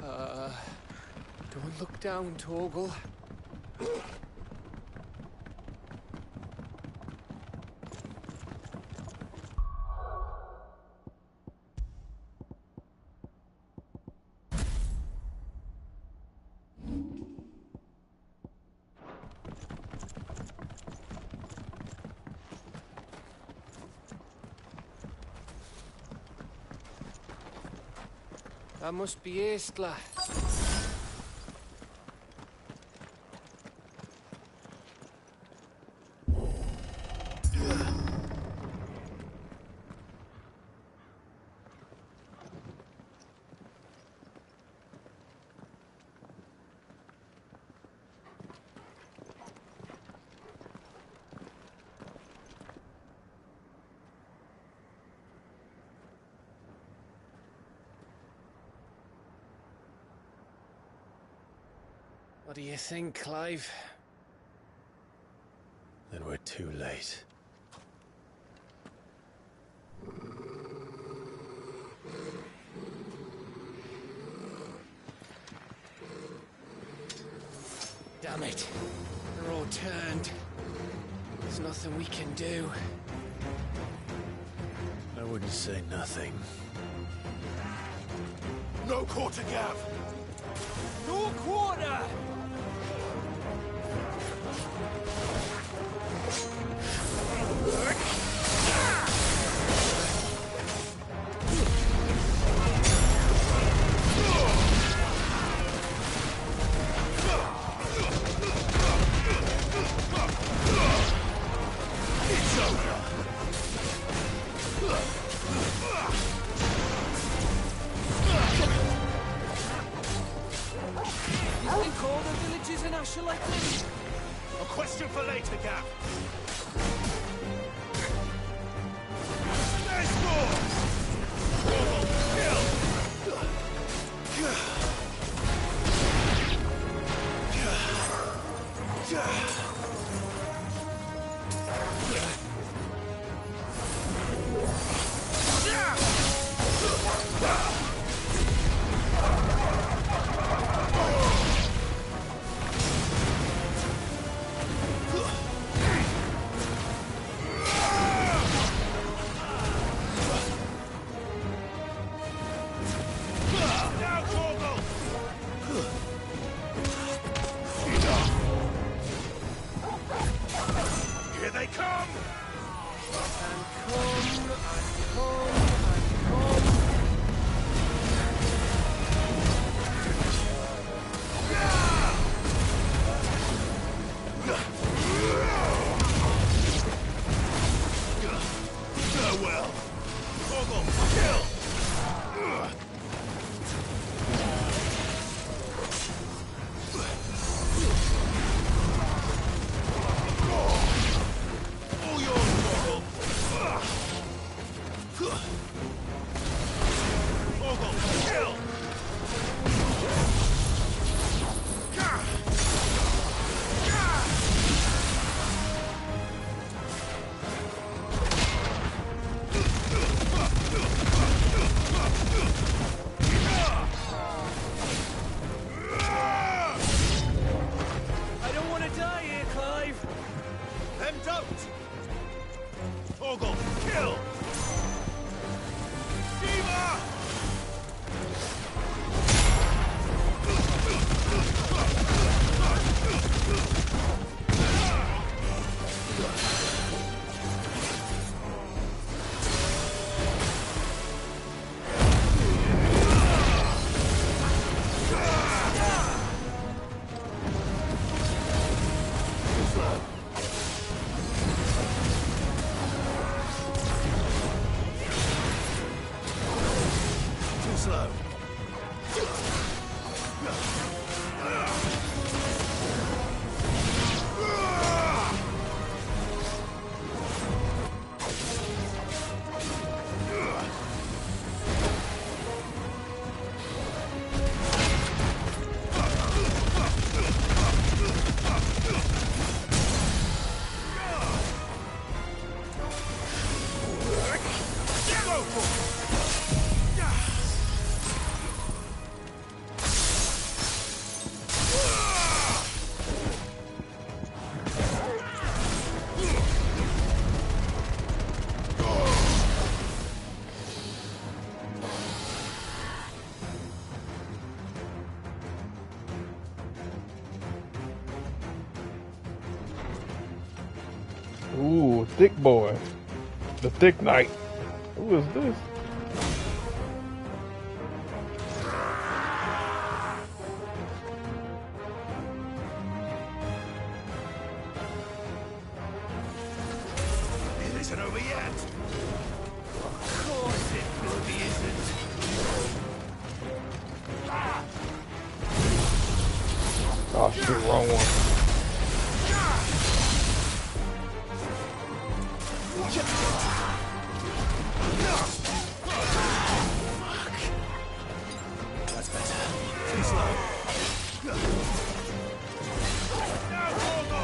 Speaker 10: Don't look down, Torgal. That must be Aistla. What do you think, Clive?
Speaker 3: Then we're too late.
Speaker 10: Damn it. They're all turned. There's nothing we can do.
Speaker 3: I wouldn't say nothing.
Speaker 16: No quarter, Gav!
Speaker 10: No quarter! You think all the
Speaker 16: position like this? A question for later, Gav. Nice score! Kill!
Speaker 18: Ooh, thick boy. The thick knight. Who is this?
Speaker 16: It isn't over yet. Of course it bloody isn't.
Speaker 18: Oh shit, wrong one.
Speaker 16: That's better. Too slow. Now, Gorgo!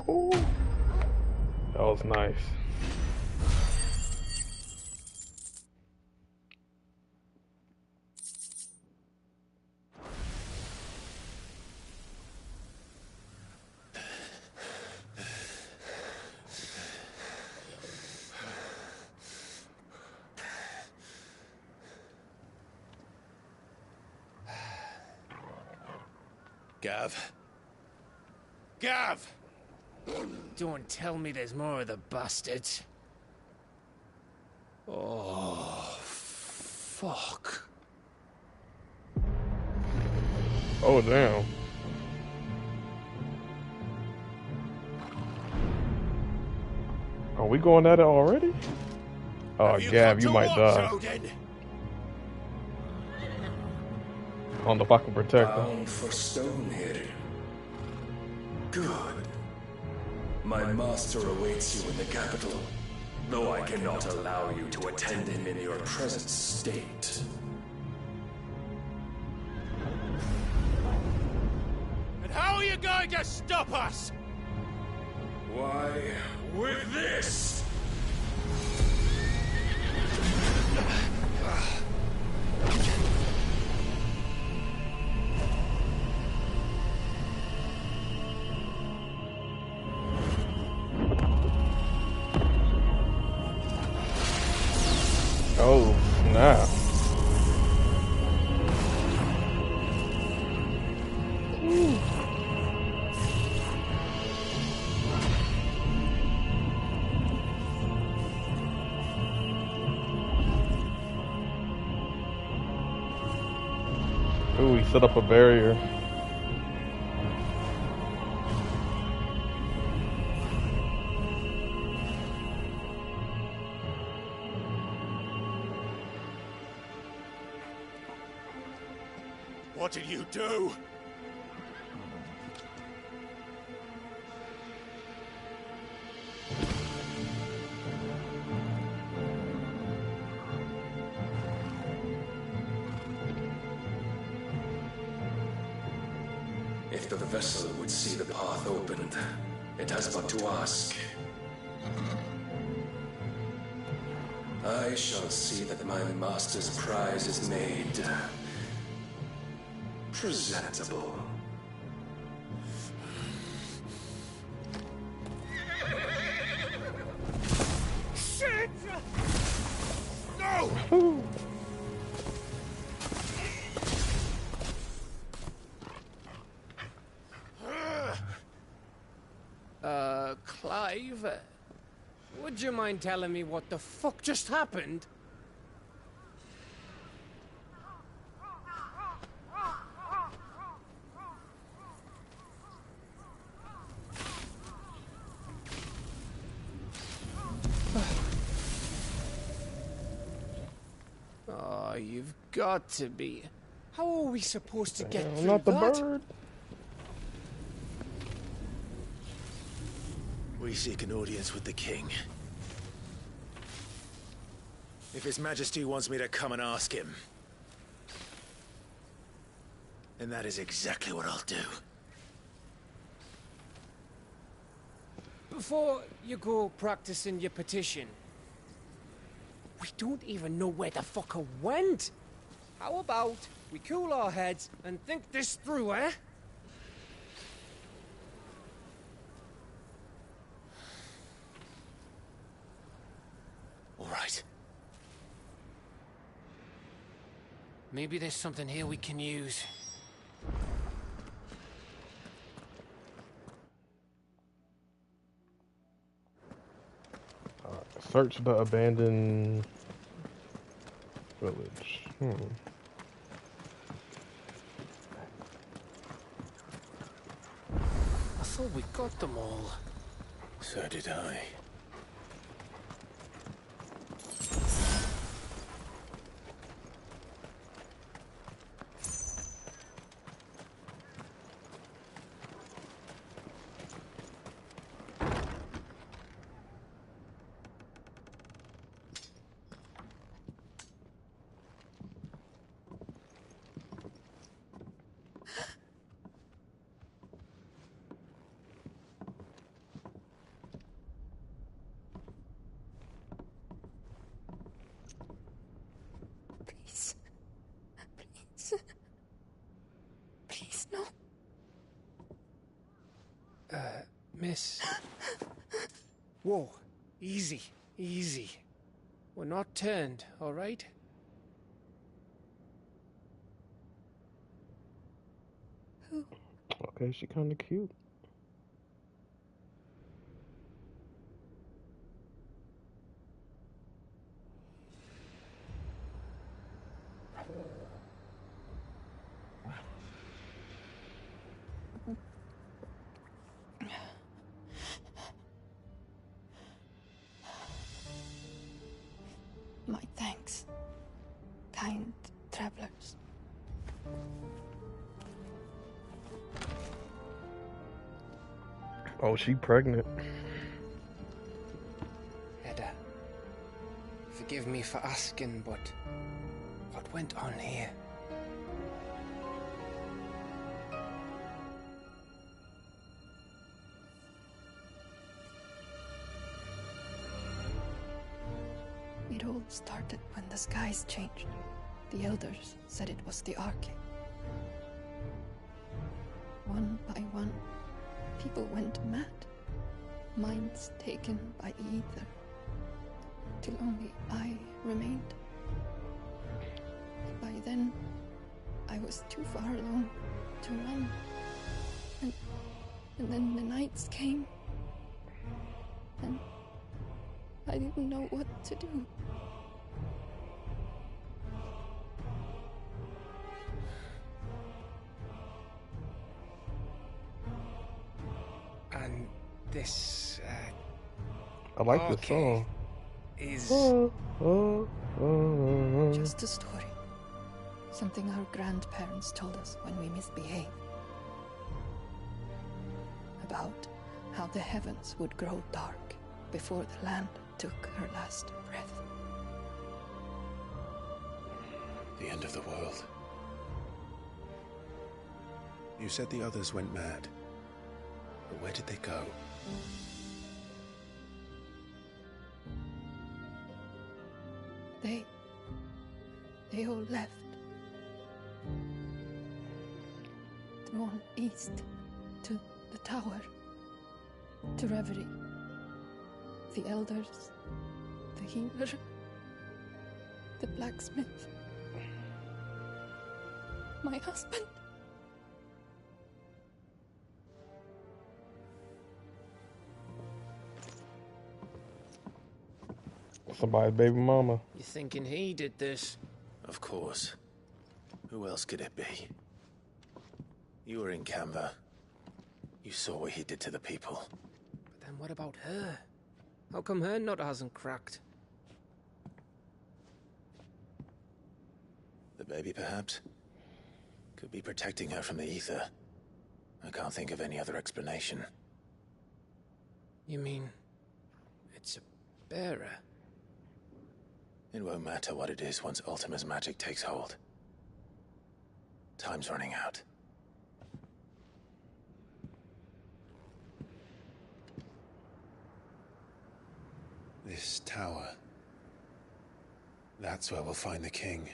Speaker 18: Ooh. That was nice.
Speaker 11: Gav. Gav!
Speaker 10: Don't tell me there's more of the bastards.
Speaker 17: Oh, fuck.
Speaker 18: Oh, damn. Are we going at it already? Oh, Gav, you might die. I don't know if I can protect him.
Speaker 17: Bound for Stonehill. Good. My master awaits you in the capital, though I cannot allow you to attend him in your present state.
Speaker 11: And how are you going to stop us?
Speaker 17: Why, with this!
Speaker 18: Oh, snap. Ooh. Ooh, he set up a barrier.
Speaker 11: What did you do?
Speaker 17: If the vessel would see the path opened, it has but to ask. I shall see that my master's prize is made presentable.
Speaker 11: Shit! No!
Speaker 10: Clive, would you mind telling me what the fuck just happened? Oh, you've got to be. How are we supposed to get through
Speaker 18: Not the
Speaker 10: that?
Speaker 18: bird.
Speaker 3: We seek an audience with the king. If His Majesty wants me to come and ask him, then that is exactly what I'll do.
Speaker 10: Before you go practicing your petition, we don't even know where the fucker went. How about we cool our heads and think this through, eh?
Speaker 3: All right.
Speaker 10: Maybe there's something here we can use.
Speaker 18: Search the abandoned village.
Speaker 10: I thought we got them all.
Speaker 3: So did I.
Speaker 10: Miss. Whoa. Easy. Easy. We're not turned, all right?
Speaker 19: Who?
Speaker 18: Okay, she kind of cute.
Speaker 8: My thanks, kind travelers.
Speaker 18: Oh, she pregnant.
Speaker 10: Edda, forgive me for asking, but what went on here?
Speaker 8: It all started when the skies changed. The elders said it was the Arche. One by one, people went mad. Minds taken by ether. Till only I remained. By then, I was too far along to run. And then the nights came. And I didn't know what to do.
Speaker 10: And this,
Speaker 18: I like this song.
Speaker 10: Is
Speaker 8: just a story. Something our grandparents told us when we misbehaved. About how the heavens would grow dark before the land took her last breath.
Speaker 3: The end of the world. You said the others went mad. But where did they go?
Speaker 8: They all left. Drawn east to the tower. To Reverie. The elders. The healer. The blacksmith. My husband.
Speaker 18: Somebody's baby mama.
Speaker 10: You thinking he did this?
Speaker 3: Of course. Who else could it be? You were in Canva. You saw what he did to the people.
Speaker 10: But then what about her? How come her nut hasn't cracked?
Speaker 3: The baby, perhaps? Could be protecting her from the ether. I can't think of any other explanation.
Speaker 10: You mean... it's a bearer?
Speaker 3: It won't matter what it is once Ultima's magic takes hold. Time's running out. This tower. That's where we'll find the king.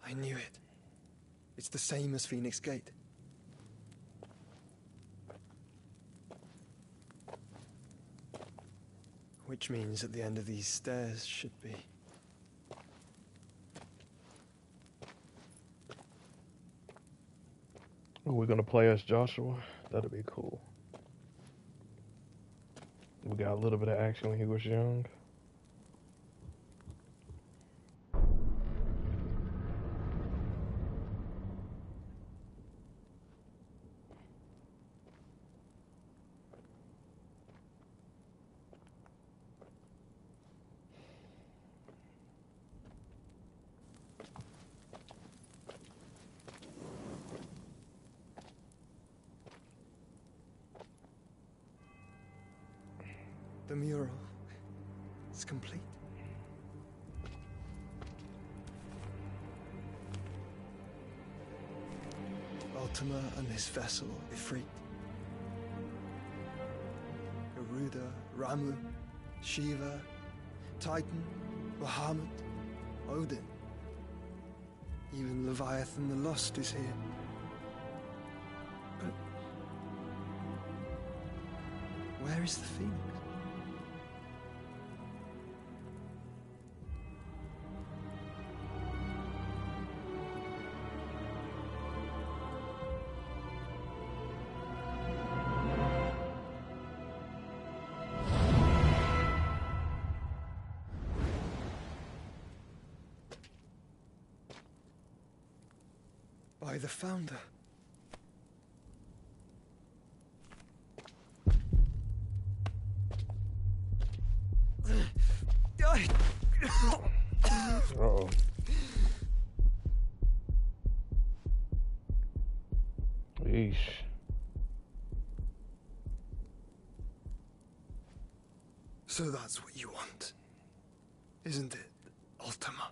Speaker 5: I knew it. It's the same as Phoenix Gate. Which means at the end of these stairs should be...
Speaker 18: We're gonna play as Joshua. That'd be cool. We got a little bit of action when he was young.
Speaker 5: The mural is complete. Ultima and his vessel, Ifrit. A Garuda, Ramu, Shiva, Titan, Bahamut, Odin. Even Leviathan the Lost is here. But where is the Phoenix? By the Founder.
Speaker 18: Uh-oh. Yeesh.
Speaker 5: So that's what you want, isn't it, Ultima?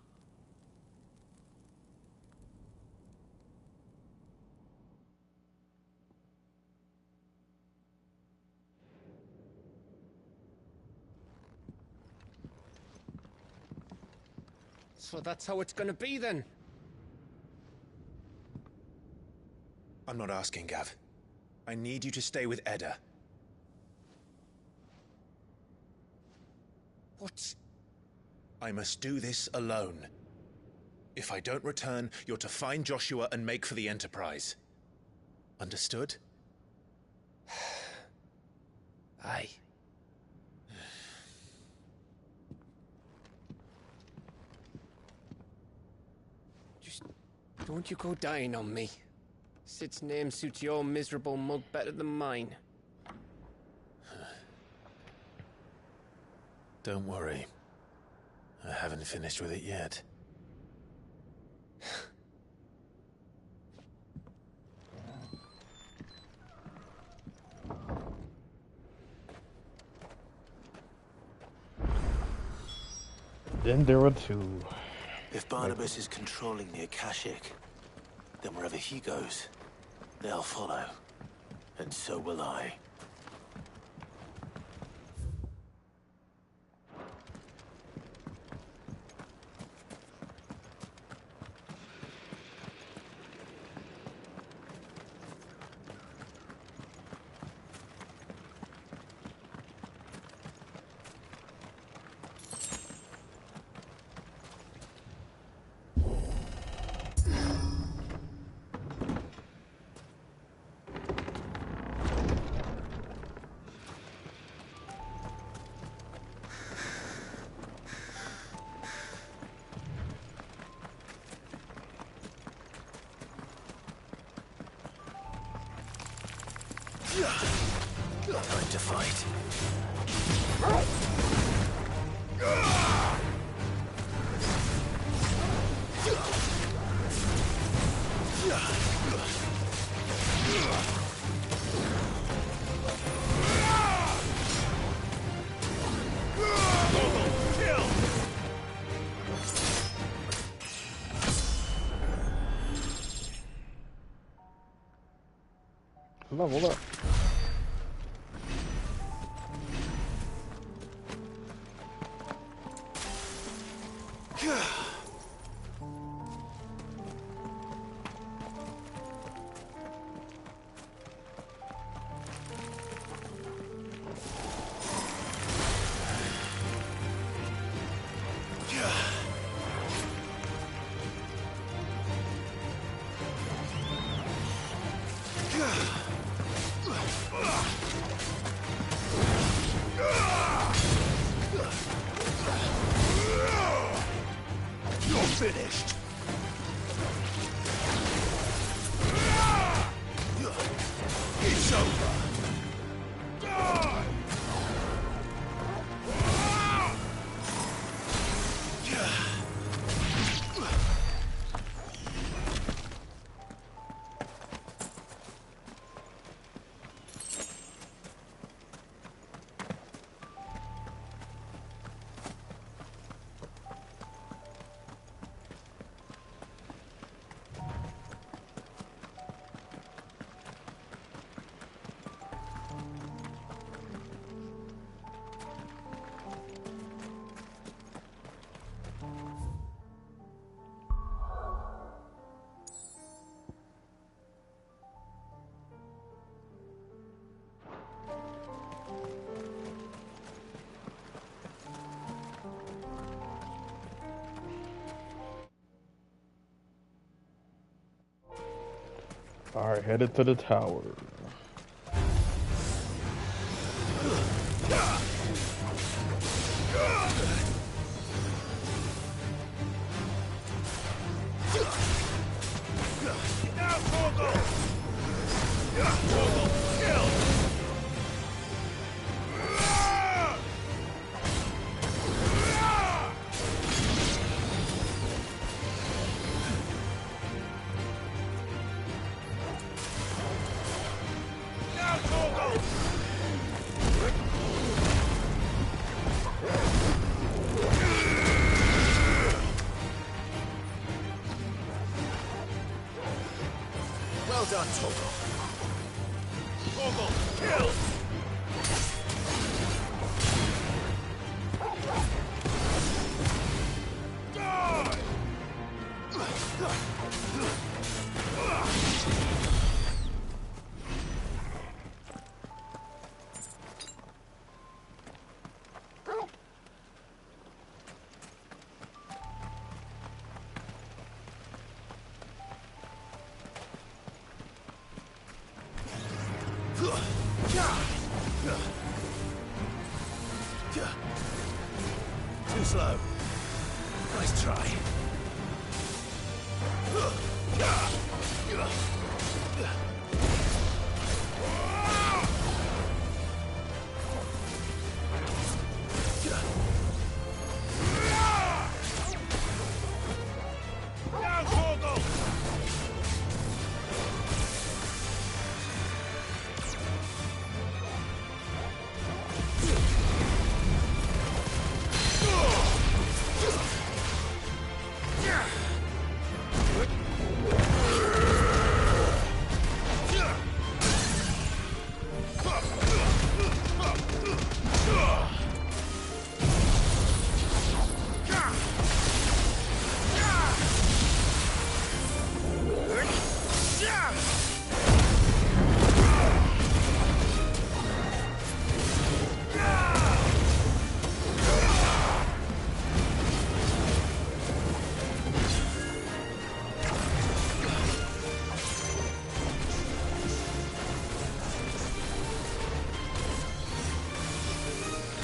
Speaker 10: So that's how it's gonna be then?
Speaker 3: I'm not asking, Gav. I need you to stay with Edda.
Speaker 10: What?
Speaker 3: I must do this alone. If I don't return, you're to find Joshua and make for the Enterprise. Understood?
Speaker 10: Aye. Just don't you go dying on me. Sid's name suits your miserable mug better than mine.
Speaker 3: Don't worry. I haven't finished with it yet.
Speaker 18: Then there were two.
Speaker 3: If Barnabas is controlling the Akashic, then wherever he goes, they'll follow. And so will I. Time to fight.
Speaker 18: Level up.
Speaker 3: Finished. It's over.
Speaker 18: Alright, headed to the tower.
Speaker 16: Now, Morgul! Morgul, kill! Now, Morgul! Well done, Torgal. Torgal, kill! Die! Too slow. Nice try. Now, Torgal!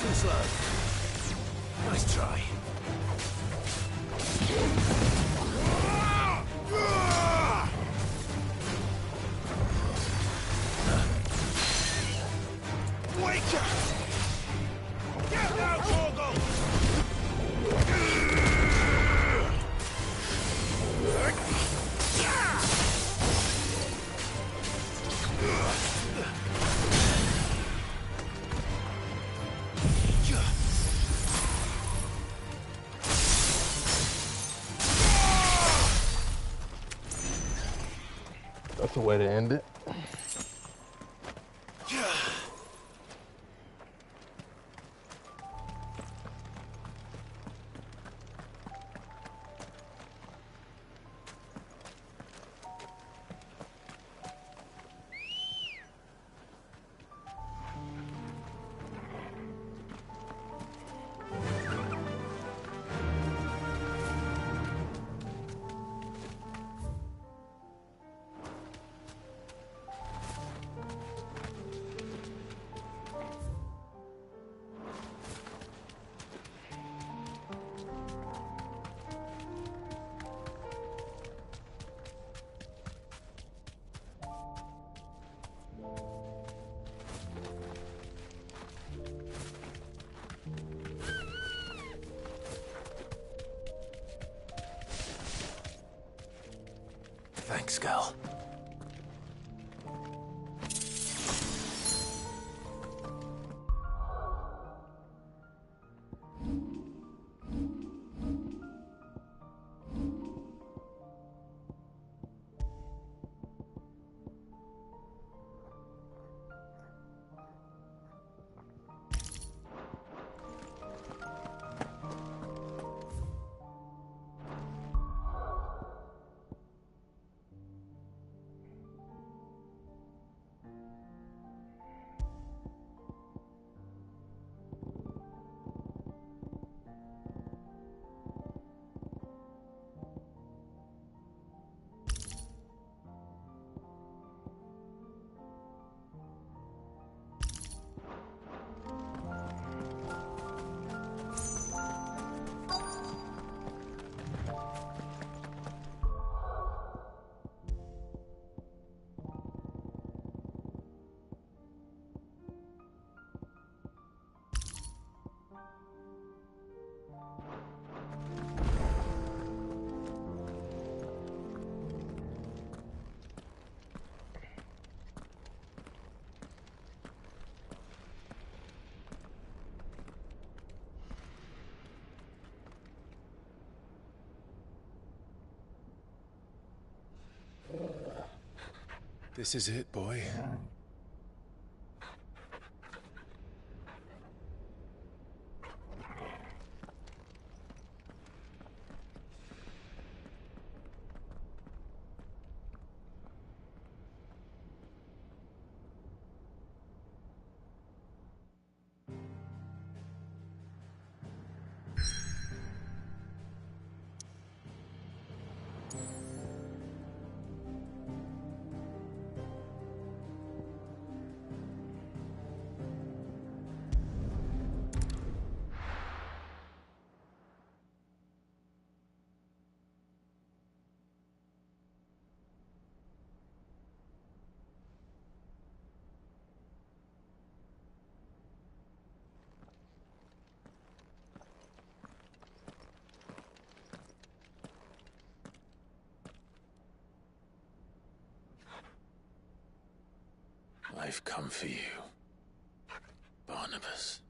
Speaker 16: Too slow. Nice try. Wake up! Get out, Torgal!
Speaker 18: That's the way to end it.
Speaker 3: Thanks, Cal.
Speaker 14: This is it, boy.
Speaker 3: I've come for you, Barnabas.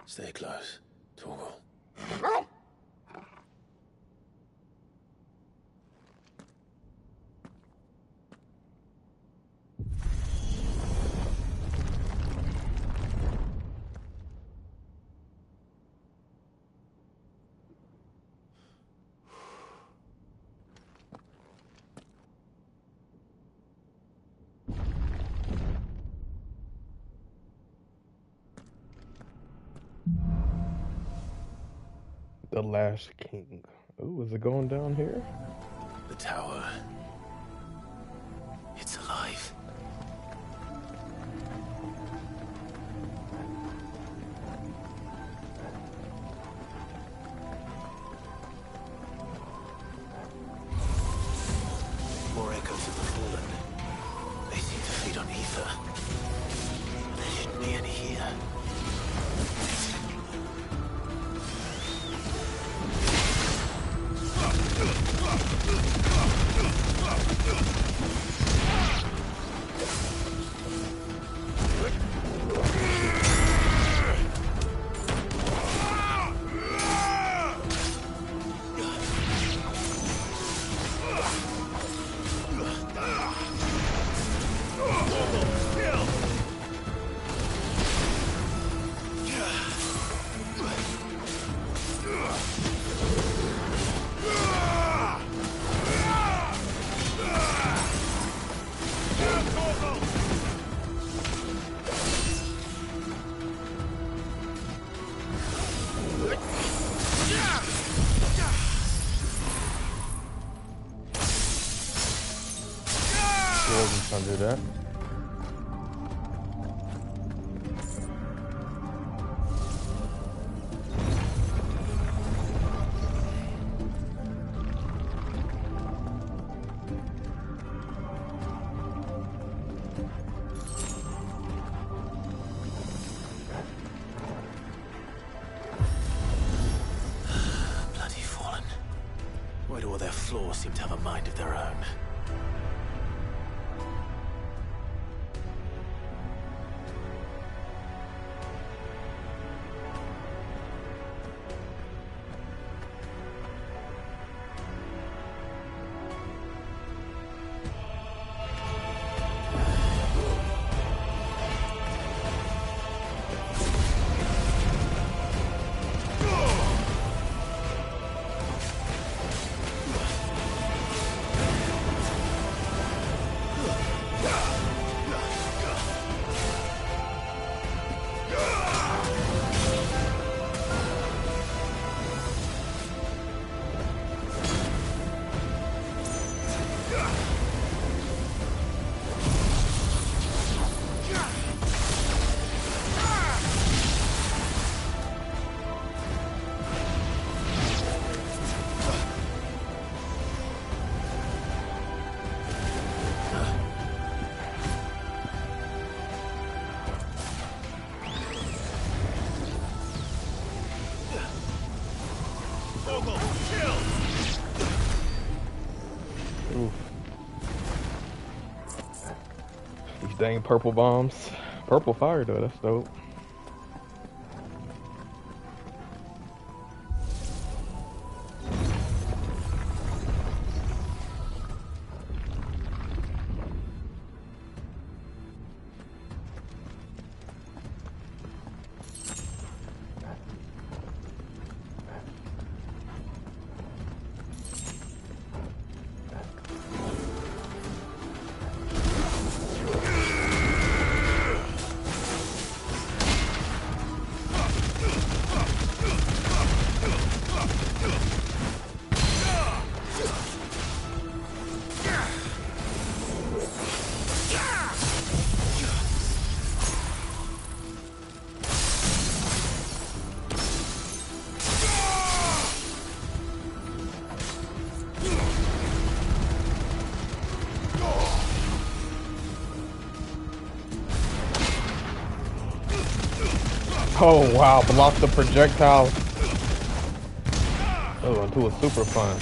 Speaker 3: Stay close, Torgal.
Speaker 18: The Last King. Ooh, is it going down here?
Speaker 3: The tower. It's alive. More echoes of the fallen. They seem to feed on ether. There shouldn't be any here.
Speaker 18: Do that.
Speaker 3: Bloody fallen. Why do all their flaws seem to have a mind of their own?
Speaker 18: Dang purple bombs. Purple fire though, that's dope. Oh wow, block the projectile. That one too was super fun.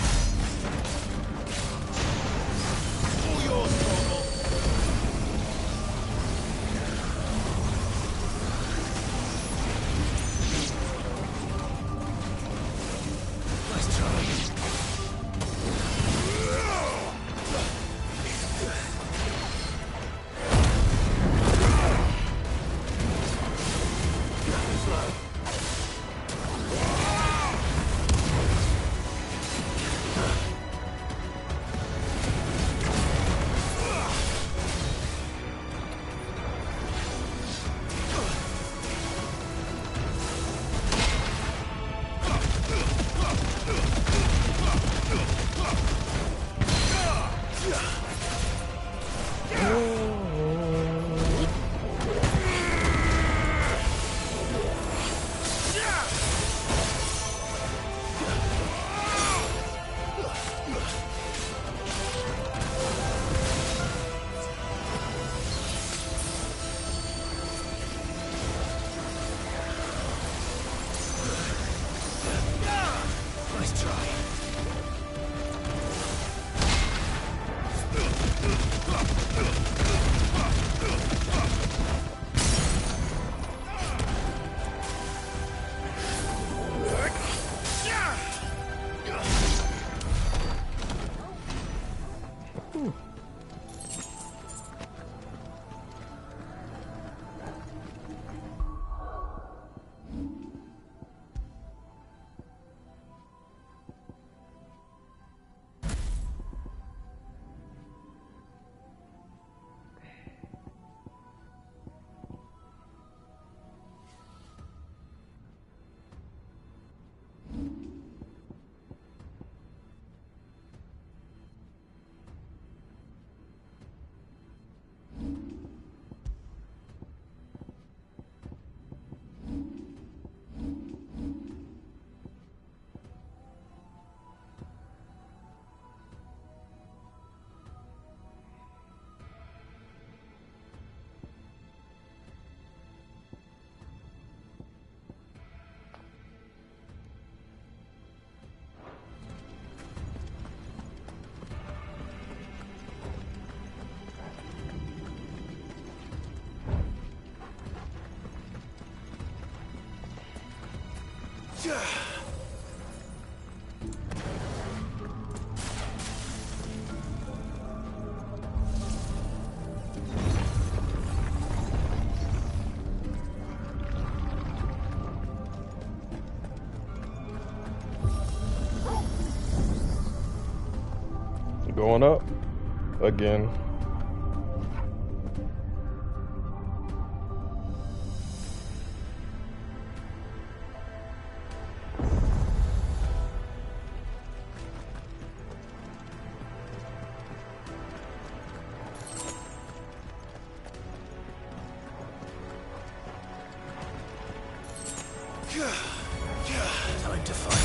Speaker 18: Going up again.
Speaker 17: Time to fight.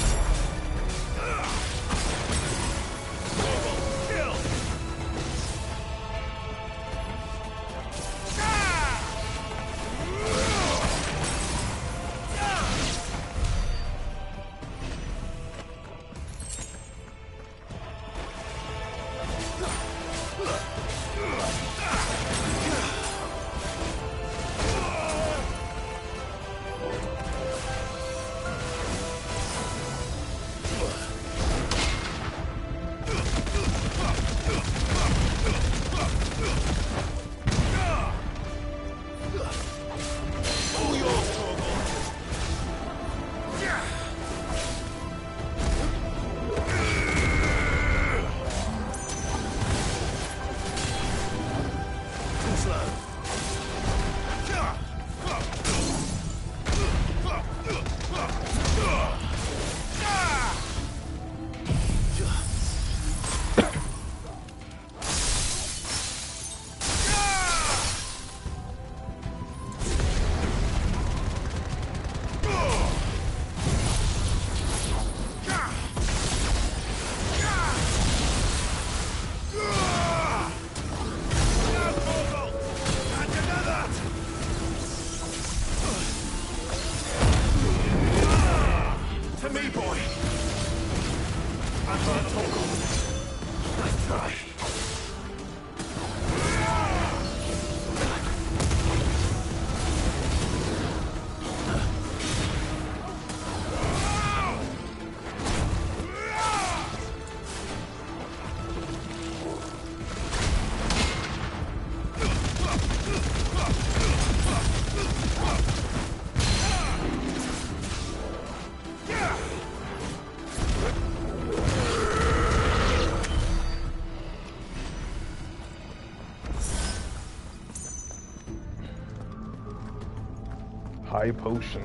Speaker 18: high potion.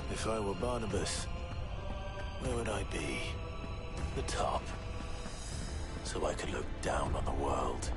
Speaker 3: If I were Barnabas, where would I be? The top. So I could look down on the world.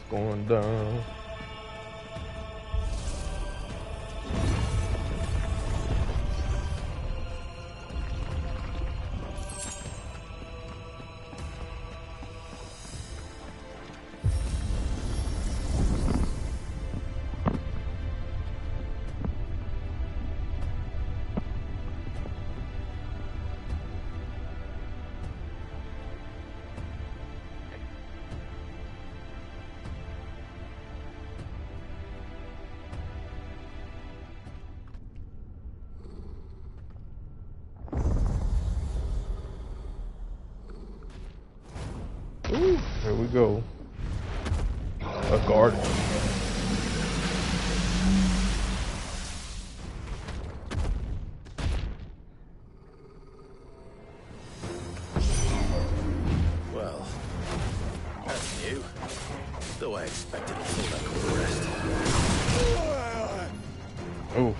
Speaker 3: Going down. Ooh, here we go. A garden. Well, that's new. Though I expected a full like the rest.
Speaker 18: Oh.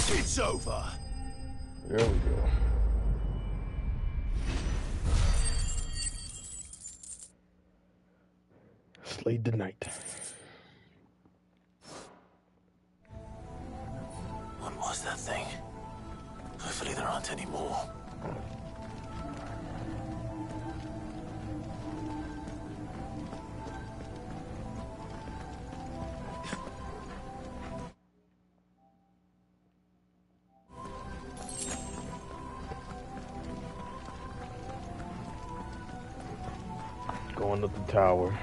Speaker 14: It's over.
Speaker 18: There we go. Slayed the night.
Speaker 3: What was that thing? Hopefully there aren't any more.
Speaker 18: Going to the tower.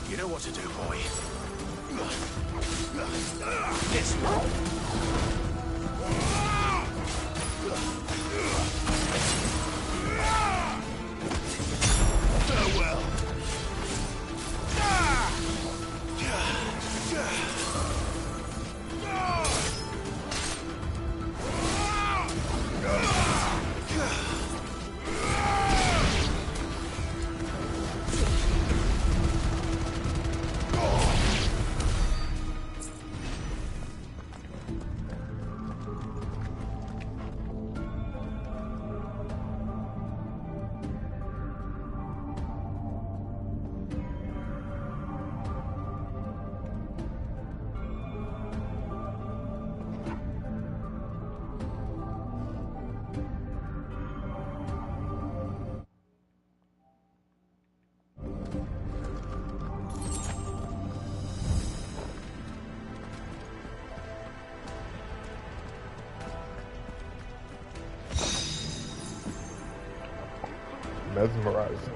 Speaker 3: You know what to do, boy. This way. Farewell.
Speaker 18: Mesmerizing.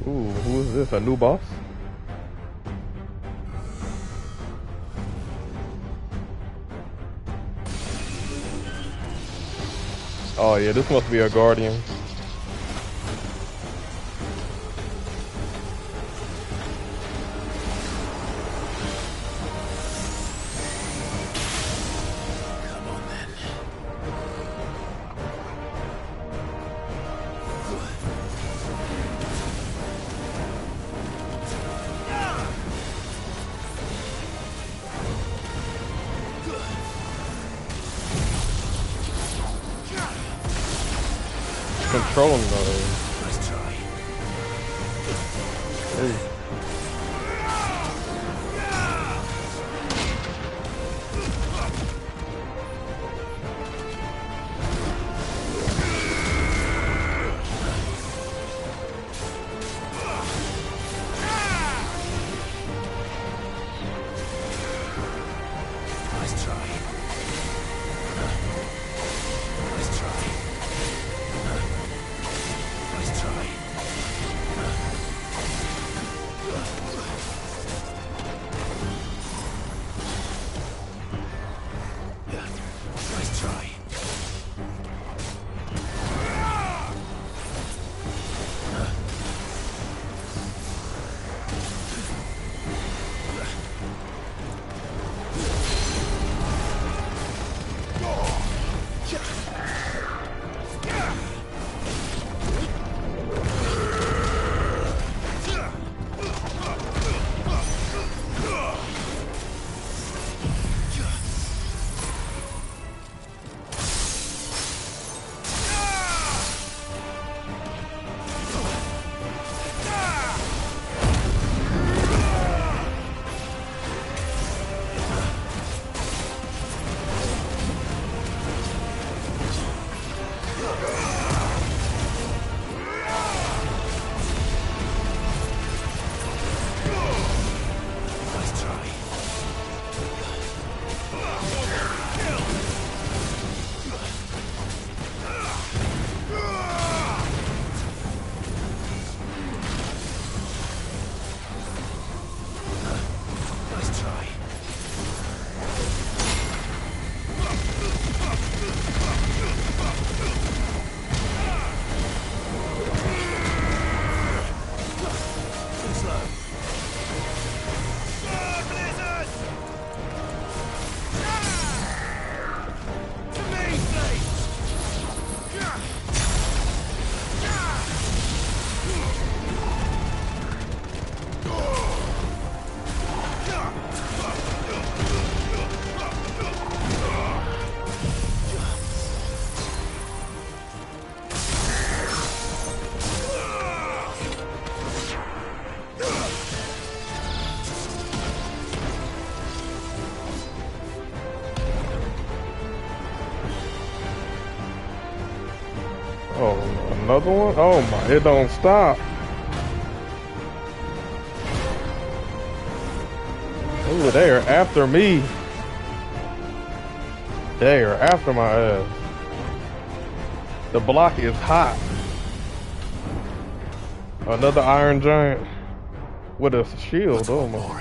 Speaker 18: Ooh, who is this? A new boss? Oh yeah, this must be a guardian. Controlling those.
Speaker 3: Nice try.
Speaker 18: Hey.
Speaker 3: Nice try. Nice try. Nice try.
Speaker 18: Oh, another one? Oh my, it don't stop. Ooh, they are after me. They are after my ass. The block is hot. Another Iron Giant with a shield. Oh my.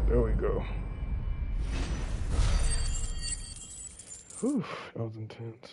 Speaker 18: There we go. Whew, that was intense.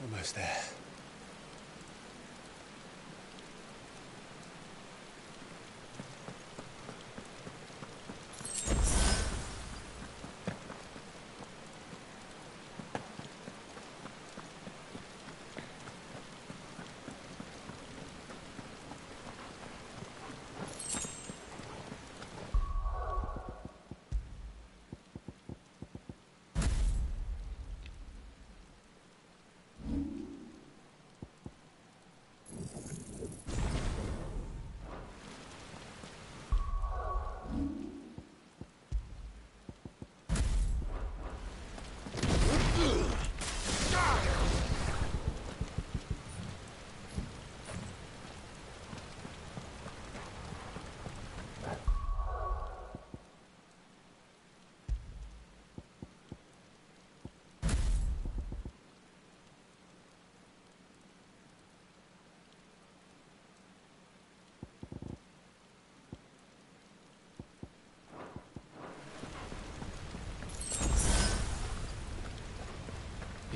Speaker 14: Almost there.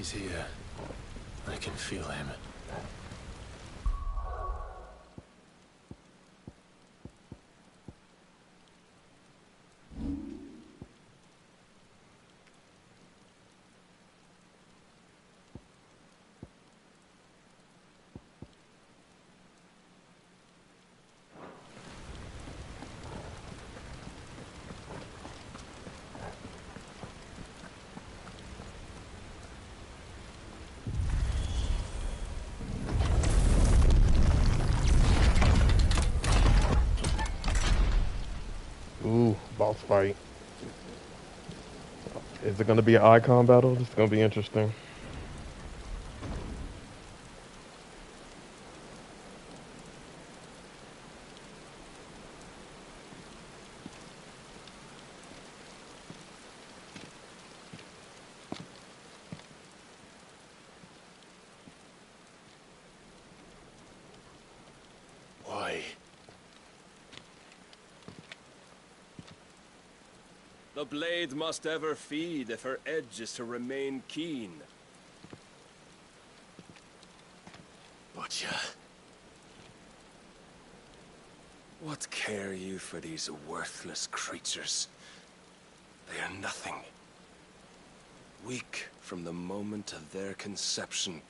Speaker 3: He's here. I can feel him.
Speaker 18: Ooh, boss fight. Is it going to be an icon battle? This is going to be interesting.
Speaker 3: Why?
Speaker 17: The blade must ever feed if her edge is to remain keen.
Speaker 3: Butcher.
Speaker 17: What care you for these worthless creatures? They are nothing. Weak from the moment of their conception,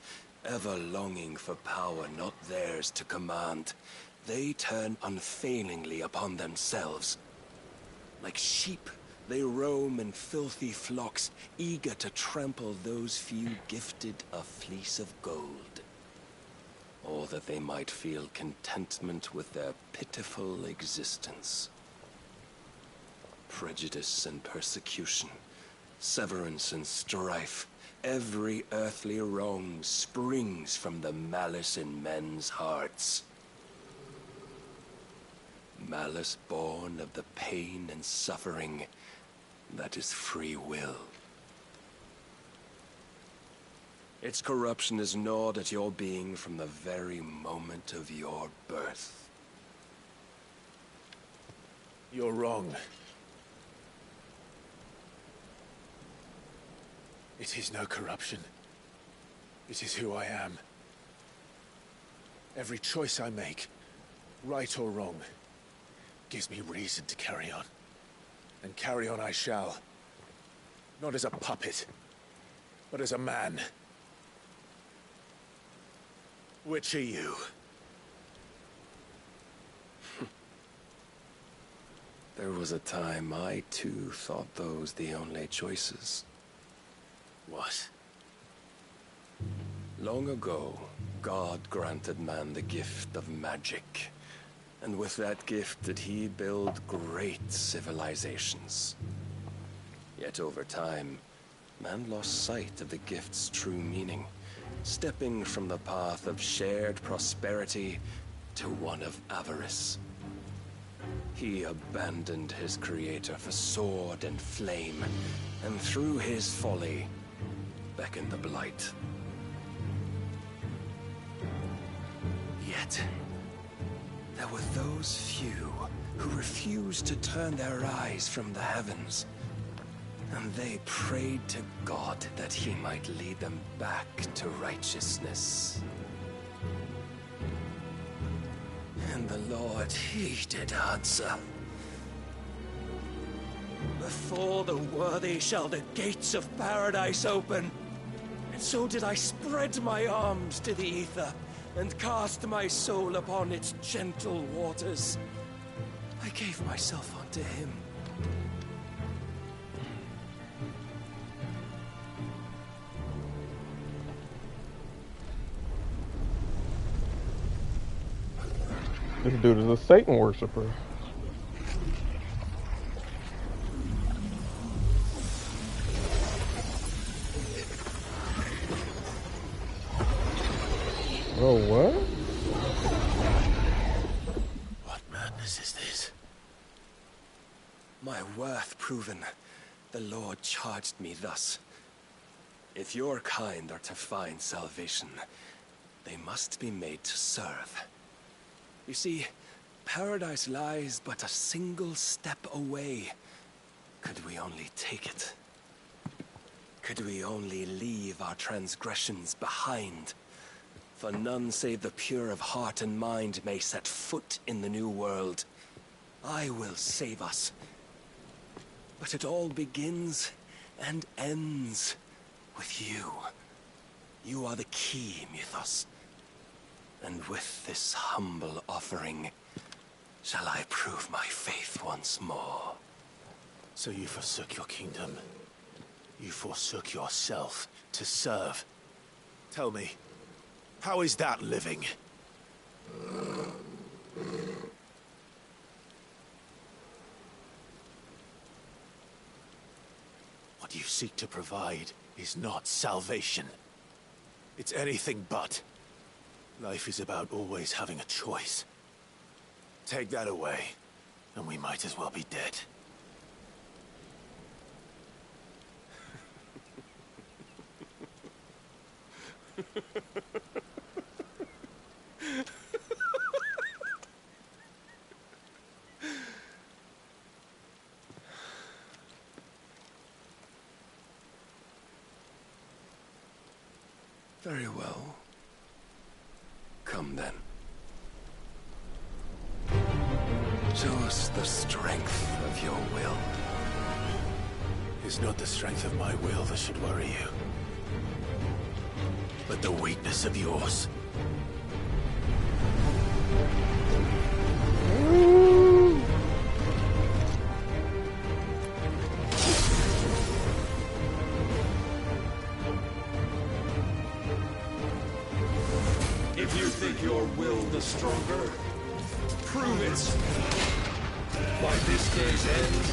Speaker 17: ever longing for power not theirs to command, they turn unfailingly upon themselves. Like sheep, they roam in filthy flocks, eager to trample those few gifted a fleece of gold. Or that they might feel contentment with their pitiful existence. Prejudice and persecution, severance and strife, every earthly wrong springs from the malice in men's hearts. Malice born of the pain and suffering that is free will. Its corruption is gnawed at your being from the very moment of your birth.
Speaker 3: You're wrong. It is no corruption. It is who I am. Every choice I make, right or wrong, gives me reason to carry on. And carry on I shall. Not as a puppet, but as a man. Which are you?
Speaker 17: There was a time I too thought those the only choices.
Speaker 3: What?
Speaker 17: Long ago, God granted man the gift of magic. And with that gift did he build great civilizations. Yet over time, man lost sight of the gift's true meaning, stepping from the path of shared prosperity to one of avarice. He abandoned his creator for sword and flame, and through his folly, beckoned the blight. Yet, there were those few who refused to turn their eyes from the heavens, and they prayed to God that he might lead them back to righteousness. And the Lord, he did answer. Before the worthy shall the gates of paradise open. And so did I spread my arms to the ether, and cast my soul upon its gentle waters. I gave myself unto him.
Speaker 18: This dude is a Satan worshiper. Oh, what?
Speaker 3: What madness is this?
Speaker 17: My worth proven, the Lord charged me thus. If your kind are to find salvation, they must be made to serve. You see, paradise lies but a single step away. Could we only take it? Could we only leave our transgressions behind? For none save the pure of heart and mind may set foot in the new world. I will save us. But it all begins and ends with you. You are the key, Mythos. And with this humble offering, shall I prove my faith once more.
Speaker 3: So you forsook your kingdom. You forsook yourself to serve. Tell me, how is that living? What you seek to provide is not salvation. It's anything but. Life is about always having a choice. Take that away, and we might as well be dead.
Speaker 17: Very well. Come then. Show us the strength of your will.
Speaker 3: It's not the strength of my will that should worry you, but the weakness of yours.
Speaker 17: If you think your will the stronger, prove it. By this day's end,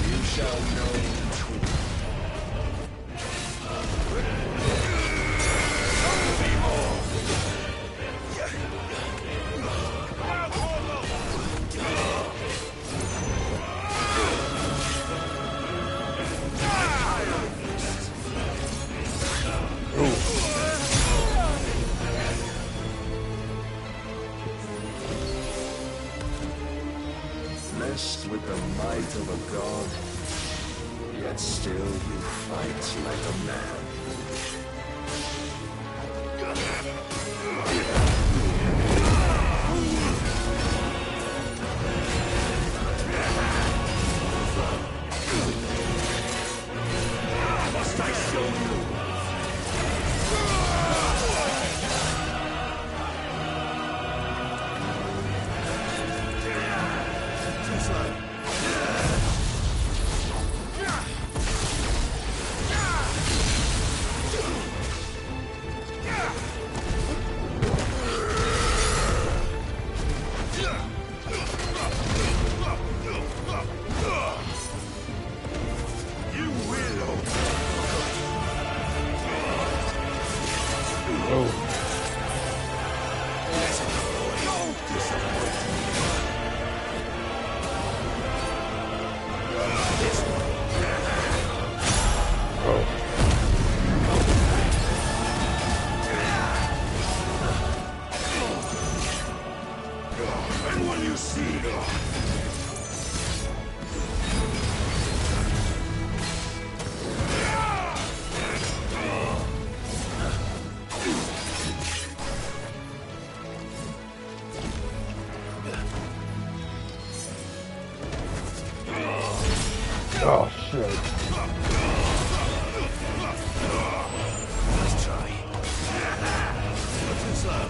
Speaker 17: you shall know the truth. Show me more. Blessed with the might of a god, yet still you fight like a man. Must I show you? And when you see
Speaker 18: oh shit.
Speaker 3: Let's try. Too slow.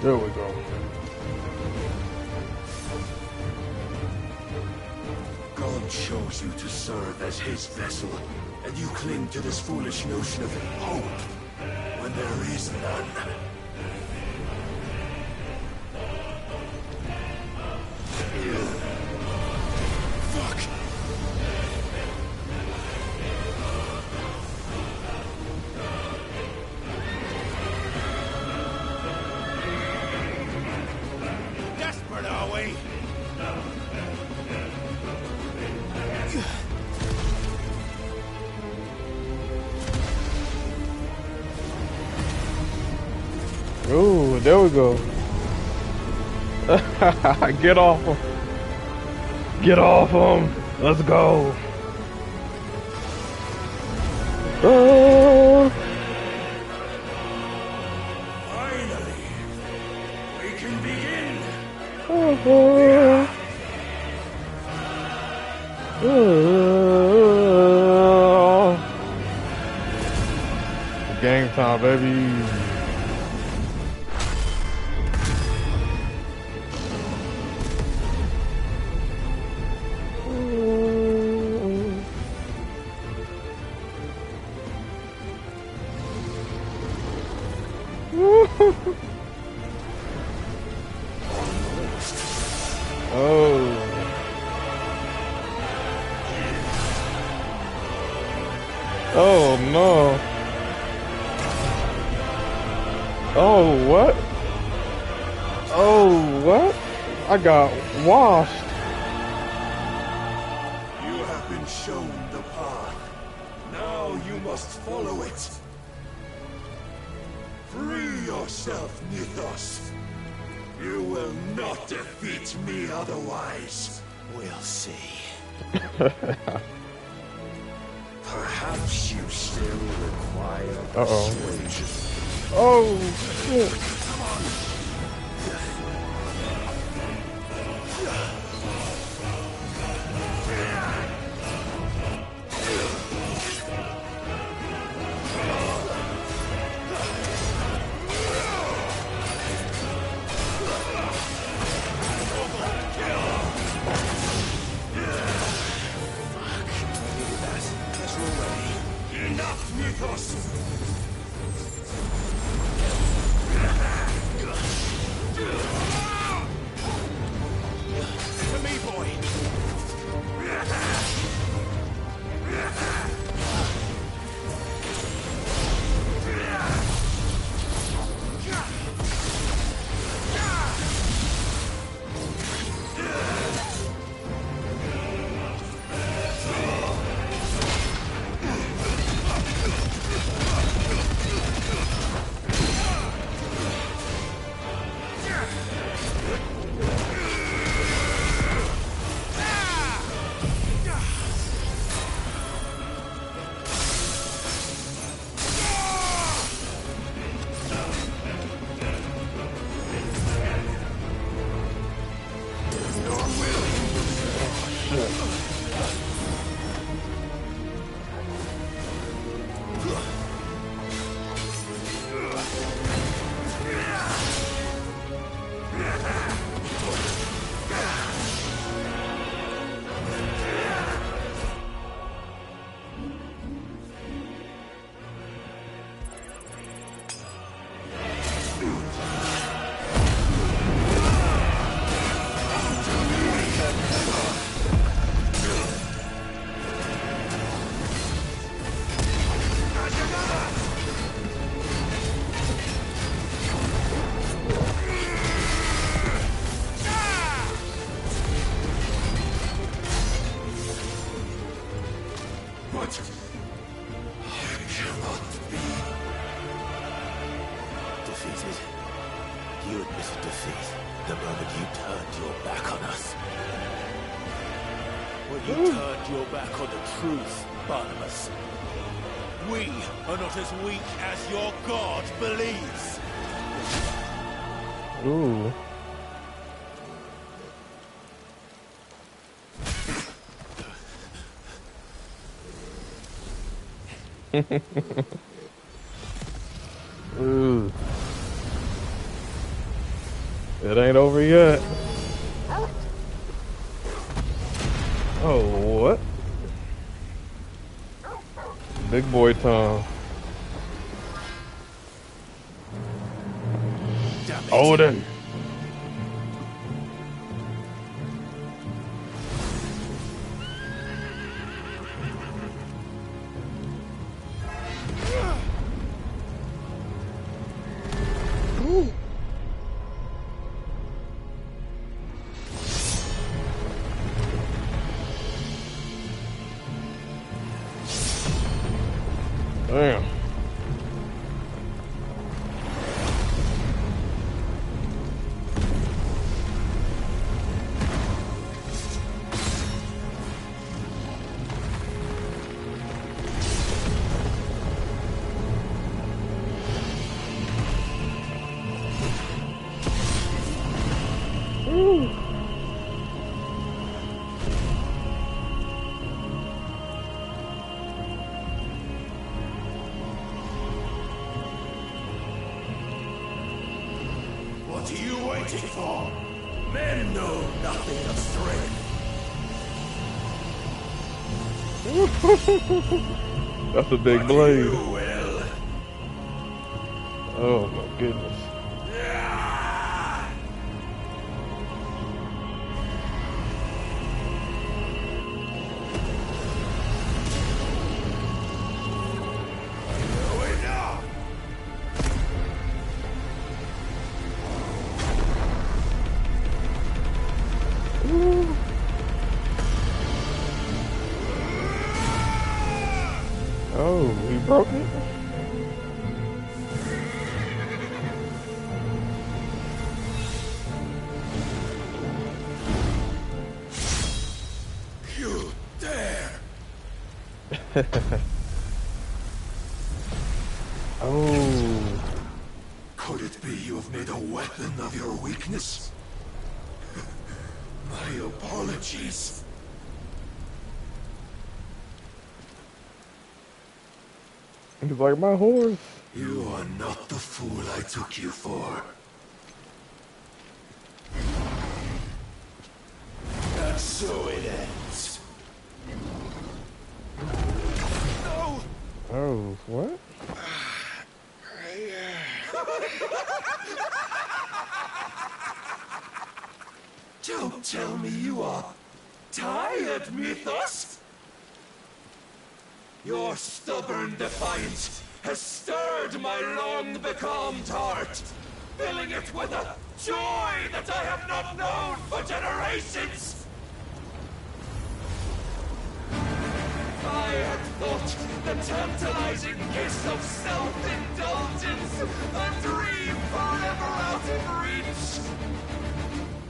Speaker 18: There we go.
Speaker 17: God chose you to serve as his vessel, and you cling to this foolish notion of hope when there is none. Fuck!
Speaker 18: Ooh, there we go. Get off him. Get off him. Let's go.
Speaker 17: Finally, we can begin.
Speaker 18: Game time, baby. Oh no. Oh, what? Oh, what? I got washed.
Speaker 17: You have been shown the path. Now you must follow it. Free yourself, Mythos. You will not defeat me otherwise.
Speaker 3: We'll see.
Speaker 17: Perhaps you still require persuasion.
Speaker 18: Oh, shit.
Speaker 17: Enough, Mythos! To me, boy!
Speaker 3: Defeated. You admitted defeat the moment you turned your back on us. When you turned your back on the truth, Barnabas. We are not as weak as your God believes.
Speaker 18: Ooh. Ooh. It ain't over yet. Oh, what? Big boy time. Odin. Damn. Ooh.
Speaker 17: What are you waiting for? Men know nothing of strength.
Speaker 18: That's a big blade. Oh my goodness. Oh, he broke it?
Speaker 17: You dare!
Speaker 18: Oh.
Speaker 17: Could it be you have made a weapon of your weakness? My apologies.
Speaker 18: He's like my horse.
Speaker 17: You are not the fool I took you for. And so it ends. No!
Speaker 18: Oh, what?
Speaker 17: Don't tell me you are tired, Mythos! Your stubborn defiance has stirred my long-becalmed heart, filling it with a joy that I have not known for generations! I had thought the tantalizing kiss of self-indulgence a dream forever out of reach.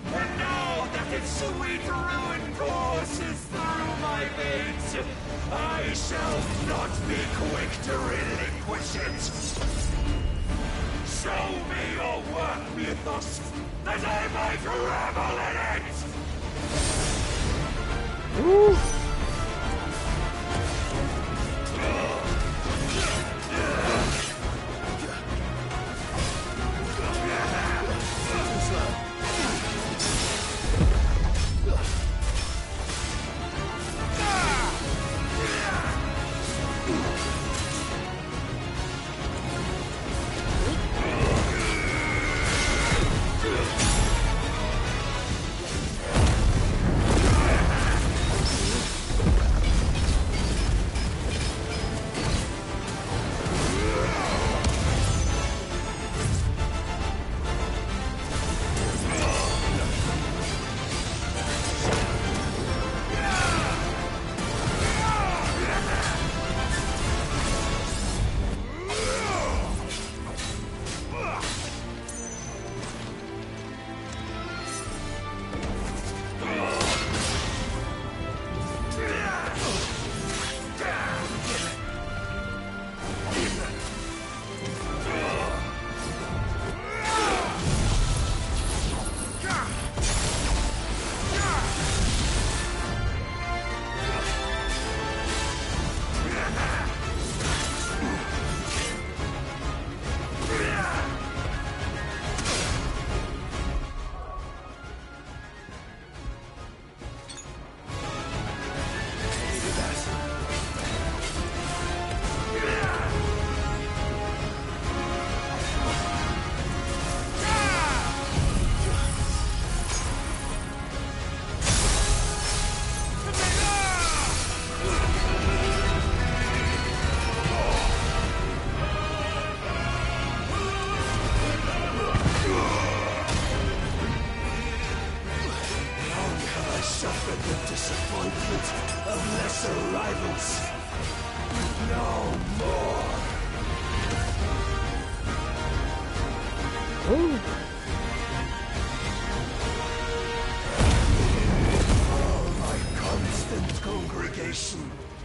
Speaker 17: And now that its sweet ruin courses through my veins, I shall not be quick to relinquish it. Show me your work, Mythos, that I might revel in it!
Speaker 18: Ooh.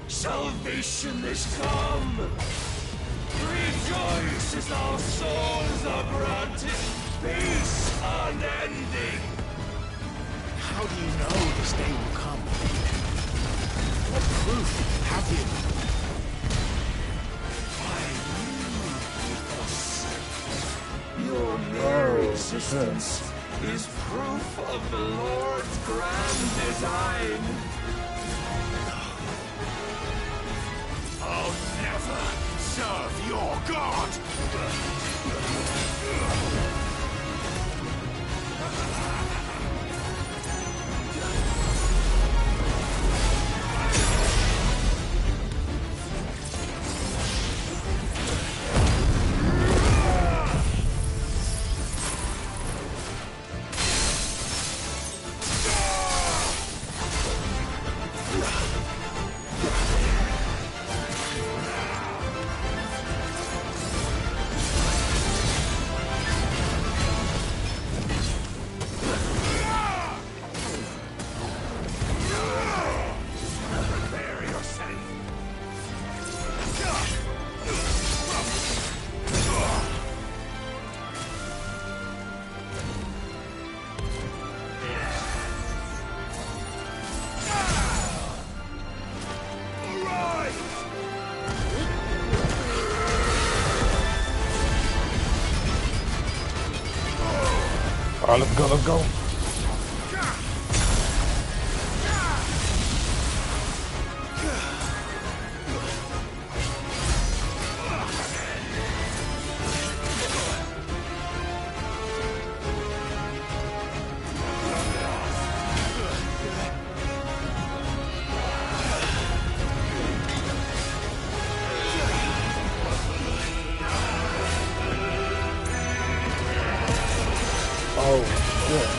Speaker 17: Salvation is come! Rejoice as our souls are granted peace unending! existence is proof of the Lord's grand design. I'll never serve your god!
Speaker 18: Alright, let's go, let's go. Oh, shit.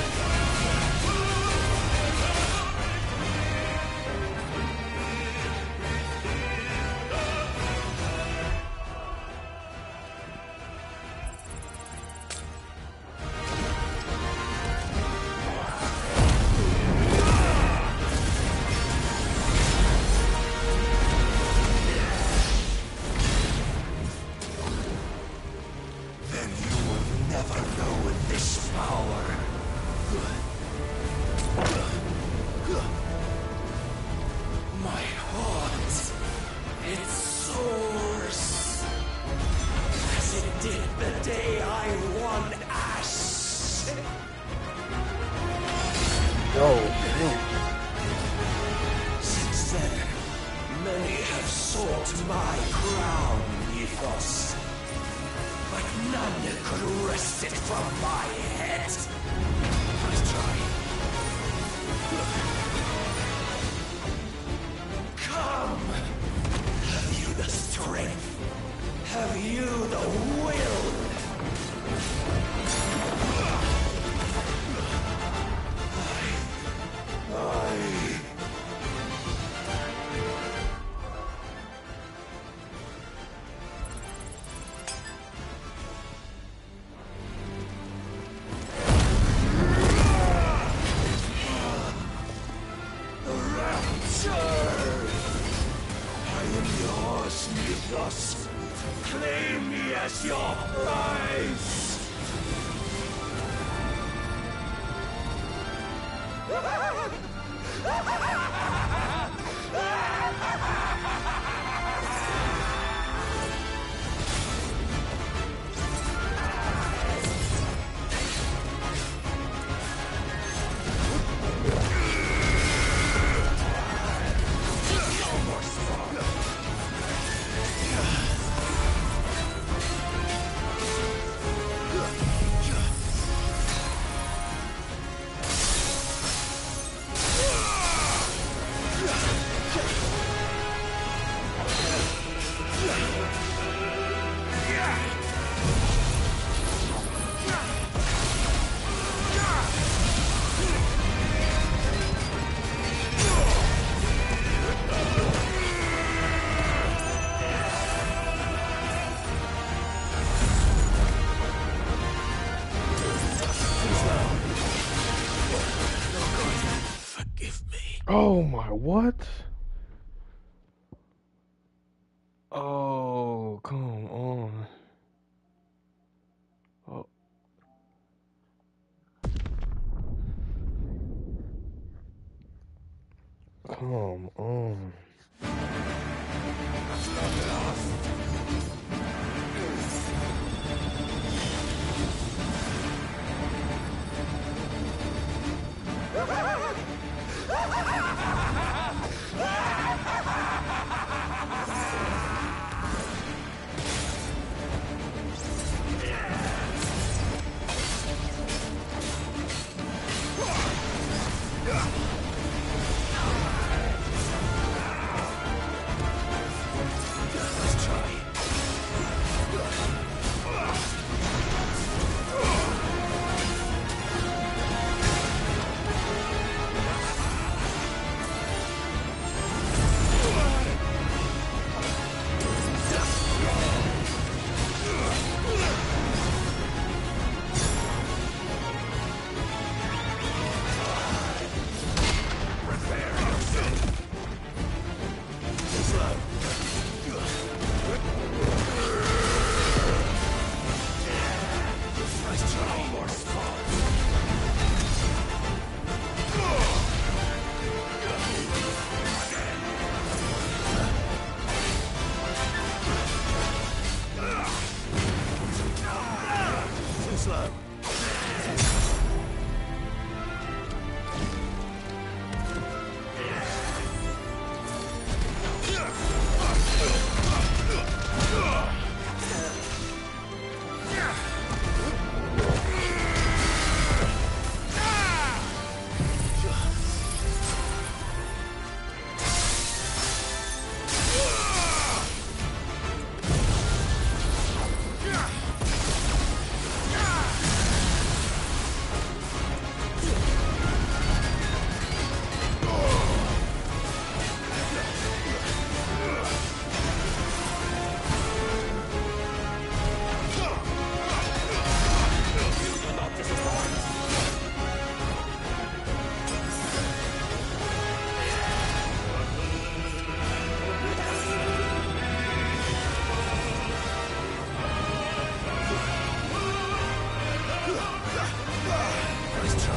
Speaker 17: Then you will never know this power. My heart, it soars as it did the day I won Ash. Since then, many have sought my crown, Ethos. But none could wrest it from my head. Let's try. Come! Have you the strength? Have you the will? Mythos, claim me as your prize!
Speaker 18: Oh my, what? Oh, come on. Oh. Come on.
Speaker 2: Let's try.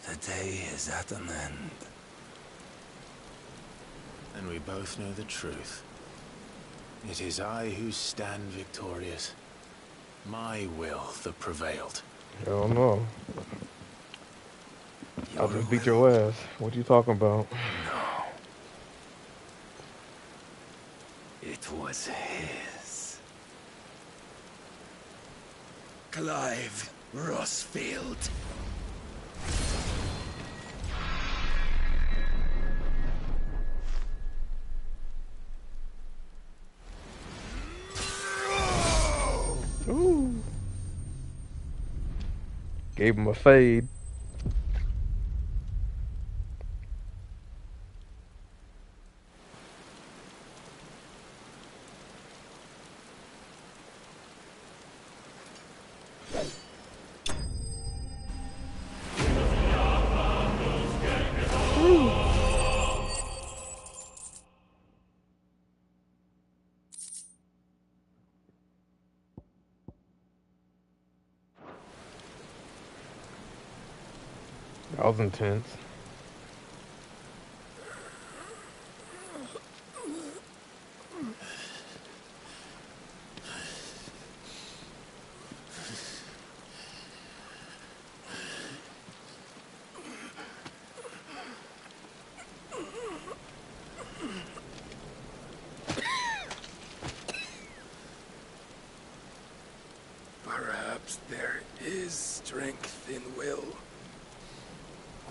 Speaker 2: The day is at an end.
Speaker 3: And we both know the truth. It is I who stand victorious. My will that prevailed.
Speaker 18: Hell no. I'll just beat your ass. What you talking about?
Speaker 17: No. It was his. Clive Rossfield.
Speaker 18: Ooh. Gave him a fade. That was intense.
Speaker 17: Perhaps there is strength in will.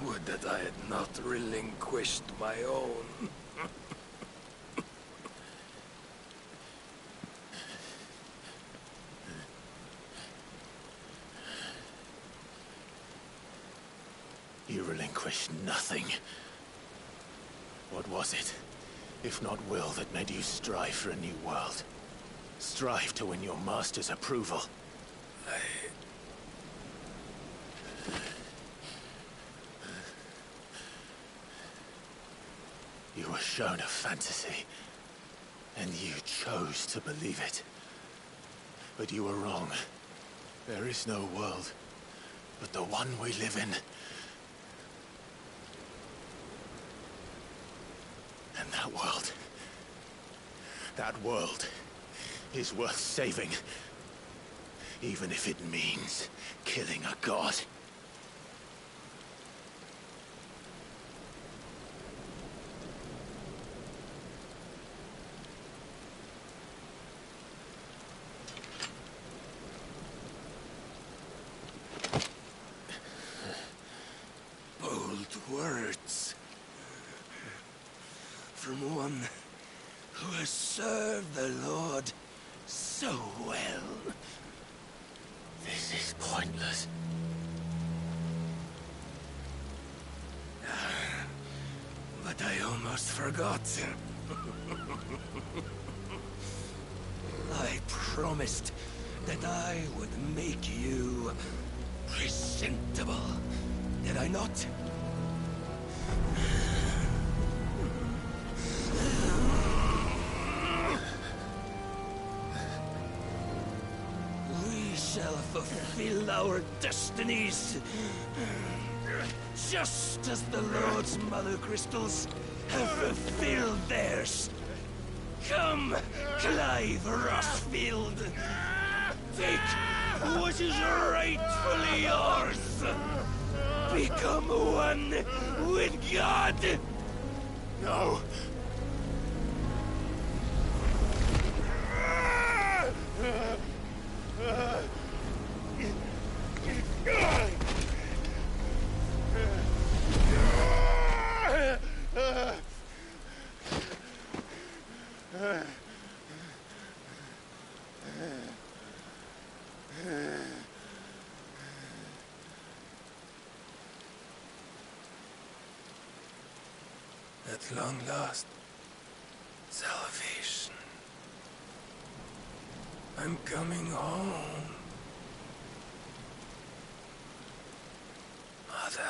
Speaker 17: Would that I had not relinquished my own.
Speaker 3: You relinquished nothing. What was it, if not will, that made you strive for a new world? Strive to win your master's approval. You were shown a fantasy, and you chose to believe it. But you were wrong. There is no world, but the one we live in. And that world is worth saving, even if it means killing a god.
Speaker 17: Words from one who has served the Lord so well.
Speaker 3: This is pointless.
Speaker 17: But I almost forgot. I promised that I would make you presentable. Did I not? We shall fulfill our destinies, just as the Lord's Mother Crystals have fulfilled theirs. Come, Clive Rossfield. Take what is rightfully yours. Become one with God.
Speaker 14: No.
Speaker 17: At long last, salvation. I'm coming home. Mother.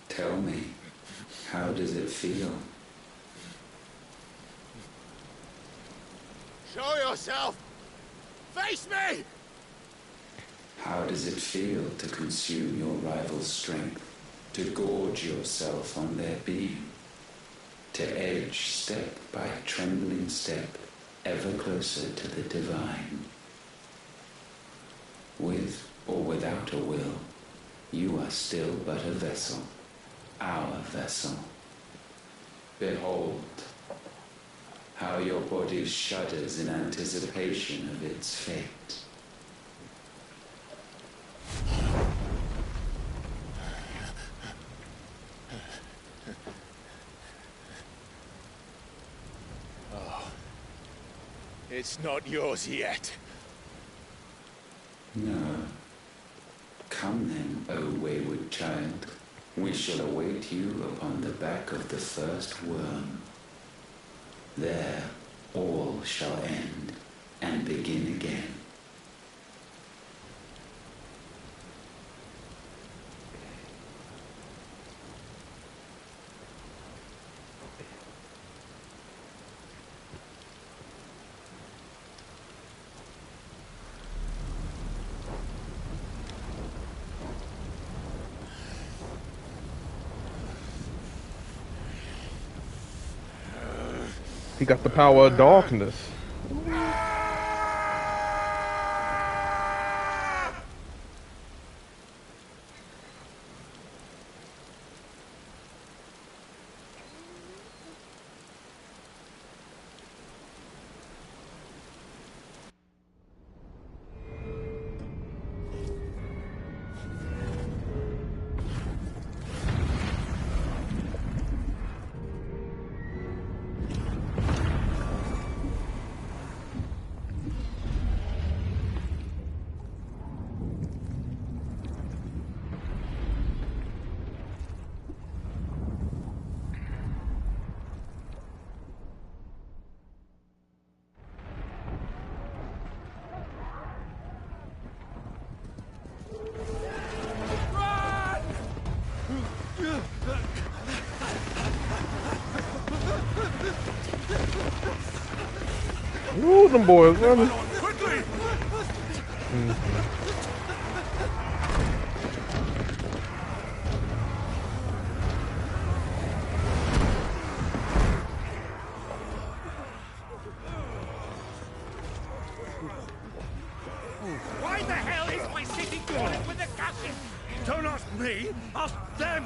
Speaker 15: Tell me, how does it feel?
Speaker 14: Show yourself! Face me!
Speaker 15: How does it feel to consume your rival's strength, to gorge yourself on their beam, to edge step by trembling step ever closer to the divine? With or without a will, you are still but a vessel, our vessel. Behold, how your body shudders in anticipation of its fate.
Speaker 14: Oh, it's not yours yet.
Speaker 15: No. Come then, O wayward child. We shall await you upon the back of the first worm. There, all shall end and begin again.
Speaker 18: He got the power of darkness. Ooh, them boys running.
Speaker 22: Why the hell is my city falling with the castle? Don't ask me, ask them!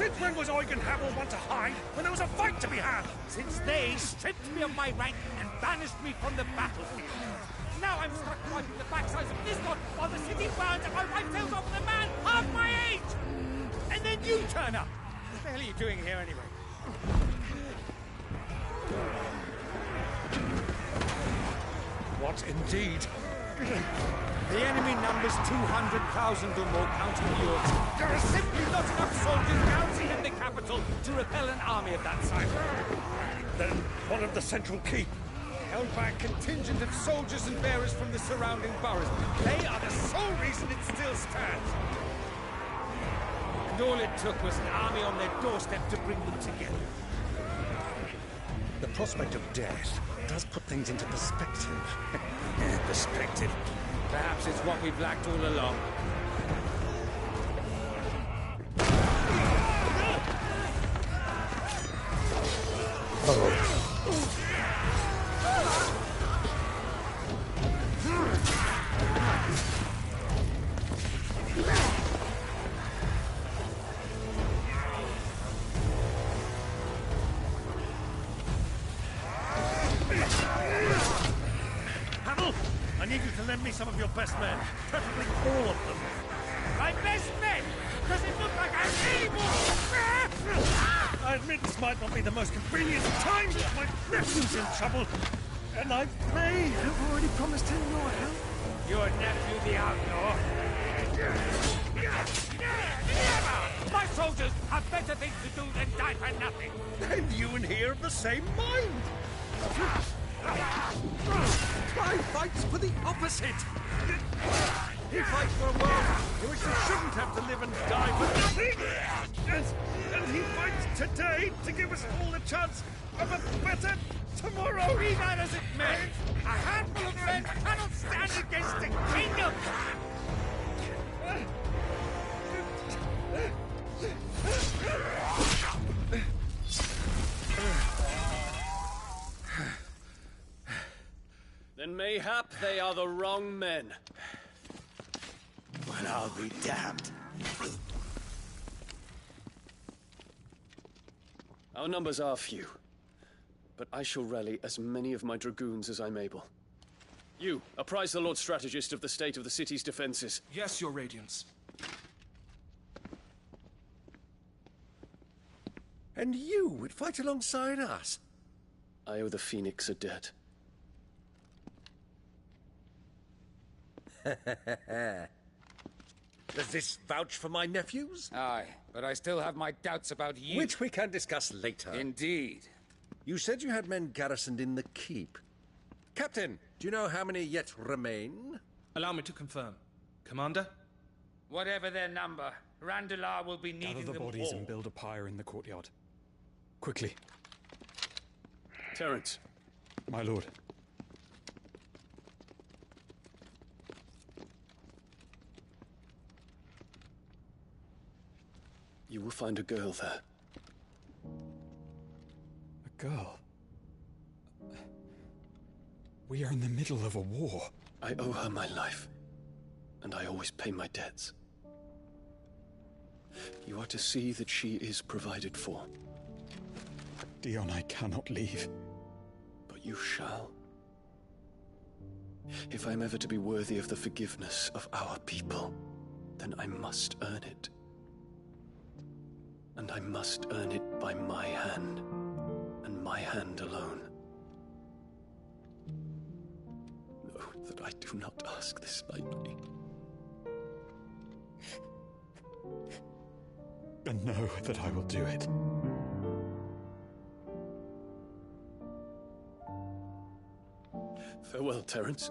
Speaker 22: Since when was Eugen Havel want to hide when there was a fight to be had? Since they stripped me of my rank and banished me from the battlefield. Now I'm stuck wiping the backsides of this lot while the city burns and my wife tells off with a man half my age! And then you turn up! What the hell are you doing here anyway? What indeed? The enemy numbers 200,000 or more, counting yours. There are simply not enough soldiers garrisoned in the capital to repel an army of that size. Then what of the central keep? Held by a contingent of soldiers and bearers from the surrounding boroughs. They are the sole reason it still stands. And all it took was an army on their doorstep to bring them together. The prospect of death does put things into perspective. Perspective. Perhaps it's what we've lacked all along. Havel, I need you to lend me some of your best men, preferably all of them. My best men? Does it look like I'm able? I admit this might not be the most convenient time, but my nephew's in trouble, and I may have already promised him your help. Your nephew, the outlaw? Never! My soldiers have better things to do than die for nothing. And you and he are of the same mind. Clive fights for the opposite. He fights for a world in which they shouldn't have to live and die for nothing. And he fights today to give us all a chance of a better tomorrow. Be that as it may, a handful of men cannot stand against a kingdom.
Speaker 12: Then mayhap they are the wrong men.
Speaker 16: Well, I'll be damned.
Speaker 12: Our numbers are few, but I shall rally as many of my dragoons as I'm able. You, apprise the Lord Strategist of the state of the city's defenses.
Speaker 1: Yes, Your Radiance.
Speaker 22: And you would fight alongside us?
Speaker 12: I owe the Phoenix a debt.
Speaker 22: Does this vouch for my nephews?
Speaker 2: Aye, but I still have my doubts about you.
Speaker 22: Which we can discuss later.
Speaker 2: Indeed.
Speaker 22: You said you had men garrisoned in the keep. Captain, do you know how many yet remain?
Speaker 1: Allow me to confirm. Commander?
Speaker 2: Whatever their number, Randalar will be needing
Speaker 4: Gather the
Speaker 2: them
Speaker 4: bodies
Speaker 2: all.
Speaker 4: and build a pyre in the courtyard. Quickly.
Speaker 12: Terence.
Speaker 4: My lord.
Speaker 12: You will find a girl there.
Speaker 4: A girl? We are in the middle of a war.
Speaker 12: I owe her my life, and I always pay my debts. You are to see that she is provided for.
Speaker 4: Dion, I cannot leave.
Speaker 12: But you shall. If I'm ever to be worthy of the forgiveness of our people, then I must earn it. And I must earn it by my hand, and my hand alone. Know that I do not ask this lightly.
Speaker 4: And know that I will do it.
Speaker 12: Farewell, Terence.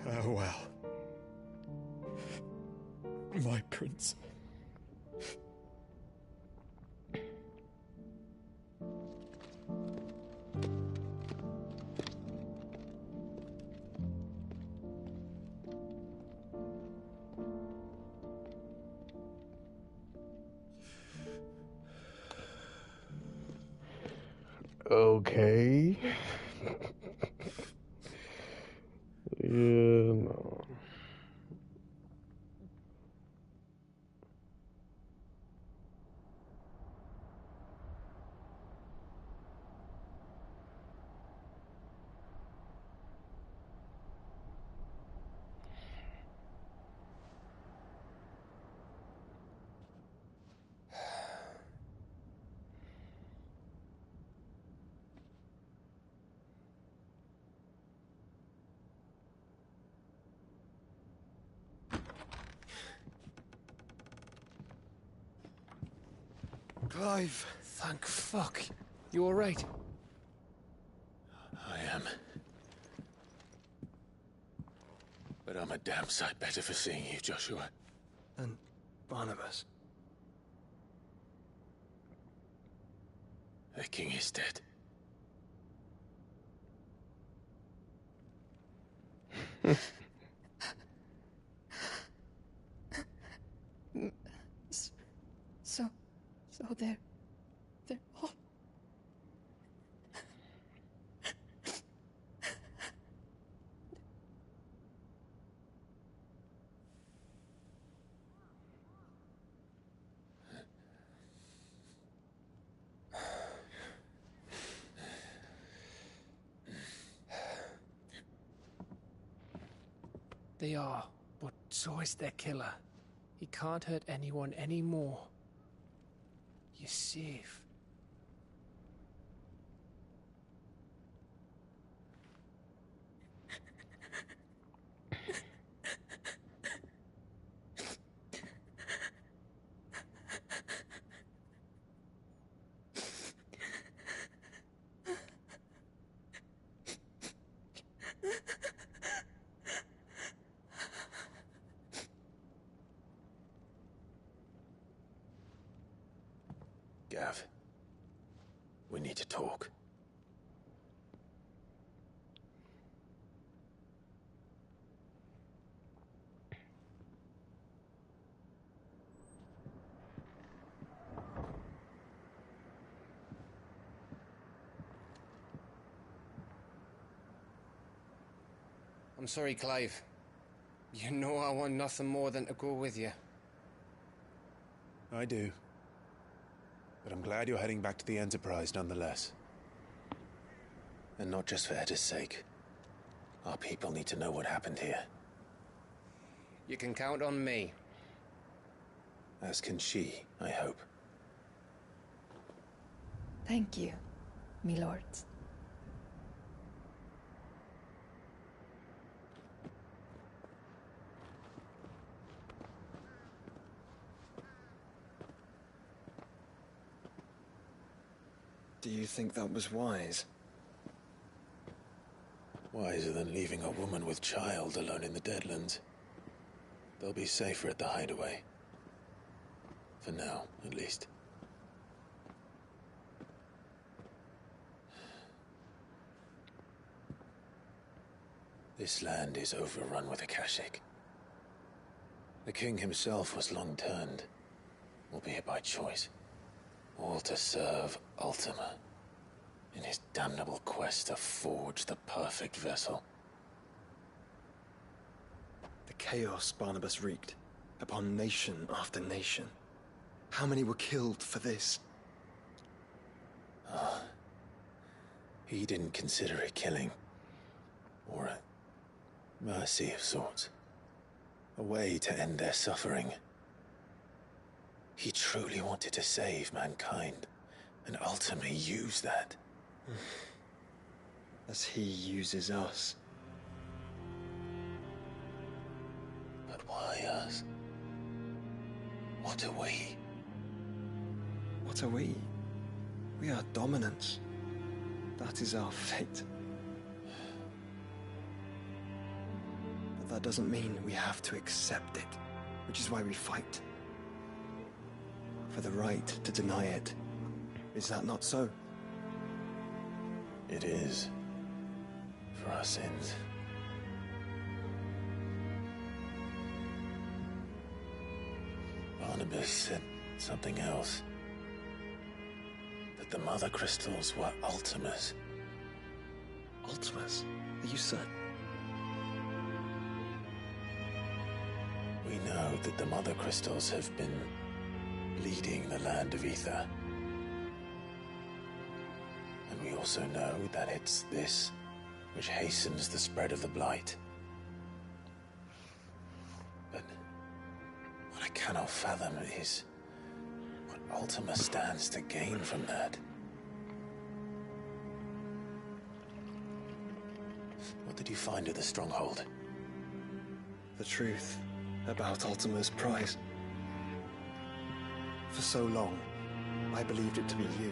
Speaker 4: Farewell, my prince.
Speaker 18: Okay. Yeah, no.
Speaker 5: Clive!
Speaker 10: Thank fuck. You alright?
Speaker 3: I am. But I'm a damn sight better for seeing you, Joshua.
Speaker 5: And Barnabas.
Speaker 3: The king is dead.
Speaker 8: So they're all...
Speaker 10: They are, but so is their killer. He can't hurt anyone anymore. You're safe.
Speaker 3: Gav, we need to talk.
Speaker 10: I'm sorry, Clive. You know I want nothing more than to go with you.
Speaker 3: I do. But I'm glad you're heading back to the Enterprise nonetheless. And not just for Edda's sake. Our people need to know what happened here.
Speaker 10: You can count on me.
Speaker 3: As can she, I hope.
Speaker 8: Thank you, me lords.
Speaker 5: Do you think that was wise?
Speaker 3: Wiser than leaving a woman with child alone in the Deadlands. They'll be safer at the hideaway. For now, at least. This land is overrun with Akashic. The king himself was long turned, albeit by choice. All to serve Ultima, in his damnable quest to forge the perfect vessel.
Speaker 5: The chaos Barnabas wreaked upon nation after nation. How many were killed for this?
Speaker 3: He didn't consider it killing. Or a mercy of sorts. A way to end their suffering. He truly wanted to save mankind, and ultimately use that.
Speaker 5: As he uses us.
Speaker 3: But why us? What are we?
Speaker 5: What are we? We are dominance. That is our fate. But that doesn't mean we have to accept it, which is why we fight. For the right to deny it. Is that not so?
Speaker 3: It is. For our sins. Barnabas said something else. That the Mother Crystals were Ultimas.
Speaker 9: Ultimus? Are you certain?
Speaker 3: We know that the Mother Crystals have been leading the land of Ether. And we also know that it's this which hastens the spread of the Blight. But what I cannot fathom is what Ultima stands to gain from that. What did you find at the Stronghold?
Speaker 9: The truth about Ultima's prize. For so long, I believed it to be you,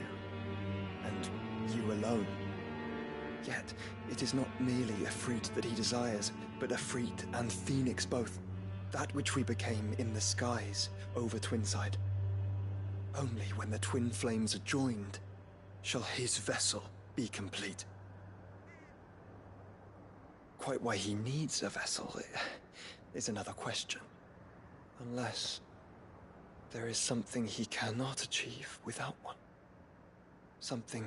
Speaker 9: and you alone. Yet, it is not merely a fruit that he desires, but a Freet and Phoenix both. That which we became in the skies over Twinside. Only when the twin flames are joined shall his vessel be complete. Quite why he needs a vessel is another question. Unless there is something he cannot achieve without one. Something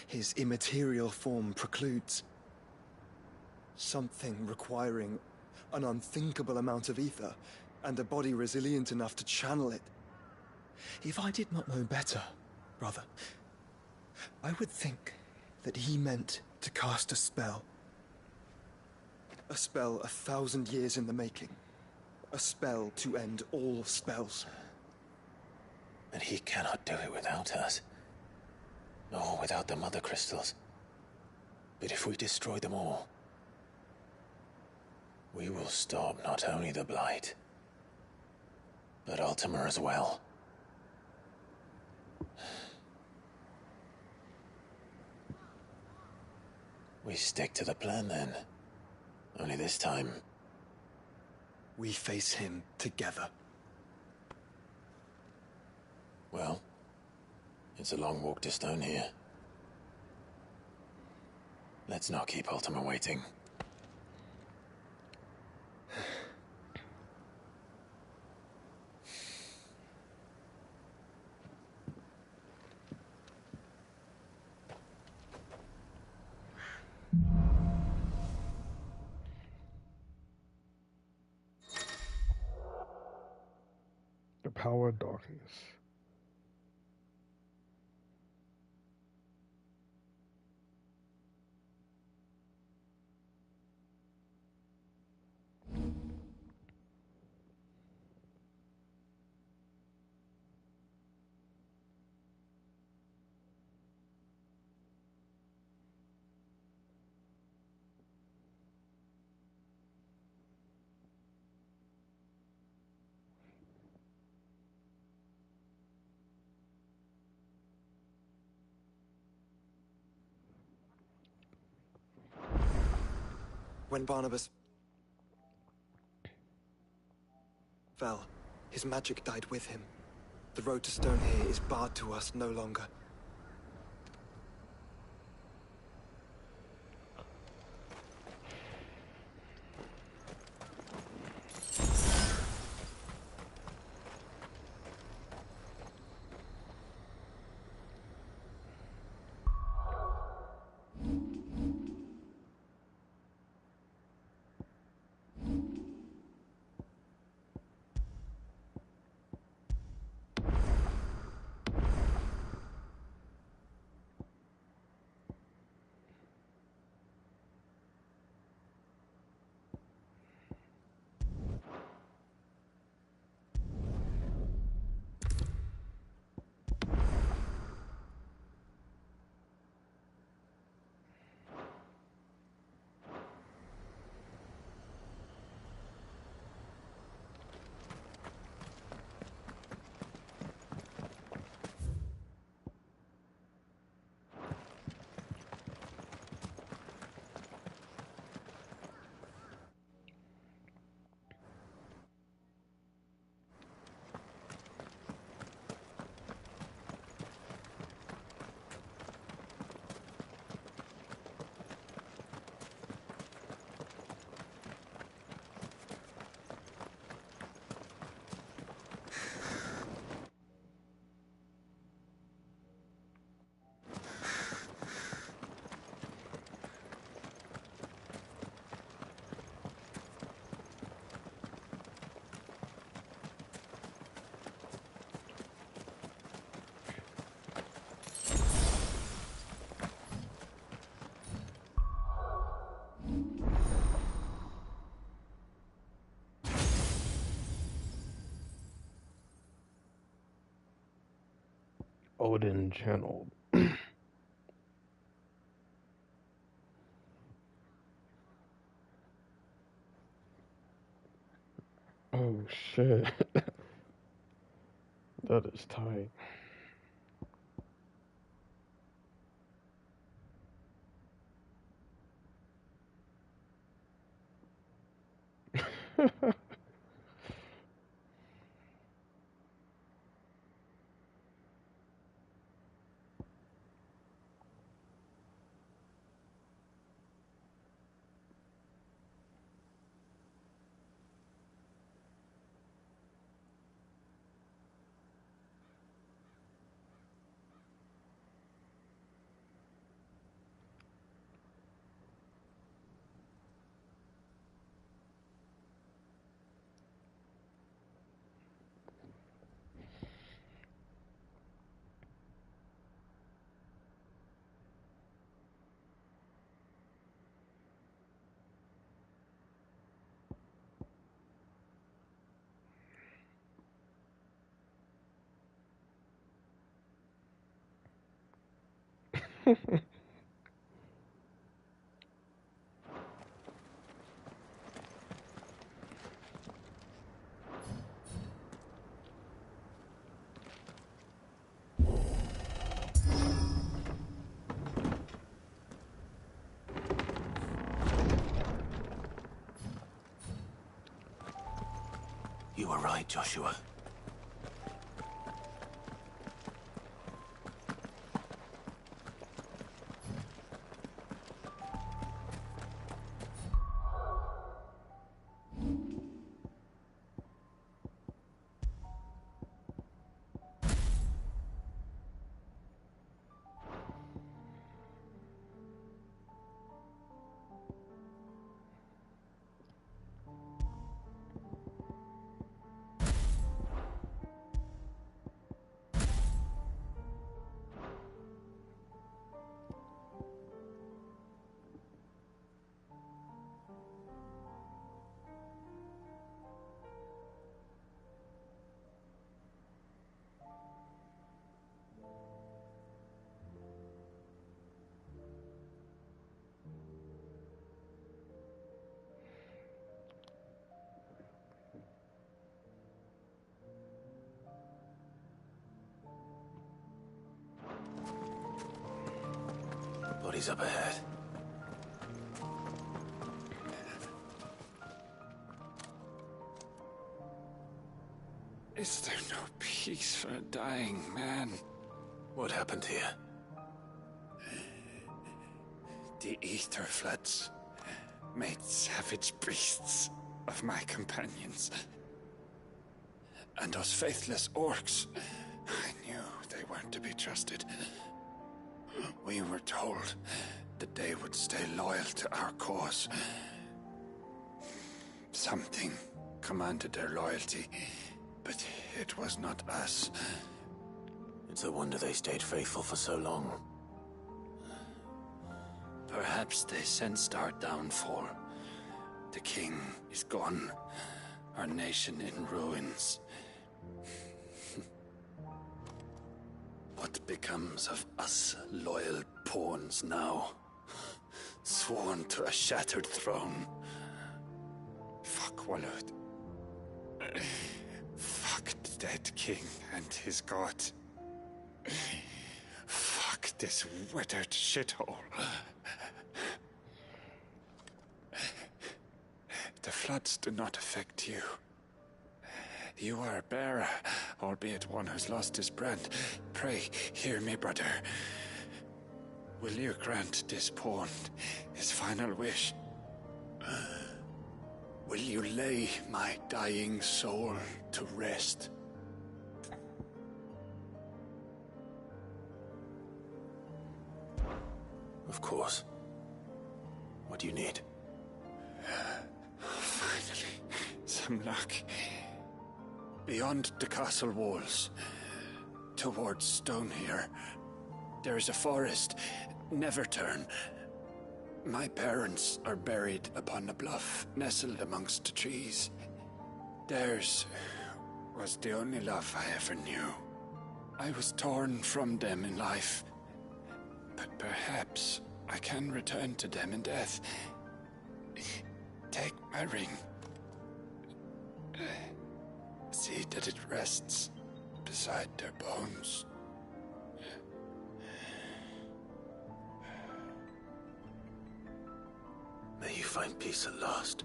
Speaker 9: his immaterial form precludes. Something requiring an unthinkable amount of ether and a body resilient enough to channel it. If I did not know better, brother, I would think that he meant to cast a spell. A spell 1,000 years in the making. A spell to end all spells.
Speaker 3: And he cannot do it without us. Nor without the Mother Crystals. But if we destroy them all, we will stop not only the Blight, but Ultima as well. We stick to the plan then. Only this time,
Speaker 9: we face him together.
Speaker 3: Well, it's a long walk to Stone here. Let's not keep Ultima waiting.
Speaker 18: The power of darkness.
Speaker 9: When Barnabas fell, his magic died with him. The road to Stone here is barred to us no longer.
Speaker 18: Odin channeled. Oh shit. That is tight.
Speaker 3: You were right, Joshua. Bodies up ahead.
Speaker 15: Is there no peace for a dying man?
Speaker 3: What happened here?
Speaker 15: The ether floods made savage beasts of my companions. And those faithless orcs, I knew they weren't to be trusted. We were told that they would stay loyal to our cause. Something commanded their loyalty, but it was not us.
Speaker 3: It's a wonder they stayed faithful for so long.
Speaker 15: Perhaps they sensed our downfall. The king is gone, our nation in ruins. What becomes of us loyal pawns now? Sworn to a shattered throne. Fuck Walud. Fuck the dead king and his god. Fuck this withered shithole. The floods do not affect you. You are a bearer, albeit one who's lost his brand. Pray, hear me, brother. Will you grant this pawn his final wish? Will you lay my dying soul to rest?
Speaker 3: Of course. What do you need?
Speaker 15: Finally, some luck. Beyond the castle walls, towards Stone here, there is a forest. Never turn. My parents are buried upon a bluff, nestled amongst the trees. Theirs was the only love I ever knew.
Speaker 4: I was torn from them in life, but perhaps I can return to them in death. Take my ring. See that it rests beside their bones.
Speaker 3: May you find peace at last.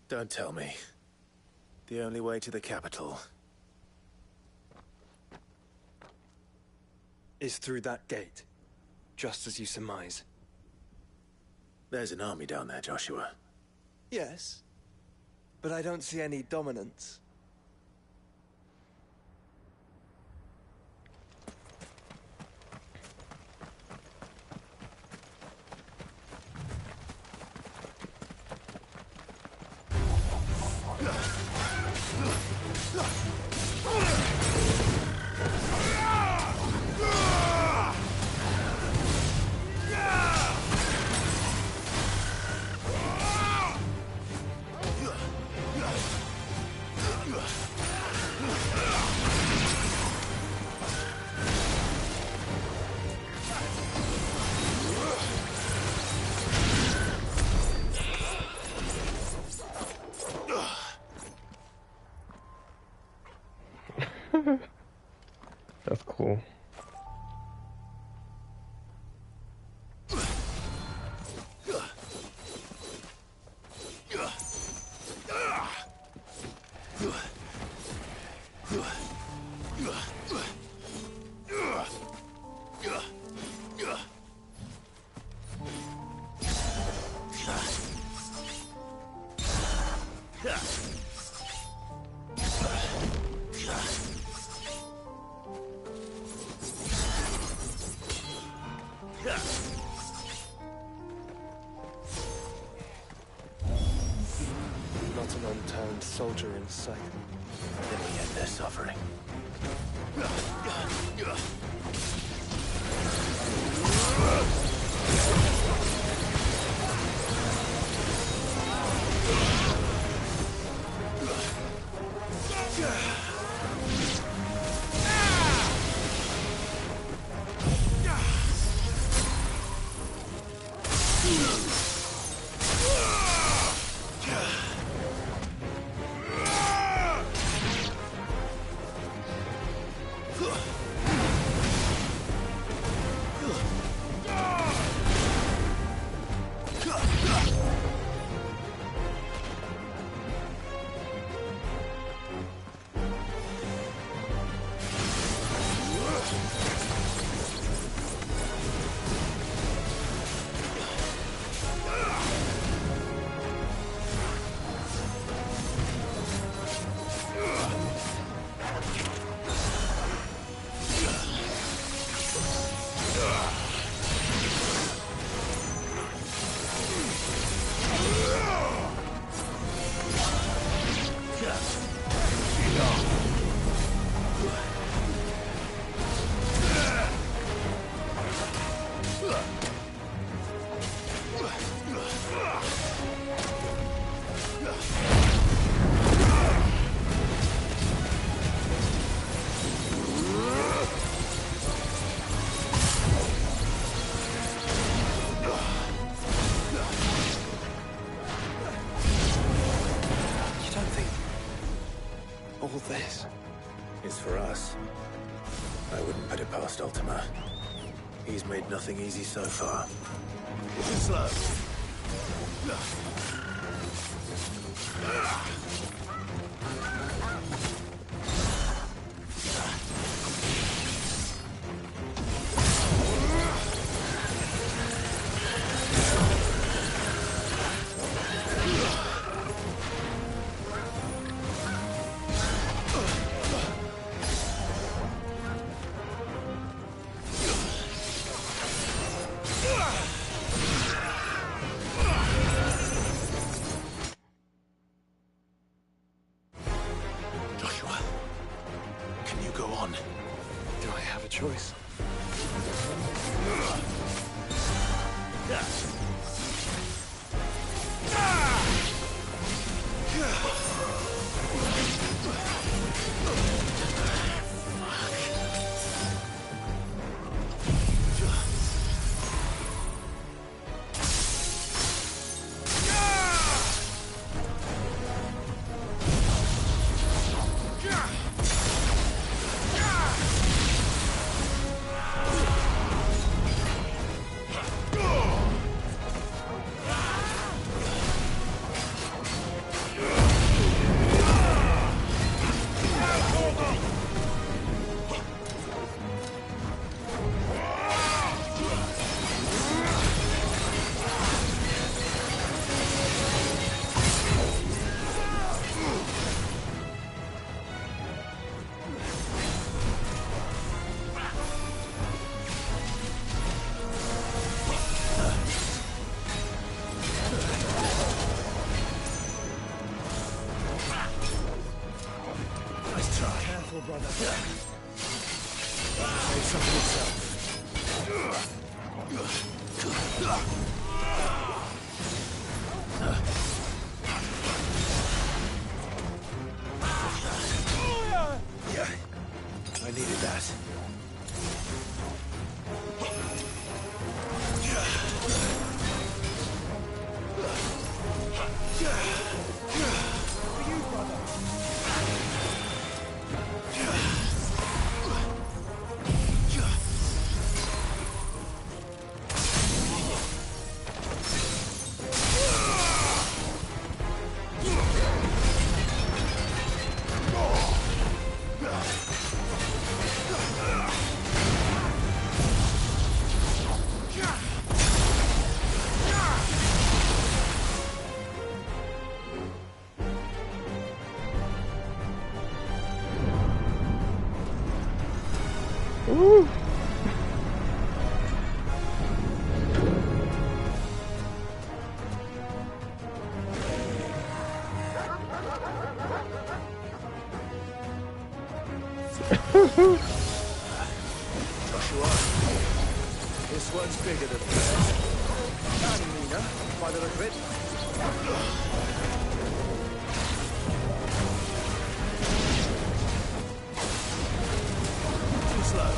Speaker 3: Don't tell me. The only way to the capital
Speaker 5: is through that gate, just as you surmise.
Speaker 3: There's an army down there, Joshua.
Speaker 5: Yes, but I don't see any dominance.
Speaker 18: That's cool.
Speaker 5: Not an unturned soldier in sight.
Speaker 3: Then we end their suffering.
Speaker 5: All this
Speaker 3: is for us. I wouldn't put it past Ultima. He's made nothing easy so far.
Speaker 16: Too slow.
Speaker 9: Choice.
Speaker 3: I needed that.
Speaker 18: Ooh.
Speaker 16: Joshua, this one's bigger than that. And meaner, by the look of it. Too slow.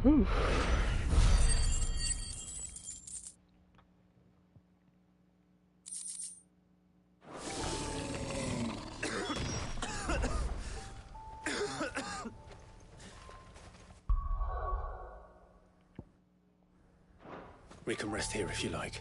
Speaker 18: Whew.
Speaker 3: We can rest here if you like.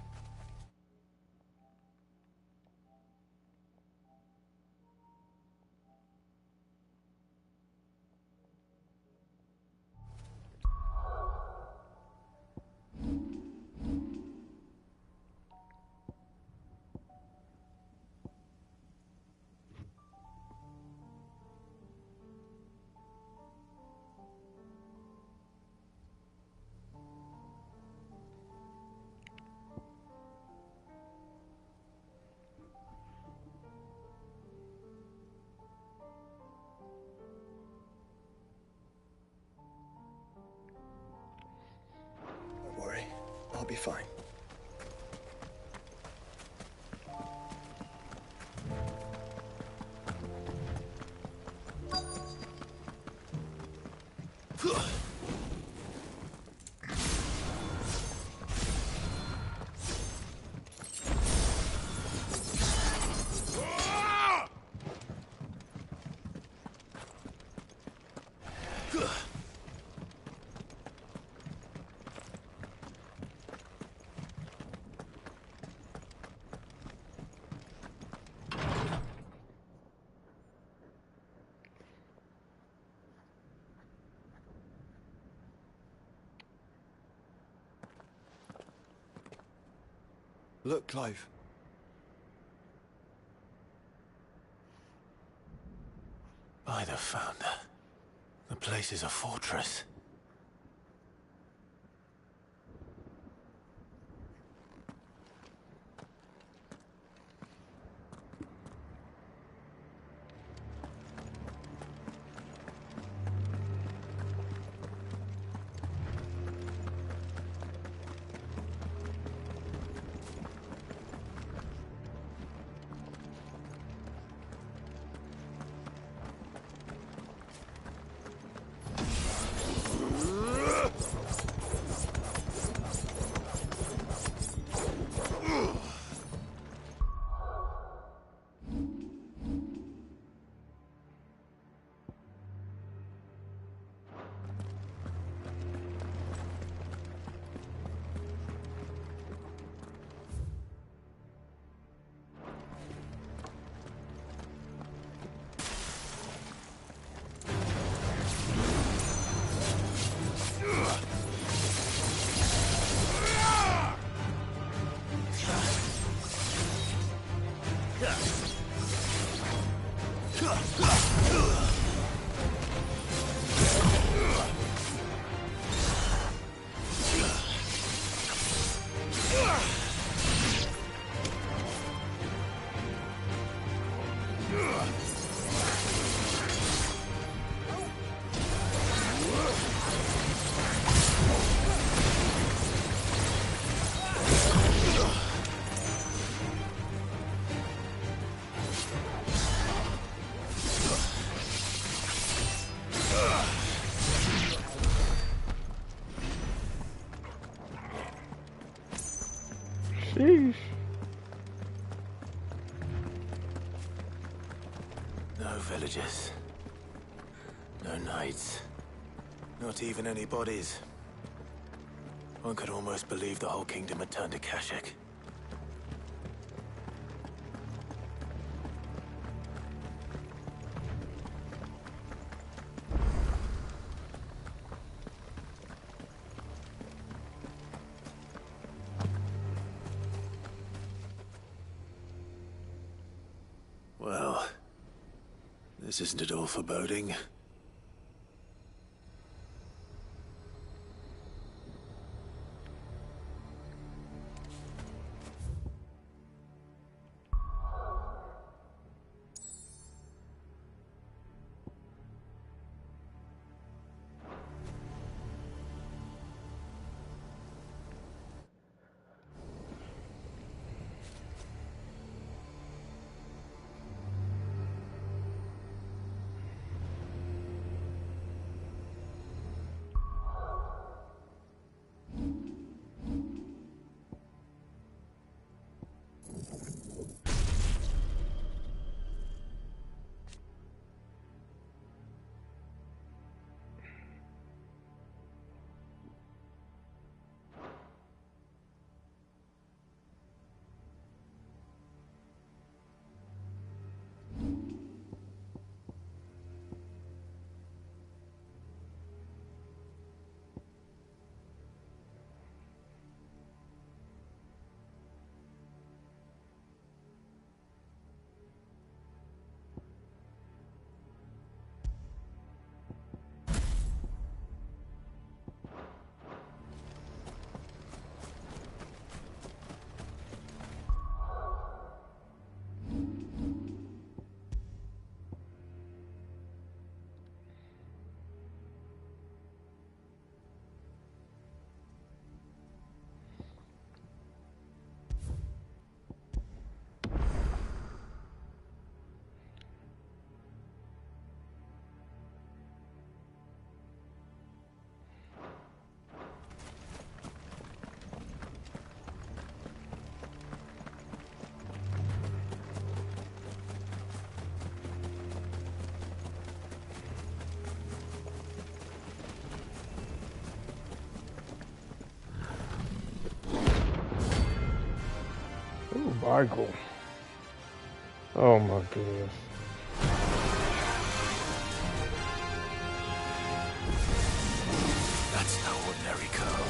Speaker 9: Don't worry, I'll be fine. Look, Clive.
Speaker 3: By the Founder. The place is a fortress.
Speaker 18: Sheesh.
Speaker 3: No villagers. No knights. Not even any bodies. One could almost believe the whole kingdom had turned to Kashyyyk. Well, this isn't at all foreboding.
Speaker 18: Ooh, Michael. Oh my goodness.
Speaker 3: That's no ordinary girl.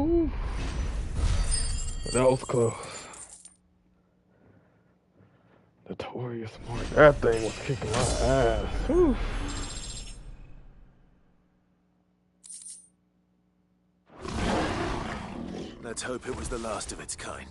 Speaker 18: Ooh. That was close. Notorious Mark. That thing was kicking my ass. Whew.
Speaker 3: Let's hope it was the last of its kind.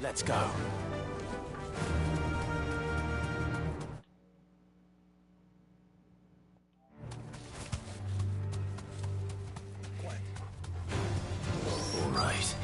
Speaker 16: Let's go.
Speaker 3: All right.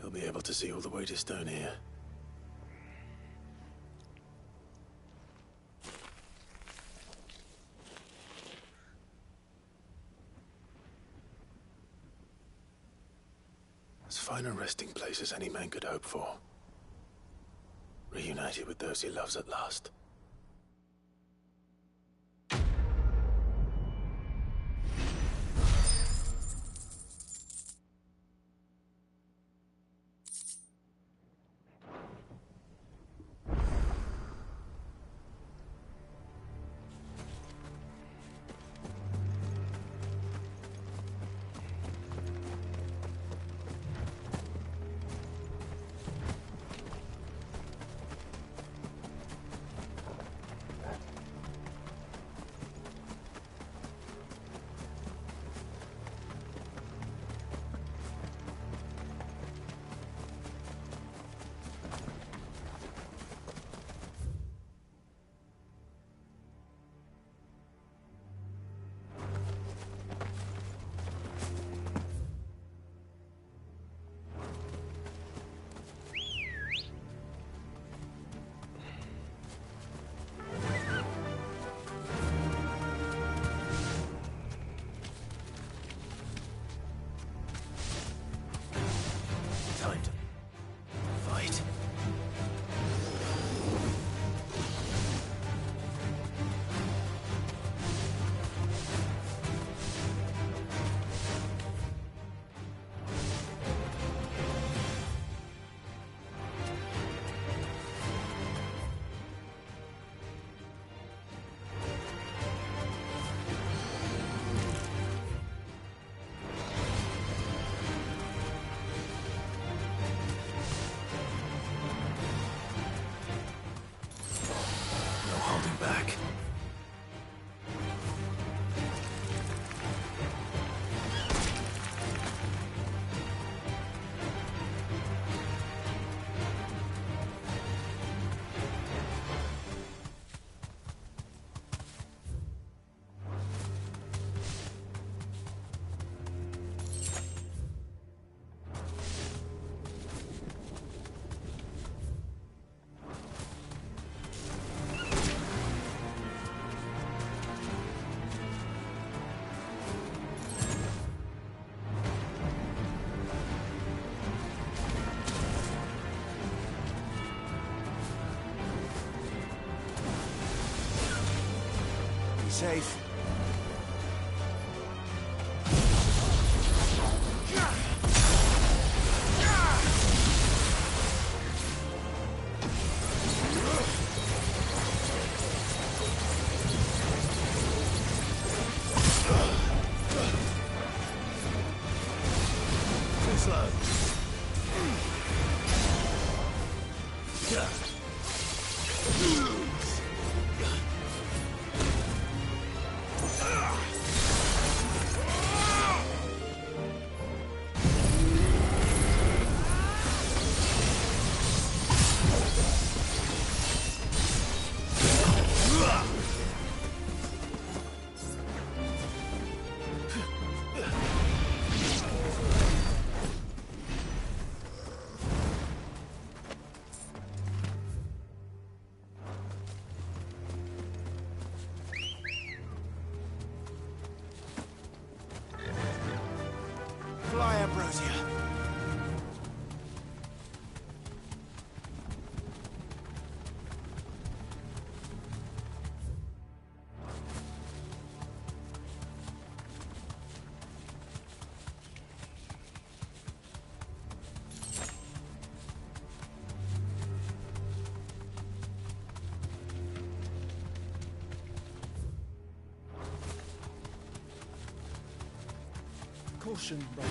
Speaker 3: He'll be able to see all the way to Stone here. As fine a resting place as any man could hope for. Reunited with those he loves at last. Time to fight. No holding back.
Speaker 16: Safe. Too slow. Fly, Ambrosia.
Speaker 10: caution, brother.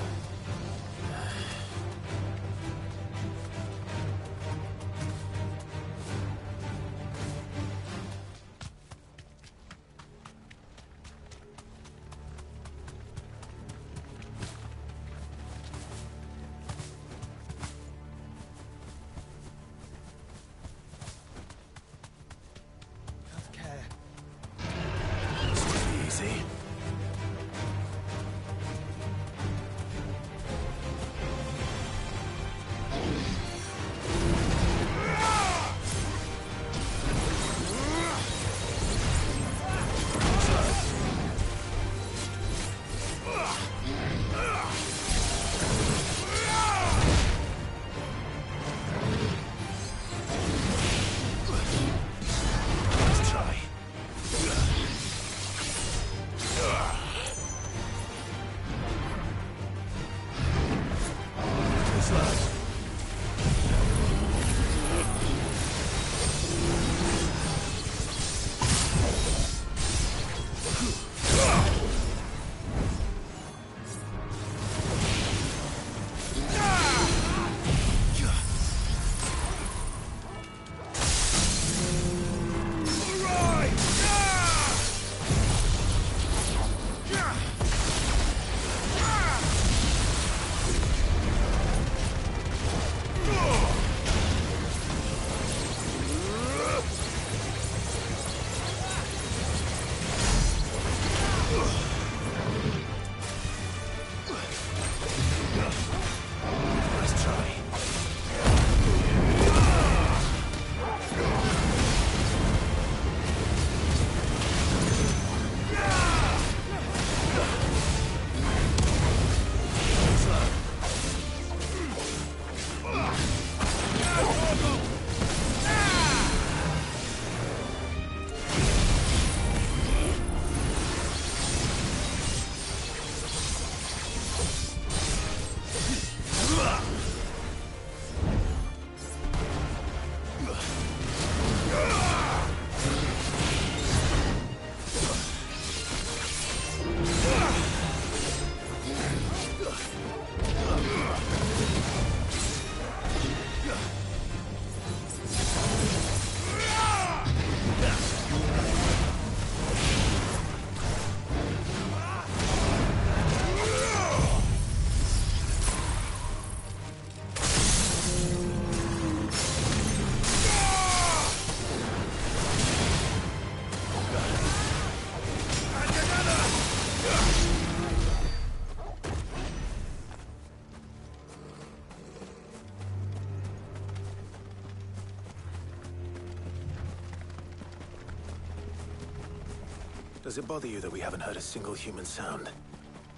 Speaker 3: Does it bother you that we haven't heard a single human sound?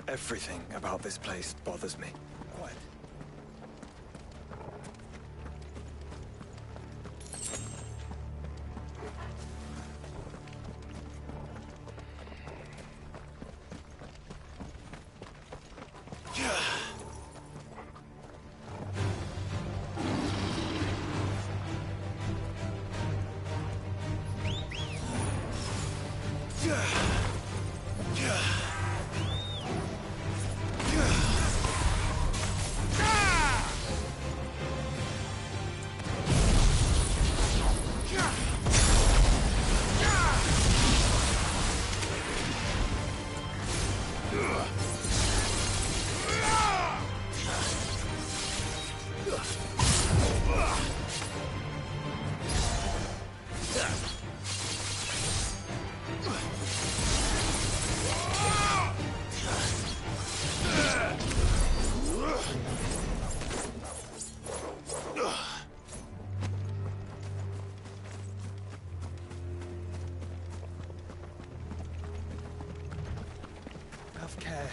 Speaker 9: Everything about this place bothers me.
Speaker 3: Quiet.
Speaker 10: Have care.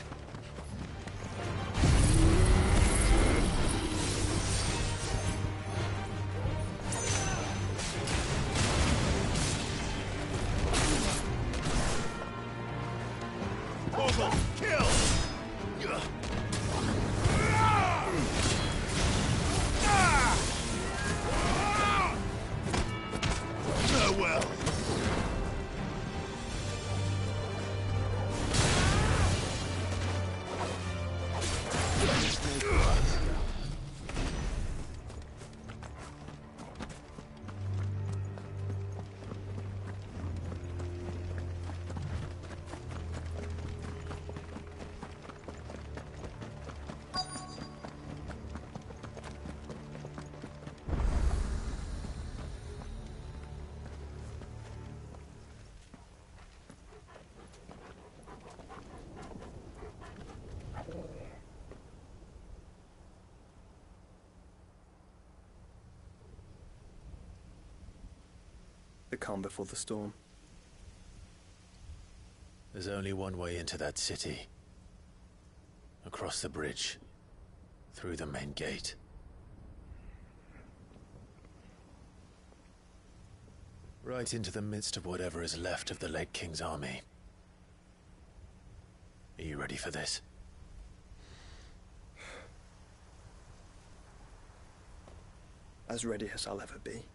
Speaker 9: calm before the storm.
Speaker 3: There's only one way into that city. Across the bridge. Through the main gate. Right into the midst of whatever is left of the late King's army. Are you ready for this?
Speaker 9: As ready as I'll ever be.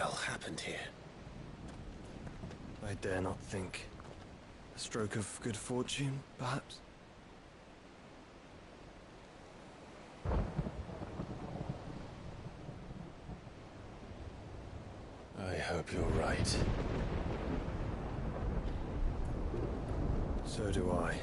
Speaker 3: hell happened here?
Speaker 9: I dare not think. A stroke of good fortune, perhaps?
Speaker 3: I hope you're right.
Speaker 9: So do I.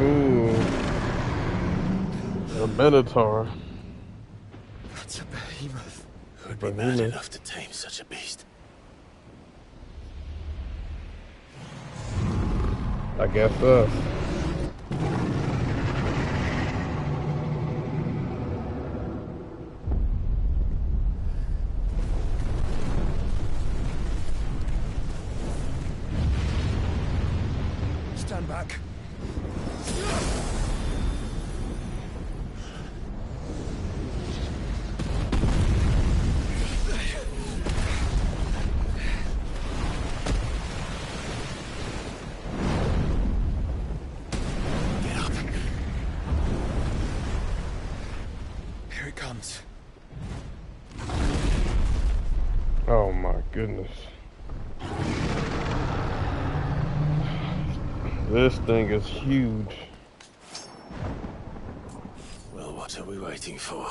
Speaker 18: Ooh. A Minotaur.
Speaker 9: That's a behemoth.
Speaker 3: Who'd be mad enough to tame such a beast?
Speaker 18: I guess us.
Speaker 11: Stand back.
Speaker 18: Oh my goodness. This thing is huge.
Speaker 3: Well, what are we waiting for?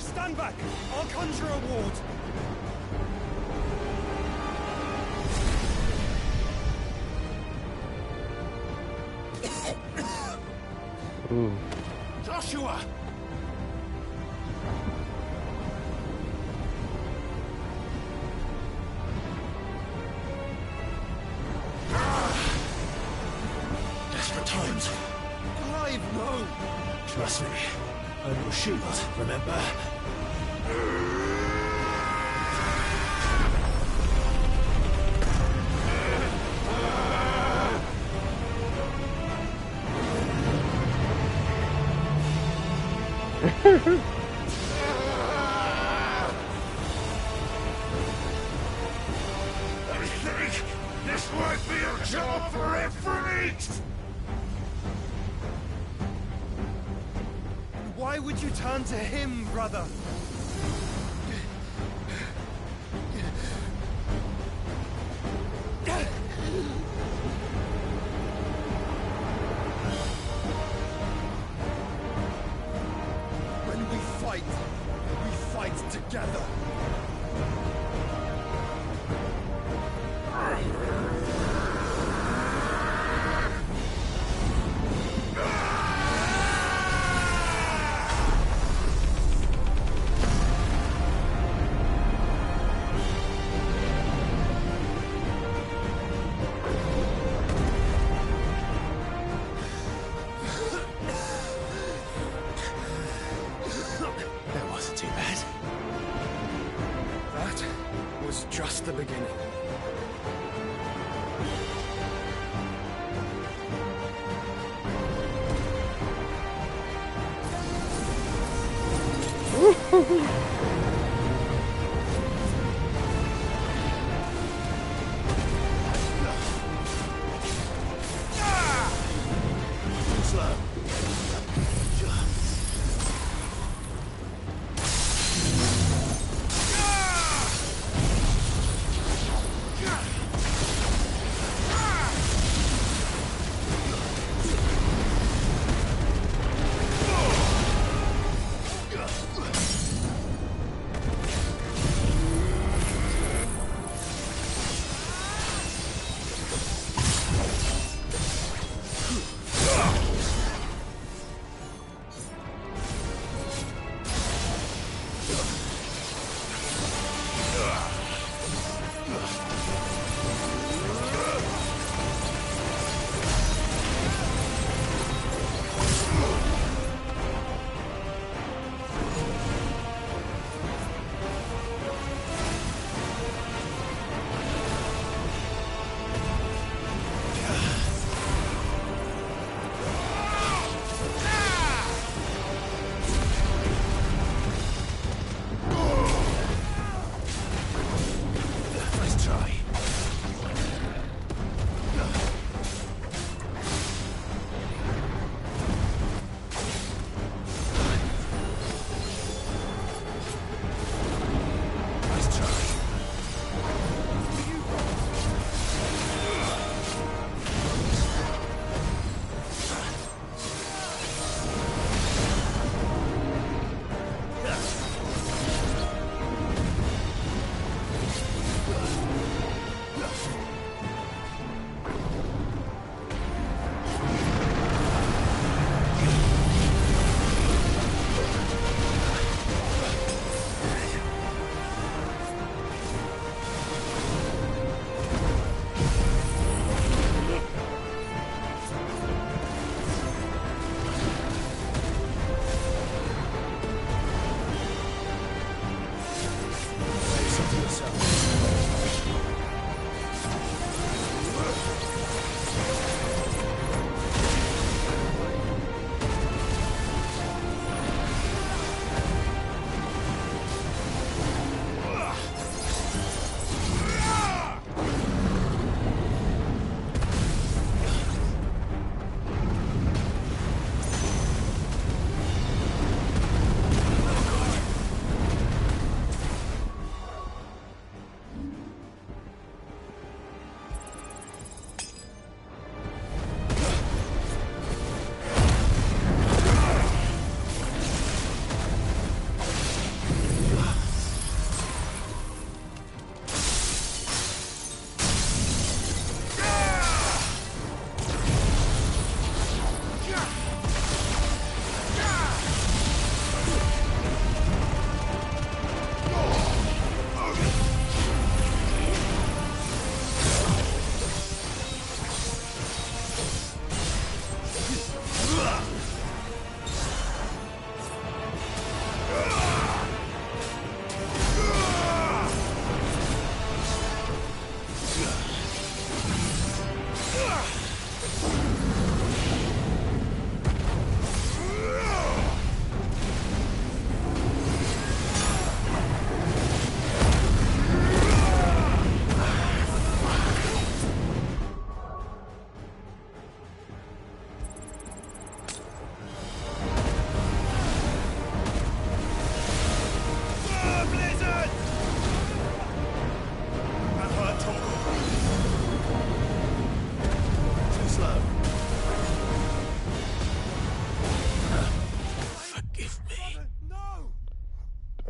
Speaker 11: Stand back! I'll conjure a ward!
Speaker 18: Ooh.
Speaker 16: Joshua!
Speaker 14: Desperate times.
Speaker 11: Clive, no!
Speaker 14: Trust me. I'm your shield, remember?
Speaker 16: I think this might be a job for every...
Speaker 11: Why would you turn to him, brother? When we fight together.
Speaker 9: That wasn't too bad. That was just the beginning.
Speaker 14: Slow.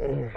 Speaker 18: Ooh.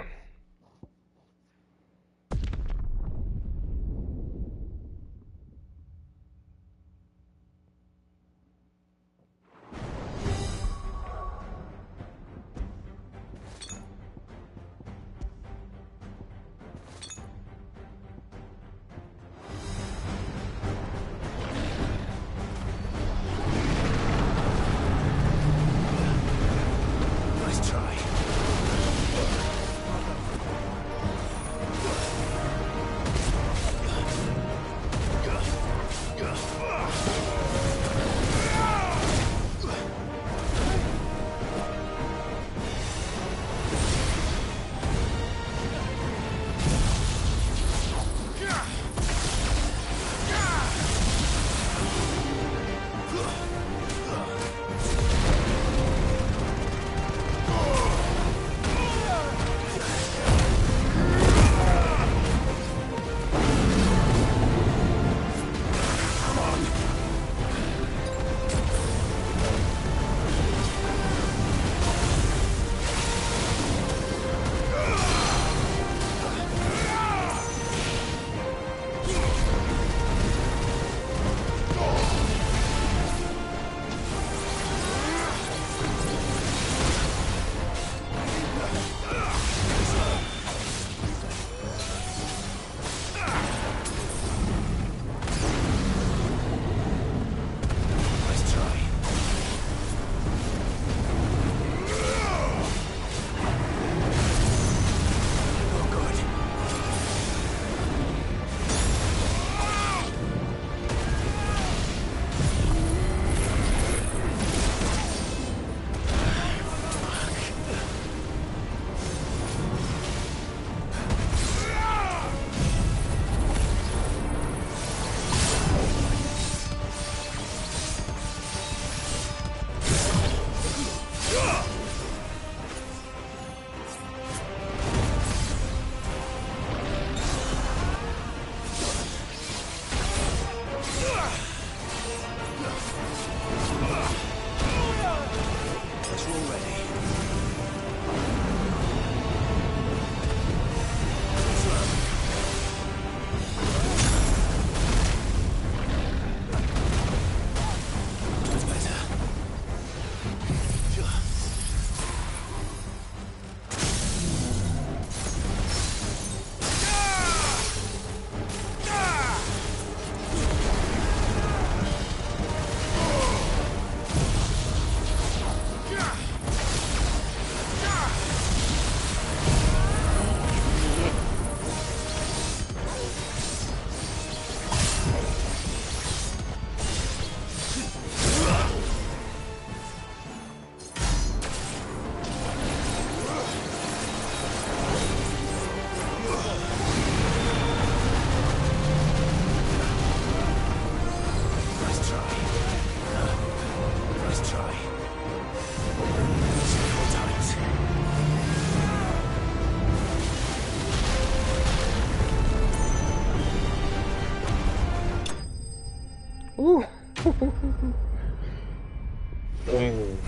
Speaker 18: Dang.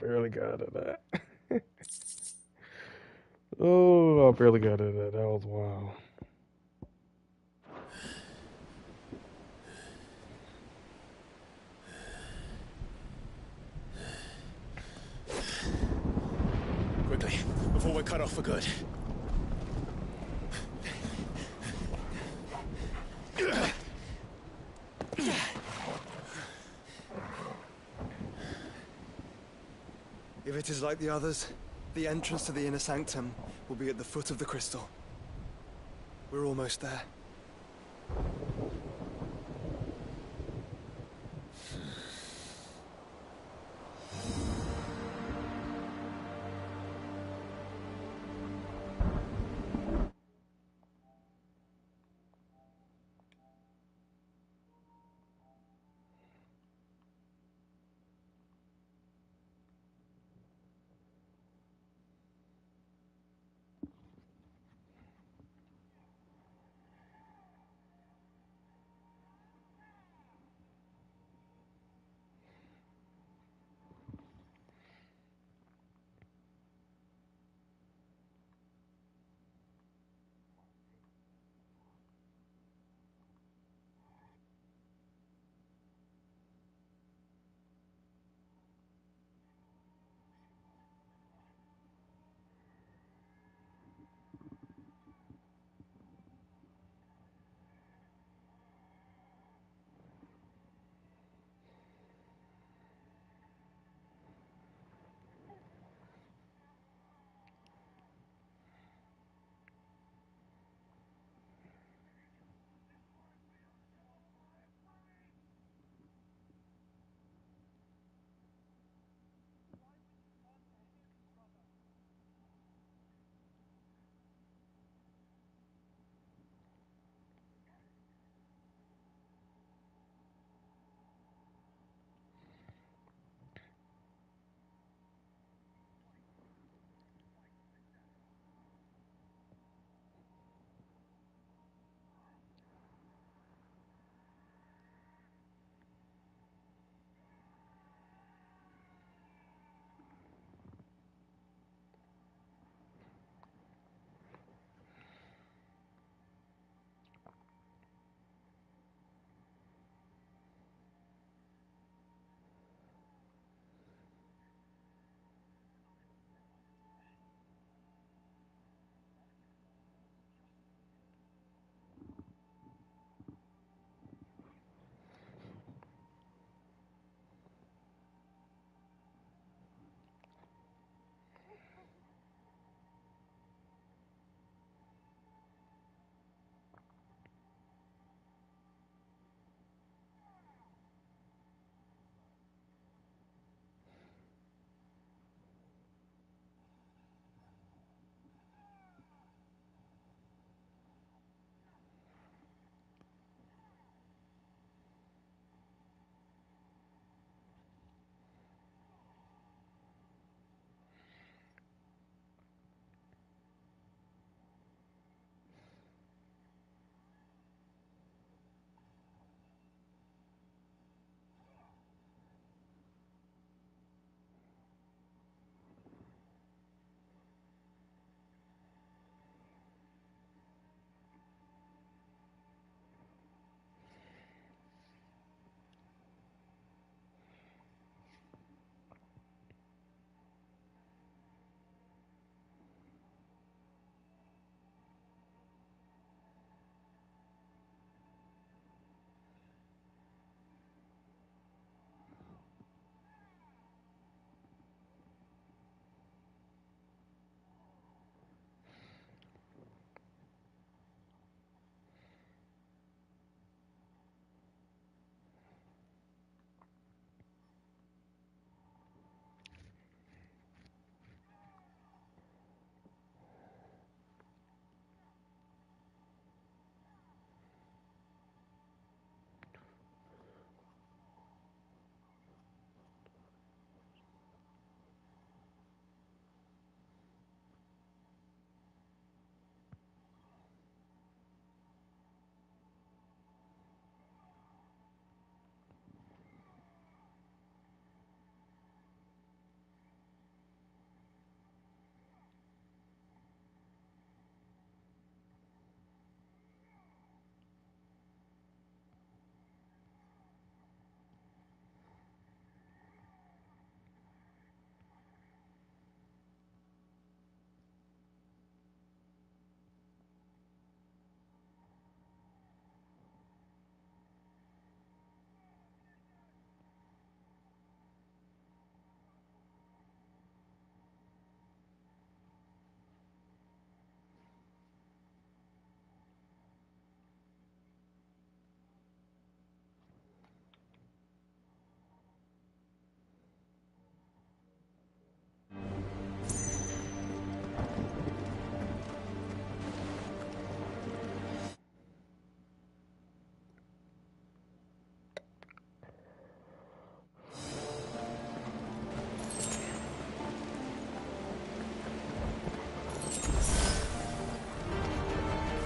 Speaker 18: Barely got out of that. Oh, I barely got out of that. That was wild.
Speaker 12: Quickly, before we're cut off for good.
Speaker 9: If it is like the others, the entrance to the inner sanctum will be at the foot of the crystal. We're almost there.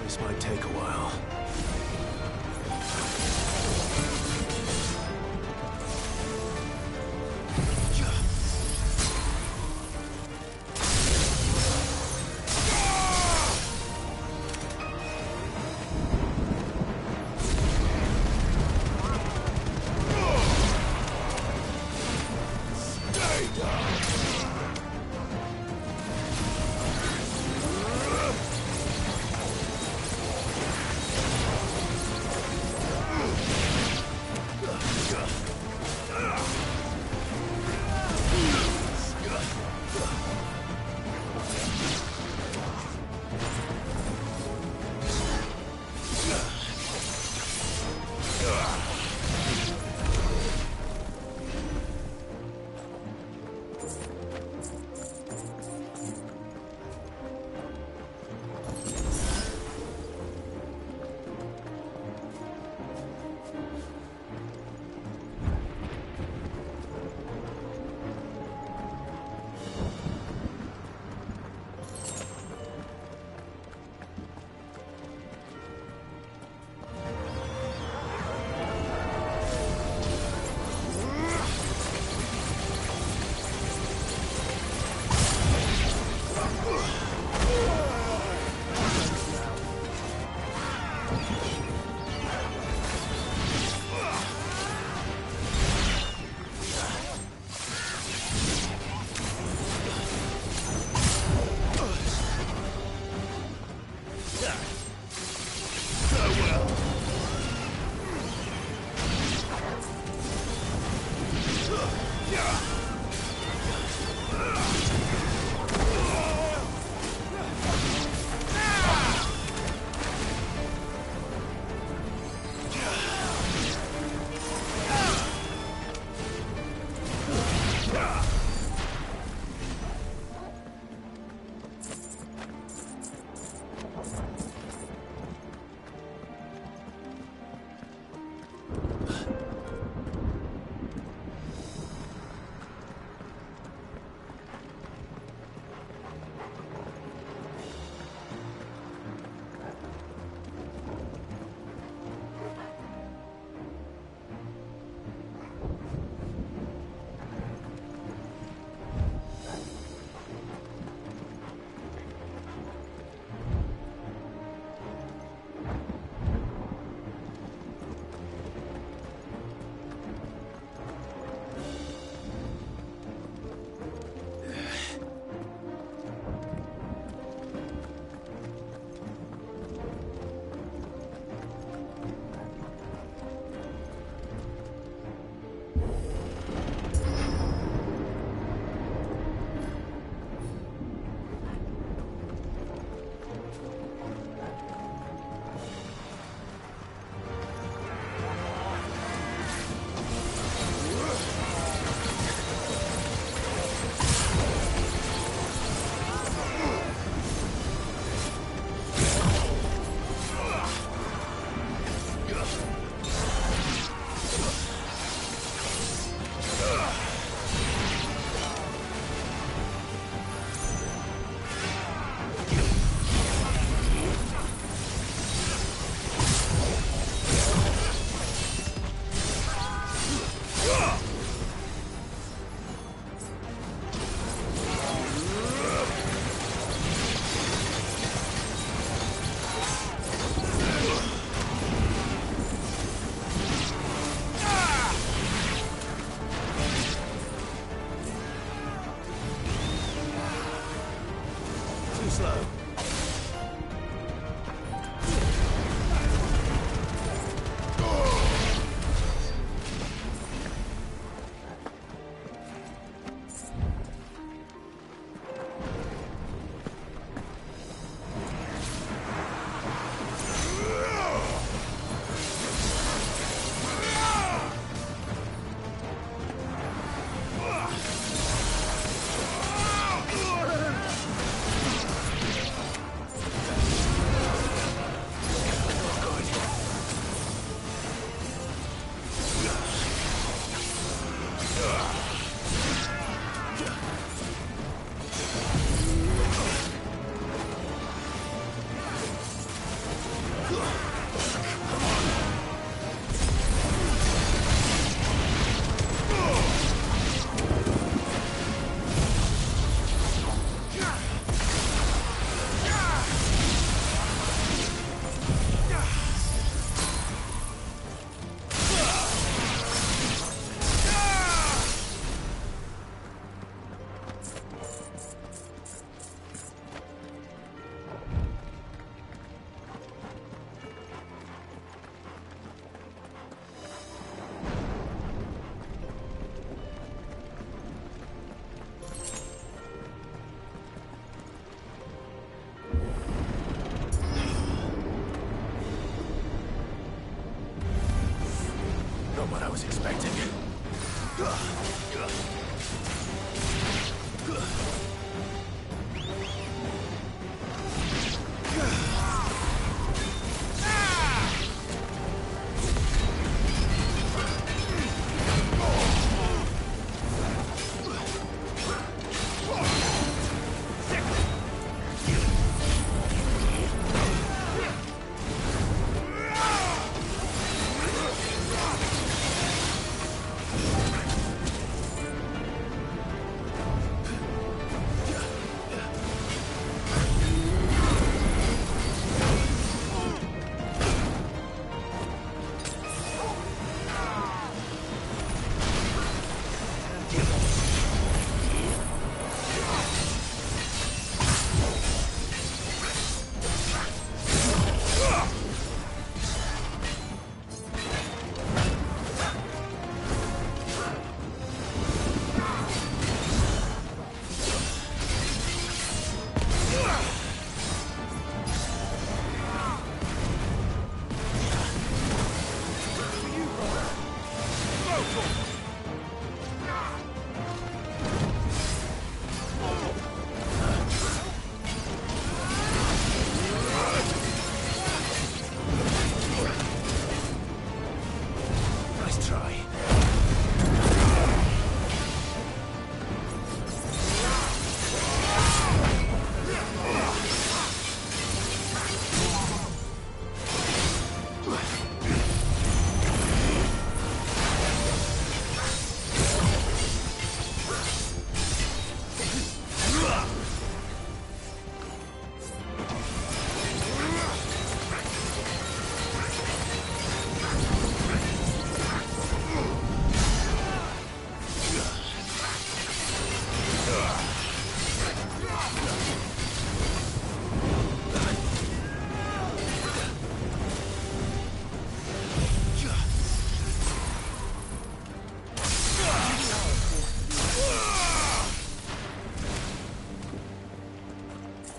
Speaker 3: This might take a while.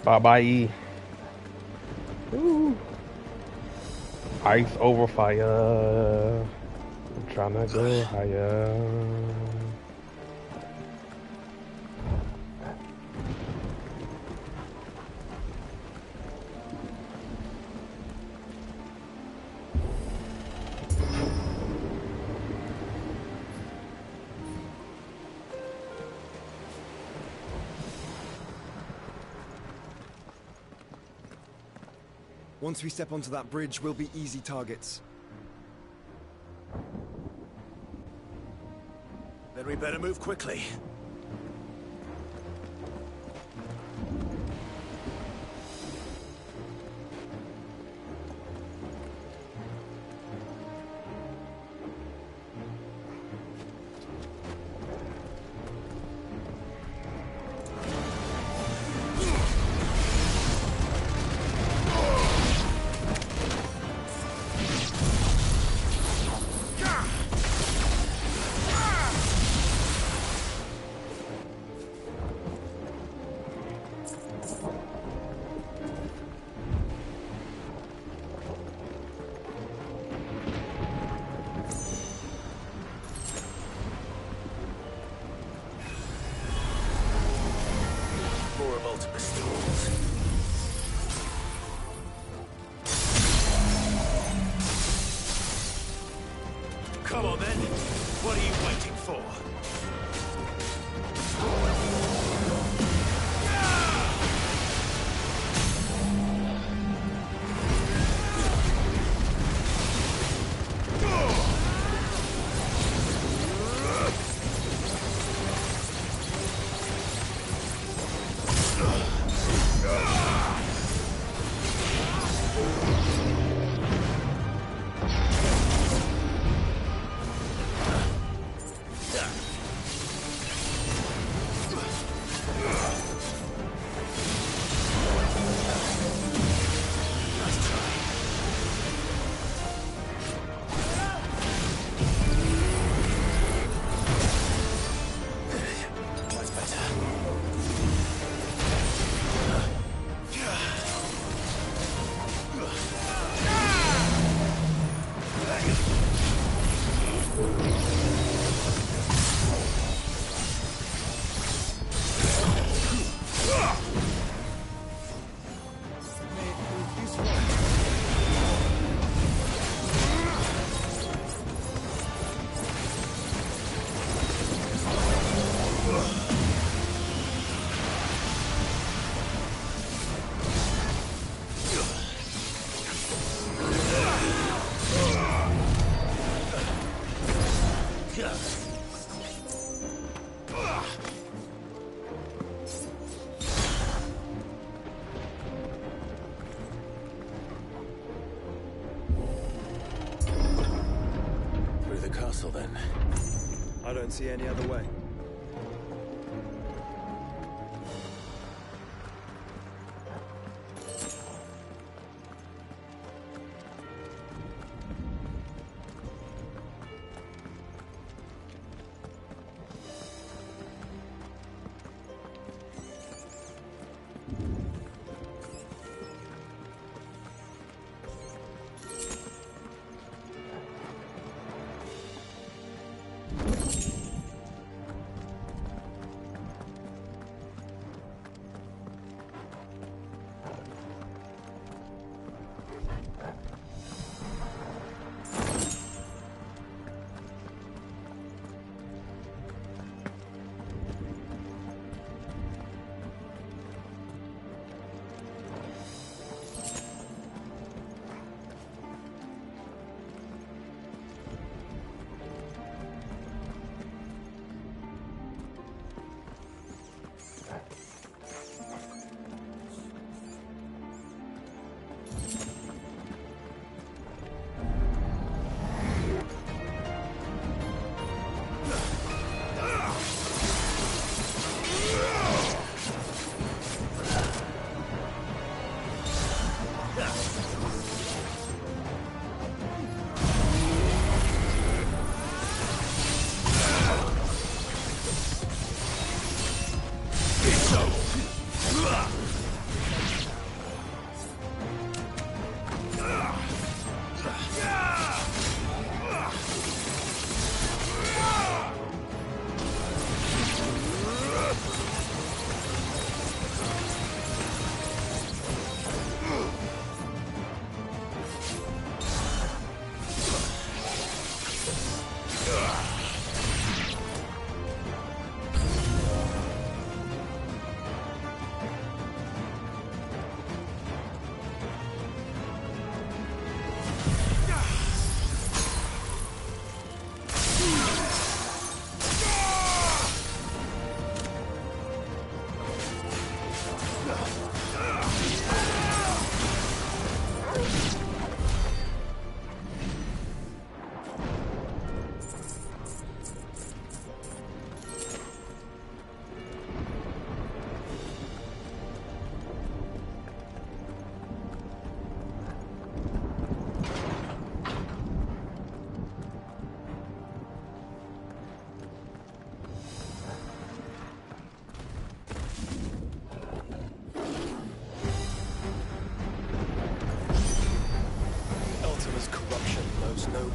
Speaker 18: Bye-bye. Ooh. Ice over fire. I'm trying to go higher.
Speaker 9: Once we step onto that bridge, we'll be easy targets.
Speaker 3: Then we better move quickly. Come on then. What are you waiting for? Castle, then.
Speaker 9: I don't see any other way.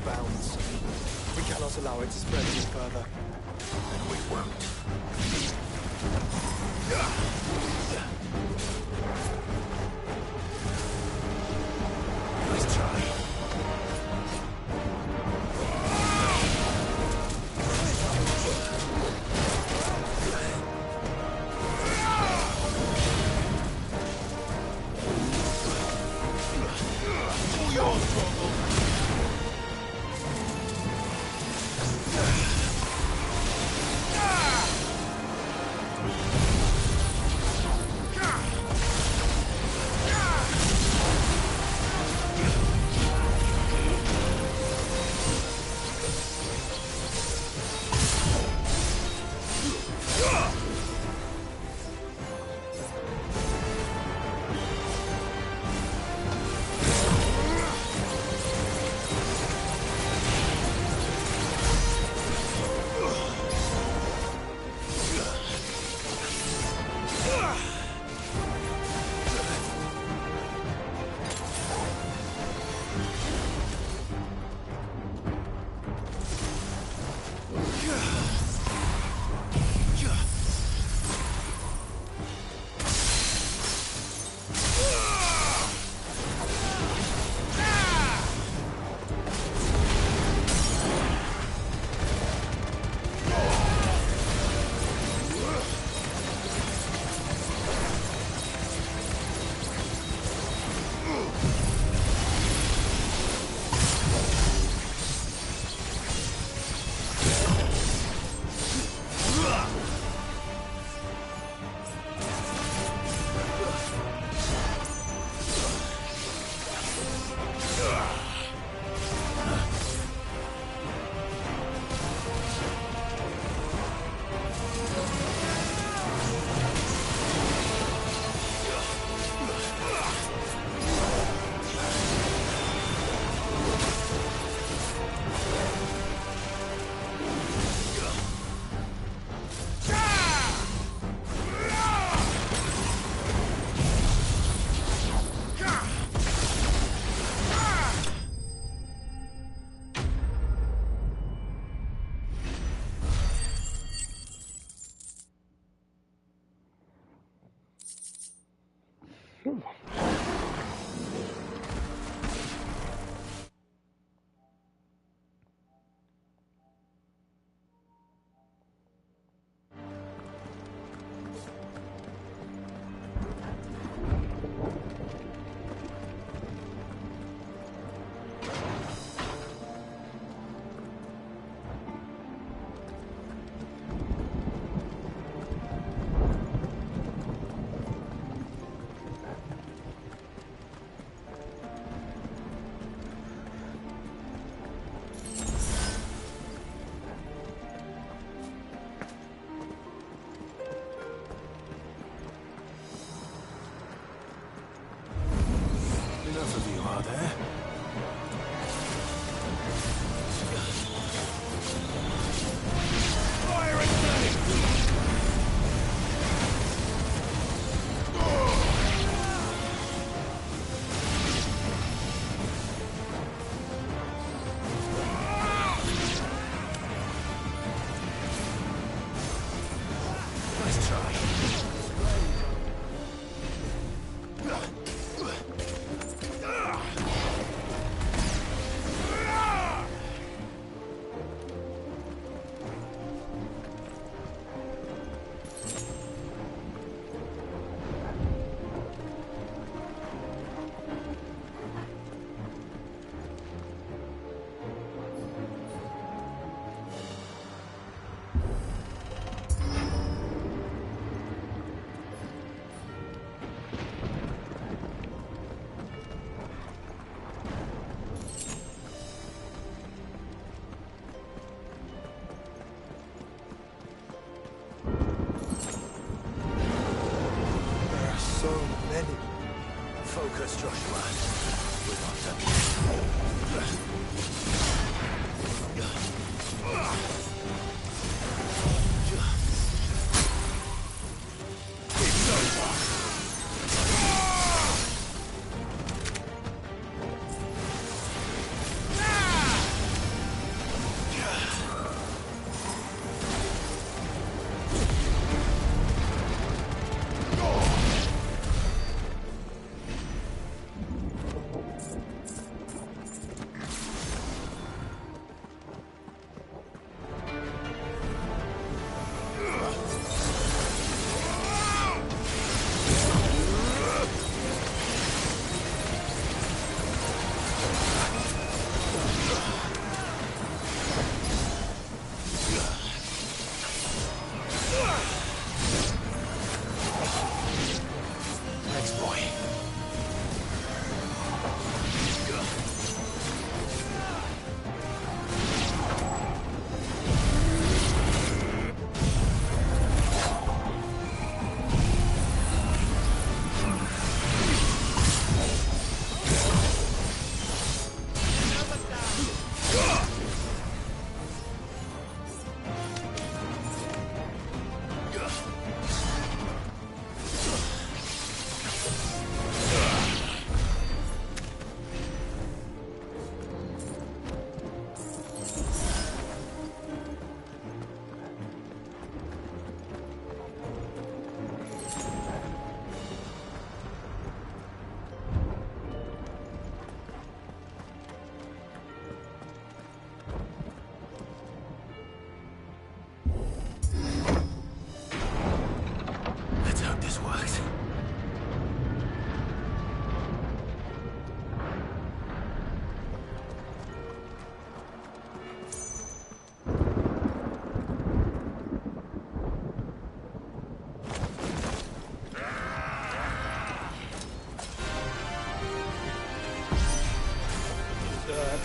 Speaker 9: bounds. We cannot allow it to spread any further.
Speaker 16: And we won't. Let's try.
Speaker 14: Enough of you, are there?
Speaker 16: Fire and burning! Nice try. Focus, Joshua. We're not done It's over.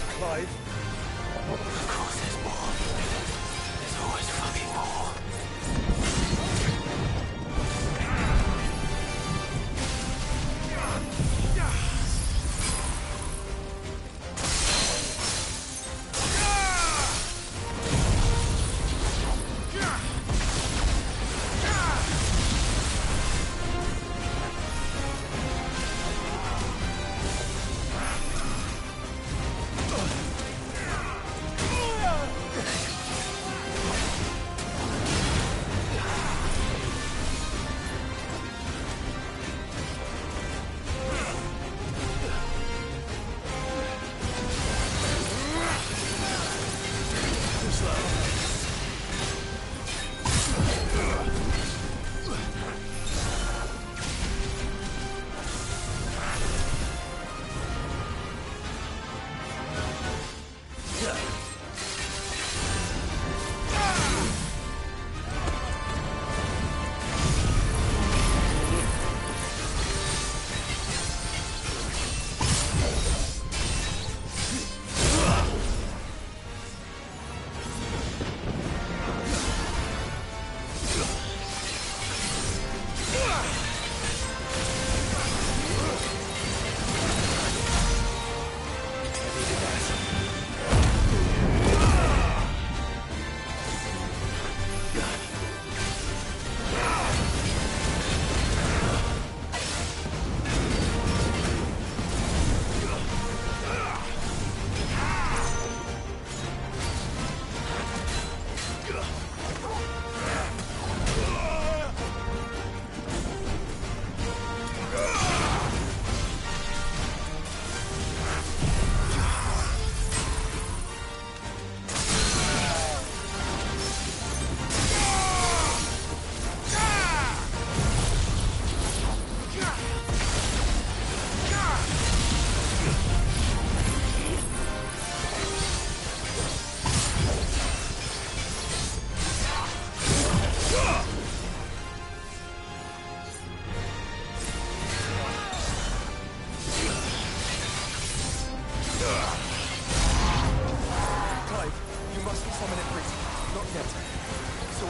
Speaker 11: Clive?
Speaker 3: Of course there's more. There's always fucking more.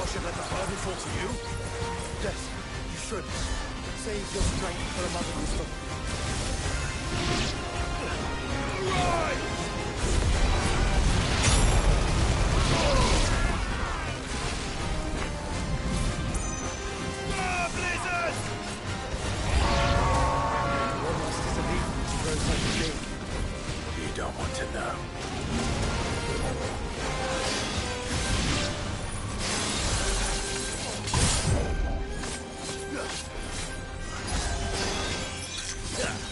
Speaker 11: should let the burden fall to you? Yes, you should. Save your strength for a mother who's looking. Right! Blizzard! Your master's elite grows like a big.
Speaker 3: You don't want to know.
Speaker 11: Yeah.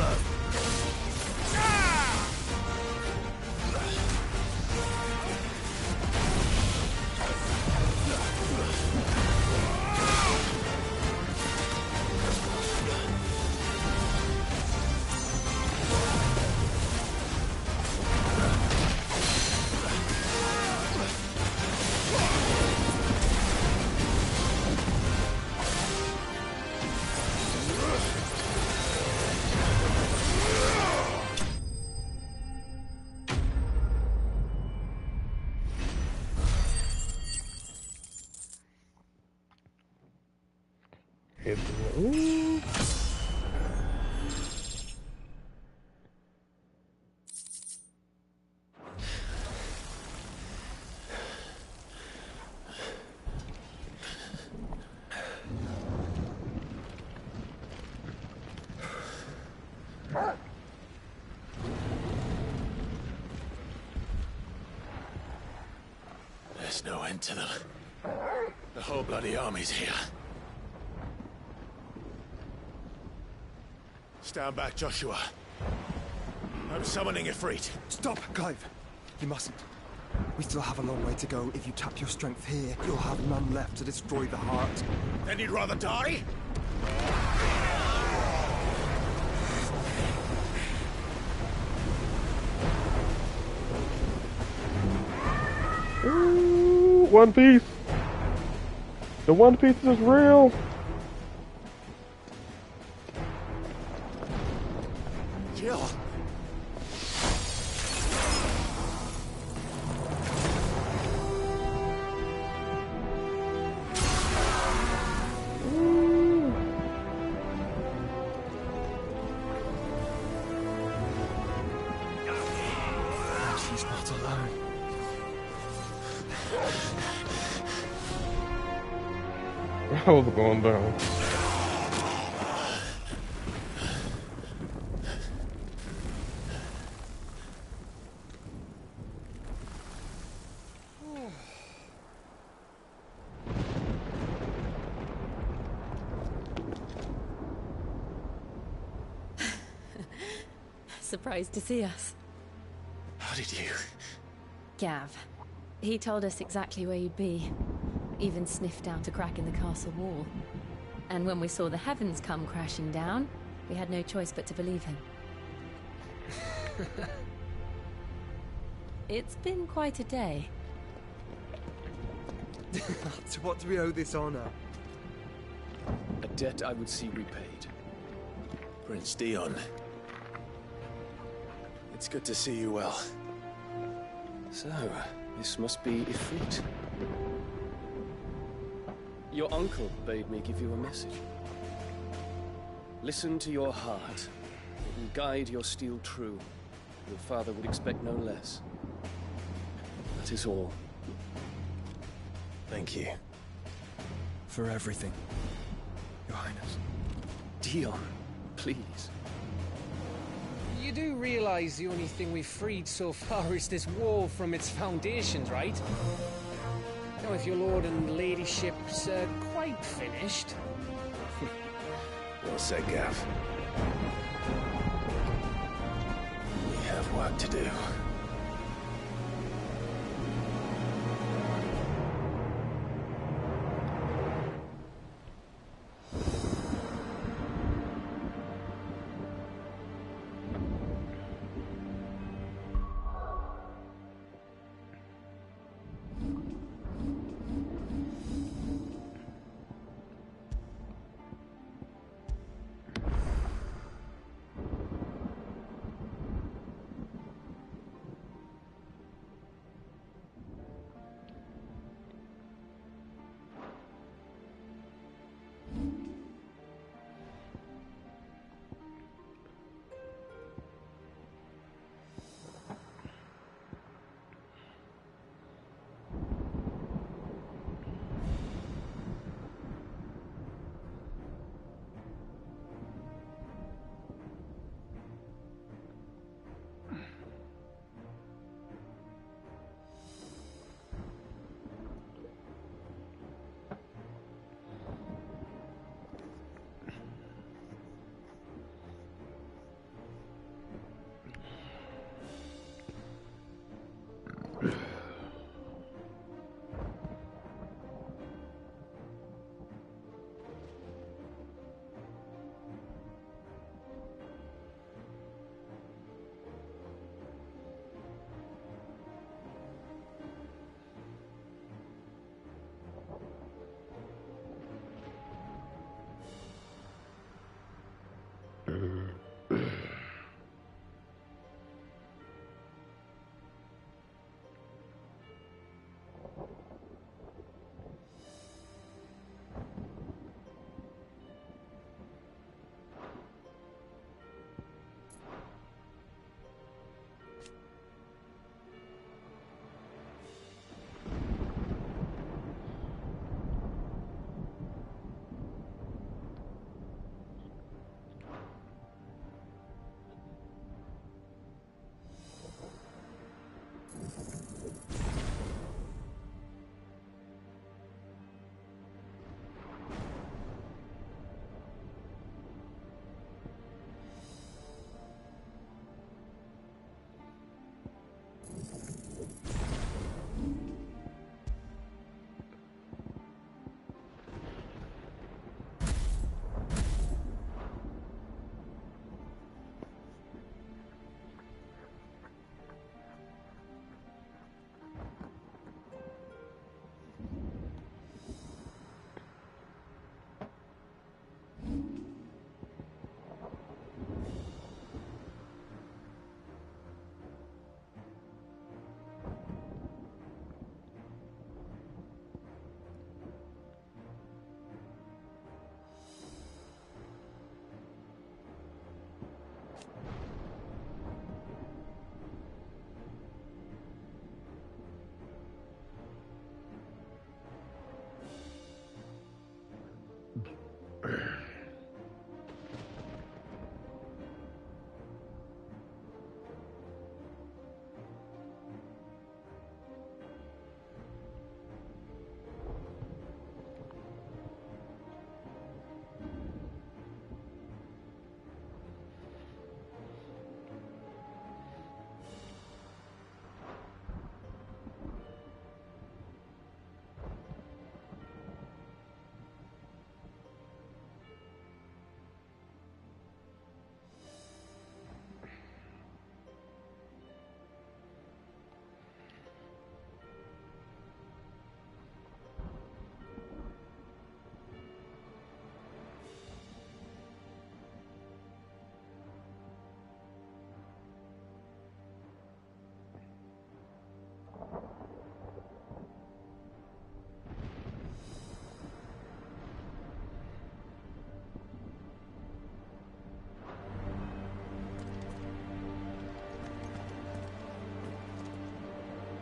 Speaker 16: blow.
Speaker 18: Ooh.
Speaker 3: There's no end to them. The whole bloody army's here. Stand back, Joshua. I'm summoning Ifrit.
Speaker 9: Stop, Clive. You mustn't. We still have a long way to go. If you tap your strength here, you'll have none left to destroy the heart.
Speaker 3: Then you'd rather die?
Speaker 18: Ooh, One Piece. The One Piece is real.
Speaker 3: Jill.
Speaker 9: She's not alone.
Speaker 18: How's it going down?
Speaker 13: Surprised to see us.
Speaker 3: How did you?
Speaker 13: Gav. He told us exactly where you'd be. Even sniffed out a crack in the castle wall. And when we saw the heavens come crashing down, we had no choice but to believe him. It's been quite a day.
Speaker 9: To what do we owe this honor?
Speaker 12: A debt I would see repaid.
Speaker 3: Prince Dion. It's good to see you well.
Speaker 12: So, this must be Ifrit. Your uncle bade me give you a message. Listen to your heart. It will guide your steel true. Your father would expect no less. That is all.
Speaker 3: Thank you.
Speaker 9: For everything, Your Highness.
Speaker 12: Dion, please.
Speaker 10: You do realize the only thing we've freed so far is this wall from its foundations, right? Now, if your lord and ladyship's quite finished.
Speaker 3: Well said, Gav. We have work to do.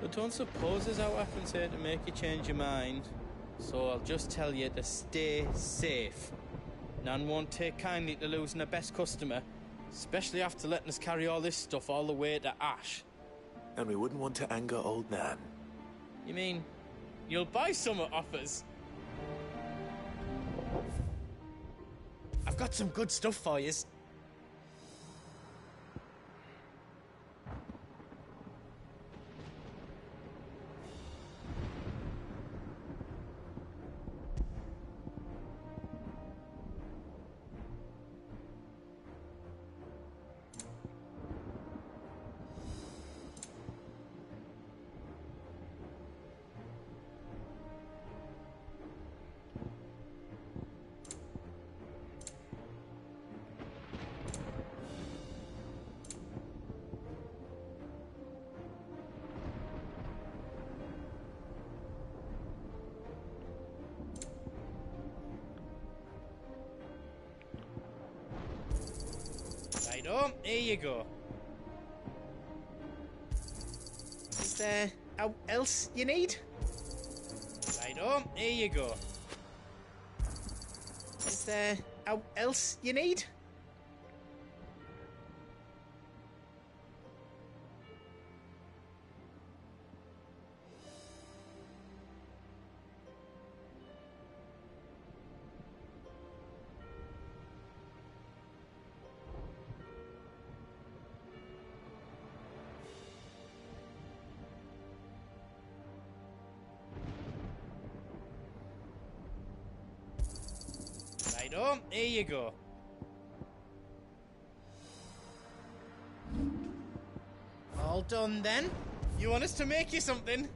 Speaker 6: But don't suppose there's out weapons here to make you change your mind. So I'll just tell you to stay safe. Nan won't take kindly to losing her best customer, especially after letting us carry all this stuff all the way to Ash.
Speaker 3: And we wouldn't want to anger old Nan.
Speaker 6: You mean you'll buy some off us? I've got some good stuff for yous. Righto, here you go. Is there else you need? Righto, here you go. Is there else you need? Righto, here you go. All done then? You want us to make you something?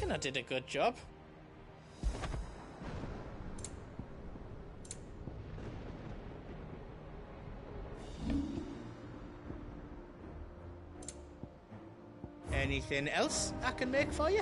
Speaker 6: reckon I did a good job. Anything else I can make for you?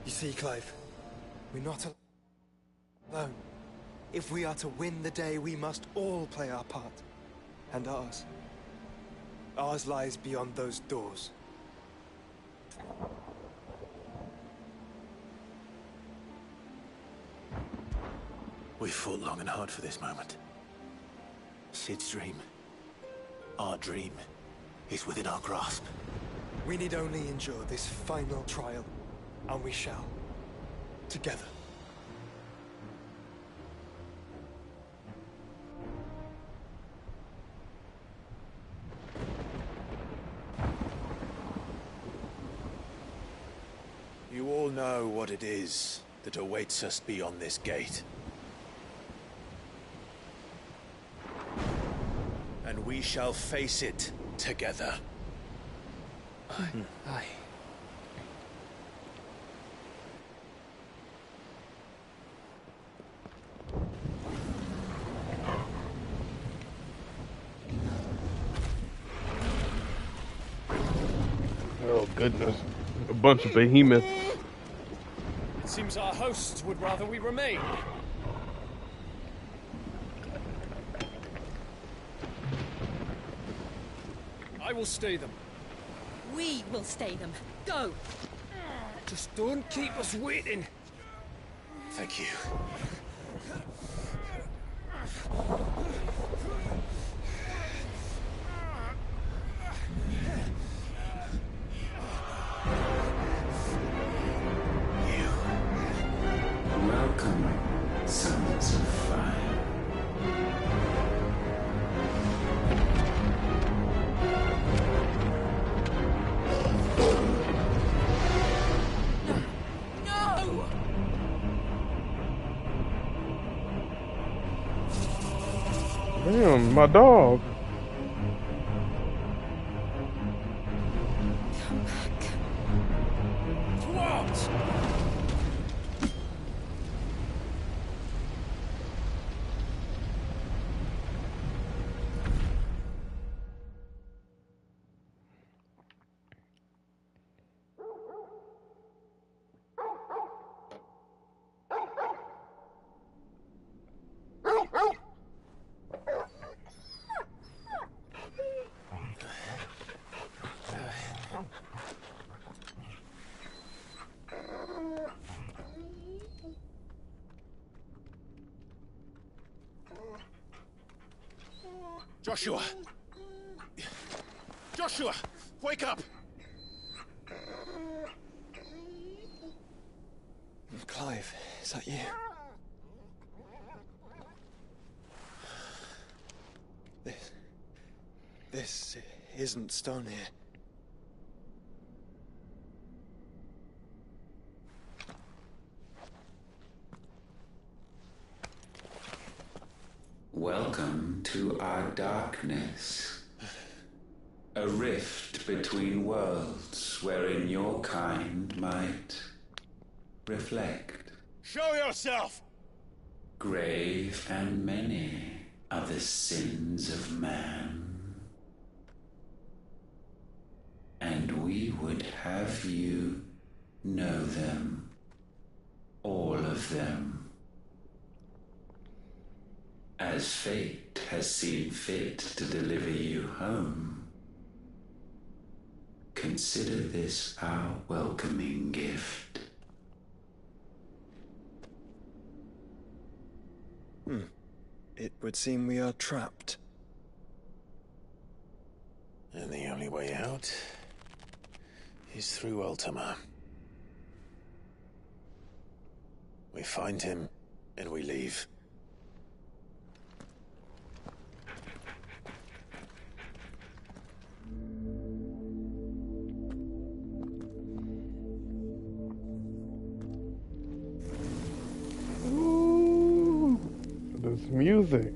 Speaker 5: You see, Clive, we're not alone. If we are to win the day, we must all play our part. And ours. Ours lies beyond those doors.
Speaker 3: We fought long and hard for this moment. Sid's dream, our dream, is within our grasp.
Speaker 5: We need only endure this final trial, and we shall. Together.
Speaker 3: You all know what it is that awaits us beyond this gate. And we shall face it together.
Speaker 10: Aye.
Speaker 18: Oh goodness. A bunch of behemoths.
Speaker 12: It seems our hosts would rather we remain. I will stay them.
Speaker 7: We will stay them. Go!
Speaker 10: Just don't keep us waiting.
Speaker 3: Thank you.
Speaker 15: Welcome, sons of fire.
Speaker 7: No!
Speaker 18: Damn, my dog.
Speaker 7: Come back.
Speaker 12: What?
Speaker 3: Joshua! Joshua! Wake up!
Speaker 5: Clive, is that you? This isn't stone here.
Speaker 15: Welcome to our darkness. A rift between worlds wherein your kind might reflect.
Speaker 3: Show yourself!
Speaker 15: Grave and many are the sins of man. And we would have you know them. All of them. As fate has seen fit to deliver you home, consider this our welcoming gift.
Speaker 5: It would seem we are trapped.
Speaker 3: And the only way out is through Ultima. We find him, and we leave.
Speaker 18: Ooh, this music.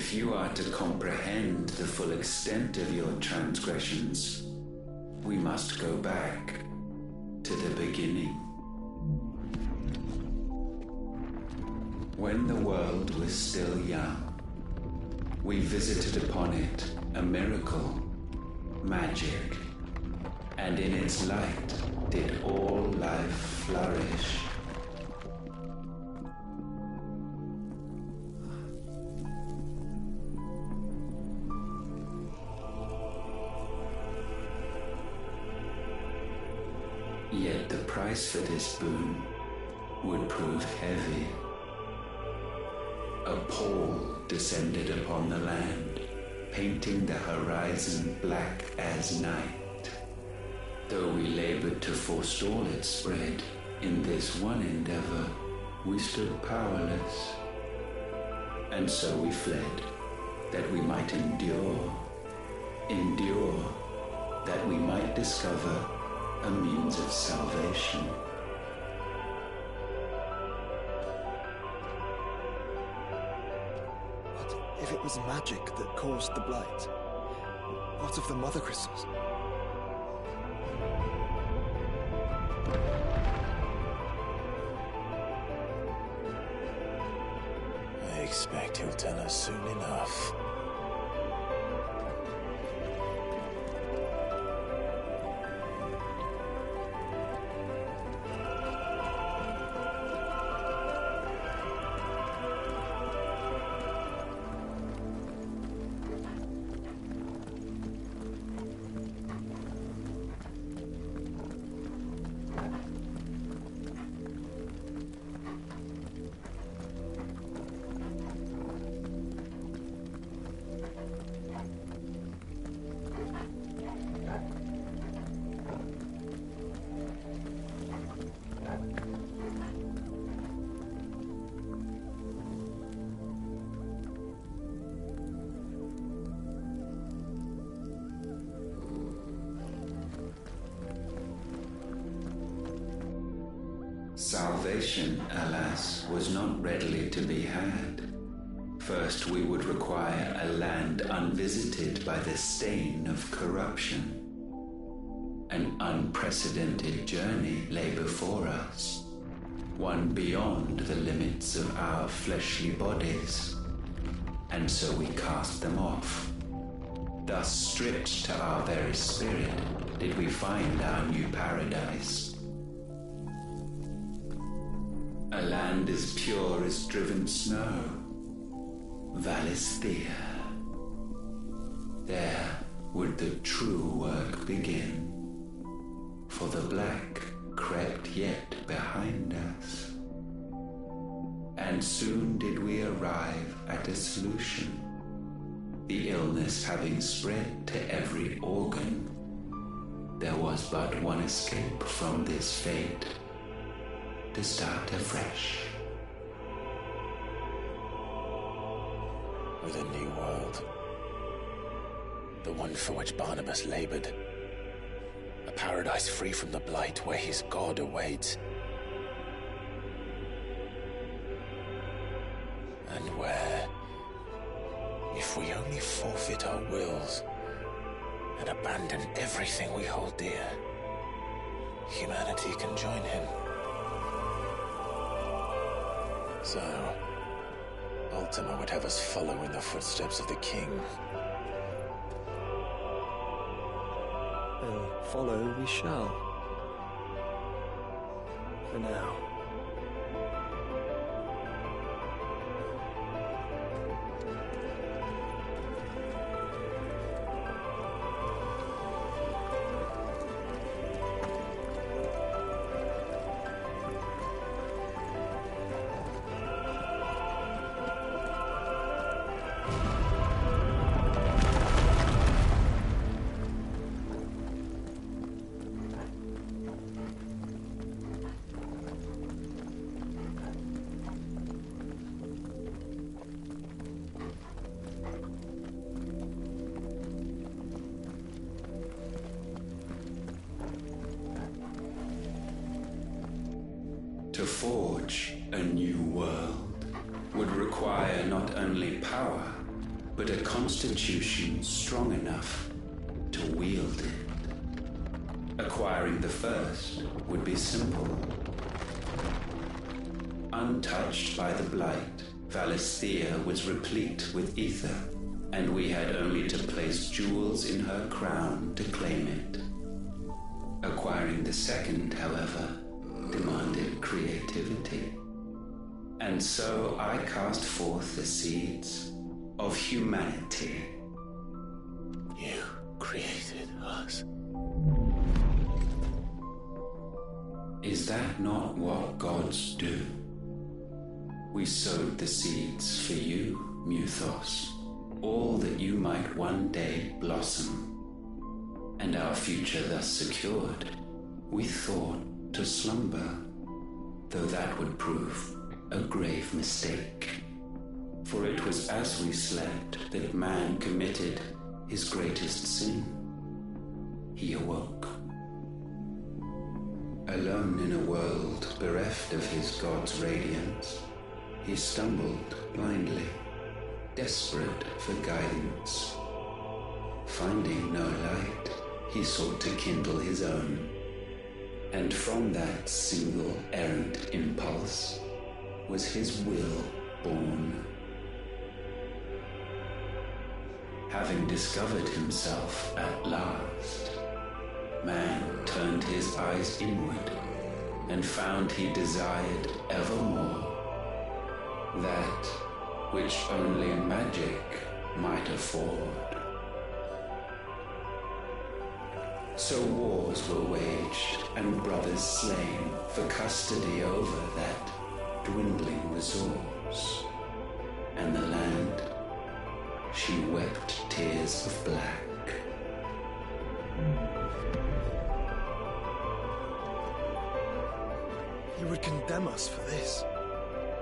Speaker 15: If you are to comprehend the full extent of your transgressions, we must go back to the beginning. When the world was still young, we visited upon it a miracle, magic, and in its light did all life flourish. Yet the price for this boon would prove heavy. A pall descended upon the land, painting the horizon black as night. Though we labored to forestall its spread, in this one endeavor we stood powerless. And so we fled, that we might endure, that we might discover a means of salvation.
Speaker 9: What if it was magic that caused the blight? What of the mother crystals?
Speaker 3: I expect he'll tell us soon enough.
Speaker 15: Salvation, alas, was not readily to be had. First, we would require a land unvisited by the stain of corruption. An unprecedented journey lay before us, one beyond the limits of our fleshly bodies. And so we cast them off. Thus, stripped to our very spirit, did we find our new paradise. A land as pure as driven snow, Valisthea. There would the true work begin, for the black crept yet behind us. And soon did we arrive at a solution, the illness having spread to every organ. There was but one escape from this fate, to start afresh.
Speaker 3: With a new world. The one for which Barnabas labored. A paradise free from the blight where his God awaits. And where, if we only forfeit our wills and abandon everything we hold dear, humanity can join him. So, Ultima would have us follow in the footsteps of the king.
Speaker 9: And follow we shall. For now.
Speaker 15: To forge a new world would require not only power, but a constitution strong enough to wield it. Acquiring the first would be simple. Untouched by the blight, Valisthea was replete with ether, and we had only to place jewels in her crown to claim it. Acquiring the second, however, demanded creativity. And so I cast forth the seeds of humanity.
Speaker 3: You created us.
Speaker 15: Is that not what gods do? We sowed the seeds for you, Muthos, all that you might one day blossom. And our future thus secured, we thought to slumber, though that would prove a grave mistake. For it was as we slept that man committed his greatest sin. He awoke. Alone in a world bereft of his god's radiance, he stumbled blindly, desperate for guidance. Finding no light, he sought to kindle his own. And from that single errant impulse was his will born. Having discovered himself at last, man turned his eyes inward and found he desired evermore that which only magic might afford. So wars were waged and brothers slain for custody over that dwindling resource, and the land, she wept tears of black.
Speaker 9: He would condemn us for this.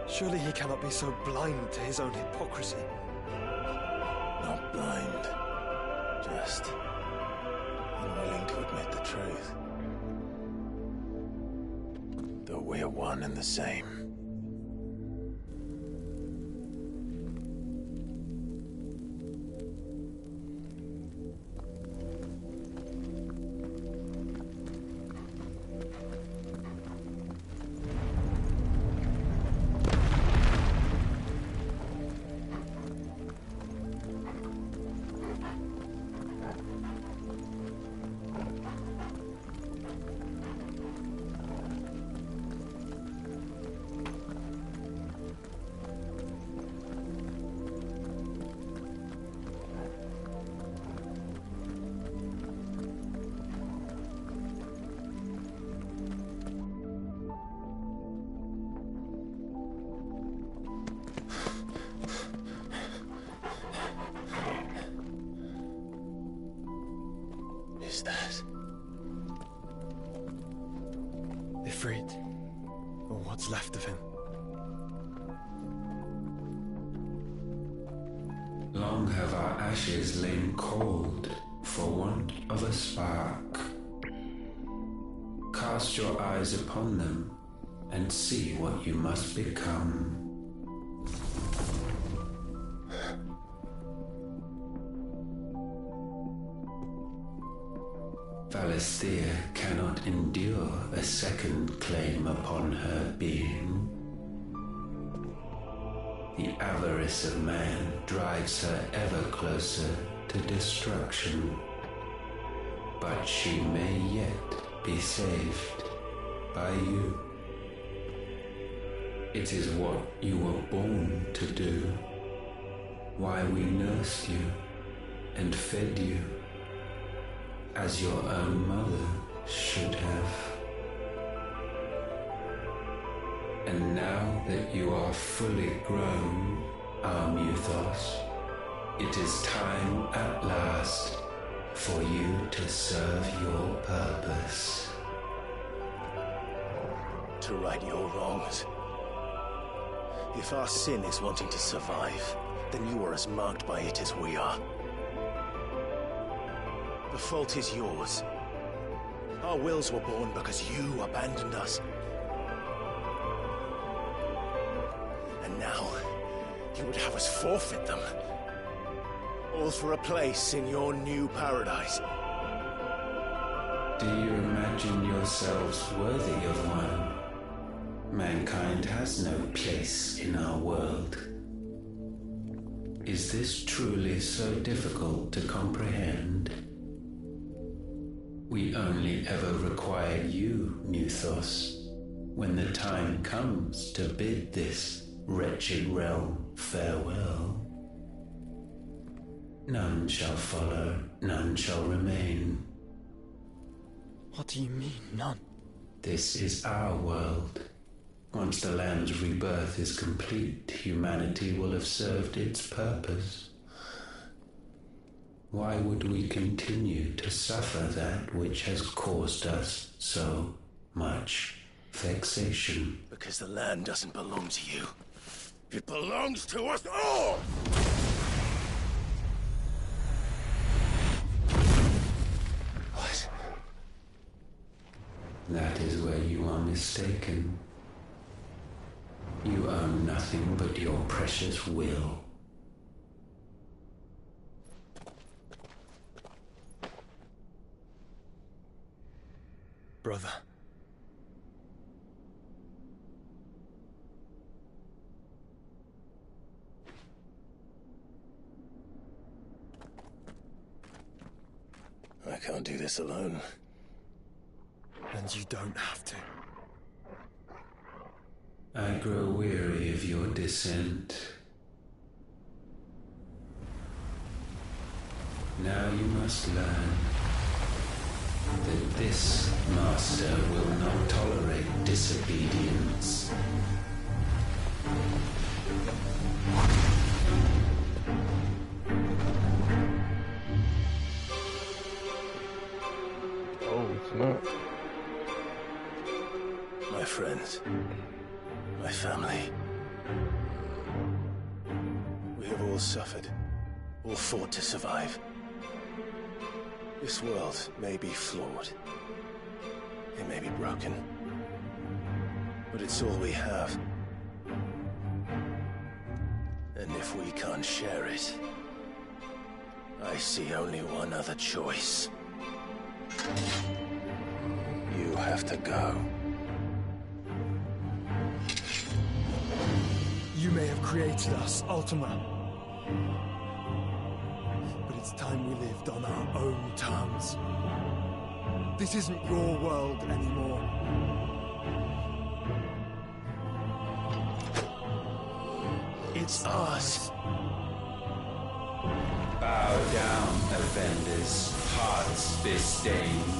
Speaker 9: Surely he cannot be so blind to his own hypocrisy.
Speaker 3: Not blind. Just unwilling to admit the truth. Though we're one and the same. Is that
Speaker 9: Ifrit, or what's left of him?
Speaker 15: Long have our ashes lain cold for want of a spark. Cast your eyes upon them and see what you must become. Valisthea cannot endure a second claim upon her being. The avarice of man drives her ever closer to destruction. But she may yet be saved by you. It is what you were born to do, why we nursed you and fed you, as your own mother should have. And now that you are fully grown, our Muthos, it is time at last for you to serve your purpose.
Speaker 3: To right your wrongs. If our sin is wanting to survive, then you are as marked by it as we are. The fault is yours. Our wills were born because you abandoned us. And now, you would have us forfeit them. all for a place in your new paradise.
Speaker 15: Do you imagine yourselves worthy of one? Mankind has no place in our world. Is this truly so difficult to comprehend? We only ever require you, Muthos, when the time comes to bid this wretched realm farewell. None shall follow, none shall remain.
Speaker 9: What do you mean, none?
Speaker 15: This is our world. Once the land's rebirth is complete, humanity will have served its purpose. Why would we continue to suffer that which has caused us so much vexation?
Speaker 3: Because the land doesn't belong to you. It belongs to us all! What?
Speaker 15: That is where you are mistaken. You own nothing but your precious will.
Speaker 9: Brother.
Speaker 3: I can't do this alone.
Speaker 9: And you don't have to.
Speaker 15: I grow weary of your dissent. Now you must learn that this master will not tolerate disobedience.
Speaker 18: Oh, snap.
Speaker 3: My friends. My family. We have all suffered, all fought to survive. This world may be flawed. It may be broken. But it's all we have. And if we can't share it, I see only one other choice. You have to go.
Speaker 9: You may have created us, Ultima. But it's time we lived on our own terms. This isn't your world anymore. It's ours.
Speaker 15: Bow down, offenders, hearts disdained.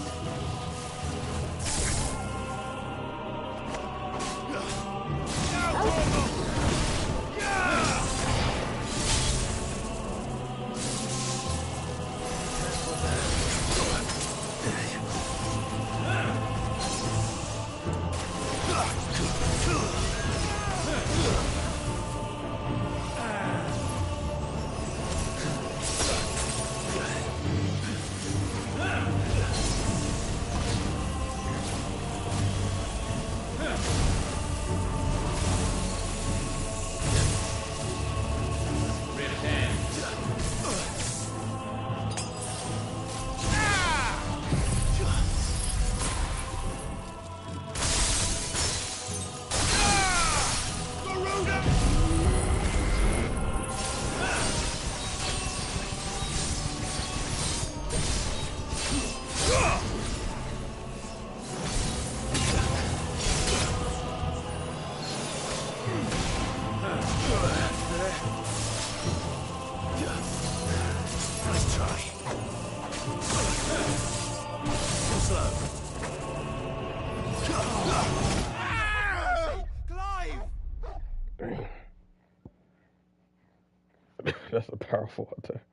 Speaker 18: That's a powerful attack.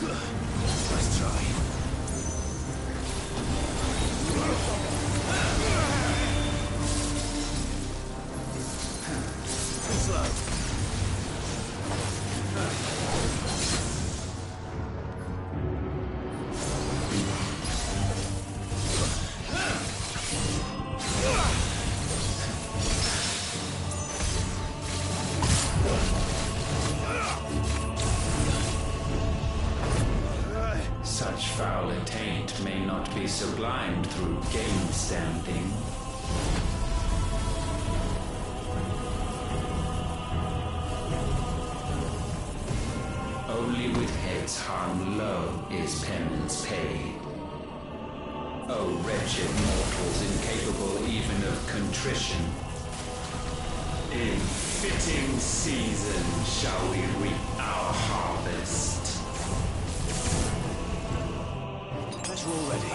Speaker 17: Let's try. Slow.
Speaker 15: Such foul attaint may not be sublimed through game standing. Only with heads hung low is penance paid. O wretched mortals incapable even of contrition, in fitting season shall we reap our harvest.
Speaker 17: As we're all ready.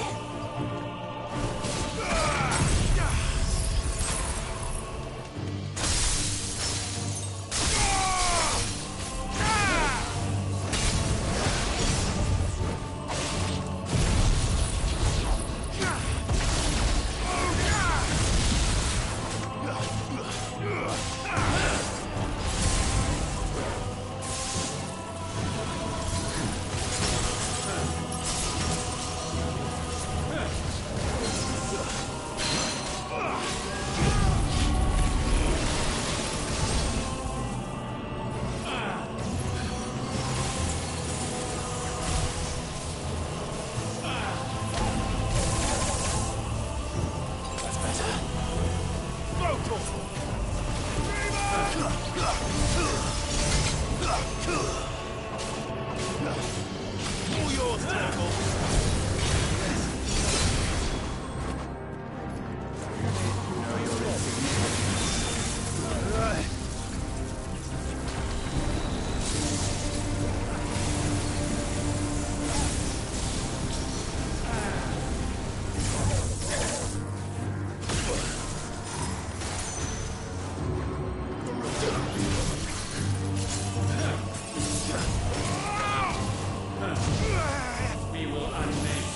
Speaker 17: All yours, Temple.
Speaker 15: We will unmake.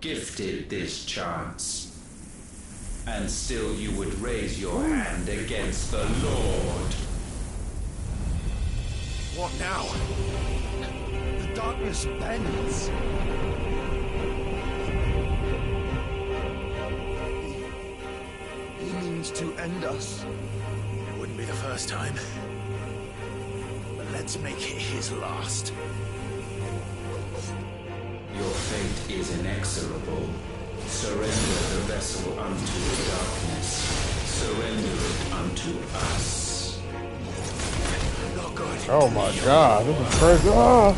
Speaker 15: Gifted this chance, and still you would raise your hand against the Lord.
Speaker 11: What now? The darkness bends. He means to end us.
Speaker 3: It wouldn't be the first time. But let's make it his last.
Speaker 15: Your fate is inexorable. Surrender the vessel unto the darkness. Surrender it unto us.
Speaker 18: Oh my god, this is crazy. Ah!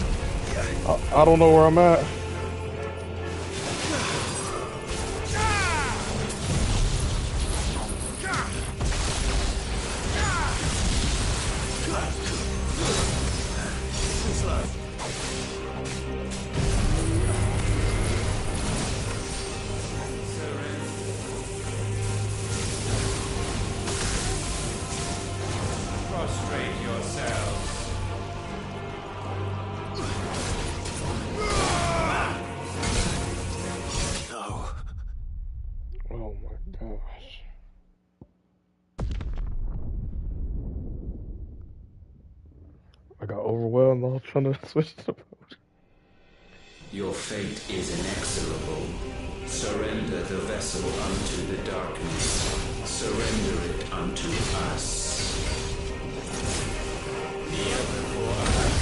Speaker 18: I don't know where I'm at.
Speaker 15: Prostrate yourselves.
Speaker 3: No.
Speaker 18: Oh my gosh. I got overwhelmed. I was trying to switch to the boat.
Speaker 15: Your fate is inexorable. Surrender the vessel unto the darkness. Surrender it unto us. Kneel before us.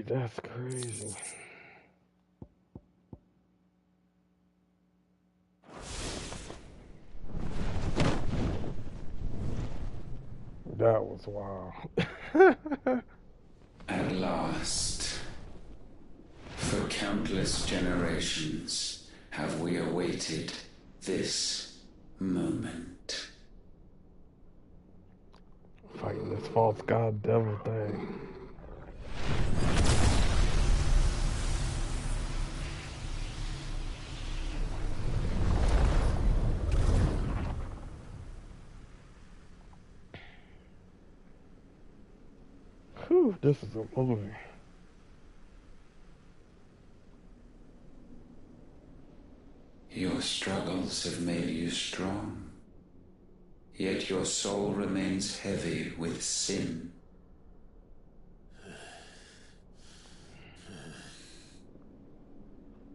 Speaker 18: That's crazy. That was wild.
Speaker 15: At last, for countless generations, have we awaited this moment.
Speaker 18: Fighting this false god devil thing. Whew, this is a movie.
Speaker 15: Your struggles have made you strong, yet your soul remains heavy with sin.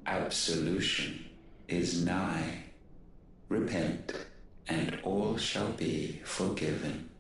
Speaker 15: Absolution is nigh. Repent, and all shall be forgiven.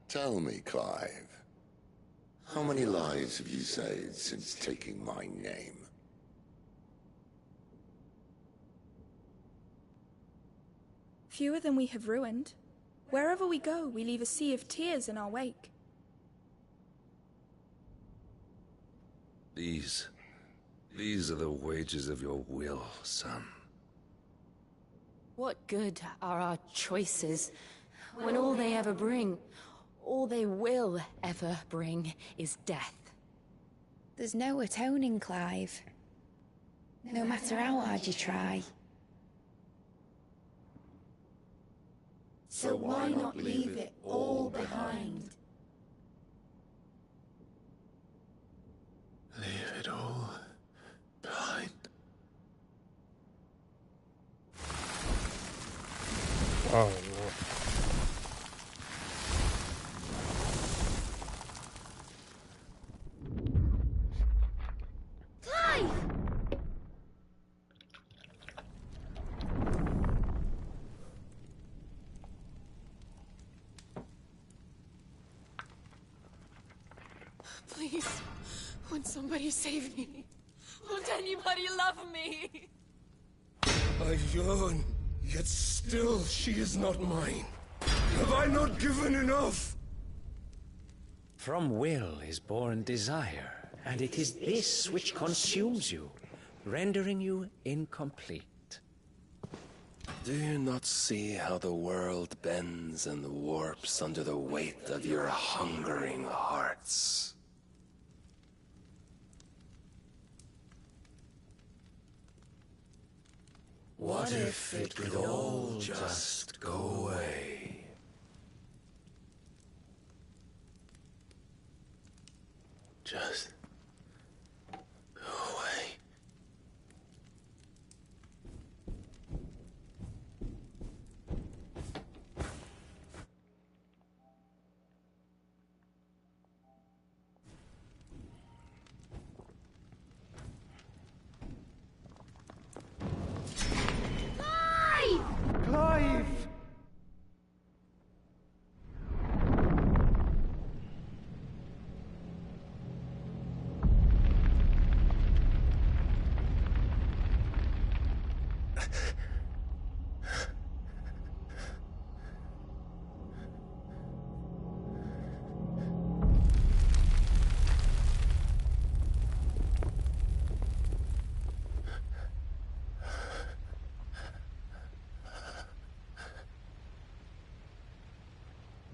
Speaker 20: Tell me, Clive, how many lives have you saved since taking my name?
Speaker 21: Fewer than we have ruined. Wherever we go, we leave a sea of tears in our wake.
Speaker 23: These are the wages of your will, son.
Speaker 13: What good are our choices when all they ever bring, all they will ever bring, is death?
Speaker 24: There's no atoning, Clive. No matter how hard you try.
Speaker 20: So why not leave it all behind? Leave it all behind.
Speaker 18: Oh, no.
Speaker 21: Clive!
Speaker 7: Please, won't somebody save me? Won't anybody love me?
Speaker 17: I yearn, yet still she is not mine. Have I not given enough?
Speaker 25: From will is born desire, and it is this which consumes you, rendering you incomplete.
Speaker 17: Do you not see how the world bends and warps under the weight of your hungering hearts? What if it could all just go away?
Speaker 20: Just go away.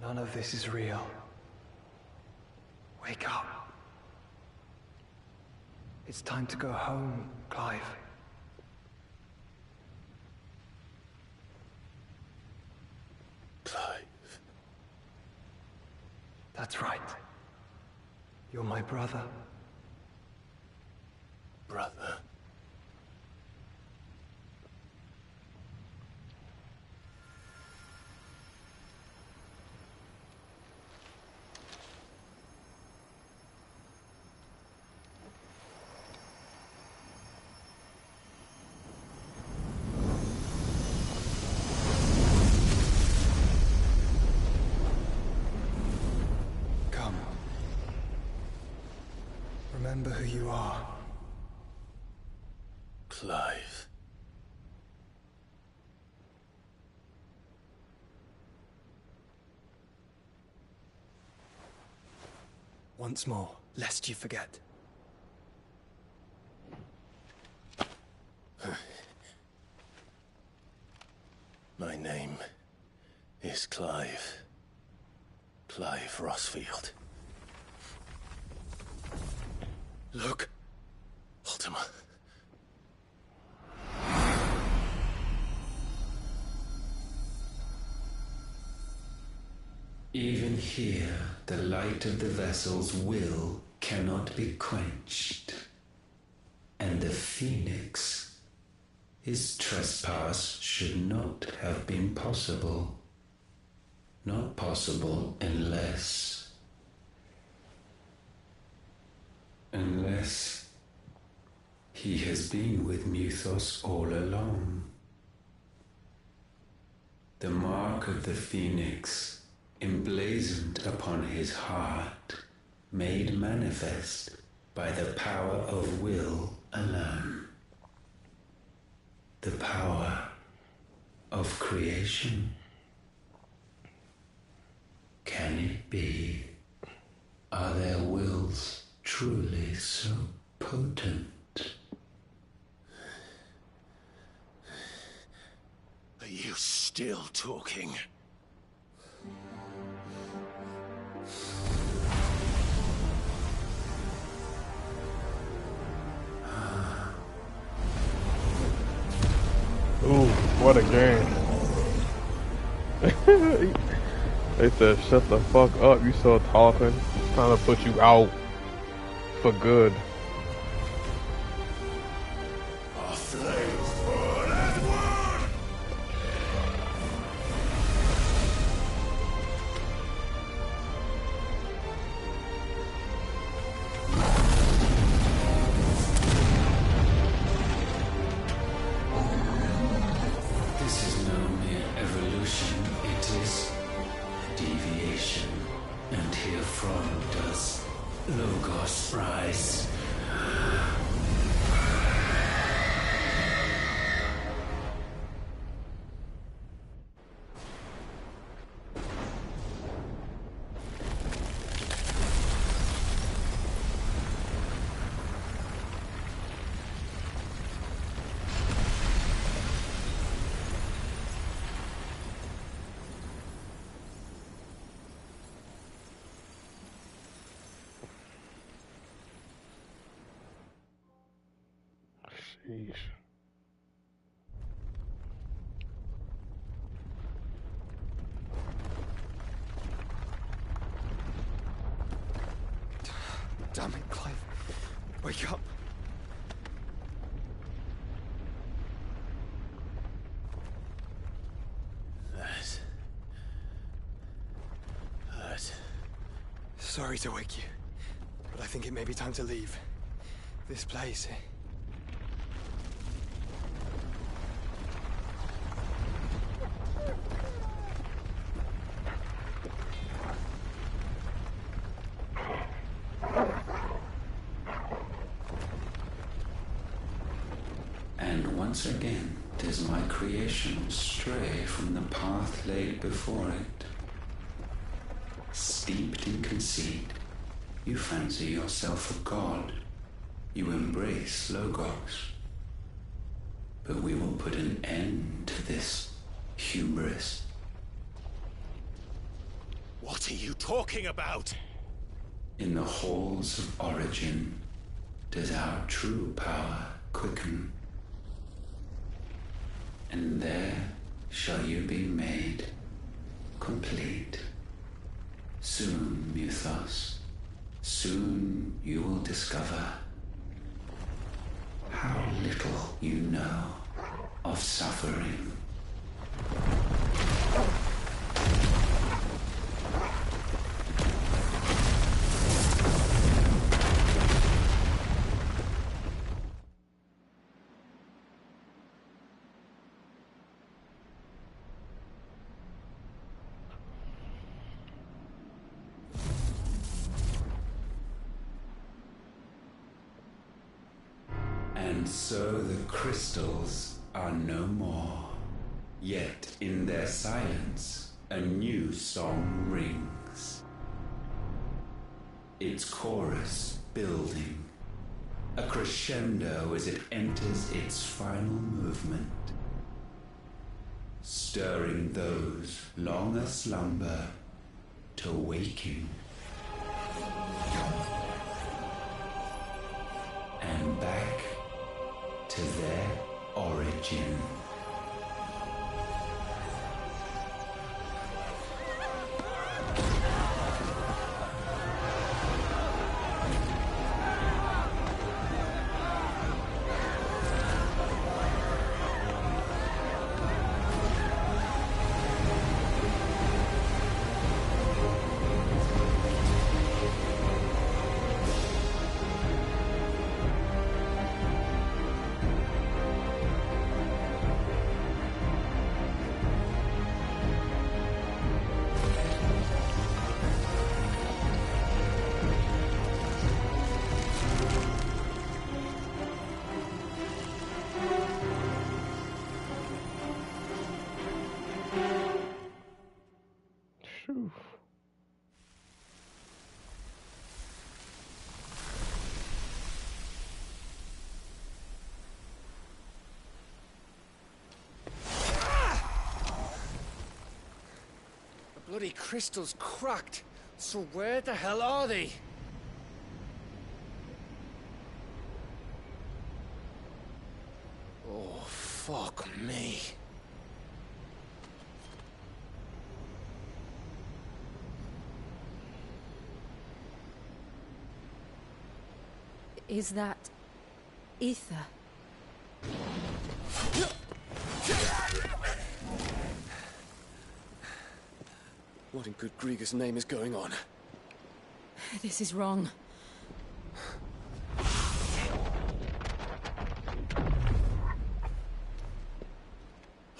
Speaker 9: None of this is real. Wake up. It's time to go home, Clive.
Speaker 3: Clive.
Speaker 9: That's right. You're my brother.
Speaker 3: Brother.
Speaker 9: Come. Remember who you are.
Speaker 3: Clive.
Speaker 9: Once more, lest you forget.
Speaker 3: My name is Clive. Clive Rossfield. Look, Ultima.
Speaker 15: Even here, the light of the vessel's will cannot be quenched. And the Phoenix, his trespass should not have been possible. Not possible unless he has been with Muthos all along. The mark of the Phoenix, emblazoned upon his heart, made manifest by the power of will alone. The power of creation. Can it be? Are their wills truly so potent?
Speaker 3: Are you still talking?
Speaker 18: Ooh, what a game. They said, shut the fuck up, you still talking. It's time to put you out for good.
Speaker 17: Our flames burn as one!
Speaker 15: This is no mere evolution, it is deviation. And herefrom does Logos rise.
Speaker 18: Sheesh.
Speaker 9: Damn it, Clive. Wake up.
Speaker 3: That hurt.
Speaker 9: Sorry to wake you, but I think it may be time to leave. This place.
Speaker 15: And once again, does my creation stray from the path laid before it? Steeped in conceit, you fancy yourself a god. You embrace Logos. But we will put an end to this hubris.
Speaker 3: What are you talking about?
Speaker 15: In the halls of origin, does our true power quicken? And there shall you be made complete. Soon, Muthos, soon you will discover how little you know of suffering. And so the crystals are no more. Yet in their silence, a new song rings. Its chorus building, a crescendo as it enters its final movement, stirring those long aslumber to waking. And back to their origin.
Speaker 10: Bloody crystal's cracked. So where the hell are they? Oh, fuck me.
Speaker 13: Is that ether?
Speaker 12: What in good Grieger's name is going on?
Speaker 13: This is wrong.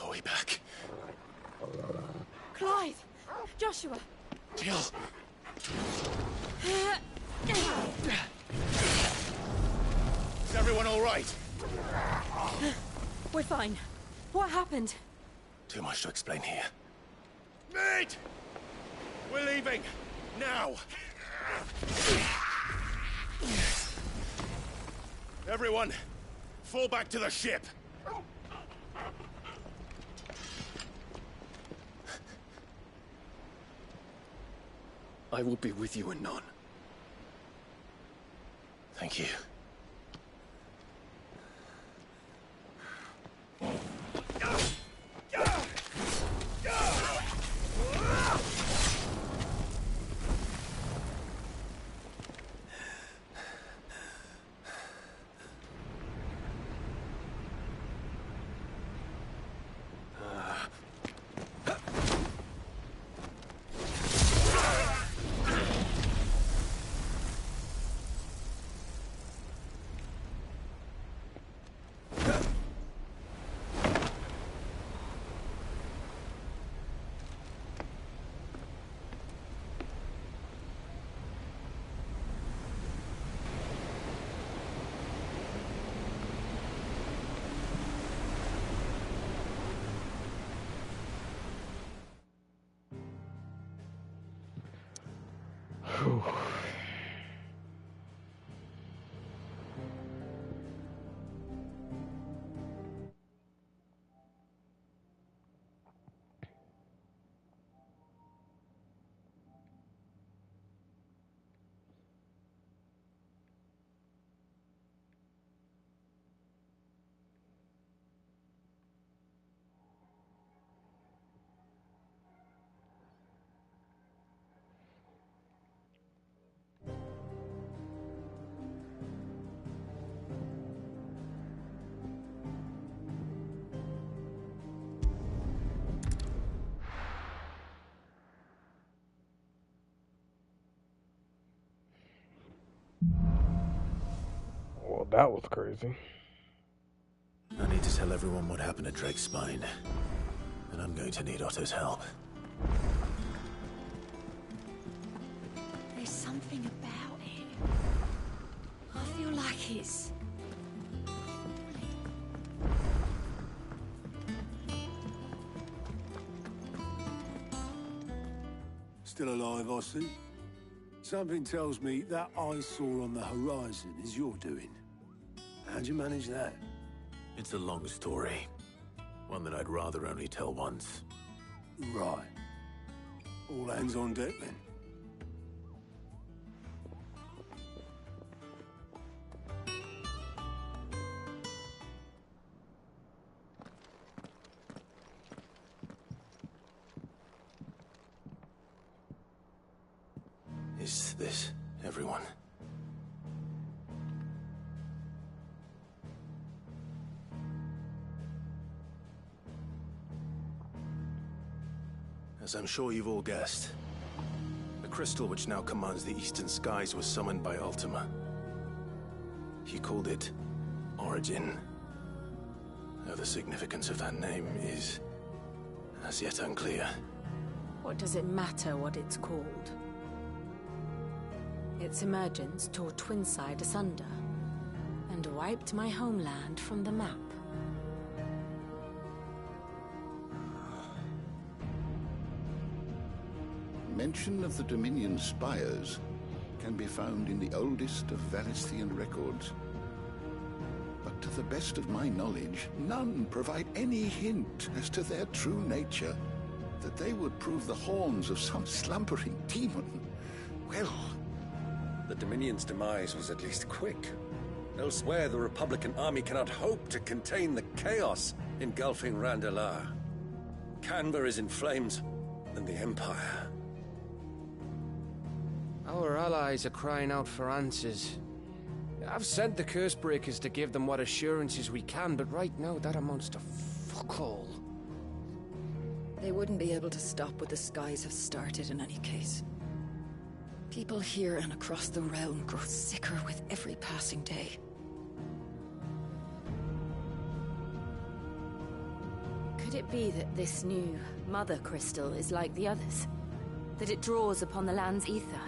Speaker 3: Are we back?
Speaker 7: Clive! Joshua!
Speaker 3: Jill! Is everyone all right?
Speaker 13: We're fine. What happened?
Speaker 3: Too much to explain here. Mate! We're leaving! Now! Everyone, fall back to the ship!
Speaker 12: I will be with you anon.
Speaker 3: Thank you.
Speaker 18: that was crazy.
Speaker 3: I need to tell everyone what happened at Drake's Spine. And I'm going to need Otto's help.
Speaker 7: There's something about it. I feel like it's...
Speaker 14: Still alive, I see. Something tells me that eyesore on the horizon is your doing. How'd you manage that?
Speaker 3: It's a long story. One that I'd rather only tell once.
Speaker 14: Right. All hands on deck, then.
Speaker 3: Is this everyone? As I'm sure you've all guessed, the crystal which now commands the eastern skies was summoned by Ultima. He called it Origin. Though the significance of that name is as yet unclear.
Speaker 13: What does it matter what it's called? Its emergence tore Twinside asunder and wiped my homeland from the map.
Speaker 1: Mention of the Dominion spires can be found in the oldest of Valisthian records. But to the best of my knowledge, none provide any hint as to their true nature. That they would prove the horns of some slumbering demon. Well...
Speaker 17: The Dominion's demise was at least quick. Elsewhere, the Republican army cannot hope to contain the chaos engulfing Randalar. Canberra is in flames, and the Empire...
Speaker 10: Our allies are crying out for answers. I've sent the Cursebreakers to give them what assurances we can, but right now that amounts to fuck all.
Speaker 2: They wouldn't be able to stop what the skies have started in any case. People here and across the realm grow sicker with every passing day.
Speaker 13: Could it be that this new Mother Crystal is like the others? That it draws upon the land's ether?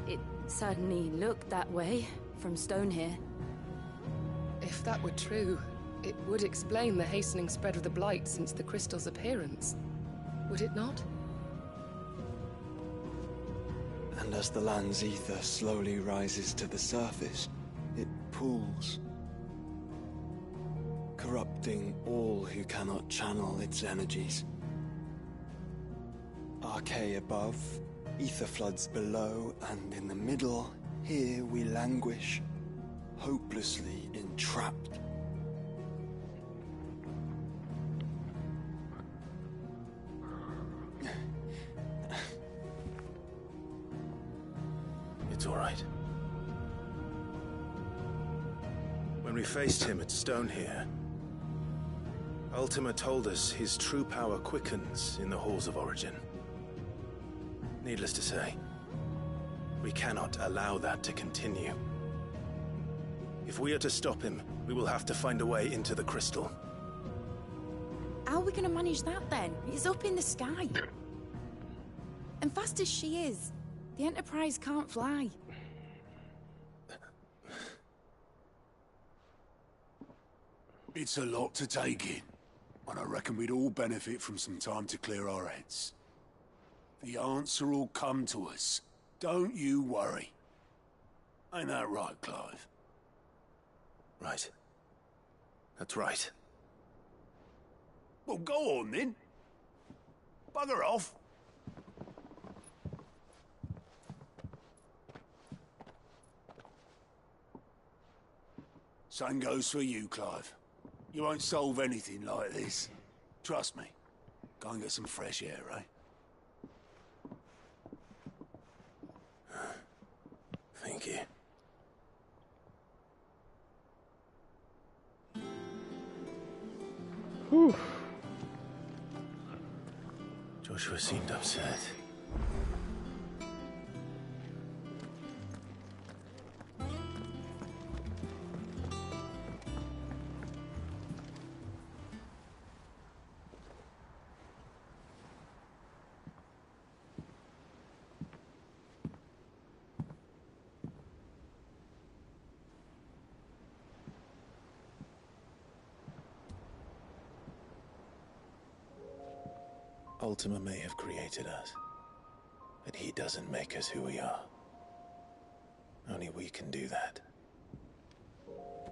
Speaker 13: It certainly looked that way from stone here.
Speaker 8: If that were true, it would explain the hastening spread of the Blight since the crystal's appearance. Would it not?
Speaker 5: And as the land's ether slowly rises to the surface, it pools, corrupting all who cannot channel its energies. Archay above, ether floods below, and in the middle, here we languish, hopelessly entrapped.
Speaker 3: It's all right. When we faced him at Stone here, Ultima told us his true power quickens in the halls of Origin. Needless to say, we cannot allow that to continue. If we are to stop him, we will have to find a way into the crystal.
Speaker 21: How are we gonna manage that then? It's up in the sky. And fast as she is, the Enterprise can't fly.
Speaker 14: It's a lot to take in, and I reckon we'd all benefit from some time to clear our heads. The answer will come to us. Don't you worry. Ain't that right, Clive?
Speaker 3: Right. That's right.
Speaker 14: Well, go on then. Bugger off. Same goes for you, Clive. You won't solve anything like this. Trust me. Go and get some fresh air, eh?
Speaker 3: Thank you.
Speaker 18: Whew.
Speaker 3: Joshua seemed upset. Ultima may have created us, but he doesn't make us who we are. Only we can do that.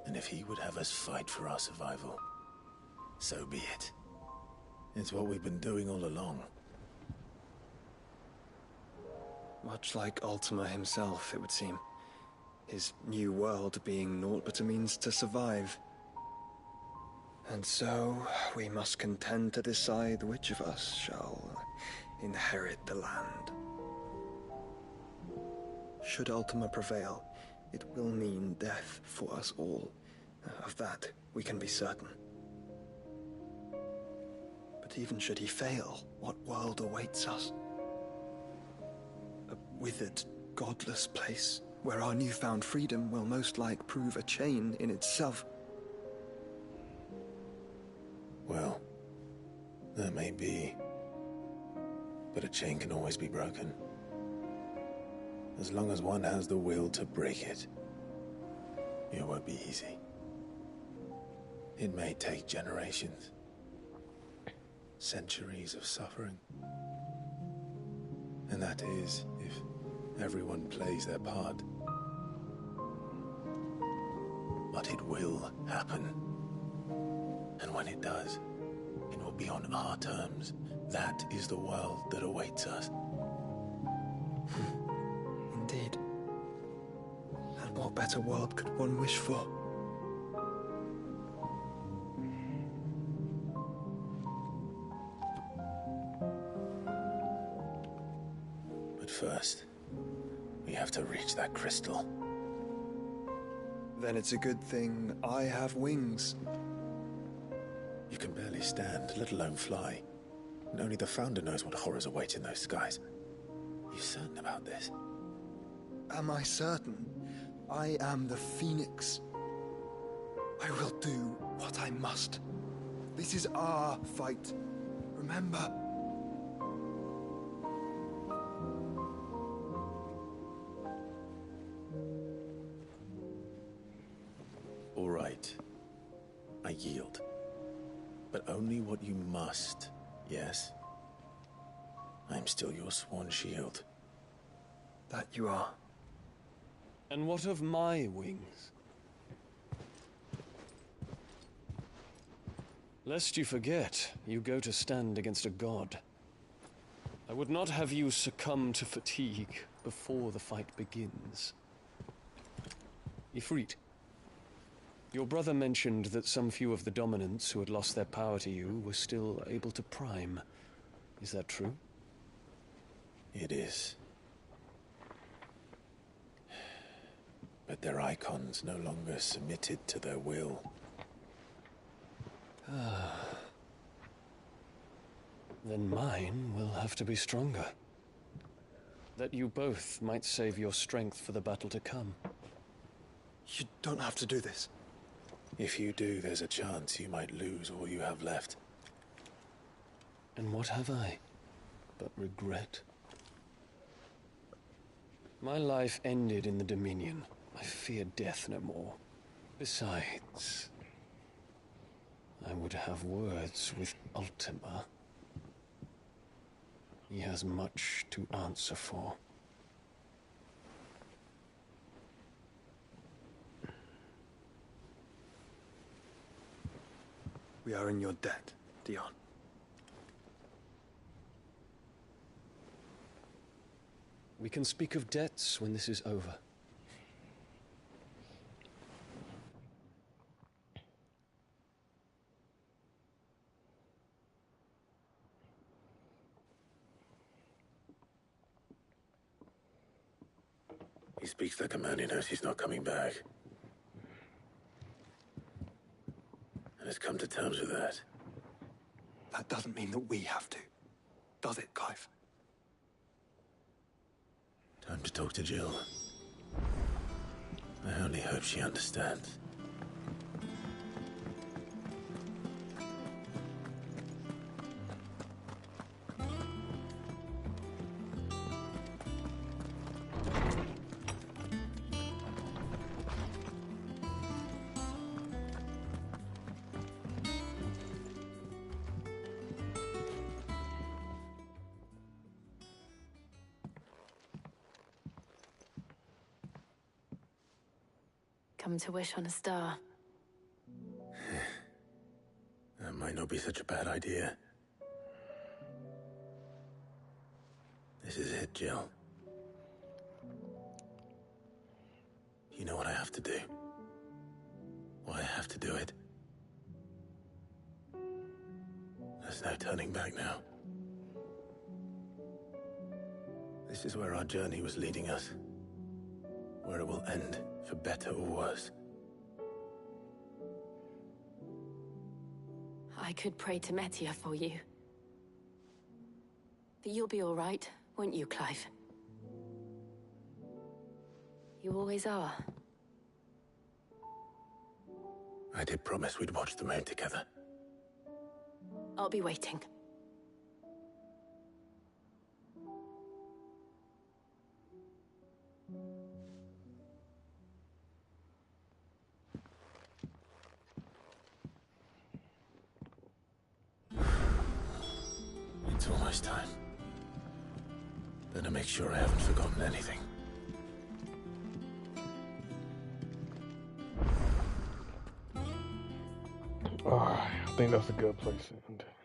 Speaker 3: And if he would have us fight for our survival, so be it. It's what we've been doing all along.
Speaker 9: Much like Ultima himself, it would seem. His new world being naught but a means to survive. And so, we must contend to decide which of us shall inherit the land. Should Ultima prevail, it will mean death for us all. Of that, we can be certain. But even should he fail, what world awaits us? A withered, godless place, where our newfound freedom will most like prove a chain in itself.
Speaker 3: Well, that may be. But a chain can always be broken. As long as one has the will to break it. It won't be easy. It may take generations. Centuries of suffering. And that is, if everyone plays their part. But it will happen. And when it does, it will be on our terms. That is the world that awaits us.
Speaker 9: Indeed. And what better world could one wish for?
Speaker 3: But first, we have to reach that crystal.
Speaker 9: Then it's a good thing I have wings.
Speaker 3: You can barely stand, let alone fly. And only the Founder knows what horrors await in those skies. You certain about this?
Speaker 9: Am I certain? I am the Phoenix. I will do what I must. This is our fight. Remember.
Speaker 3: All right. I yield. But only what you must, yes? I'm still your sworn shield.
Speaker 9: That you are.
Speaker 12: And what of my wings? Lest you forget, you go to stand against a god. I would not have you succumb to fatigue before the fight begins. Ifrit, your brother mentioned that some few of the dominants who had lost their power to you were still able to prime. Is that true?
Speaker 3: It is. But their icons no longer submitted to their will.
Speaker 12: Then mine will have to be stronger. That you both might save your strength for the battle to come.
Speaker 9: You don't have to do this.
Speaker 3: If you do, there's a chance you might lose all you have left.
Speaker 12: And what have I but regret? My life ended in the Dominion. I fear death no more. Besides, I would have words with Ultima. He has much to answer for.
Speaker 9: We are in your debt, Dion.
Speaker 12: We can speak of debts when this is over.
Speaker 3: He speaks like a man who knows he's not coming back. And has come to terms with that.
Speaker 9: That doesn't mean that we have to, does it, Clive?
Speaker 3: Time to talk to Jill. I only hope she understands.
Speaker 4: come to wish on a star.
Speaker 3: That might not be such a bad idea. This is it, Jill. You know what I have to do. Why I have to do it. There's no turning back now. This is where our journey was leading us. Where it will end, for better or worse.
Speaker 4: I could pray to Metia for you. But you'll be all right, won't you, Clive? You always are.
Speaker 3: I did promise we'd watch the moon together.
Speaker 4: I'll be waiting.
Speaker 3: It's almost time. Better make sure I haven't forgotten anything.
Speaker 18: Alright, I think that's a good place to end it.